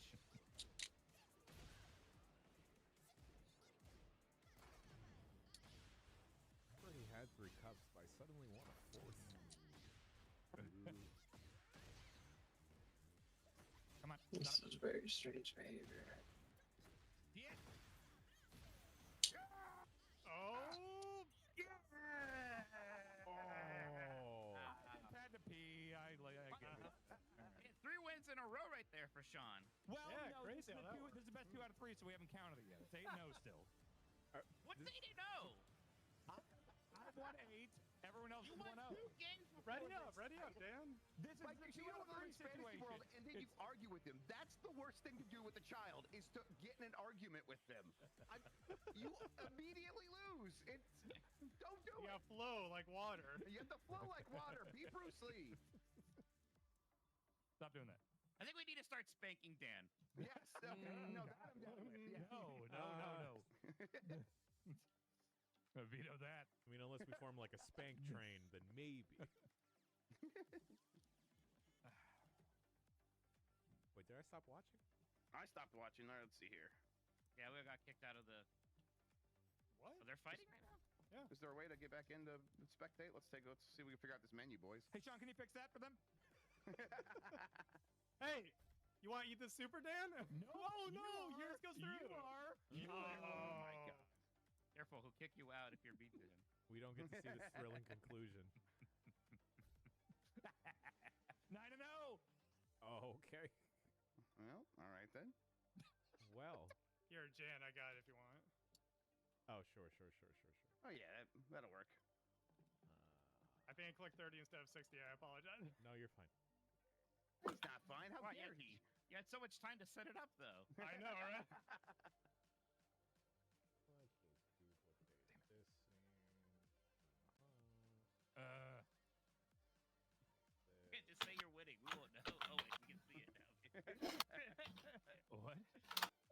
I already had 3 cups, but I suddenly want a 4th. Come on. This is very strange behavior. Yeah. Oh. Yeah. Oh. Had to pee. I get it. Hey, 3 wins in a row right there for Sean. Well, Yeah, no, crazy how that this is the best 2 out of 3, so we haven't counted it yet. It's 8-0 still. What's 8-0? I won 8. Everyone else You is won 1-0. 2 games before Ready up, Dan. This is Like, the if 2 you out go of to 3 this fantasy situation. world and then you argue with them, that's the worst thing to do with a child, is to get in an argument with them. You immediately lose. Don't do You it. got flow like water. You have to flow like water. Be Bruce Lee. Stop doing that. I think we need to start spanking Dan. Yes. Okay. No, that I'm down with. Yeah. No. Veto that. I mean, unless we form like a spank train, then maybe. Wait, did I stop watching? I stopped watching. All right, let's see here. Yeah, we got kicked out of the. What? Oh, they're fighting right now. Yeah. Is there a way to get back into spectate? Let's see if we can figure out this menu, boys. Hey, Sean, can you fix that for them? Hey, you want to eat the super, Dan? No, yours goes through. You are. Oh my god. Careful, he'll kick you out if you're beaten him. We don't get to see the thrilling conclusion. 9-0. Oh, okay. Well, all right then. Well. Here, Jan, I got it if you want. Oh, sure. Oh yeah, that'll work. I think I clicked 30 instead of 60. I apologize. No, you're fine. He's not fine. How Why, dare he? You had so much time to set it up, though. I know, right? This You can't just say you're winning. We won't know. Oh, wait, we can see it now. What?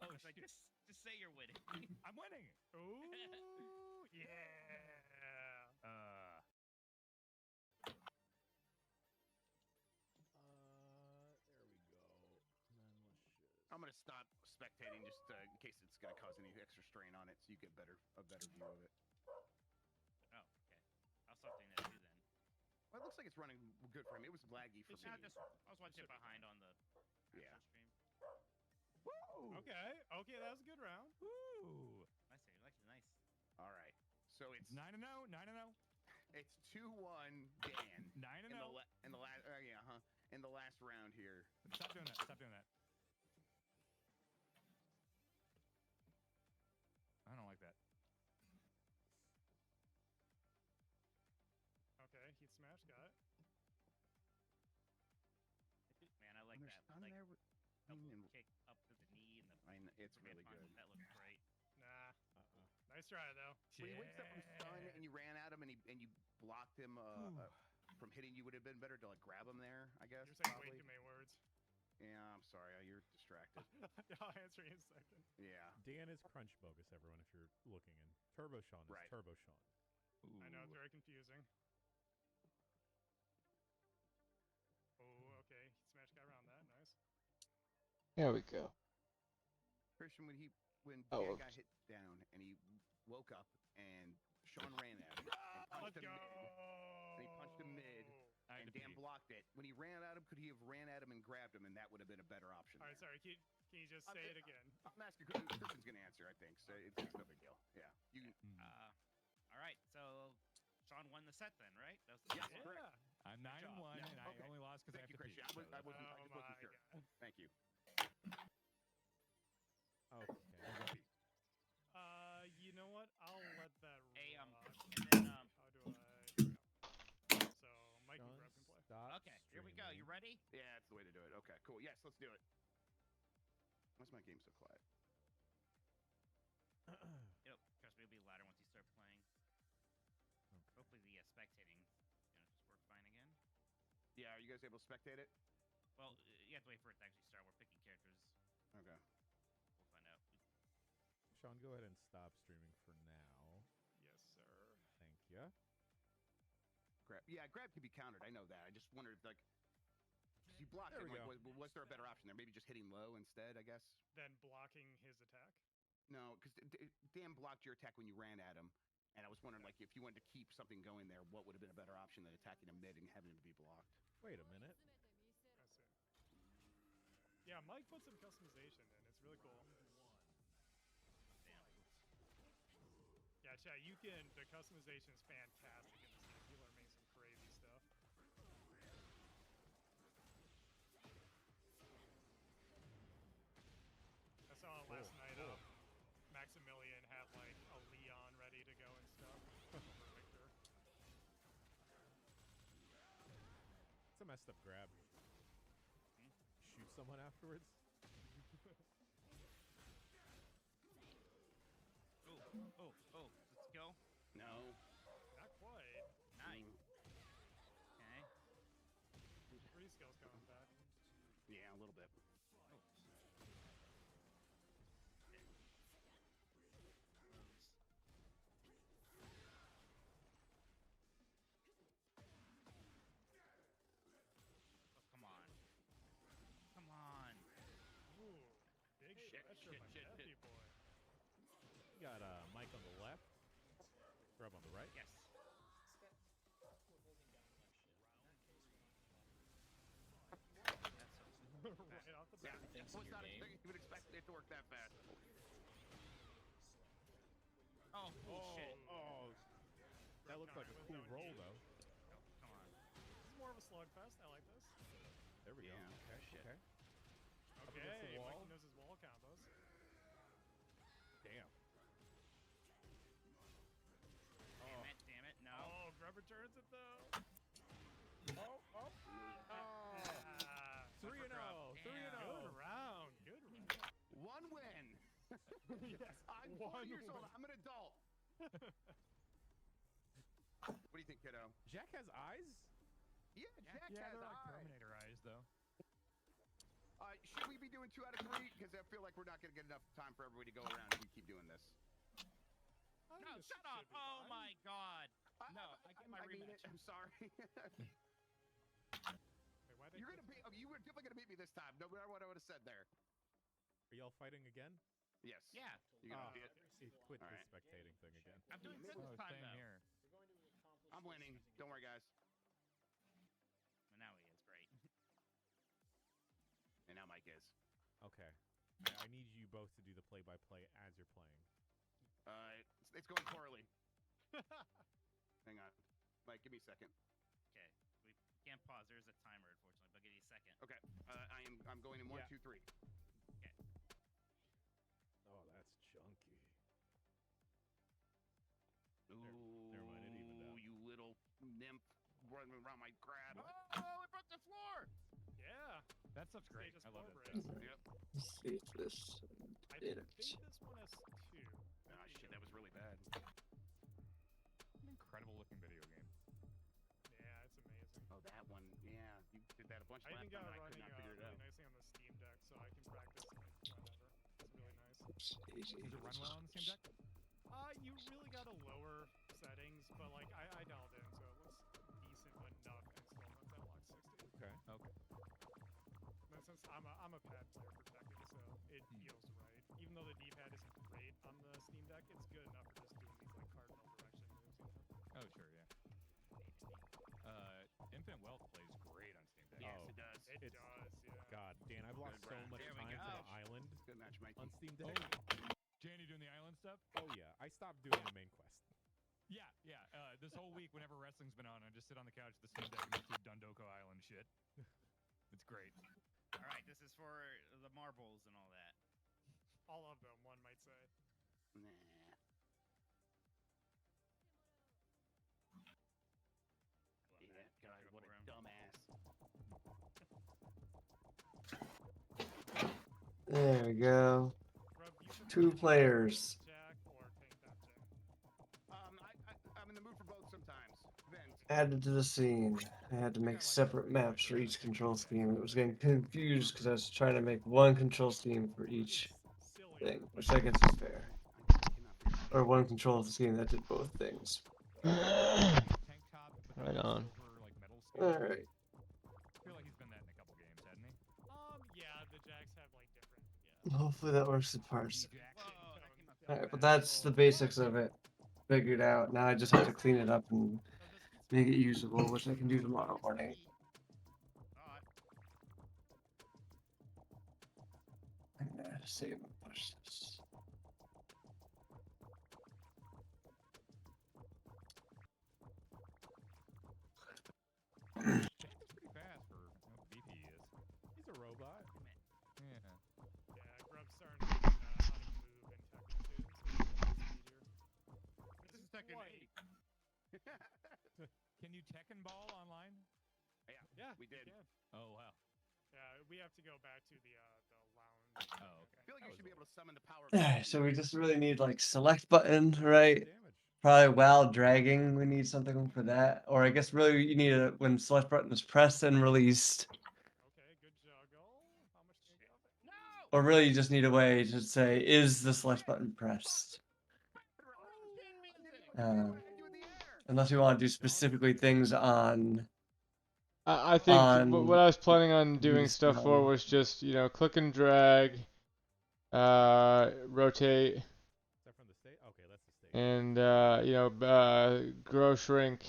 Oh, it's like, just say you're winning. I'm winning. Ooh, yeah. There we go. And then let's just... I'm gonna stop spectating just in case it's gonna cause any extra strain on it, so you get a better view of it. Oh, okay. I'll stop doing that too then. Well, it looks like it's running good for him. It was laggy for me. I was watching it behind on the actual stream. Woo! Okay, that was a good round. Woo! Nice, actually nice. All right. So it's 9-0. It's 2-1 Dan. 9-0. In the last, in the last round here. Stop doing that. I don't like that. Okay, heat smash, got it. Man, I like There's that. none Like, there double kick up to the knee and the. It's really good. That looks great. Nah. Nice try though. When you wakes up from stun and you ran at him and you blocked him from hitting you, would have been better to like grab him there, I guess. You're saying probably. way too many words. Yeah, I'm sorry. You're distracted. I'll answer you in a second. Yeah. Dan is Crunch Bogus, everyone, if you're looking. And Turbo Sean is Turbo Sean. I know, it's very confusing. Oh, okay. Heat smash got around that. Nice. There we go. Christian, when Oh, Dan got hit down and he woke up and Sean ran at him and punched him mid. And he punched him mid. And Dan blocked it. When he ran at him, could he have ran at him and grabbed him, and that would have been a better option? All right, sorry. Can you just say it again? I'm asking. Christian's gonna answer, I think. So it's no big deal. Yeah. You. All right, so Sean won the set then, right? That was Yes, yeah. correct. I'm 9-1, and I only lost because I have Thank you, to pee. Christian. I wasn't my sure. Thank you. Okay. You know what? I'll let that rock. And then How do I? Here we go. So Mike and Grub can play. Okay, here we go. You ready? Yeah, that's the way to do it. Okay, cool. Yes, let's do it. Why's my game so quiet? Trust me, it'll be louder once you start playing. Okay. Hopefully the spectating, just work fine again. Yeah, are you guys able to spectate it? Well, you have to wait for it to actually start. We're picking characters. Okay. We'll find out. Sean, go ahead and stop streaming for now. Yes, sir. Thank you. Grab. Yeah, grab can be countered. I know that. I just wondered if you blocked There him, we like, go. was there a better option there? Maybe just hitting low instead, I guess? Then blocking his attack. No, because Dan blocked your attack when you ran at him. And I was wondering, like, if you wanted to keep something going there, what would have been a better option than attacking him mid and having him to be blocked? Wait a minute. I see. Yeah, Mike put some customization in. It's really cool. Yeah, chat, you can. The customization is fantastic in this game. People are making some crazy stuff. I saw it last night. Maximilian had like a Leon ready to go and stuff for Victor. It's a messed up grab. Shoot someone afterwards. Oh, let's go. No. Not quite. Nice. Okay. Free skills coming back. Yeah, a little bit. Oh, come on. Come on. Ooh, big pressure by Heavy Boy. You got Mike on the left. Grub on the right. Yes. Right off the bat. Yeah, well, it's not you would expect it to work that fast. Oh, shit. Oh. That looks like a cool roll, though. Oh, come on. This is more of a slugfest. I like this. There we go. Yeah. Okay. Shit. Okay. Up against Okay, the wall. Mikey knows his wall combos. Damn. Damn it, no. Oh, Grub returns it though. Oh. 3-0. 3-0. Good round. Good round. One win. Yes, I'm 4 years old. I'm an adult. What do you think, kiddo? Jack has eyes? Yeah, Jack Yeah, has they're like eyes. Terminator eyes though. Should we be doing 2 out of 3? Because I feel like we're not going to get enough time for everybody to go around if we keep doing this. No, shut up. Oh, my God. No, I get my mean rematch. it. I'm sorry. Wait, why You're gonna beat. You were definitely gonna beat me this time, no matter what I would have said there. Are y'all fighting again? Yes. Yeah. You gonna beat it? Quit All the right. spectating thing again. I'm doing good this time, though. here. I'm winning. Don't worry, guys. Well, now he is great. And now Mike is. Okay. I need you both to do the play-by-play as you're playing. It's going poorly. Hang on, Mike. Give me a second. Okay. We can't pause. There's a timer, unfortunately, but I'll give you a second. Okay. I'm going in 1, Yeah. 2, 3. Okay. Oh, that's chunky. Ooh, Never mind, it evened out. you little nymph running around my crab. Oh, it broke the floor. Yeah. That stuff's great. Status I love 4 that breaks. stuff. Yep. See this. I think this one has 2. Ah, shit, that was really bad. An incredible looking video game. Yeah, it's amazing. Oh, that one. Yeah, you did that a bunch I last even time. got And I running could not figure it really out. nicely on the Steam Deck, so I can practice like whenever. It's really nice. Does it run well on the Steam Deck? You really gotta lower settings, but like I dialed in, so it looks decent enough and still runs at lock 60. Okay. Okay. And since I'm a pad player for Tekken, so it feels right. Even though the D-pad isn't great on the Steam Deck, it's good enough for just doing these like cardinal direction moves. You know? Oh, sure, yeah. Infinite Wealth plays great on Steam Deck. Yes, Oh. it does. It does, yeah. God, Dan, I've lost so round. much There we time to go. the island Good match, Mikey. on Steam Deck. Danny doing the island stuff? Oh yeah, I stopped doing the main quest. Yeah. This whole week, whenever wrestling's been on, I just sit on the couch with the Steam Deck and just do Dundoko Island shit. It's great. All right, this is for the marbles and all that. All of them, one might say. Nah. Yeah, God, what a dumbass. There we go. Grub, you prefer 2 players. Jack or Tank Top Jack? I'm in the mood for both sometimes. Vince. Added to the scene. I had to make separate maps for each control scheme. It was getting confused because I was trying to make one control scheme for each thing, which I guess is fair. Or one control scheme that did both things. Tank top, but Right on. silver, like metal skin. Alright. I feel like he's been that in a couple games. Hopefully that works to parse. Alright, but that's the basics of it figured out. Now I just have to clean it up and make it usable, which I can do tomorrow morning. I'm gonna save and push this. Jack is pretty fast for how beefy he is. He's a robot. Yeah. Yeah, Grub's starting to learn how to move in Tekken 2, so it's This is Tekken 8. Can you Tekken ball online? Yeah, we did. Oh wow. Yeah, we have to go back to the lounge. Oh okay. I feel like you should be able to summon the power. Alright, so we just really need like select button, right? Probably while dragging, we need something for that. Or I guess really you need it when select button is pressed and released. Okay, good juggle. How much can you get? Or really you just need a way to say, is the select button pressed? Unless you want to do specifically things on I think what I was planning on doing these stuff for was just, you know, click and drag, rotate, and you know, grow shrink,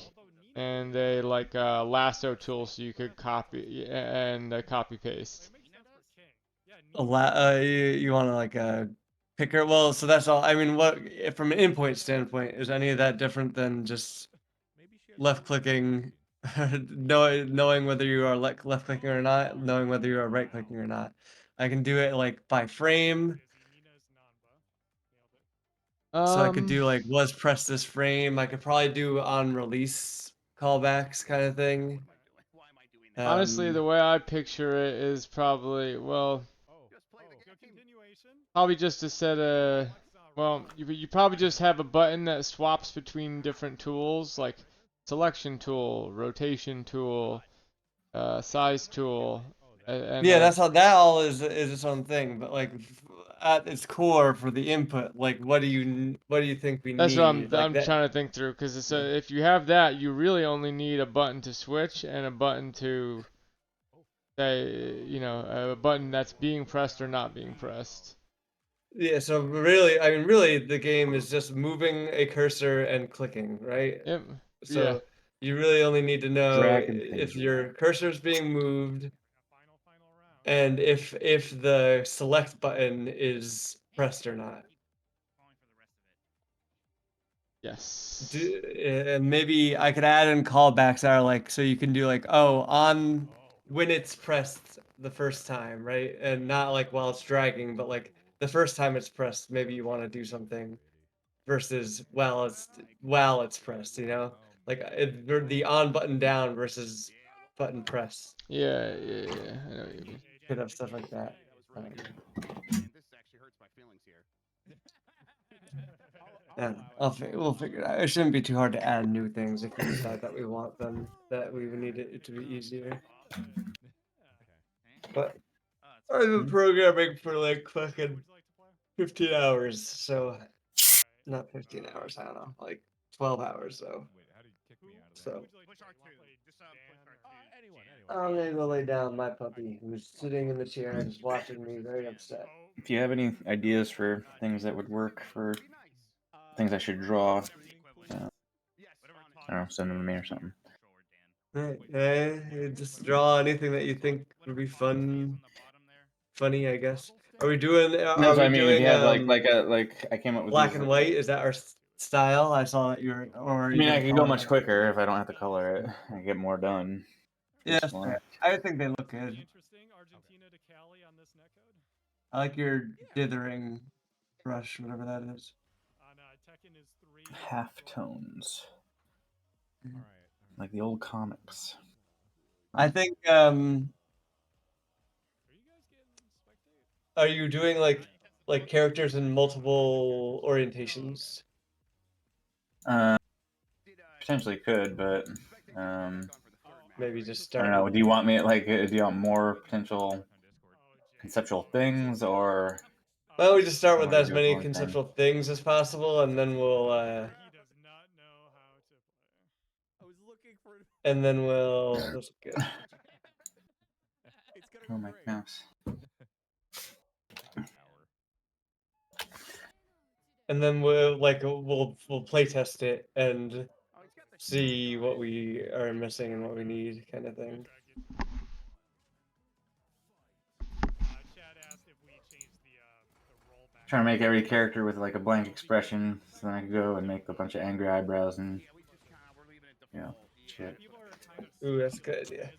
and a like lasso tool so you could copy and copy paste. you want to like a picker? Well, so that's all. I mean, what from an endpoint standpoint is any of that different than just left clicking, knowing whether you are left clicking or not, knowing whether you are right clicking or not? I can do it like by frame. So I could do like was pressed this frame. I could probably do on release callbacks kind of thing. Honestly, the way I picture it is probably, well, Continuation. probably just to set a, well, you probably just have a button that swaps between different tools, like selection tool, rotation tool, size tool, and yeah, that's how that all is its own thing. But like at its core for the input, like what do you think we that's what need? Like I'm that. trying to think through, because it's if you have that, you really only need a button to switch and a button to say, you know, a button that's being pressed or not being pressed. Yeah, so really, I mean, really, the game is just moving a cursor and clicking, right? Yep. So Yeah. you really only need to know Drag and if pinch. your cursor is being moved, and if the select button is pressed or not. Yes. And maybe I could add in callbacks that are like, so you can do like, oh, on when it's pressed the first time, right? And not like while it's dragging, but like the first time it's pressed, maybe you want to do something versus while it's pressed, you know? Like the on button down versus button press. Yeah. I know what you mean. Could have stuff like that. Man, this actually hurts my feelings here. Yeah, we'll figure it out. It shouldn't be too hard to add new things if we decide that we want them, that we would need it to be easier. But I've been programming for like fucking 15 hours, so not 15 hours, I don't know, like 12 hours, so. So I'm gonna go lay down my puppy who's sitting in the chair and just watching me very upset. If you have any ideas for things that would work for things I should draw, I don't know, send them to me or something. Right, just draw anything that you think would be funny, I guess. Are we doing? That's Are what I we mean. If doing you have like I came up with black these, and white? Is that our style? I saw that you're. Or I mean, I could go much quicker if I don't have to color it. I get more done. Yeah, that's fair. I think they look good. Interesting. Argentina to Cali on this netcode. I like your dithering brush, whatever that is. On Tekken is 3. Half tones, like the old comics. I think. Are you doing like characters in multiple orientations? Potentially could, but maybe just I start. don't know. Do you want me like? Do you want more potential conceptual things, or Why don't we just start I with want you as to do the many only thing? conceptual things as possible, and then we'll. He does not know how to play. I was looking for. And then we'll. That's good. It's gonna Oh go my great. gosh. and then we'll play test it and see what we are missing and what we need, kind of thing. Chad asked if we changed the roll back. Trying to make every character with like a blank expression, so then I can go and make a bunch of angry eyebrows and shit. Ooh, that's a good idea.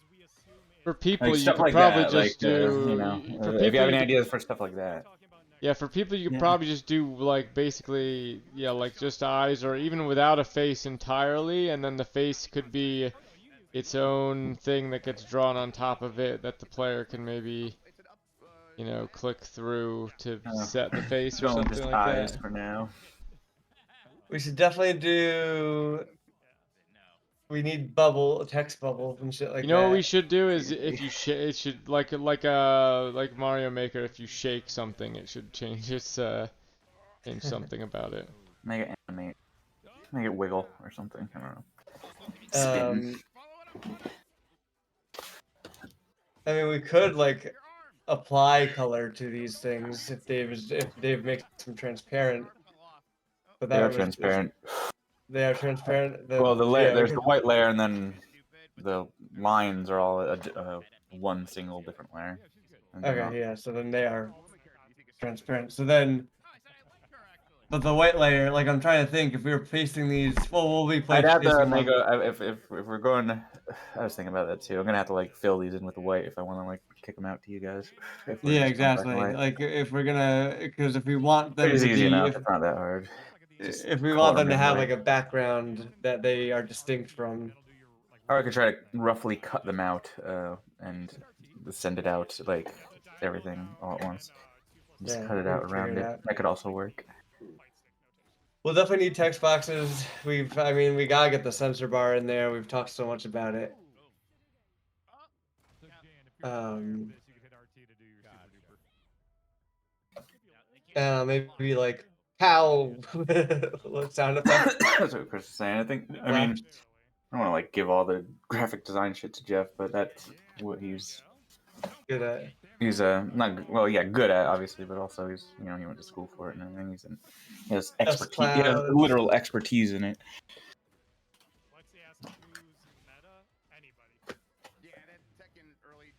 For people, Like you stuff could like probably that, just like do. For if you people, have you any could. ideas for stuff like that. Yeah, for people, you could Yeah. probably just do like basically, yeah, like just eyes, or even without a face entirely, and then the face could be its own thing that gets drawn on top of it that the player can maybe, click through to set the face or Going with something just like eyes that. for now. We should definitely do. We need text bubbles and shit like You know what we that. should do is if you it should like Mario Maker, if you shake something, it should change change something about it. Make it animate. Make it wiggle or something. I don't know. Spin. I mean, we could like apply color to these things if Dave makes them transparent. But They that are was transparent. they are transparent. Well, the layer, yeah, there's the white layer, and then the lines are all one single different layer. And they're not- Okay, yeah. So then they are transparent. So then, but the white layer, like I'm trying to think, if we were pasting these, well, we'll be I'd have to placing make them. if we're going. I was thinking about that too. I'm gonna have to like fill these in with the white if I want to like kick them out to you guys. If we're Yeah, just going black and exactly. white. Like if we're gonna, because if we want them It's to easy be, enough. It's not that hard. Just if we color want them to in have white. like a background that they are distinct from. Or I could try to roughly cut them out and send it out like everything all at once. Just Yeah, cut it we'll out figure around it it. out. That could also work. We'll definitely need text boxes. I mean, we gotta get the sensor bar in there. We've talked so much about it. Maybe like pow sound effect. That's what Chris is saying. I mean, I don't want to like give all the graphic design shit to Jeff, but that's what he's good at. He's not well, yeah, good at obviously, but also he's he went to school for it and everything. He has expertise. He has literal expertise in it.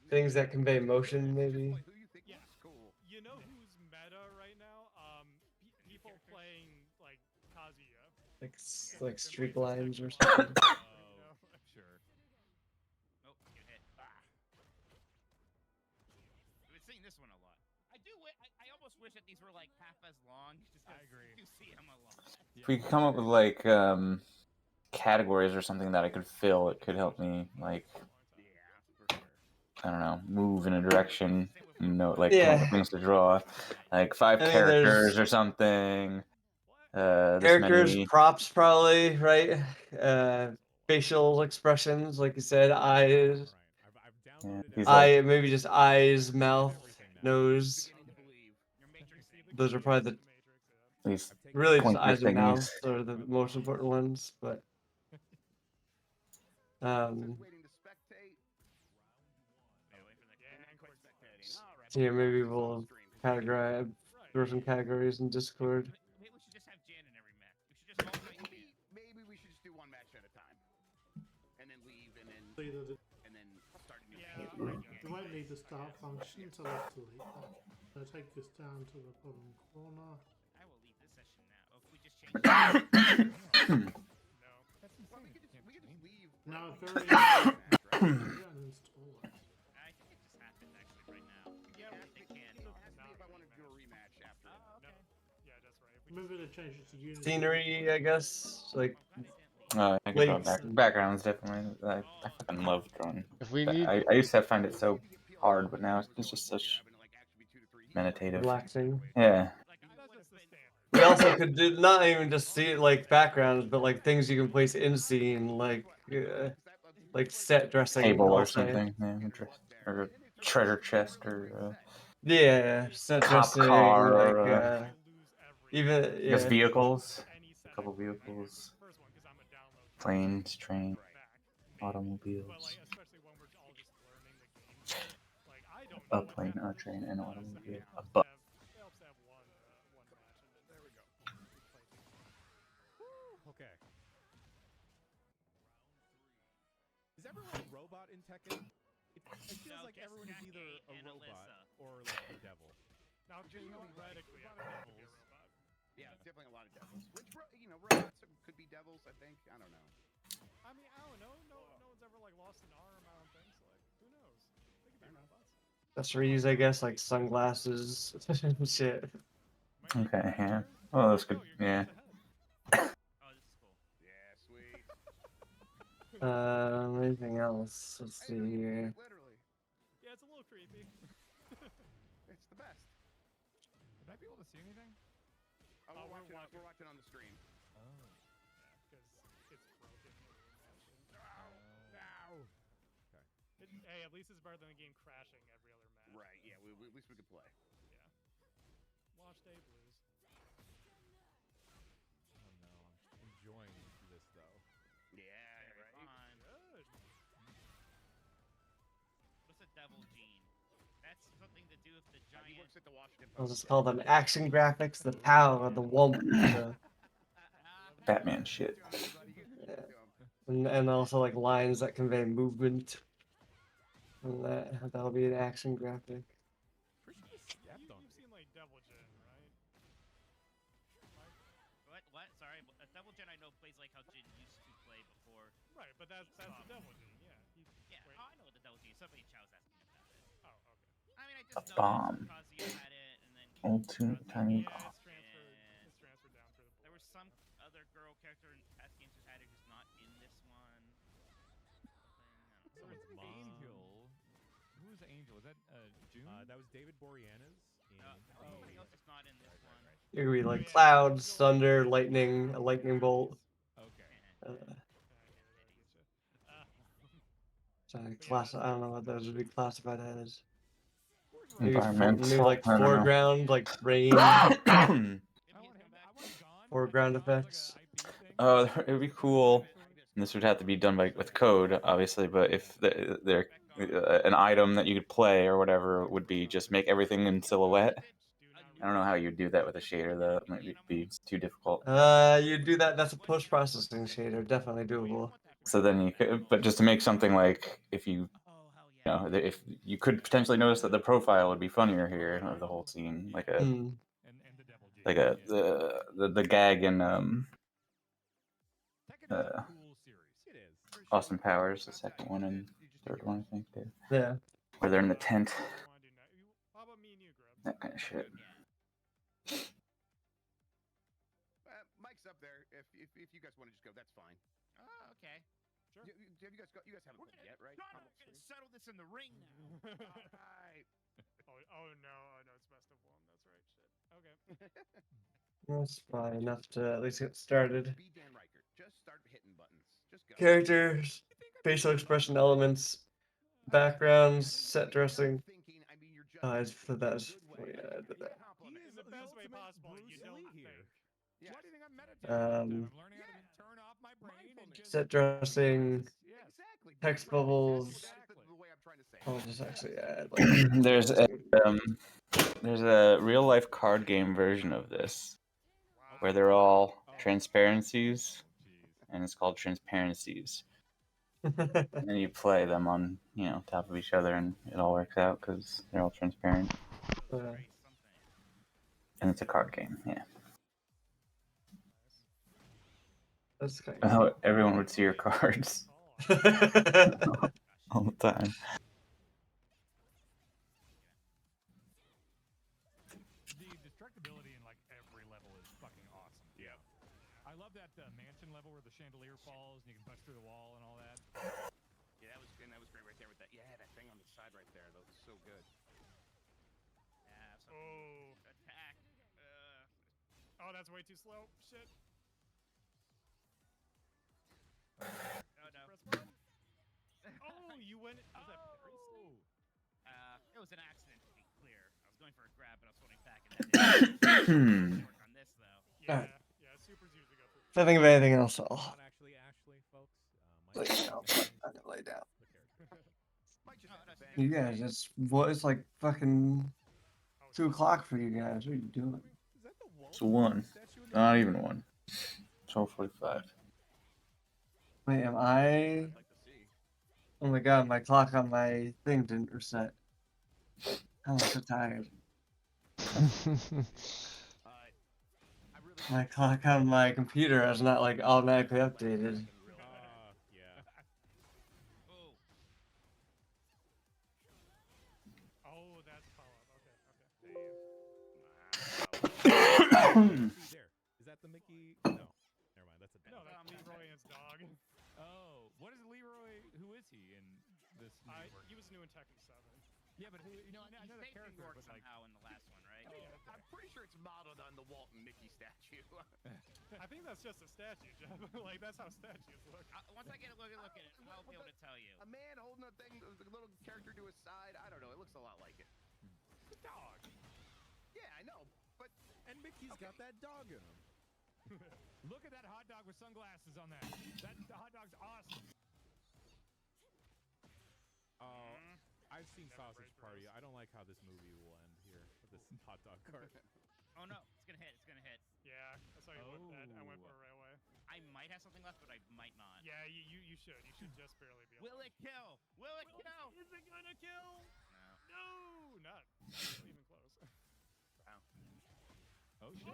Things that convey motion, maybe. Yeah. You know who's meta right now? People playing like Kazuya. Like streak lines or something. Sure. Oh, get hit. We've seen this one a lot. I almost wish that these were like half as long. Just I agree. You see them a lot. If we could come up with like categories or something that I could fill, it could help me like I don't know, move in a direction, come up with things to draw, like 5 characters or something. Characters, this many props, probably right. Facial expressions, like you said, eyes. Yeah, Maybe just eyes, mouth, nose. Those are probably these really just pointer eyes and thingies. mouth are the most important ones, but yeah, maybe we'll categorize, throw some categories in Discord. Maybe we should just have Jan in every match. We should just maybe we should just do one match at a time, and then leave, and then start a new. You might need the start function to left to lead. So take this down to the bottom corner. I will leave this session now. Oh, if we just change it. No. Well, we could just leave. No, very uninstall it. I think it just happened actually right now. Yeah, they can. Ask me if I want to do a rematch after. Okay. Yeah, that's right. Maybe they change it to Unity. Scenery, I guess, like. I can draw backgrounds definitely. I fucking love drawing. If we need, I used to find it so hard, but now it's just such meditative. Relaxing. Yeah. We also could do not even just see like backgrounds, but like things you can place in scene, like set dressing, Table or I'll say. something, yeah, or a treasure chest, or yeah, set cop dressing, car, like or even I guess vehicles, a couple vehicles, planes, trains, automobiles, a plane, a train, an automobile, a bus. Okay. Is everyone a robot in Tekken? It feels like everyone is either a robot or like the devil. Now, theoretically, everyone could be a robot. Yeah, definitely a lot of devils. Which robots could be devils? I think. I don't know. I mean, I don't know. No one's ever like lost an arm. I don't think so. Like, who knows? They could be robots. Accessories, I guess, like sunglasses, shit. Okay, yeah. Oh, that's good. Yeah. Oh, this is cool. Yeah, sweet. Anything else? Let's see here. Literally. Yeah, it's a little creepy. It's the best. Would I be able to see anything? Oh, we're watching on the stream. Oh. Yeah, because it's broken. No. Okay. Hey, at least it's better than the game crashing every other match. Right. Yeah. At least we could play. Yeah. Launch day blues. Oh no, I'm enjoying this though. Yeah. Very Right. fun. Good. What's a devil gene? That's something to do with the He giant. works at the Washington I'll Post. just call them action graphics, the power of the womp. Batman shit. And also like lines that convey movement. And that'll be an action graphic. Christian just stepped on You've seen like Devil Jin, right? What? Sorry, a devil Jin I know plays like how Jin used to play before. Right, but that's the Devil Jin. Yeah. Yeah. Oh, I know what the devil Jin is. Somebody Chow's asking about it. Oh, okay. I mean, I A just know bomb. that Kazuya had it, and then Old tiny. Yeah, it's transferred down through the. there was some other girl character in past games who had it who's not in this one. Someone's Angel. Who was Angel? Is that June? That was David Boreanaz. Somebody else is not in this one. It could be like clouds, thunder, lightning, a lightning bolt. Okay. I don't know what those would be classified as. Maybe Environmental. like I don't know. foreground, like rain. Foreground effects. Oh, it would be cool. And this would have to be done with code, obviously. But if there an item that you could play or whatever would be just make everything in silhouette. I don't know how you'd do that with a shader though. It might be too difficult. You do that. That's a post-processing shader. Definitely doable. So then you could, but just to make something like if you know, if you could potentially notice that the profile would be funnier here of the whole scene, like a the gag in Austin Powers, the second one and third one, I think. Yeah. Where they're in the tent. That kind of shit. Mike's up there. If you guys want to just go, that's fine. Oh, okay. Sure. You guys haven't played yet, right? No, we're gonna settle this in the ring now. Alright. Oh no, it's best of one. That's right. Shit. Okay. That's probably enough to at least get started. Be Dan Riker. Just start hitting buttons. Just go. Characters, facial expression elements, backgrounds, set dressing. It's for that. Yeah, I did that. In the best way possible, you don't think. Yeah. Why do you think I'm meditating? I'm learning how to turn off my brain and just Set dressing, Exactly. text bubbles. That's the way I'm trying to say it. I'll just actually add. Like, there's a real life card game version of this where they're all transparencies, and it's called Transparencies. And then you play them on top of each other, and it all works out because they're all transparent. And it's a card game, yeah. That's kind Everyone would see your cards all the time. The destructibility in like every level is fucking awesome. Yeah. I love that mansion level where the chandelier falls and you can bust through the wall and all that. Yeah, that was great right there with that. Yeah, that thing on the side right there. That was so good. Yeah. Oh. Attack. Oh, that's way too slow. Shit. Oh no. Oh, you went. Was that very slow? It was an accident to be clear. I was going for a grab, but I was holding back, and that didn't work on this though. Yeah, Alright. yeah. Supers usually go for. If I think of anything else, I'll Actually, Ashley, folks. lay down. I can lay down. You guys, it's like fucking 2 o'clock for you guys. What are you doing? It's 1. Not even 1. 12:45. Wait, am I? Oh my god, my clock on my thing didn't reset. I'm so tired. My clock on my computer is not like automatically updated. Yeah. Oh, that's follow-up. Who's there? Is that the Mickey? No. Never mind. That's a dog. No, that's Leroy and his dog. Oh, what is Leroy? Who is he in this new version? He was new in Tekken 7. Yeah, but who? No, I know the He character, worked but like. somehow in the last one, right? I'm pretty sure it's modeled on the Walt and Mickey statue. I think that's just a statue, Jeff. Like, that's how statues look. Once I get a look at it, I'll be able to tell you. A man holding a thing, the little character to his side. I don't know. It looks a lot like it. The dog. Yeah, I know, but and Mickey's got that dog in him. Look at that hot dog with sunglasses on that. That hot dog's awesome. I've seen Sausage Party. I don't like how this movie will end here with this hot dog cart. Oh no, it's gonna hit. It's gonna hit. Yeah, I saw you went that. I went for it right away. I might have something left, but I might not. Yeah, you should. You should just barely be. Will it kill? Will it kill? Is it gonna kill? No. No, not even close. Wow. Oh shit.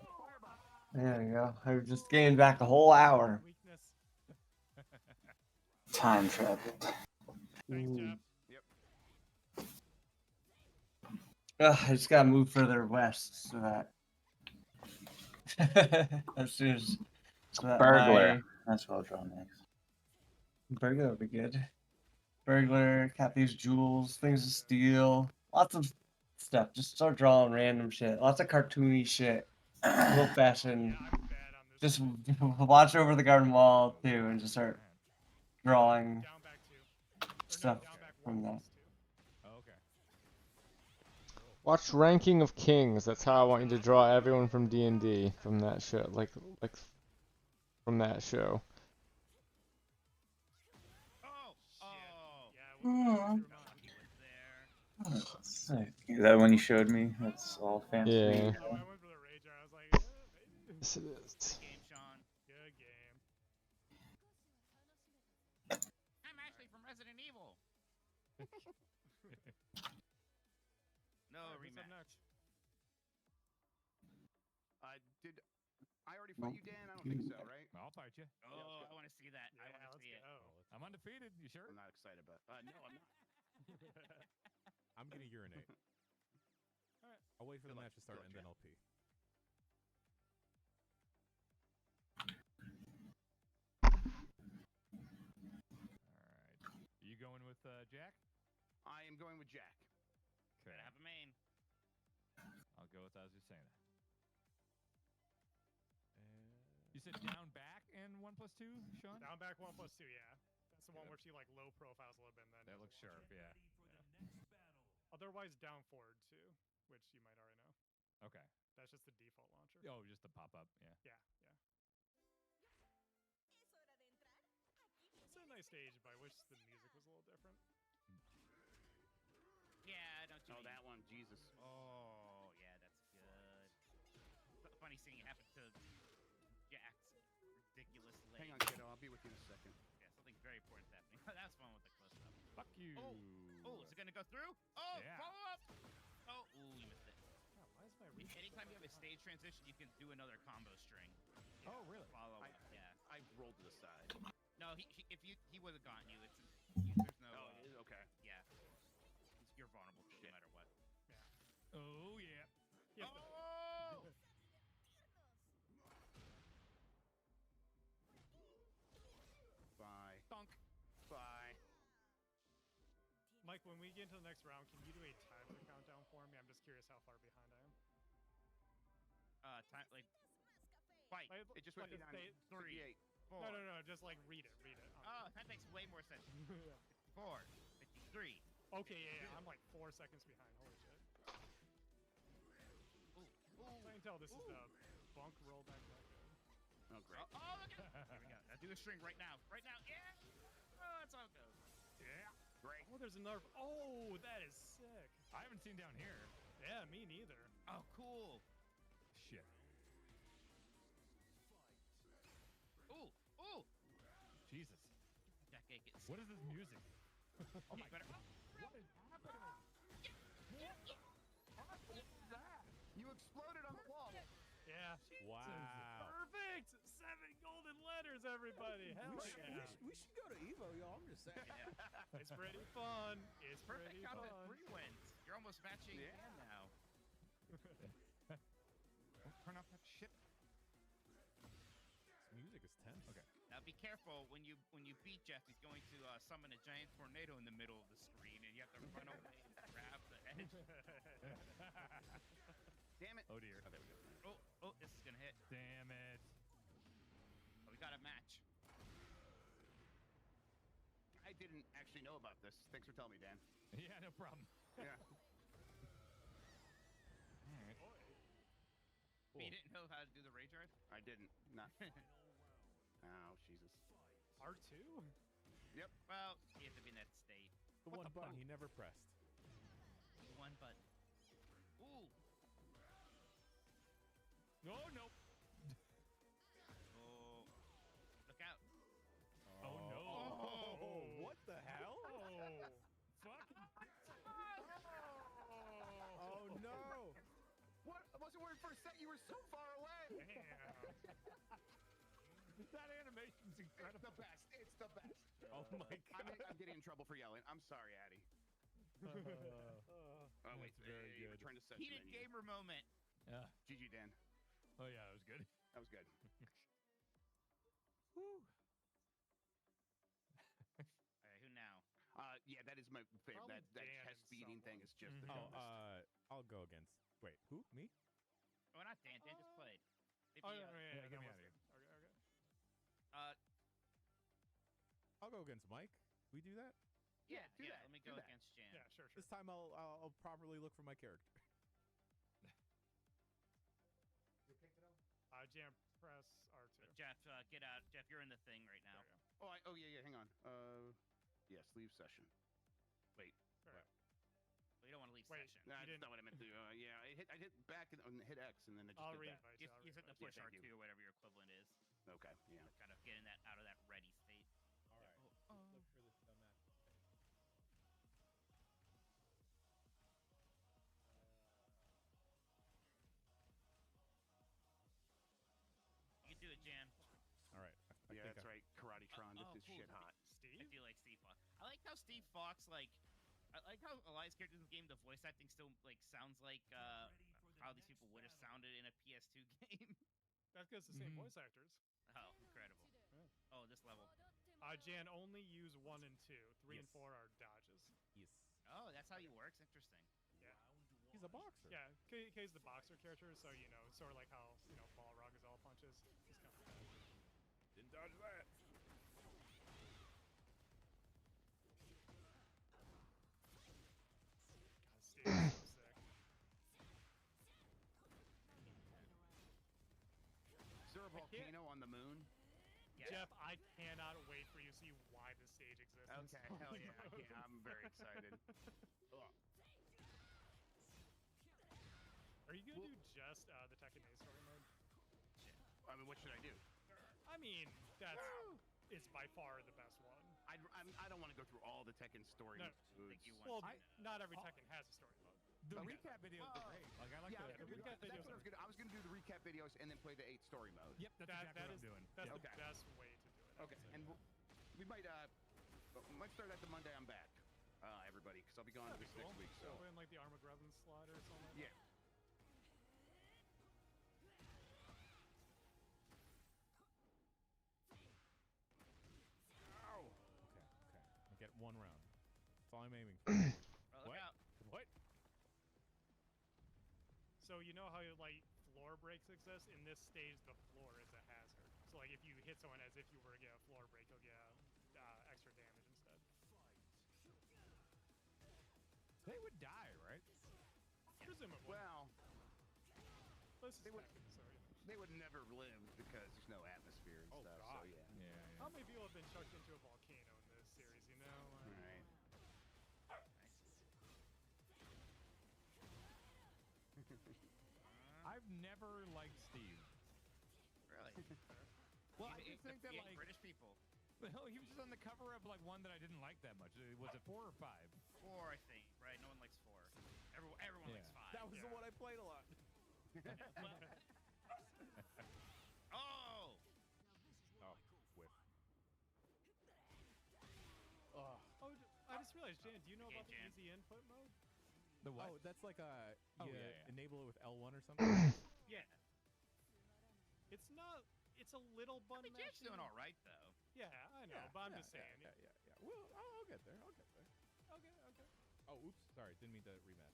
There you go. I just gained back a whole hour. Weakness. Time travel. Thanks, Jeff. Yep. Ugh, I just gotta move further west so that as soon as so that Burglar. That's what I'll draw next. Burglar would be good. Burglar, cat thieves, jewels, things to steal, lots of stuff. Just start drawing random shit. Lots of cartoony shit. Old fashioned. Just watch over the garden wall too, and just start drawing stuff from that. Okay. Watch Ranking of Kings. That's how I want you to draw everyone from D&D from that show, like from that show. Sick. Is that one you showed me? That's all fancy. Yeah. I went for the rager. I was like, maybe. Yes, it is. Good game, Sean. Good game. I'm actually from Resident Evil. No rematch. Did I already fight you, Dan? I don't think so, right? I'll fight you. Oh, I want to see that. I want to see it. I'm undefeated. You sure? I'm not excited, but no, I'm not. I'm gonna urinate. Alright. I'll wait for the match to start and then I'll pee. Alright. Are you going with Jack? I am going with Jack. Okay. Have a main. I'll go with as you're saying that. You said down back and 1+2, Sean? Down back 1+2, yeah. That's the one where she like low profiles a little bit and then. That looks sharp, yeah. Otherwise, down forward too, which you might already know. Okay. That's just the default launcher. Oh, just the pop up, yeah. Yeah. It's a nice stage, but I wish the music was a little different. Yeah, I don't. Oh, that one, Jesus. Oh, yeah, that's good. Funny seeing it happen to Jack's ridiculous leg. Hang on, kiddo. I'll be with you in a second. Yeah, something very important is happening. That was fun with the close up. Fuck you. Oh, is it gonna go through? Oh, yeah. follow up. Oh, ooh, you missed it. God, why is my Anytime you have a stage transition, you can do another combo string. Oh, really? Follow up. Yeah. I rolled to the side. No, if he would have gotten you, there's no. Oh, it is? Okay. Yeah. You're vulnerable to it no matter what. Oh, yeah. Oh! Bye. Thunk. Bye. Mike, when we get into the next round, can you do a timer countdown for me? I'm just curious how far behind I am. Time like. Fight. It just went Like, 38. No, just like read it. Oh, that makes way more sense. 54, 53. Okay, yeah, I'm like 4 seconds behind. Holy shit. I can tell this is the bunk rollback method. Oh, great. Oh, look at it. Here we go. Now do a string right now. Right now. Yeah. Oh, that's how it goes. Yeah. Great. Oh, there's another. Oh, that is sick. I haven't seen down here. Yeah, me neither. Oh, cool. Shit. make it. What is this music? Oh my god! What is happening? What is that? You exploded on the wall. Yeah. Wow. Perfect! 7 golden letters, everybody. Hell yeah. We should go to Evo, y'all. I'm just saying. It's pretty fun. It's Perfect pretty out of fun. 3 wins. You're almost matching Dan now. Don't turn off that shit. This music is tense. Okay. Now be careful when you beat Jeff. He's going to summon a giant tornado in the middle of the screen, and you have to run away and grab the edge. Damn it! Oh dear. Oh, there we go. Oh, this is gonna hit. Damn it. Oh, we got a match. I didn't actually know about this. Thanks for telling me, Dan. Yeah, no problem. Yeah. Alright. You didn't know how to do the rage drive? I didn't. Not. Oh, Jesus. R2? Yep. Well, you have to be in that state. The one button he never pressed. The one button. Ooh. No, no. Oh. Look out. Oh, no. Oh, what the hell? Oh. Fuck. Oh, no. What? I wasn't worried for a sec. You were so far away. Damn. That animation's incredible. It's the best. It's the best. Oh, my God. I'm getting in trouble for yelling. I'm sorry, Addy. Oh, wait. That's very you were good. trying to set Heated gamer moment. Yeah. GG, Dan. Oh, yeah, that was good. That was good. Woo. Alright, who now? Yeah, that is my favorite. Probably That Dan chest and beating thing someone. is just the Oh, dumbest. I'll go against. Wait, who? Me? Oh, not Dan. Dan just played. Maybe, Oh, yeah, get that me was out of here. it. Okay. I'll go against Mike. We do that? yeah, do that, let me do go that. against Jan. Yeah, sure. This time I'll properly look for my character. Jam, press R2. Jeff, get out. Jeff, you're in the thing right now. There you Oh, yeah. Hang on. Yes, leave session. Wait. go. There. We don't want to leave Wait, session. That's didn't- not what I meant to do. Yeah, I hit back and hit X, and then I just I'll did that. reinvite You, you. I'll you hit the reinvite you. push Yeah, thank R2 you. or whatever your equivalent is. Okay, yeah. To kind of getting that out of that ready state. All right. Oh. Look for this dumbass. You can do it, Jan. All right. I Yeah, think that's right. Karate Tron. Oh, This is cool. shit hot. I Steve? do like Steve Fox. I like how Steve Fox, like, I like how Elias' character in the game, the voice acting still, like, sounds like, how these people would have sounded in a PS2 game. That's because it's the same Mhm. voice actors. Oh, incredible. Oh, this level. Jan, only use 1 and 2. 3 and Yes. 4 are dodges. Yes. Oh, that's how he works? Interesting. Yeah. He's a boxer. Yeah, K's the boxer character, so, you know, sort of like how, you know, Balrog is all punches. He's kind of Didn't dodge that. God, Steve is so sick. Is there a volcano on the moon? Yeah. Jeff, I cannot wait for you to see why this stage exists. Okay, hell yeah. I'm very excited. Are you gonna do just the Tekken 8 story mode? I mean, what should I do? I mean, it's by far the best one. I don't want to go through all the Tekken story No. modes. Well, not every Tekken has a story mode. The Okay. recap videos are great. Like I like Yeah, the the recap that's videos what I was gonna do the recap videos and then play the 8 story mode. Yep, that's exactly what I'm doing. That's Yep. the Okay. best way to do it. I Okay, would say. and we might start at the Monday I'm back, everybody, because I'll be gone That'd this be cool. next week. So So put in like the Armageddon slot or something like yeah. that. Okay. I get one round. That's all I'm aiming for. Oh, look What? out. What? So you know how like floor breaks exist? In this stage, the floor is a hazard. So like if you hit someone as if you were to get a floor break, you'll get extra damage instead. They would die, right? Presumably. Well, This is they would- Tekken, so, you know. they would never live because there's no atmosphere and Oh, stuff. God. So yeah. Yeah. How many people have been chucked into a volcano in this series? You know. Right. I've never liked Steve. Really? Well, I You- just think that you hate like British people. Well, he was just on the cover of like one that I didn't like that much. Was it 4 or 5? 4, I think. Right? No one likes 4. Everyone likes 5. That was the one I played a lot. Oh! Oh, whiff. Oh, I just realized, Jan, do you know Okay, about the Jan. easy input mode? The what? Oh, that's like a enable it with L1 or something. Yeah. It's not. It's a little bun. I mean, Jan's doing all right though. Yeah, I know, but I'm just saying. Yeah. Well, I'll get there. Okay. Oh, oops. Sorry, didn't mean to rematch.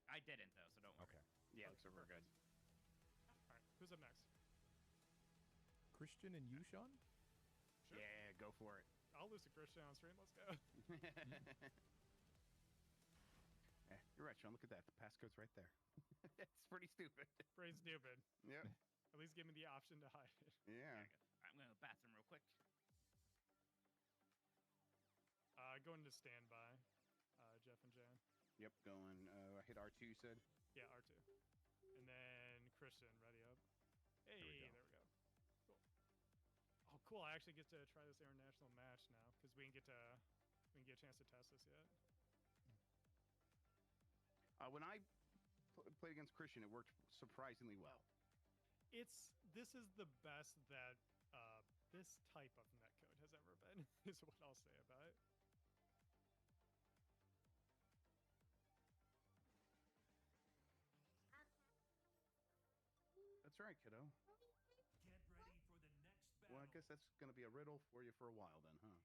I didn't though, so don't worry. Okay. Yeah, looks like we're good. All right, who's up next? Christian and you, Sean? Sure. Yeah, go for it. I'll lose to Christian on stream. Let's go. Yeah, you're right, Sean. Look at that. The passcode's right there. It's pretty stupid. Pretty stupid. Yep. At least give me the option to hide it. Yeah. I'm going to the bathroom real quick. Going to standby, Jeff and Jan. Yep, going. I hit R2, you said? Yeah, R2. And then Christian, ready up. Hey, there we go. Cool. Oh, cool. I actually get to try this international match now because we didn't get a chance to test this yet. When I played against Christian, it worked surprisingly well. This is the best that this type of netcode has ever been, is what I'll say about it. That's right, kiddo. Get ready for the next battle. Well, I guess that's going to be a riddle for you for a while then, huh?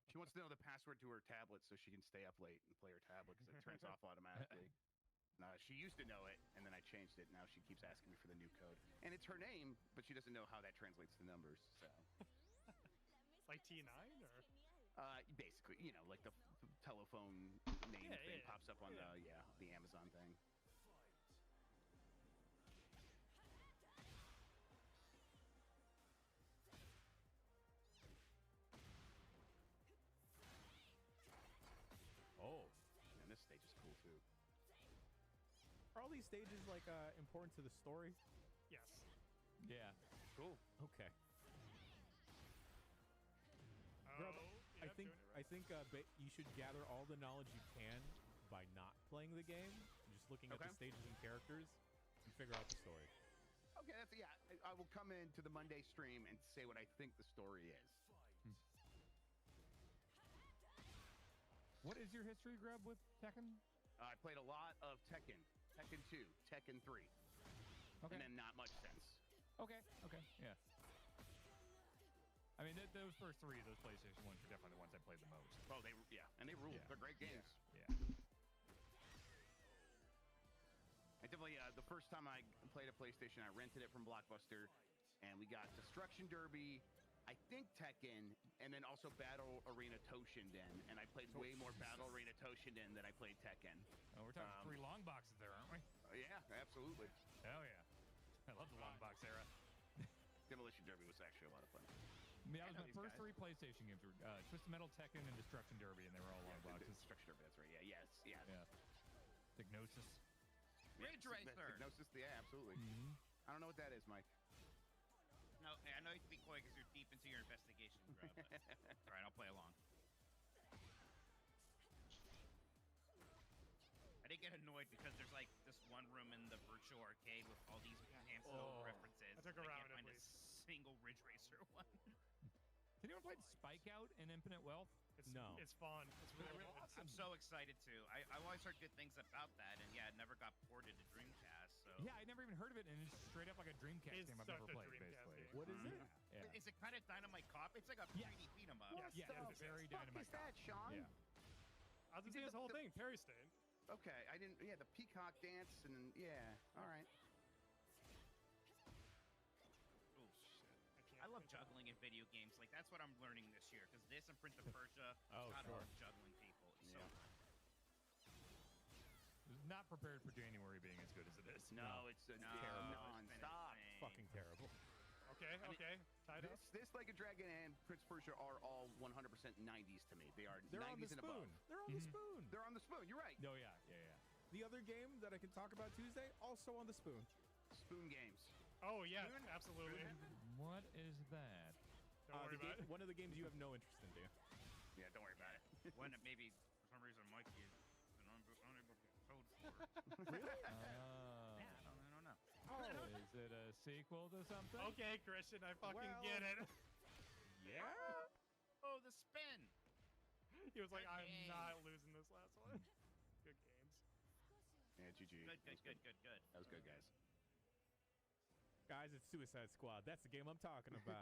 She wants to know the password to her tablet so she can stay up late and play her tablet because it turns off automatically. She used to know it, and then I changed it. Now she keeps asking me for the new code. And it's her name, but she doesn't know how that translates to numbers, so... Like T9, or? Basically, you know, like the telephone name thing pops up on the Amazon thing. Oh. And this stage is cool, too. Are all these stages like important to the story? Yes. Yeah. Cool. Okay. Oh, I think you should gather all the knowledge you can by not playing the game, just looking at the stages and characters, and figure out the story. Okay, I will come into the Monday stream and say what I think the story is. What is your history, Grub, with Tekken? I played a lot of Tekken, Tekken 2, Tekken 3, and then not much since. Okay, yeah. I mean, those first 3 of those PlayStation ones are definitely the ones I played the most. Oh, and they rule. They're great games. Yeah. I definitely, the first time I played a PlayStation, I rented it from Blockbuster, and we got Destruction Derby, I think Tekken, and then also Battle Arena Toshinden, and I played way more Battle Arena Toshinden than I played Tekken. Oh, we're talking 3 long boxes there, aren't we? Yeah, absolutely. Hell yeah. I love the long box era. Demolition Derby was actually a lot of fun. Yeah, that was my first 3 PlayStation games were Twisted Metal, Tekken, and Destruction Derby, and they were all long boxes. Destruction Derby, that's right. Yeah, yes. Yeah. Hypnosis. Ridge Racer. Hypnosis, yeah, absolutely. I don't know what that is, Mike. No, I know you can be coy because you're deep into your investigation, Grub. All right, I'll play along. I did get annoyed because there's like this one room in the virtual arcade with all these Hamstone references. I took a round can't at find least. a single Ridge Racer one. Has anyone played Spike Out in Infinite Wealth? No. It's fun. It's really fun. I'm so excited to. I've always heard good things about that, and yeah, it never got ported to Dreamcast. So Yeah, I never even heard of it, and it's straight up like a Dreamcast It's game I've such never a played, Dreamcast basically. game. What is it? Yeah. Is it kind of Dynamite Cop? It's like a 3D beat 'em up. Yeah, it's very Dynamite What is that, Sean? Yeah. I was gonna say this whole thing, Perry State. Okay, I didn't. Yeah, the peacock dance, and then all right. Oh shit! I love juggling in video games. Like that's what I'm learning this year. Because this and Prince of Persia, I love juggling people. It's so fun. Not prepared for January being as good as it is. No, it's terrible. Non-stop. Fucking terrible. Okay. Tied up. This Like a Dragon and Prince of Persia are all 100% 90s to me. They are They're 90s on the and spoon. above. They're on the spoon. They're on the spoon. You're right. No, yeah. The other game that I can talk about Tuesday, also on the spoon. Spoon games. Oh yeah, absolutely. What is that? Don't worry about it. One of the games you have no interest in, Dan. Yeah, don't worry about it. One that maybe for some reason Mikey is unable to get code for. Really? Yeah, I don't know. Is it a sequel to something? Okay, Christian, I fucking Well, get it. Yeah. Oh, the spin. He was like, Good I'm game. not losing this last one. Good games. Yeah, GG. Good. That was good, guys. Guys, it's Suicide Squad. That's the game I'm talking about.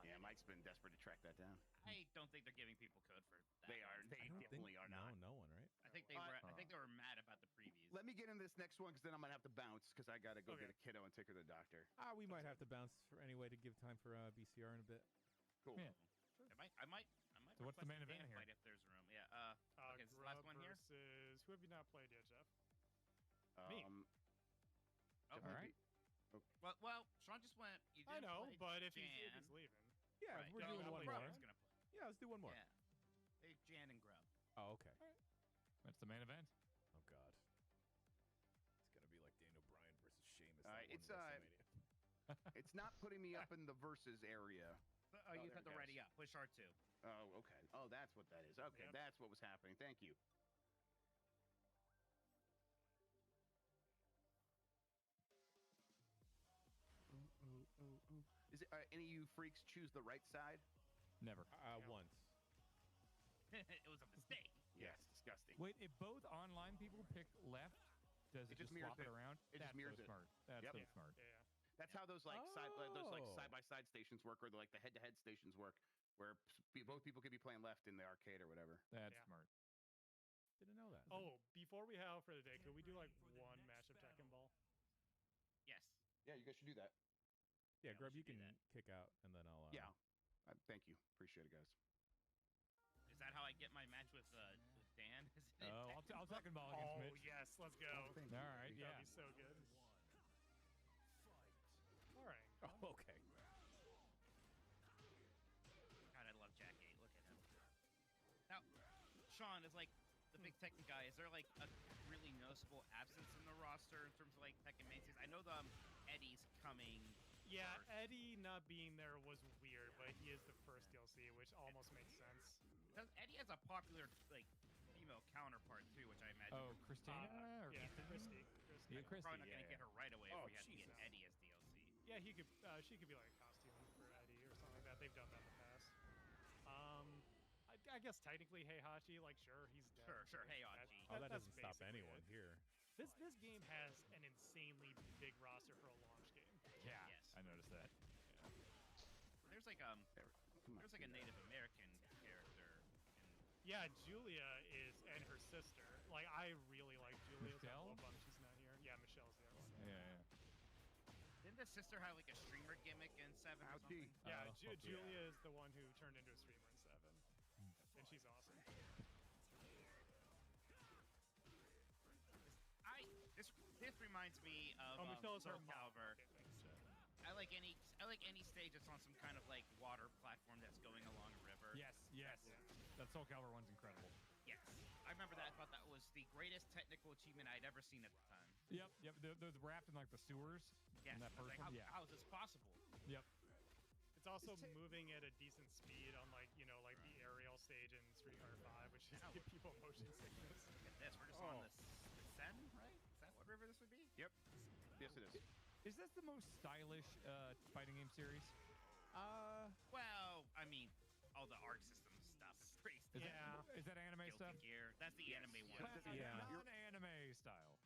Yeah, Mike's been desperate to track that down. I don't think they're giving people code for that. They are. They definitely are not. No one, right? I think they were. I think they were mad about the previews. Let me get into this next one because then I might have to bounce because I got to go Okay. get a kiddo and take her to the doctor. We might have to bounce for anyway to give time for BCR in a bit. Cool. Yeah. I might. So what's the main request a event Dan here? fight if there's room. Yeah. Okay, this is the Grub last one here. versus who have you not played yet, Jeff? Me. Oh, All right. Well, Sean just went. You I didn't know, play but if he's Jan. leaving, Yeah, Right, we're no, doing no, one Grub more. is gonna play. Yeah, let's do one more. Yeah. Hey, Jan and Grub. Oh, okay. That's the main event. Oh God. It's gonna be like Daniel Bryan versus Sheamus. All right, it's not putting me up in the versus area. You there have it to goes. ready up. Push R2. Oh, okay. Oh, that's what that is. Okay, Yep. that's what was happening. Thank you. Is it any of you freaks choose the right side? Never. Once. It was a mistake. Yes, disgusting. Wait, if both online people pick left, does it, just just mirrors swap it it. around? It just That's mirrors so it. smart. That's Yep. so Yeah. smart. yeah. That's how those like Oh. side by side stations work, or like the head to head stations work, where both people could be playing left in the arcade or whatever. That's Yeah. smart. Didn't know that. Oh, before we head out for the day, could we do like one match of Tekken Ball? Yes. Yeah, you guys should do that. Yeah, Yeah, we Grub, you should do can that. kick out, and then I'll. Yeah. Thank you. Appreciate it, guys. Is that how I get my match with Dan? Is it Oh, I'll Tekken Ball against Oh Mitch. yes, let's go. All right, That'd yeah. be so good. All right. Oh, okay. God, I love Jack 8. Look at him. Now, Sean is like the big Tekken guy. Is there like a really noticeable absence in the roster in terms of like Tekken mainstays? I know the Eddie's coming. Yeah, first. Eddie not being there was weird, but he is the first DLC, which almost makes sense. Eddie has a popular like female counterpart too, which I imagine. Oh, Christina? or Yeah, Christy. Yeah, I'm Christy. probably not yeah, gonna get yeah. her right away Oh, if we have to get Jesus. Eddie as DLC. Yeah, he could. She could be like a costume for Eddie or something like that. They've done that in the past. I guess technically Heihachi, like sure, he's dead. Sure, but Heihachi. Oh, that that's doesn't stop basically anyone it. here. This game has an insanely big roster for a launch game. Yeah, Yes. I noticed that. There's like there's like a Native American character. Yeah, Julia is, and her sister. Like, I really like Julia. So I'm a Michelle? little bummed she's not here. Yeah, Michelle's the other one. Yeah. Didn't the sister have like a streamer gimmick in 7 or something? Yeah, Oh, fuck yeah. Julia is the one who turned into a streamer in 7. And she's awesome. This reminds me of Michelle's her Soul mom. Calibur. Okay, thanks, Jeff. I like any stage that's on some kind of like water platform that's going along a river. Yes. That Soul Calibur one's incredible. Yes. I remember that. I thought that was the greatest technical achievement I'd ever seen at the time. Yep. Those wrapped in like the sewers. Yes. In that I was first like, one. Yeah. how is this possible? Yep. It's also moving at a decent speed on, like, you know, like the aerial stage in Street Fighter 5, which is give people motion sickness. Look at this. We're just on the Sen, right? Is that what river this would be? Yep. Yes, it is. Is this the most stylish fighting game series? Well, I mean, all the arc system stuff is pretty Is that anime Guilty stuff? Gear. That's the anime one. Yeah. Non-anime style.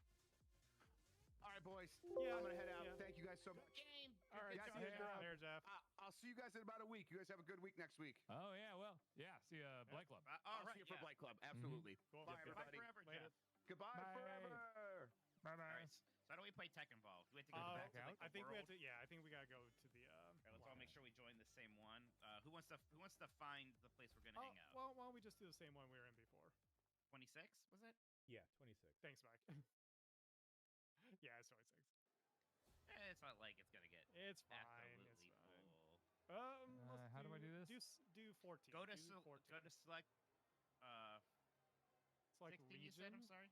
All right, boys. Yeah, I'm gonna head out. yeah. Thank you guys so much. Game. All right, Guys, see ya. Here, Jeff. I'll see you guys in about a week. You guys have a good week next week. Oh yeah, well, yeah. See ya, Blight Club. All I'll right, see you for yeah. Blight Club. Absolutely. Cool. Bye, Goodbye everybody. forever, Later. Jeff. Goodbye Bye. forever. Bye All right. So how do we play Tekken Ball? Do we have to go back to like, I the think we world? have to. Yeah, I think we gotta go to the. Okay, let's all make sure we join the same one. Who wants to find the place we're gonna hang out? Well, why don't we just do the same one we were in before? 26 was it? Yeah, 26. Thanks, Mike. Yeah, it's 26. It's not like it's gonna get It's fine. absolutely It's fine. full. Let's how do I do this? Do 14. Go to do 14. go to select. Select 16 you said? region. I'm sorry.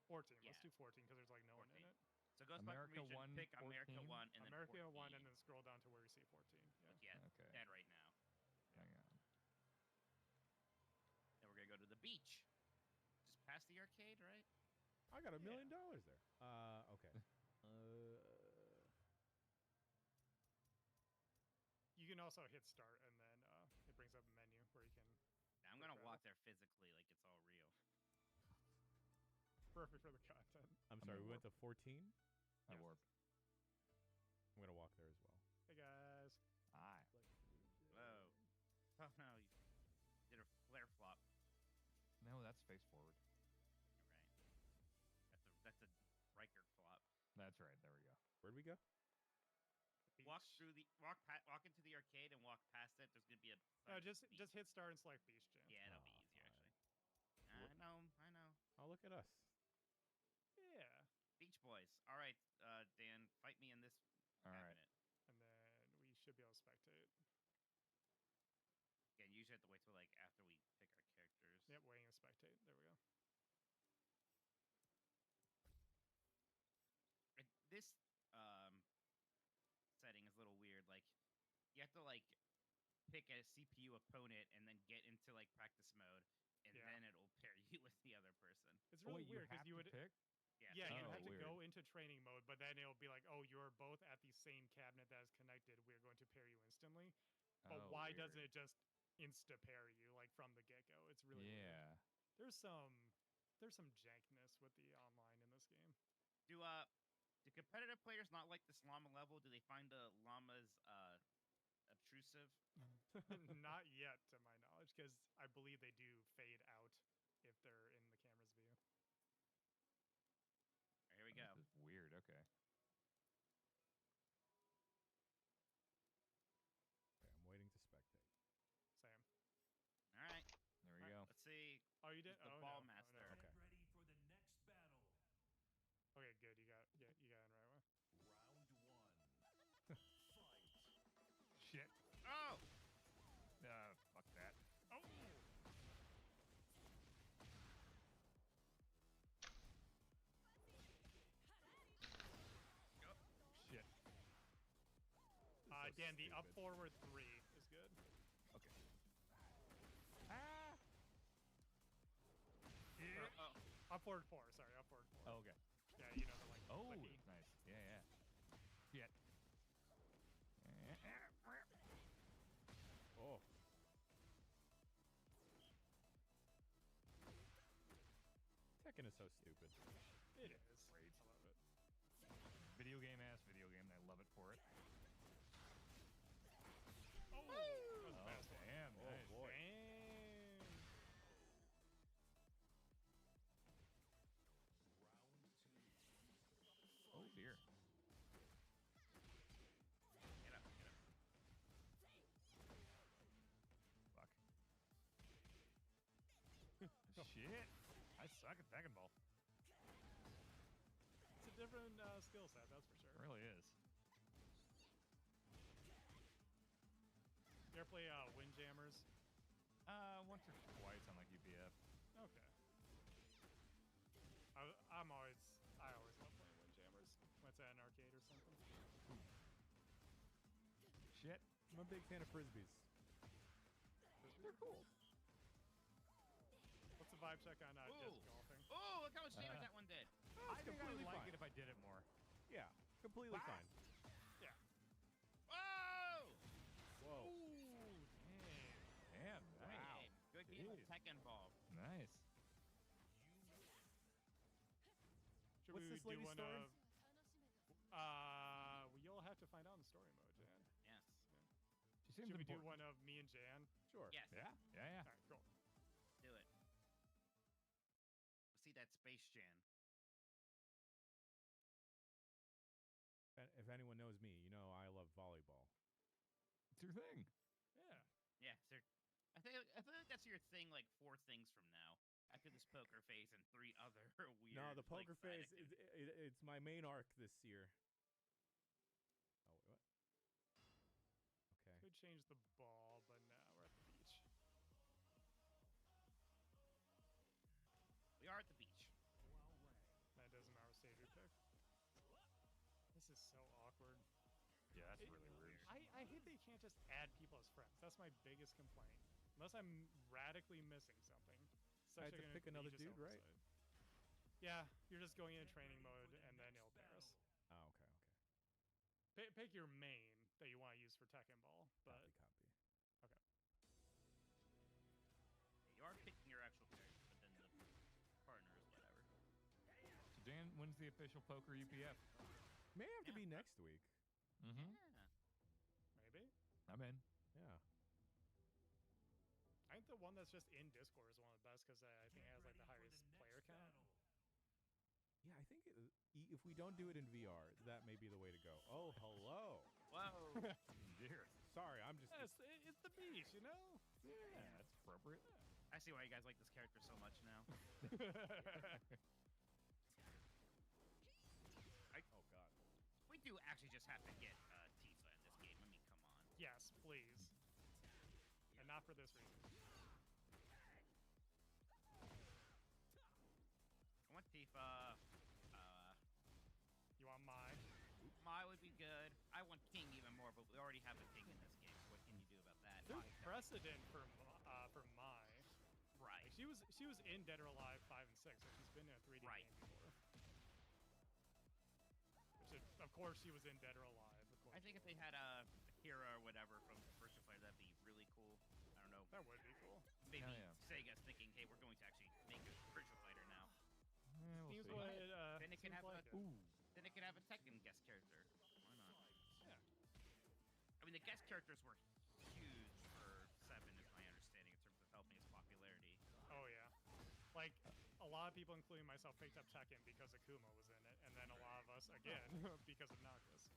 14. Yeah. Let's do 14 because there's like no one in 14. it. So go select America region, 1, pick America 14. 1, and America then 1, 14. and then scroll down to where you see 14. Yeah. Yeah, Okay. Dead right now. Hang on. Then we're gonna go to the beach. Just past the arcade, right? I got $1 million there. Okay. You can also hit start, and then it brings up a menu where you can. I'm gonna walk there physically, like it's all real. Perfect for the content. I'm sorry, we went to 14? I warped. I'm gonna walk there as well. Hey guys. Hi. Whoa. Oh no, you did a flare flop. No, that's face forward. Right. That's a Riker flop. That's right. There we go. Where'd we go? Walk into the arcade and walk past it. There's gonna be a No, just hit start and select Beach Jam. Yeah, that'll be easier actually. I know. Oh, look at us. Yeah. Beach Boys. All right, Dan, fight me in this cabinet. And then we should be able to spectate. Yeah, you usually have to wait till like after we pick our characters. Yep, waiting to spectate. There we go. This setting is a little weird. Like, you have to like pick a CPU opponent and then get into like practice mode, and then it'll pair you with the other person. It's really weird because you would pick. Yeah, you have to go into training mode, but then it'll be like, oh, you're both at the same cabinet that is connected. We're going to pair you instantly. But why doesn't it just insta pair you like from the get go? It's really weird. There's some jankness with the online in this game. Do competitive players not like this llama level? Do they find the llamas obtrusive? Not yet, to my knowledge, because I believe they do fade out if they're in the camera's view. Here we go. This is weird. Okay. Okay, I'm waiting to spectate. Same. All right. There we go. Let's see. Oh, you did? The Oh, ball no. master. Oh, no. Get ready for the next battle. Okay, good. You got in right way. Round one. Fight. Shit. Oh! Fuck that. Oh! Shit. Dan, the up forward 3 is good. Okay. Up forward 4, sorry, up forward 4. Oh, okay. Yeah, you know the like. Oh, clicky. nice. Yeah. Shit. Oh. Tekken is so stupid. It is. Great. I love it. Video game ass video game, and I love it for it. Oh, that was a Oh, fast one. damn, Oh, nice. boy. Oh dear. Get up. Fuck. Shit. I suck at Tekken Ball. It's a different skill set, that's for sure. It really is. You ever play Windjammers? Once or twice on like UPF. Okay. I always love playing Windjammers. When it's at an arcade or something. Shit. I'm a big fan of frisbees. They're cool. What's the vibe check on disc golfing? Oh, look how much damage that one did. I think I would like fine. it if I did it more. Yeah, completely fine. Yeah. Whoa! Whoa. Ooh, Damn. Wow. Nice. Good game of Jeez. Tekken Ball. Nice. Should What's we this do lady's one story? of? Well, you'll have to find out in the story mode, Jan. Yes. She seems Should we do important. one of me and Jan? Sure. Yes. Yeah. All right, cool. Do it. Let's see that Space Jam. If anyone knows me, you know I love volleyball. It's your thing. Yeah. Yeah, sir. I feel like that's your thing. Like 4 things from now, after this poker phase and 3 other weird. No, the like, poker side phase, activities. it's my main arc this year. Oh, wait, what? Okay. Could change the ball, but no, we're at the beach. We are at the beach. That doesn't matter what stage we pick. This is so awkward. Yeah, that's really weird. I hate that you can't just add people as friends. That's my biggest complaint. Unless I'm radically missing something. I had to pick another dude, right? Yeah, you're just going into training mode and then it'll pair us. Oh, okay. Pick your main that you want to use for Tekken Ball, but Copy. okay. You are picking your actual character, but then the partner is whatever. So Dan, when's the official poker UPF? May have to be next week. Mm-hmm. Yeah. Maybe. I'm in. Yeah. I think the one that's just in Discord is one of the best because I think it has like the highest player count. Yeah, I think if we don't do it in VR, that may be the way to go. Oh, hello. Whoa. Dear. Sorry, I'm just. It's the beach, you know? Yeah, that's appropriate. I see why you guys like this character so much now. Oh God. We do actually just have to get Tifa in this game. I mean, come on. Yes, please. And not for this reason. I want Tifa. You want Mai? Mai would be good. I want King even more, but we already have a King in this game. So what can you do about that? There's precedent for Mai. Right. Like, she was in Dead or Alive 5 and 6, so she's been in a 3D game before. Which is, of course, she was in Dead or Alive. Of course. I think if they had a Kira or whatever from Virtua Fighter, that'd be really cool. I don't know. That would be cool. Maybe yeah. Sega's thinking, hey, we're going to actually make a Virtua Fighter now. We'll Seems see. what Then it can seems have like a, then it can have a Tekken guest character. Why not? Yeah. I mean, the guest characters were huge for 7, is my understanding, in terms of helping its popularity. Oh yeah. Like a lot of people, including myself, picked up Tekken because Akuma was in it, and then a lot of us again because of Noctis.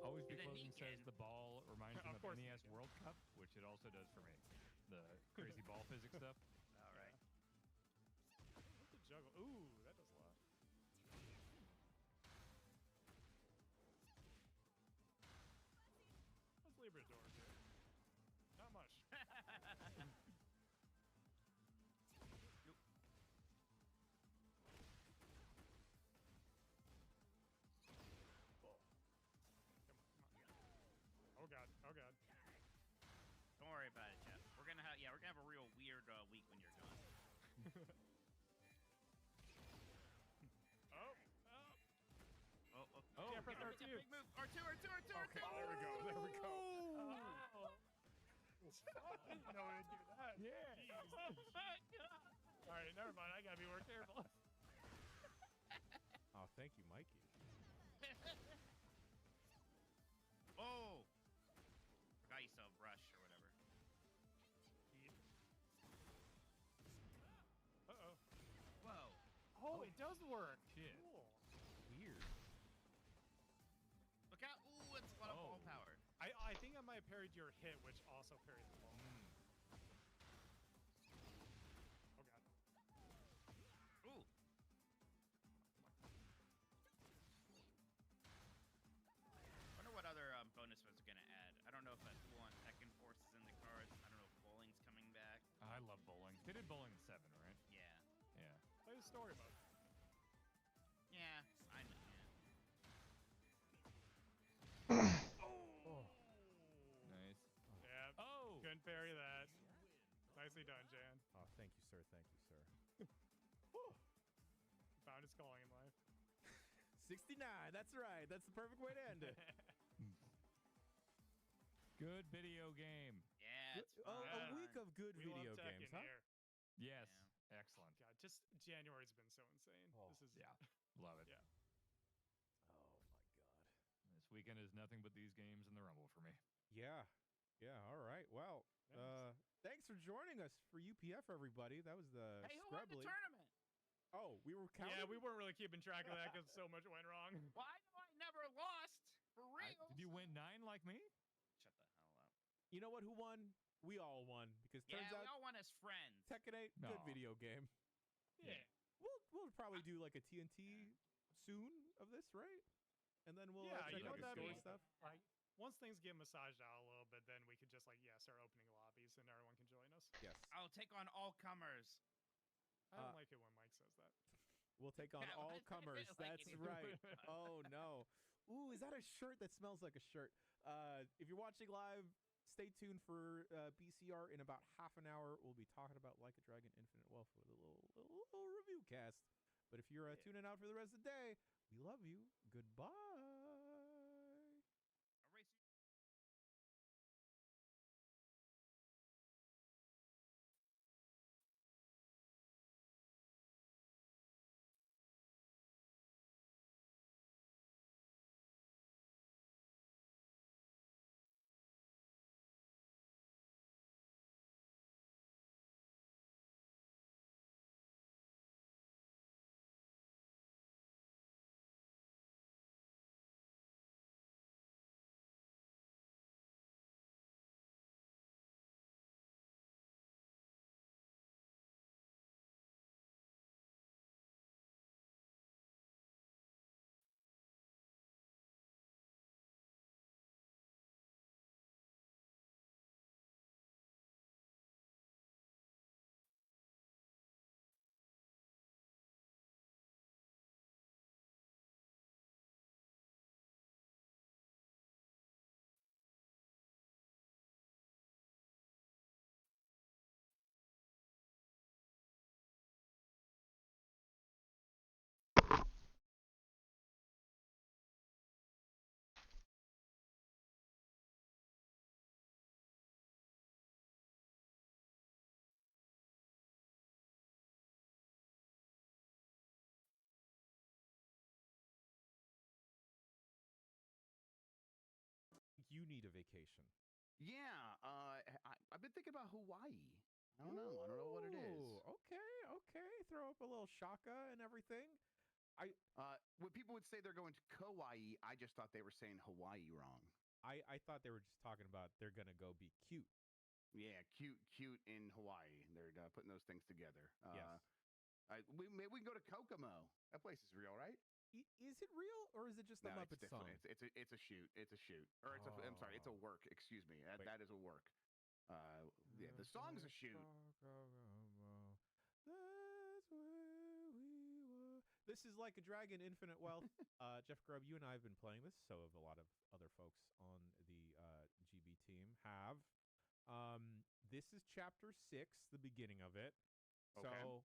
Always be And then closing says Negan. the ball reminds him Of of course NES Negan. World Cup, which it also does for me. The crazy ball physics stuff. All right. What's the juggle? Ooh, that does a lot. What's Librador do? Not much. Oh god, oh god. Don't worry about it, Jeff. We're gonna have a real weird week when you're gone. Oh, Oh, Jeff, get R2. big move. R2, R2, R2, R2. Okay, there we go, there we go. Oh. I didn't know it'd do that. Yeah. Alright, never mind, I gotta be more careful. Oh, thank you, Mikey. Oh. Forgot you still have Rush or whatever. Uh-oh. Whoa. Oh, it does work. Shit. Cool. Weird. Look out. Ooh, it's a lot of ball power. I think I might have parried your hit, which also parried the ball. Oh god. Ooh. Wonder what other bonus moves are gonna add. I don't know if that full-on Tekken Force is in the cards. I don't know if bowling's coming back. I love bowling. They did bowling in 7, right? Yeah. Yeah. Play the story mode. Yeah, I know. Oh. Nice. Yeah. Oh. Couldn't parry that. Nicely done, Jan. Oh, thank you, sir. Thank you, sir. Found his calling in life. 69. That's right. That's the perfect way to end it. Good video game. Yeah, it's Oh, fun. a week of good We video love Tekken games, huh? here. Yes. Excellent. God, just January's been so insane. Oh, this is Yeah. Love it. Yeah. Oh my God. This weekend is nothing but these games and the Rumble for me. Yeah. Yeah. All right. Well, thanks for joining us for UPF, everybody. That was the Hey, who won the Scrubbly. tournament? Oh, we were counting. Yeah, we weren't really keeping track of that because so much went wrong. Well, I know I never lost. For real. Did you win 9 like me? Shut the hell up. You know what? Who won? We all won because turns Yeah, out we all won as friends. Tekken 8, good No. video game. Yeah. We'll probably do like a TNT soon of this, right? And then we'll Yeah, check you know out what the that'd story be? stuff. Like, once things get massaged out a little bit, then we could just like start opening lobbies and everyone can join us. Yes. I'll take on all comers. I don't like it when Mike says that. We'll take on Yeah, all I comers. like That's it. right. Oh no. Ooh, is that a shirt that smells like a shirt? If you're watching live, stay tuned for BCR. In about half an hour, we'll be talking about Like a Dragon Infinite Wealth with a little review cast. But if you're tuning out for the rest of the day, we love you. Goodbye. You need a vacation. Yeah, I've been thinking about Hawaii. I don't know. I don't know what it is. Okay. Throw up a little shaka and everything. When people would say they're going to Kauai, I just thought they were saying Hawaii wrong. I thought they were just talking about they're gonna go be cute. Yeah, cute in Hawaii. They're putting those things together. Yes. Maybe we can go to Kokomo. That place is real, right? Is it real or is it just a No, Muppet it's song? different. It's a shoot. It's a shoot. Or I'm sorry. It's a work. Excuse me. That is a work. Yeah, the song's a shoot. That's where we were. This is Like a Dragon Infinite Wealth. Jeff Grubb, you and I have been playing this. So have a lot of other folks on the GB team have. This is chapter 6, the beginning of it. Okay. So,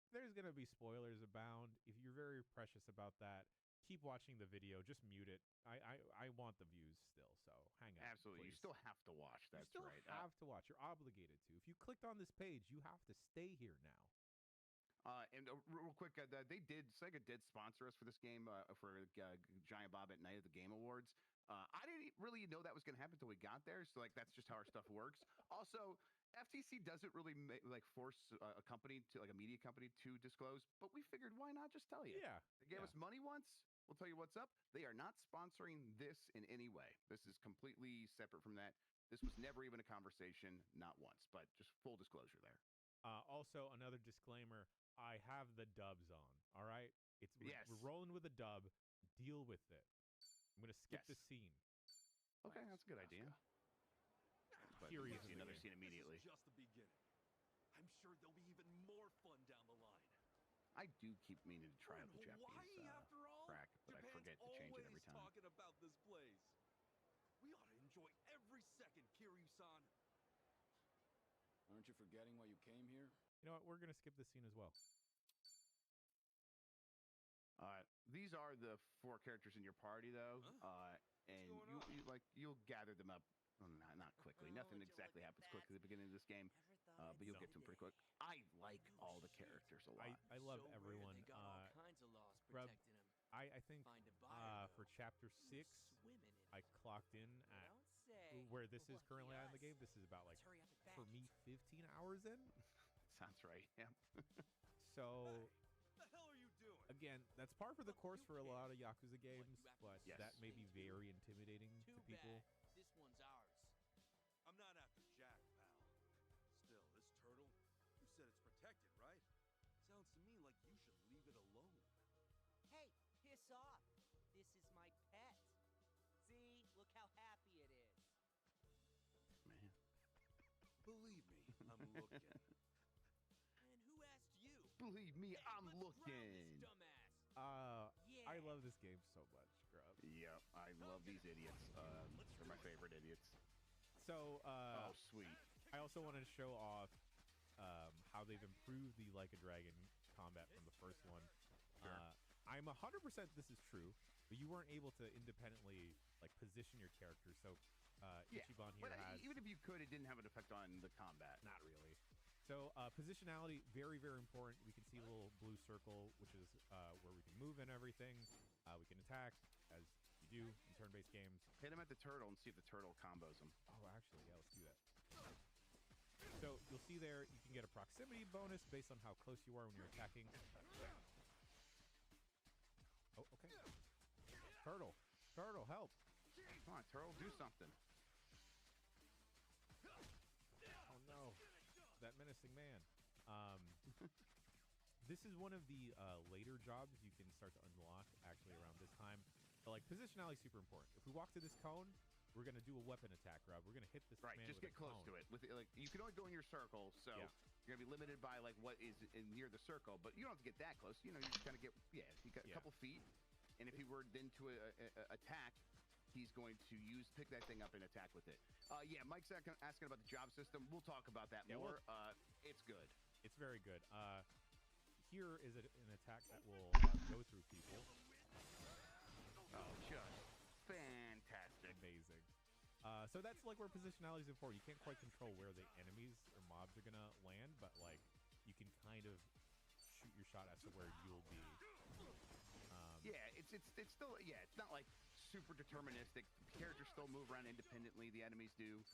there's going to be spoilers abound. If you're very precious about that, keep watching the video. Just mute it. I want the views still, so hang on. Absolutely. You please. still have to watch. That's you still right. have to watch. You're obligated to. If you clicked on this page, you have to stay here now. Real quick, Sega did sponsor us for this game for Giant Bob at Night of the Game Awards. I didn't really know that was going to happen until we got there. So that's just how our stuff works. Also, FTC doesn't really force a company to a media company to disclose, but we figured why not just tell you? Yeah. They gave us money once. We'll tell you what's up. They are not sponsoring this in any way. This is completely separate from that. This was never even a conversation, not once, but just full disclosure there. Also, another disclaimer. I have the dubs on. All right, we're rolling with a dub. Deal with it. I'm gonna skip the scene. Okay, that's a good idea. Here he is. See another scene immediately. This is just the beginning. I'm sure there'll be even more fun down the line. I do keep meaning to try out the Japanese Hawaii, after all. crack, but I forget to change it every time. Japan's always talking about this place. We ought to enjoy every second, Kiryu-san. Aren't you forgetting why you came here? You know what? We're gonna skip this scene as well. These are the 4 characters in your party, though, and you'll gather them up. Well, not quickly. Nothing exactly happens quickly at the beginning of this game, but you'll get to them pretty quick. I like all the characters a lot. I love everyone. Grub, I think for chapter 6, I clocked in at where this is currently on the game. This is about for me 15 hours in. Sounds right. Yeah. So. What the hell are you doing? Again, that's par for the course for a lot of Yakuza games, but that may be very intimidating to people. This one's ours. I'm not after Jack, pal. Still, this turtle, you said it's protected, right? Sounds to me like you should leave it alone. Hey, piss off. This is my pet. See, look how happy it is. Man. Believe me, I'm looking. And who asked you? Believe me, I'm let's drown looking. this dumbass. I I love this game so much, Grub. Yep, I love these idiots. They're my favorite idiots. So, oh, sweet. I also wanted to show off how they've improved the Like a Dragon combat from the first one. Sure. I'm 100% this is true, but you weren't able to independently like position your character. So Ichiban here but has even if you could, it didn't have an effect on the combat. not really. So positionality, very, very important. We can see a little blue circle, which is where we can move and everything. We can attack, as you do in turn-based games. Hit him at the turtle and see if the turtle combos him. Oh, actually, yeah, let's do that. So you'll see there, you can get a proximity bonus based on how close you are when you're attacking. Oh, okay. Turtle, help! Come on, turtle, do something. Oh no, that menacing man. This is one of the later jobs you can start to unlock actually around this time. But like positionality is super important. If we walk to this cone, we're gonna do a weapon attack, Rob. We're gonna hit this man Just with get a close cone. to it. With like, you can only go in your circle, so you're gonna be limited by like what is near the circle. But you don't have to get that close. You know, you just gotta get you got a couple feet, and if he were then to attack, he's going to pick that thing up and attack with it. Yeah, Mike's asking about the job system. We'll talk about that more. It's good. It's very good. Here is an attack that will go through people. Oh, just fantastic. Amazing. So that's like where positionality is important. You can't quite control where the enemies or mobs are gonna land, but like you can kind of shoot your shot as to where you'll be. It's still it's not like super deterministic. Characters still move around independently. The enemies do.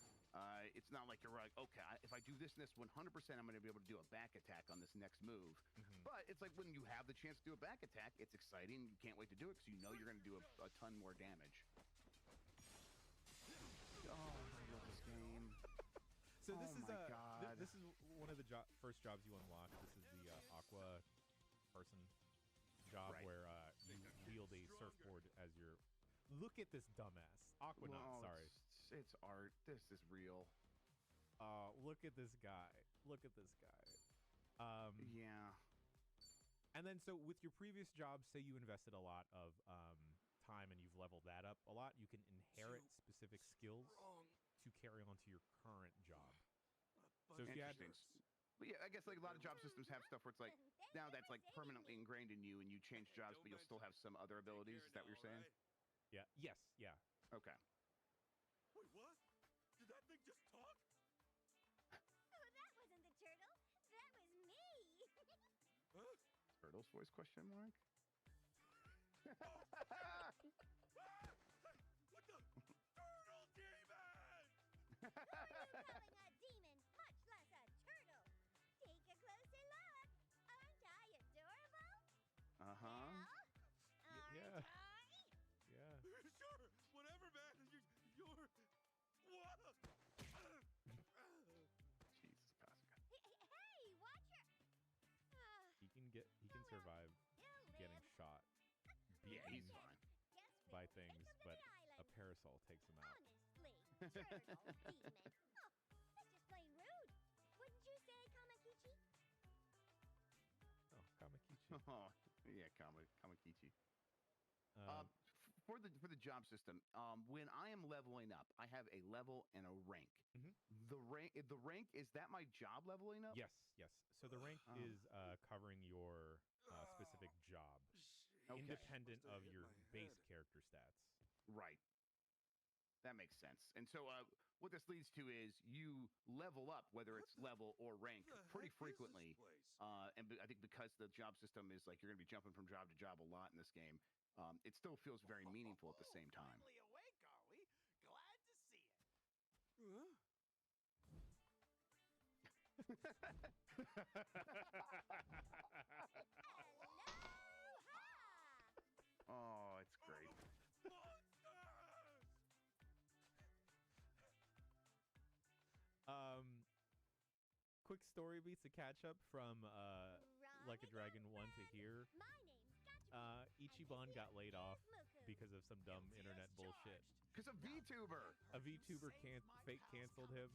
It's not like you're like, okay, if I do this and this 100%, I'm going to be able to do a back attack on this next move. But it's like when you have the chance to do a back attack, it's exciting. You can't wait to do it because you know you're going to do a ton more damage. Oh, I love this game. So this is God. This is one of the first jobs you unlock. This is the Aqua person job where you wield a surfboard as your. Look at this dumbass Aquanaut. Sorry, it's art. This is real. Look at this guy. Look at this guy. Yeah. And then so with your previous job, say you invested a lot of time and you've leveled that up a lot, you can inherit specific skills to carry on to your current job. So if you had, but yeah, I guess like a lot of job systems have stuff where it's like now that's like permanently ingrained in you, and you change jobs, but you'll still have some other abilities. Is that what you're saying? Yeah. Yes. Yeah. Okay. Wait, what? Did that thing just talk? Oh, that wasn't the turtle. That was me. Huh? Turtle's voice question mark? What the? Turtle demon! Who are you calling a demon, much less a turtle? Take a closer look. Aren't I adorable? Uh-huh. Well, yeah. Yeah. Sure, whatever, man. You're... What? Jesus, Pascal. Hey, watch her. He can survive getting shot, Yeah, he's fine. by things, but a parasol takes him out. Honestly, turtle demon. Oh, that's just plain rude. Wouldn't you say, Kamakichi? Oh, Kamakichi. Oh, yeah, Kamakichi. For the job system, when I am leveling up, I have a level and a rank. The rank is that my job leveling up? Yes. So the rank is covering your specific job, independent of your base character stats. Right. That makes sense. And so what this leads to is you level up, whether it's level or rank, pretty frequently. And I think because the job system is like you're going to be jumping from job to job a lot in this game, it still feels very meaningful at the same time. Finally awake, are we? Glad to see it. Oh, it's great. Quick story beats to catch up from Like a Dragon 1 to here. Ichiban got laid off because of some dumb internet bullshit. Because of VTuber. A VTuber fake canceled him.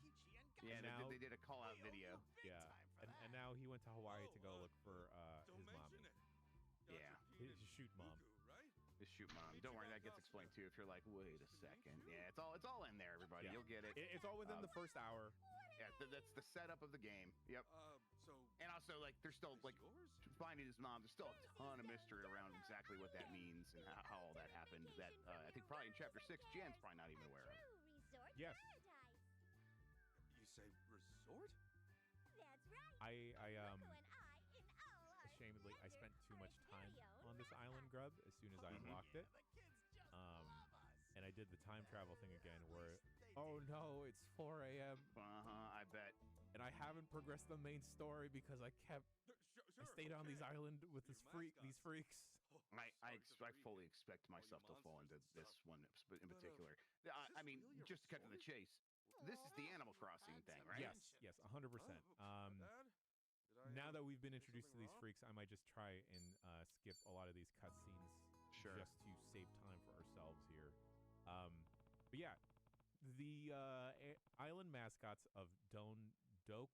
Yeah, now, they did a call out video. Yeah, and now he went to Hawaii to go look for his mommy. Yeah. His shoot mom. Is shoot mom. Don't worry, that gets explained too. If you're like, wait a second, yeah, it's all in there, everybody. Yeah. You'll get it. It's all within the first hour. Yeah, that's the setup of the game. Yep. And also, like, there's still like finding his mom. There's still a ton of mystery around exactly what that means and how all that happened. That I think probably in chapter 6, Jan's probably not even aware of. Resort Yes. paradise. You say resort? That's right. I Loco and I in all our ashamedly, I spent too much time very own on this island, Grub, as soon as I unlocked it. And I did the time travel thing again where, oh no, it's 4 a.m. I bet. And I haven't progressed the main story because I stayed on these island with these freaks. I fully expect myself to fall into this one in particular. I mean, just to cut to the chase, this is the Animal Crossing thing, right? Yes, 100%. Now that we've been introduced to these freaks, I might just try and skip a lot of these cutscenes just to save time for ourselves here. But yeah, the island mascots of Dondodo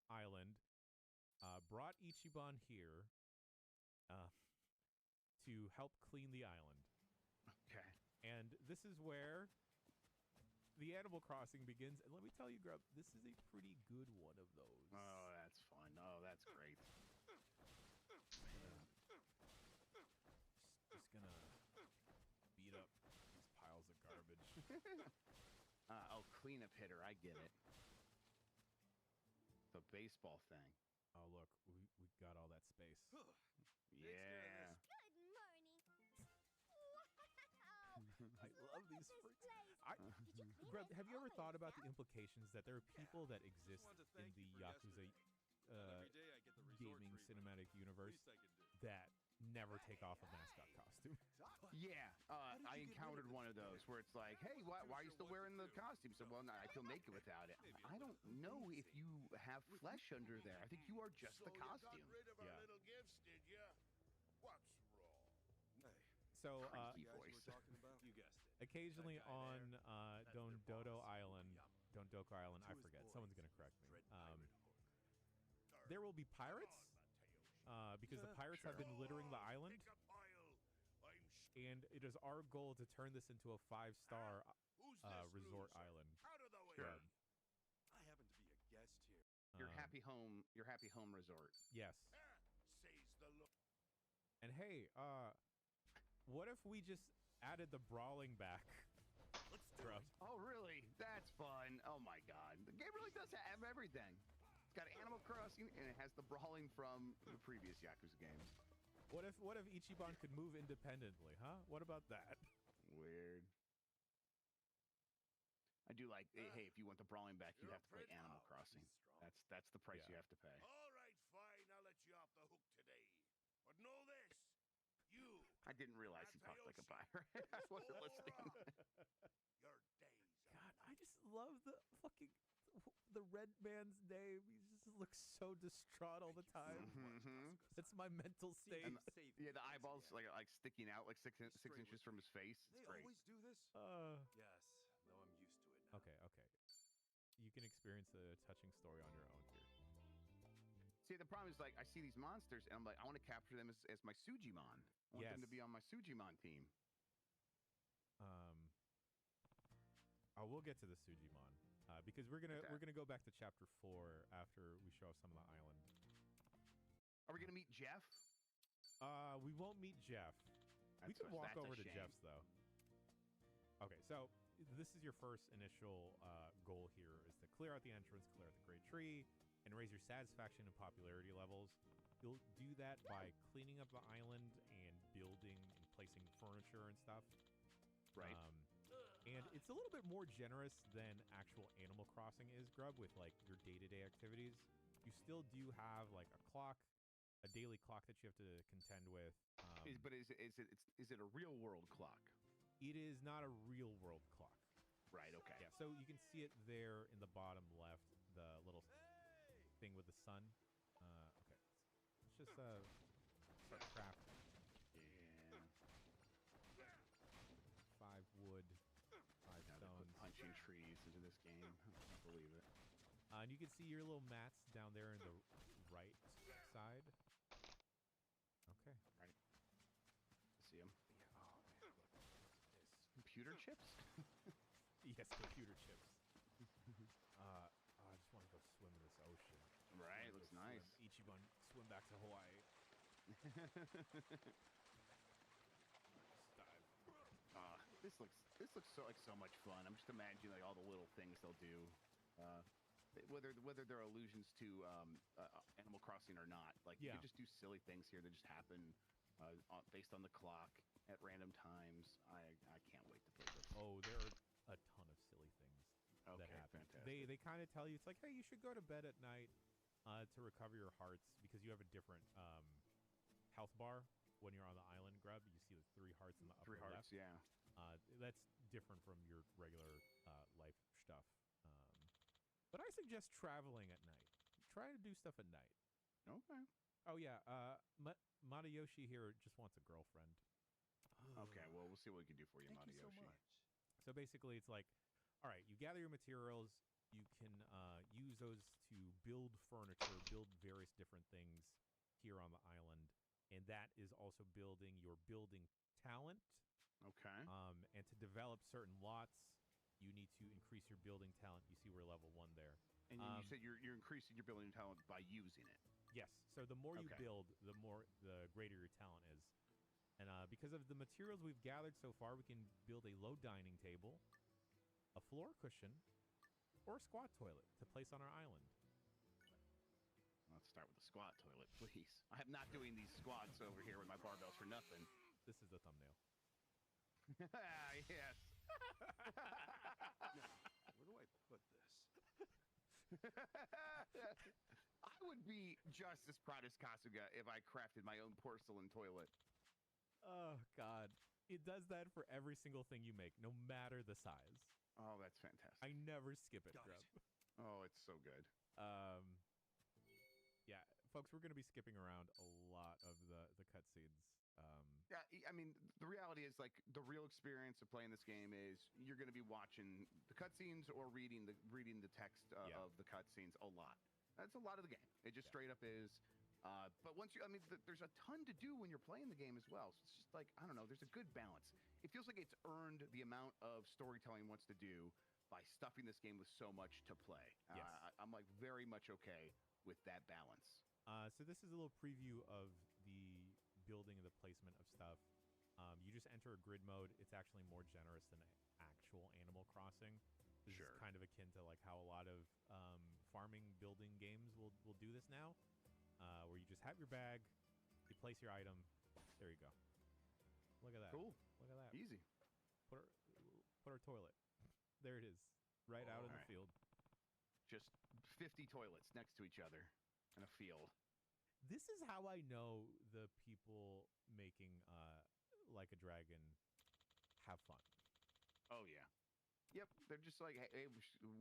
Island brought Ichiban here to help clean the island. Okay. And this is where the Animal Crossing begins. And let me tell you, Grub, this is a pretty good one of those. Oh, that's fun. Oh, that's great. Just gonna beat up these piles of garbage. Cleanup hitter. I get it. The baseball thing. Oh, look, we got all that space. Yeah. Good morning. I love these freaks. Did you clean Grub, it? have you ever Always thought about the found implications that there are people that exist in the Yakuza gaming cinematic universe that never take off a mascot costume? Yeah, I encountered one of those where it's like, hey, why are you still wearing the costume? So, well, no, I feel naked without it. I don't know if you have flesh under there. I think you are just the costume. Yeah. Little gifts, did you? What's wrong? Hey. So, Creaky voice. You guessed it. occasionally on Dondodo Island, I forget. Someone's gonna correct me. There will be pirates, because the pirates have been littering the island, and it is our goal to turn this into a 5-star resort island. Sure. I happen to be a guest here. Your happy home resort. Yes. Says the Lord. And hey, what if we just added the brawling back? Let's do it. Oh, really? That's fun. Oh my God, the game really does have everything. It's got Animal Crossing and it has the brawling from the previous Yakuza games. What if Ichiban could move independently, huh? What about that? Weird. I do like, hey, if you want the brawling back, you have to play Animal Crossing. That's the price you have to pay. All right, fine. I'll let you off the hook today. But know this. You. I didn't realize he talked like a pirate. I wasn't listening. Your days. God, I just love the red man's name. He just looks so distraught all the time. That's my mental state. And the eyeballs like sticking out like six inches from his face. It's They great. always do this? Yes. No, I'm used to it now. Okay. You can experience the touching story on your own here. See, the problem is, like, I see these monsters, and I'm like, I want to capture them as my Sujimon. I want them to be on my Sujimon team. We'll get to the Sujimon because we're gonna go back to chapter 4 after we show off some of the island. Are we gonna meet Jeff? We won't meet Jeff. We could walk over to Jeff's though. Okay, so this is your first initial goal here: is to clear out the entrance, clear out the Great Tree, and raise your satisfaction and popularity levels. You'll do that by cleaning up the island and building and placing furniture and stuff. Right. And it's a little bit more generous than actual Animal Crossing is, Grub, with like your day-to-day activities. You still do have like a clock, a daily clock that you have to contend with. But is it a real world clock? It is not a real world clock. Right. Okay. Yeah. So you can see it there in the bottom left, the little thing with the sun. Okay. Let's just start crafting. Yeah. 5 wood, 5 stones. Punching trees into this game. I can't believe it. And you can see your little mats down there in the right side. Okay. Right. computer chips? Yes, computer chips. I just want to go swim in this ocean. Right, Wanna looks go nice. Swim, Ichiban, swim back to Hawaii. Dive. This looks so much fun. I'm just imagining like all the little things they'll do, whether they're allusions to Animal Crossing or not. Like you Yeah. could just do silly things here that just happen based on the clock at random times. I can't wait to play this. Oh, there are a ton of silly things that Okay, happen. fantastic. They kind of tell you, it's like, hey, you should go to bed at night to recover your hearts, because you have a different health bar when you're on the island, Grub. You see the 3 hearts in the upper 3 hearts, left. yeah. That's different from your regular life stuff. But I suggest traveling at night. Try to do stuff at night. Okay. Oh, yeah. Matayoshi here just wants a girlfriend. Okay, well, we'll see what we can do for you, Thank you so Matayoshi. much. So basically, it's like, all right, you gather your materials. You can use those to build furniture, build various different things here on the island. And that is also building your building talent. Okay. And to develop certain lots, you need to increase your building talent. You see we're level 1 there. And you said you're increasing your building talent by using it. Yes. So the more you Okay. build, the greater your talent is. And because of the materials we've gathered so far, we can build a low dining table, a floor cushion, or a squat toilet to place on our island. Let's start with the squat toilet, please. I'm not doing these squats over here with my barbells for nothing. This is the thumbnail. Yes. Where do I put this? I would be just as proud as Kasuga if I crafted my own porcelain toilet. Oh, God. It does that for every single thing you make, no matter the size. Oh, that's fantastic. I never skip it, Got Grub. it. Oh, it's so good. Yeah, folks, we're going to be skipping around a lot of the cutscenes. Yeah, I mean, the reality is, like, the real experience of playing this game is you're going to be watching the cutscenes or reading the text of the cutscenes a lot. That's a lot of the game. It just straight up is. But once you, I mean, there's a ton to do when you're playing the game as well. So it's just like, I don't know, there's a good balance. It feels like it's earned the amount of storytelling it wants to do by stuffing this game with so much to play. Yes. I'm like very much okay with that balance. So this is a little preview of the building and the placement of stuff. You just enter a grid mode. It's actually more generous than actual Animal Crossing. This is kind of akin to like how a lot of farming building games will do this now, where you just have your bag, you place your item, there you go. Look at that. Cool. Look at that. Easy. Put our toilet. There it is, right out in the field. Just 50 toilets next to each other in a field. This is how I know the people making Like a Dragon have fun. Oh, yeah. Yep. They're just like, hey,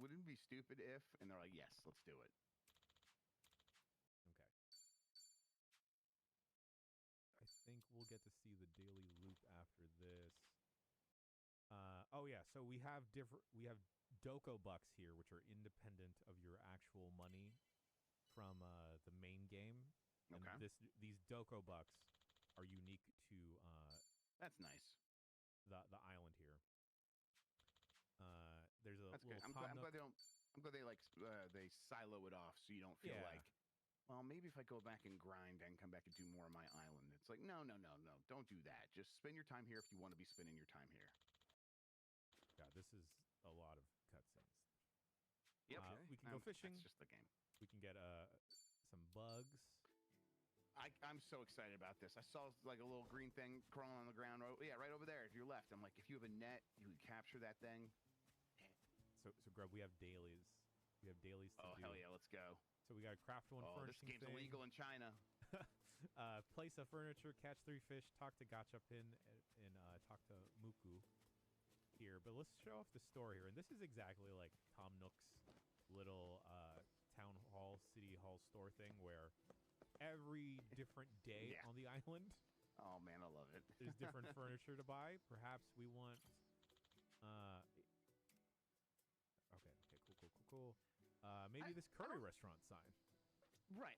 wouldn't it be stupid if? And they're like, yes, let's do it. Okay. I think we'll get to see the daily loop after this. Oh yeah, so we have Doko bucks here, which are independent of your actual money from the main game. And Okay. These Doko bucks are unique to That's nice. the island here. There's a That's little good. I'm glad they like they silo it off so you don't feel Yeah. like, well, maybe if I go back and grind, I can come back and do more on my island. It's like, no, don't do that. Just spend your time here if you want to be spending your time here. God, this is a lot of cutscenes. Yep. We can go fishing. That's just the game. We can get some bugs. I'm so excited about this. I saw like a little green thing crawling on the ground. Right over there to your left. I'm like, if you have a net, you can capture that thing. So Grub, we have dailies. We have dailies to do. Oh, hell yeah, let's go. So we got to craft one Oh, this furnishing game's thing. illegal in China. Place a furniture, catch 3 fish, talk to Gachapin, and talk to Muku here. But let's show off the store here. And this is exactly like Tom Nook's little town hall, city hall store thing, where every different day on the island. Oh man, I love it. There's different furniture to buy. Perhaps we want. Okay, cool. Maybe this curry restaurant sign. Right.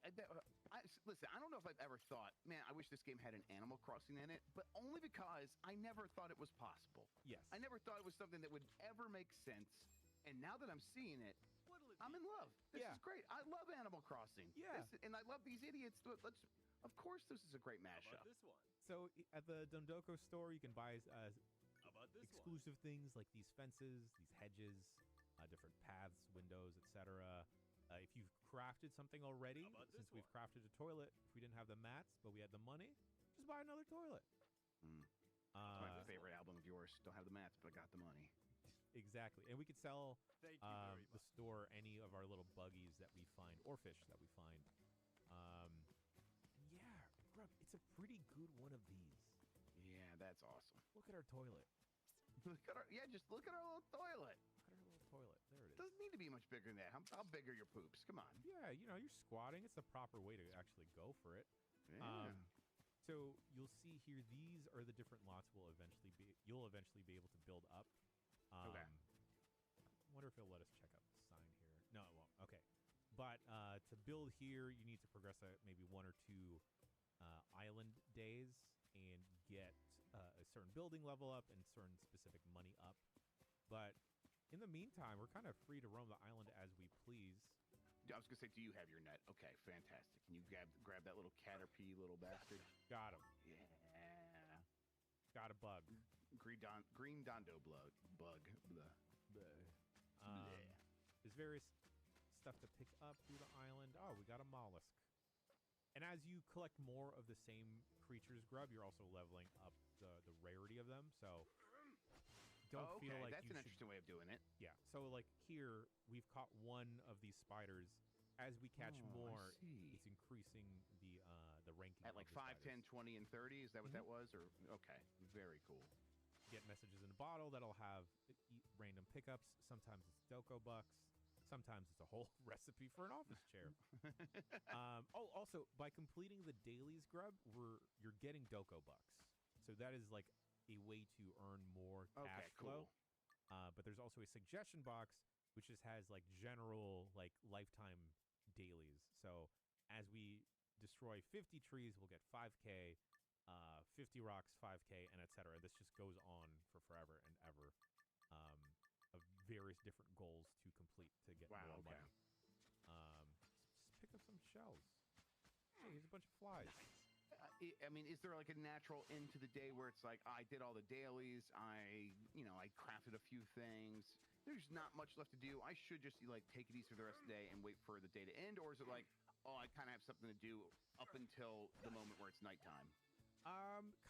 Listen, I don't know if I've ever thought, man, I wish this game had an Animal Crossing in it, but only because I never thought it was possible. Yes. I never thought it was something that would ever make sense. And now that I'm seeing it, I'm in love. This is great. I love Animal Crossing. Yeah. And I love these idiots. Of course, this is a great mashup. So at the Dondoko store, you can buy about this exclusive things like these fences, these hedges, different paths, windows, etc. If you've crafted something already, since we've crafted a toilet, if we didn't have the mats, but we had the money, just buy another toilet. That's my favorite album of yours. Don't have the mats, but I got the money. Exactly. And we could sell Thank you very the store any of our little buggies that we find, or fish that we find. Yeah, Grub, it's a pretty good one of these. Yeah, that's awesome. Look at our toilet. Just look at our little toilet. Look at our little toilet. There it is. Doesn't need to be much bigger than that. How big are your poops? Come on. Yeah, you know, you're squatting. It's the proper way to actually go for it. Yeah. So you'll see here, these are the different lots you'll eventually be able to build up. Okay. I wonder if it'll let us check out the sign here. No, it won't. Okay. But to build here, you need to progress maybe 1 or 2 island days and get a certain building level up and certain specific money up. But in the meantime, we're kind of free to roam the island as we please. I was gonna say, do you have your net? Okay, fantastic. Can you grab that little caterpie little bastard? Got him. Yeah. Got a bug. Green Dondo bug. There's various stuff to pick up through the island. Oh, we got a mollusk. And as you collect more of the same creatures, Grub, you're also leveling up the rarity of them. So don't feel like that's an interesting way of doing it. Yeah. So like here, we've caught one of these spiders. As we catch more, it's increasing the ranking. At like 5, 10, 20, and 30? Is that what that was? Or okay, very cool. Get messages in a bottle that'll have random pickups. Sometimes it's Doko bucks. Sometimes it's a whole recipe for an office chair. Also, by completing the dailies, Grub, you're getting Doko bucks. So that is like a way to earn more cash flow. But there's also a suggestion box, which just has like general like lifetime dailies. So as we destroy 50 trees, we'll get 5K, 50 rocks, 5K, and etc. This just goes on for forever and ever. Of various different goals to complete to get more money. Just pick up some shells. Hey, here's a bunch of flies. I mean, is there like a natural end to the day where it's like, I did all the dailies, I crafted a few things, there's not much left to do, I should just like take it easy for the rest of the day and wait for the day to end? Or is it like, oh, I kind of have something to do up until the moment where it's nighttime?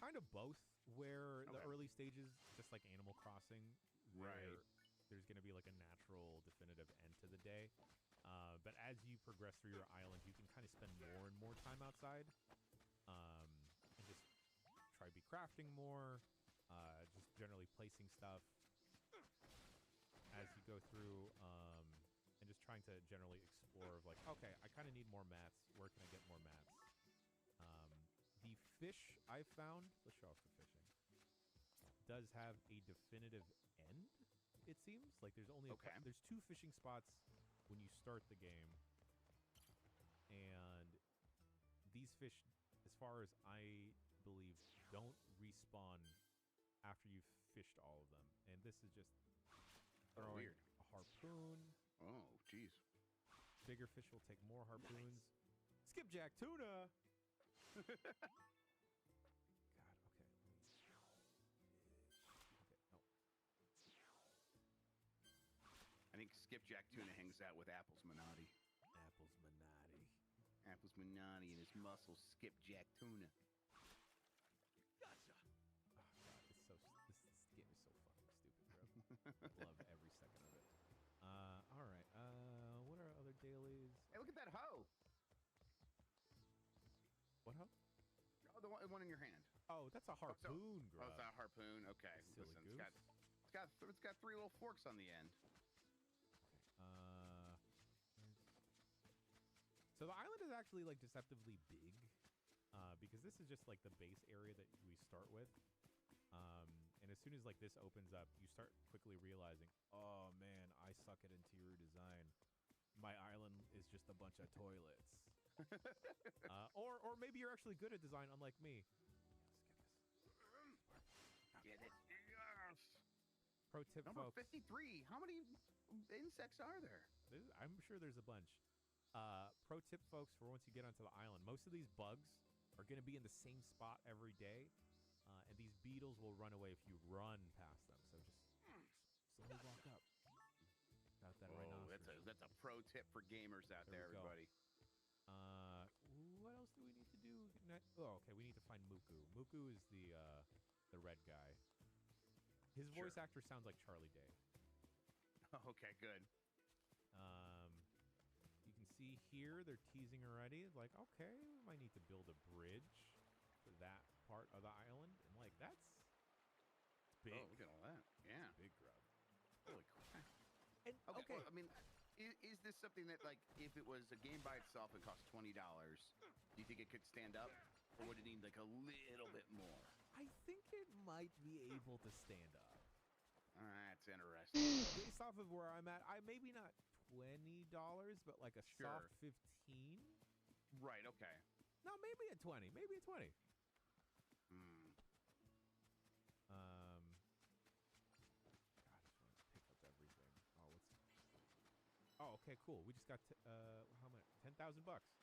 Kind of both, where the early stages, just like Animal Crossing, there's going to be like a natural, definitive end to the day. But as you progress through your island, you can kind of spend more and more time outside. And just try to be crafting more, just generally placing stuff as you go through, and just trying to generally explore of like, okay, I kind of need more mats. Where can I get more mats? The fish I found, let's show off the fishing, does have a definitive end, it seems. Like there's only there's 2 fishing spots when you start the game, and these fish, as far as I believe, don't respawn after you've fished all of them. And this is just throwing a harpoon. Oh, jeez. Bigger fish will take more harpoons. Skipjack tuna! God, okay. Okay, no. I think Skipjack Tuna hangs out with Apples Minotti. Apples Minotti. Apples Minotti and his muscle Skipjack Tuna. Gotcha. Oh, God, this game is so fucking stupid, bro. I love every second of it. All right. What are other dailies? Hey, look at that hoe. What hoe? Oh, the one in your hand. Oh, that's a harpoon, Oh, it's not a harpoon. Okay. Silly Listen, goose. it's got 3 little forks on the end. So the island is actually like deceptively big, because this is just like the base area that we start with. And as soon as like this opens up, you start quickly realizing, oh man, I suck at interior design. My island is just a bunch of toilets. Or maybe you're actually good at design, unlike me. Get it. Yes. Pro tip, Number folks. 53. How many insects are there? I'm sure there's a bunch. Pro tip, folks, for once you get onto the island, most of these bugs are going to be in the same spot every day, and these beetles will run away if you run past them. So just slowly walk up. Got that Oh, rhinoceros. that's a pro tip for gamers out there, we go. everybody. What else do we need to do? Oh, okay. We need to find Muku. Muku is the red guy. His voice actor sounds like Charlie Day. Okay, good. You can see here they're teasing already. Like, okay, we might need to build a bridge to that part of the island, and like that's big. Oh, look at all that. Yeah, big grub. Holy crap. And, okay. Well, I mean, is this something that, like, if it was a game by itself and cost $20, do you think it could stand up, or would it need like a little bit more? I think it might be able to stand up. That's interesting. Based off of where I'm at, I maybe not $20, but like a soft 15. Right. Okay. No, maybe a 20. Maybe a 20. God, I just want to pick up everything. Oh, what's? Oh, okay, cool. We just got how much? $10,000 bucks.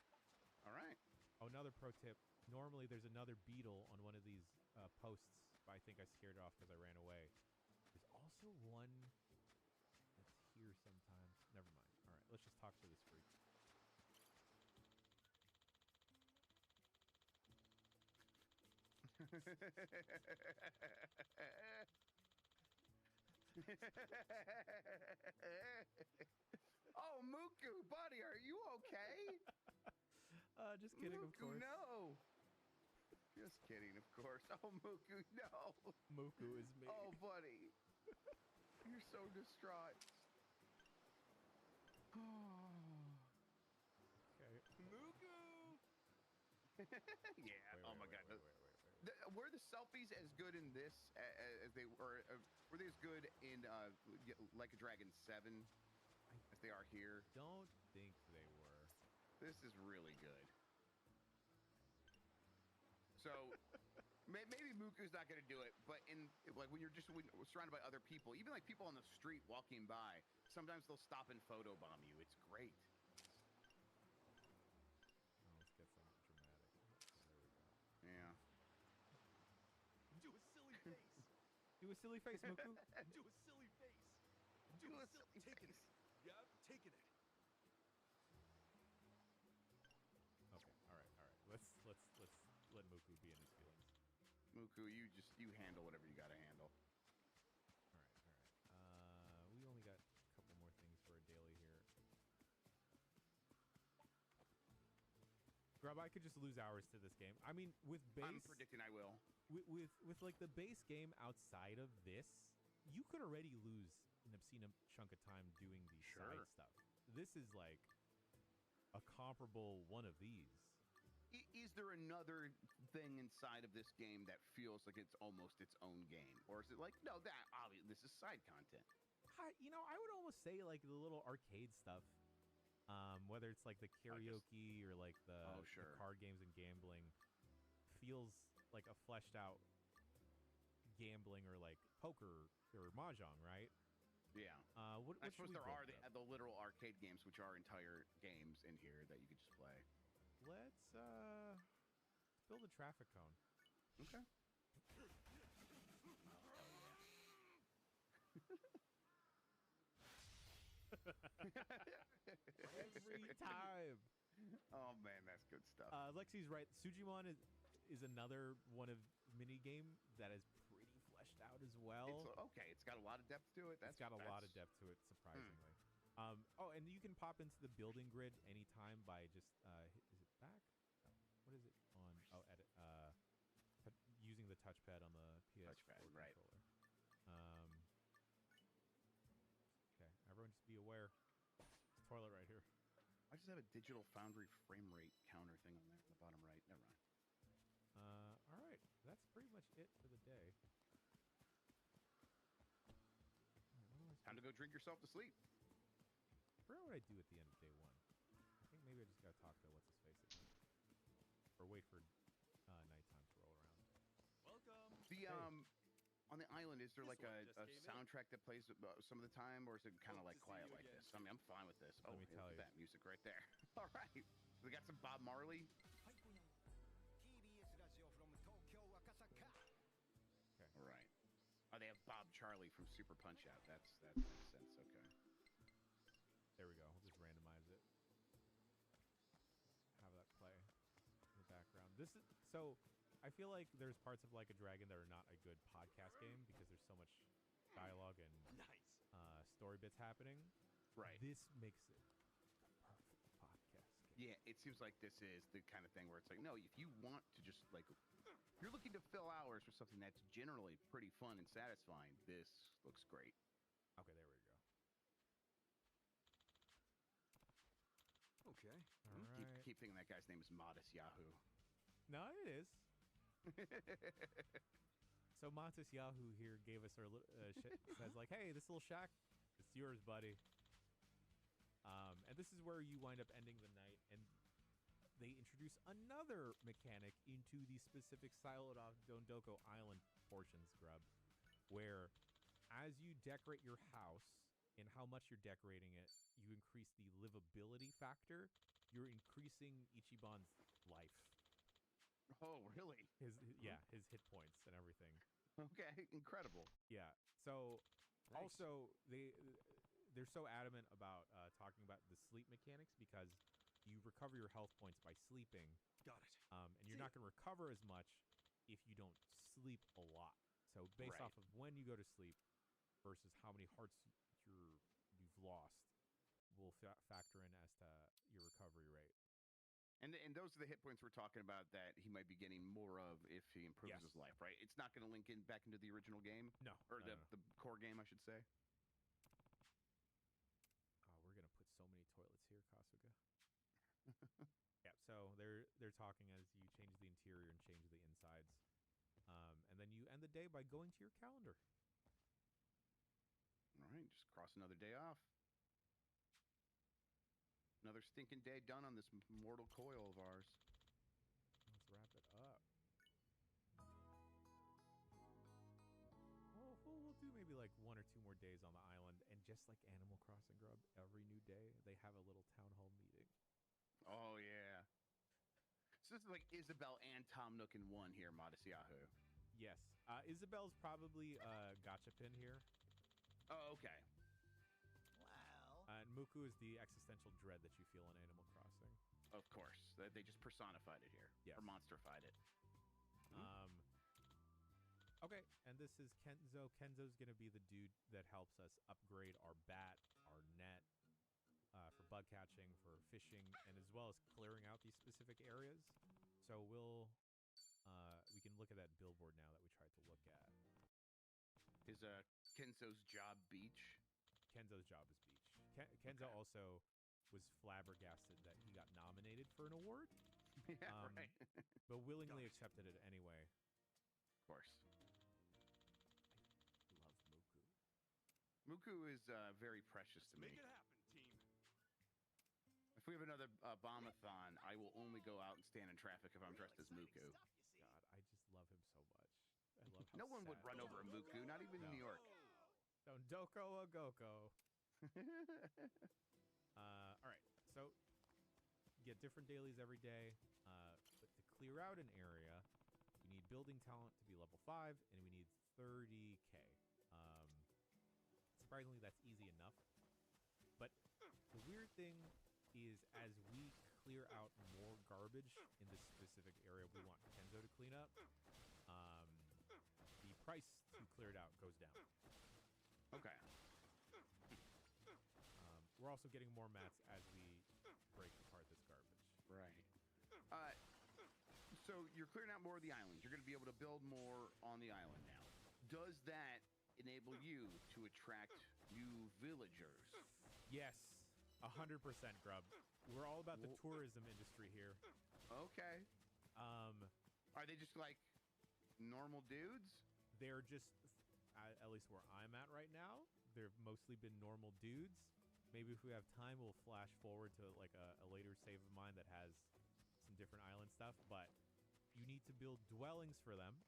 All right. Oh, another pro tip. Normally, there's another beetle on one of these posts, but I think I scared it off because I ran away. There's also one that's here sometimes. Never mind. All right, let's just talk to this freak. Oh, Muku, buddy, are you okay? Just kidding, Muku, of course. No. Just kidding, of course. Oh, Muku, no. Muku is me. Oh, buddy. You're so distraught. Okay. Muku. Yeah. Wait, oh my wait, God. wait. Were the selfies as good in this as they were? Were they as good in Like a Dragon 7 as they are here? Don't think they were. This is really good. So maybe Muku's not going to do it, but in like when you're surrounded by other people, even like people on the street walking by, sometimes they'll stop and photobomb you. It's great. Oh, let's get some dramatic. There we go. Yeah. Do a silly face. Do a silly face, Muku. Do a silly face. Do a silly face. Yeah, I'm taking it. Okay. All right. Let's let Muku be in his feelings. Muku, you handle whatever you got to handle. All right. We only got a couple more things for a daily here. Grub, I could just lose hours to this game. I mean, with base, I'm predicting I will. With like the base game outside of this, you could already lose an obscene chunk of time doing the side stuff. This is like a comparable one of these. Is there another thing inside of this game that feels like it's almost its own game, or is it like, no, that obviously this is side content? I would almost say like the little arcade stuff, whether it's like the karaoke or like the card games and gambling, feels like a fleshed out gambling or like poker or mahjong, right? Yeah. What I should suppose we there build, are though? the literal arcade games, which are entire games in here that you could just play. Let's build a traffic cone. Okay. Every time. Oh man, that's good stuff. Lexi's right. Sujimon is another one of mini game that is pretty fleshed out as well. It's got a lot of depth to it. It's got a lot of depth to it, surprisingly. Oh, and you can pop into the building grid anytime by just is it back? What is it on? Oh, edit. Using the touchpad on the PS4 right. controller. Okay, everyone just be aware. There's a toilet right here. I just have a digital foundry frame rate counter thing on there in the bottom right. Never mind. All right, that's pretty much it for the day. Time to go drink yourself to sleep. I forgot what I do at the end of day one. I think maybe I just gotta talk to what's his face again, or wait for nighttime to roll around. Welcome. The On the island, is there like a soundtrack that plays some of the time, or is it kind of like quiet like this? I mean, I'm fine with this. Oh, me hey, tell look you. at that music right there. All right, we got some Bob Marley. Okay. All right. Oh, they have Bob Charlie from Super Punch Out. That makes sense. Okay. There we go. We'll just randomize it. Have that play in the background. This is so. I feel like there's parts of Like a Dragon that are not a good podcast game because there's so much dialogue and story bits happening. Right. This makes it the perfect podcast game. Yeah, it seems like this is the kind of thing where it's like, no, if you want to just like, you're looking to fill hours for something that's generally pretty fun and satisfying, this looks great. Okay, there we go. Okay. All right. Keep thinking that guy's name is Modest Yahoo. No, it is. So Montes Yahoo here gave us our says like, hey, this little shack, it's yours, buddy. And this is where you wind up ending the night, and they introduce another mechanic into the specific Silo Dondoko Island portions, Grub, where as you decorate your house and how much you're decorating it, you increase the livability factor. You're increasing Ichiban's life. Oh, really? His hit points and everything. Okay, incredible. Yeah. So Nice. also they're so adamant about talking about the sleep mechanics because you recover your health points by sleeping. Got it. And you're not going to recover as much if you don't sleep a lot. So based Right. off of when you go to sleep versus how many hearts you've lost will factor in as to your recovery rate. And those are the hit points we're talking about that he might be getting more of if he improves his life, right? It's not going to link in back into the original game? No. Or no. the core game, I should say. Oh, we're going to put so many toilets here, Kasuga. Yeah, so they're talking as you change the interior and change the insides. And then you end the day by going to your calendar. All right, just cross another day off. Another stinking day done on this mortal coil of ours. Let's wrap it up. We'll do maybe like 1 or 2 more days on the island, and just like Animal Crossing, Grub, every new day they have a little town hall meeting. Oh, yeah. So this is like Isabel and Tom Nook in one here, Modest Yahoo. Yes. Isabel's probably gotcha pin here. Oh, okay. Well. And Muku is the existential dread that you feel in Animal Crossing. Of course. They just personified it here. Yes. Or monsterfied it. Okay, and this is Kenzo. Kenzo's going to be the dude that helps us upgrade our bat, our net, for bug catching, for fishing, and as well as clearing out these specific areas. So we can look at that billboard now that we tried to look at. Is Kenzo's job beach? Kenzo's job is beach. Kenzo also was flabbergasted that he got nominated for an award. Yeah, right. But willingly accepted it anyway. Of course. I love Muku. Muku is very precious to me. Make it happen, team. If we have another bombathon, I will only go out and stand in traffic if I'm dressed as Muku. God, I just love him so much. I love how No one would sad run he over a is. Muku, not even in New York. Don't Doko a Goko. All right, so you get different dailies every day, but to clear out an area, you need building talent to be level 5, and we need 30k. Surprisingly, that's easy enough. But the weird thing is, as we clear out more garbage in this specific area we want Kenzo to clean up, the price to clear it out goes down. Okay. We're also getting more mats as we break apart this garbage. Right. So you're clearing out more of the island. You're going to be able to build more on the island now. Does that enable you to attract new villagers? Yes, 100%, Grub. We're all about the tourism industry here. Okay. Are they just like normal dudes? They're just, at least where I'm at right now, they've mostly been normal dudes. Maybe if we have time, we'll flash forward to like a later save of mine that has some different island stuff. But you need to build dwellings for them.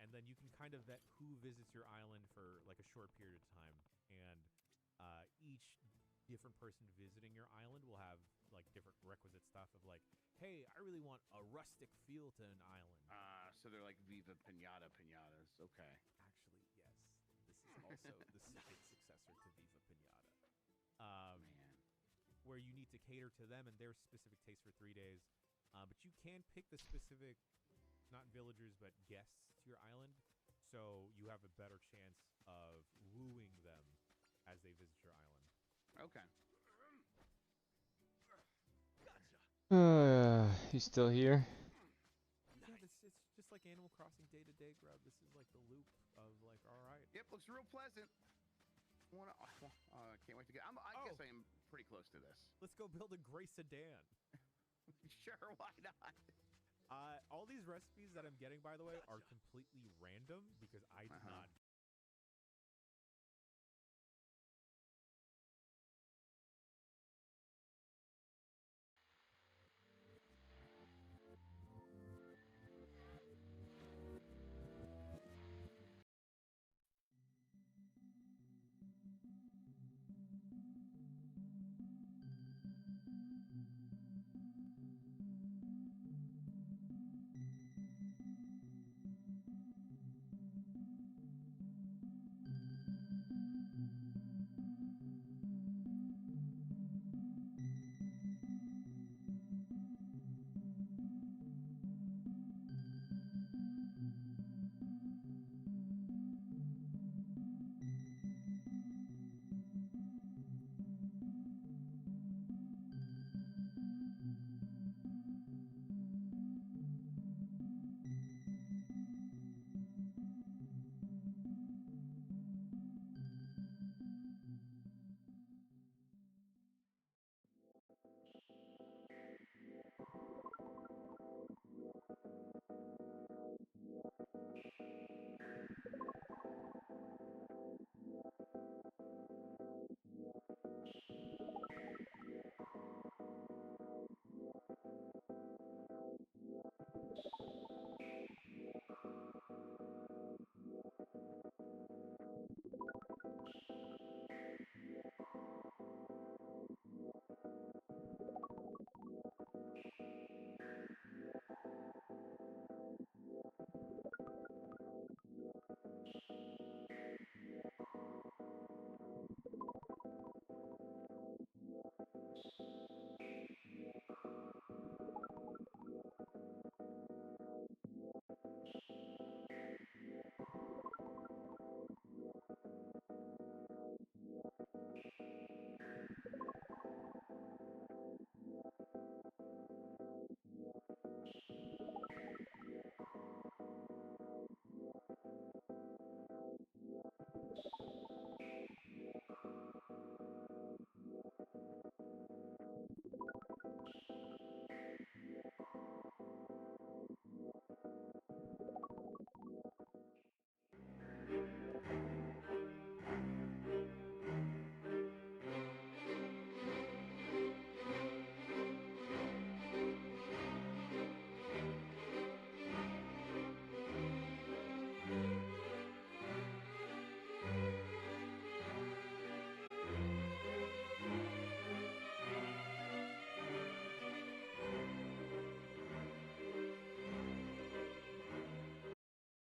And then you can kind of vet who visits your island for like a short period of time. And each different person visiting your island will have like different requisite stuff of like, hey, I really want a rustic feel to an island. So they're like Viva Pinata pinatas. Okay. Actually, yes. This is also the secret successor to Viva Pinata. Man. Where you need to cater to them and their specific taste for 3 days. But you can pick the specific, not villagers, but guests to your island. So you have a better chance of wooing them as they visit your island. Okay. He's still here. Yeah, it's just like Animal Crossing day-to-day, Grub. This is like the loop of like, all right. Yep, looks real pleasant. Can't wait to get. I guess I am pretty close to this. Let's go build a gray sedan. Sure, why not? All these recipes that I'm getting, by the way, are completely random because I did not.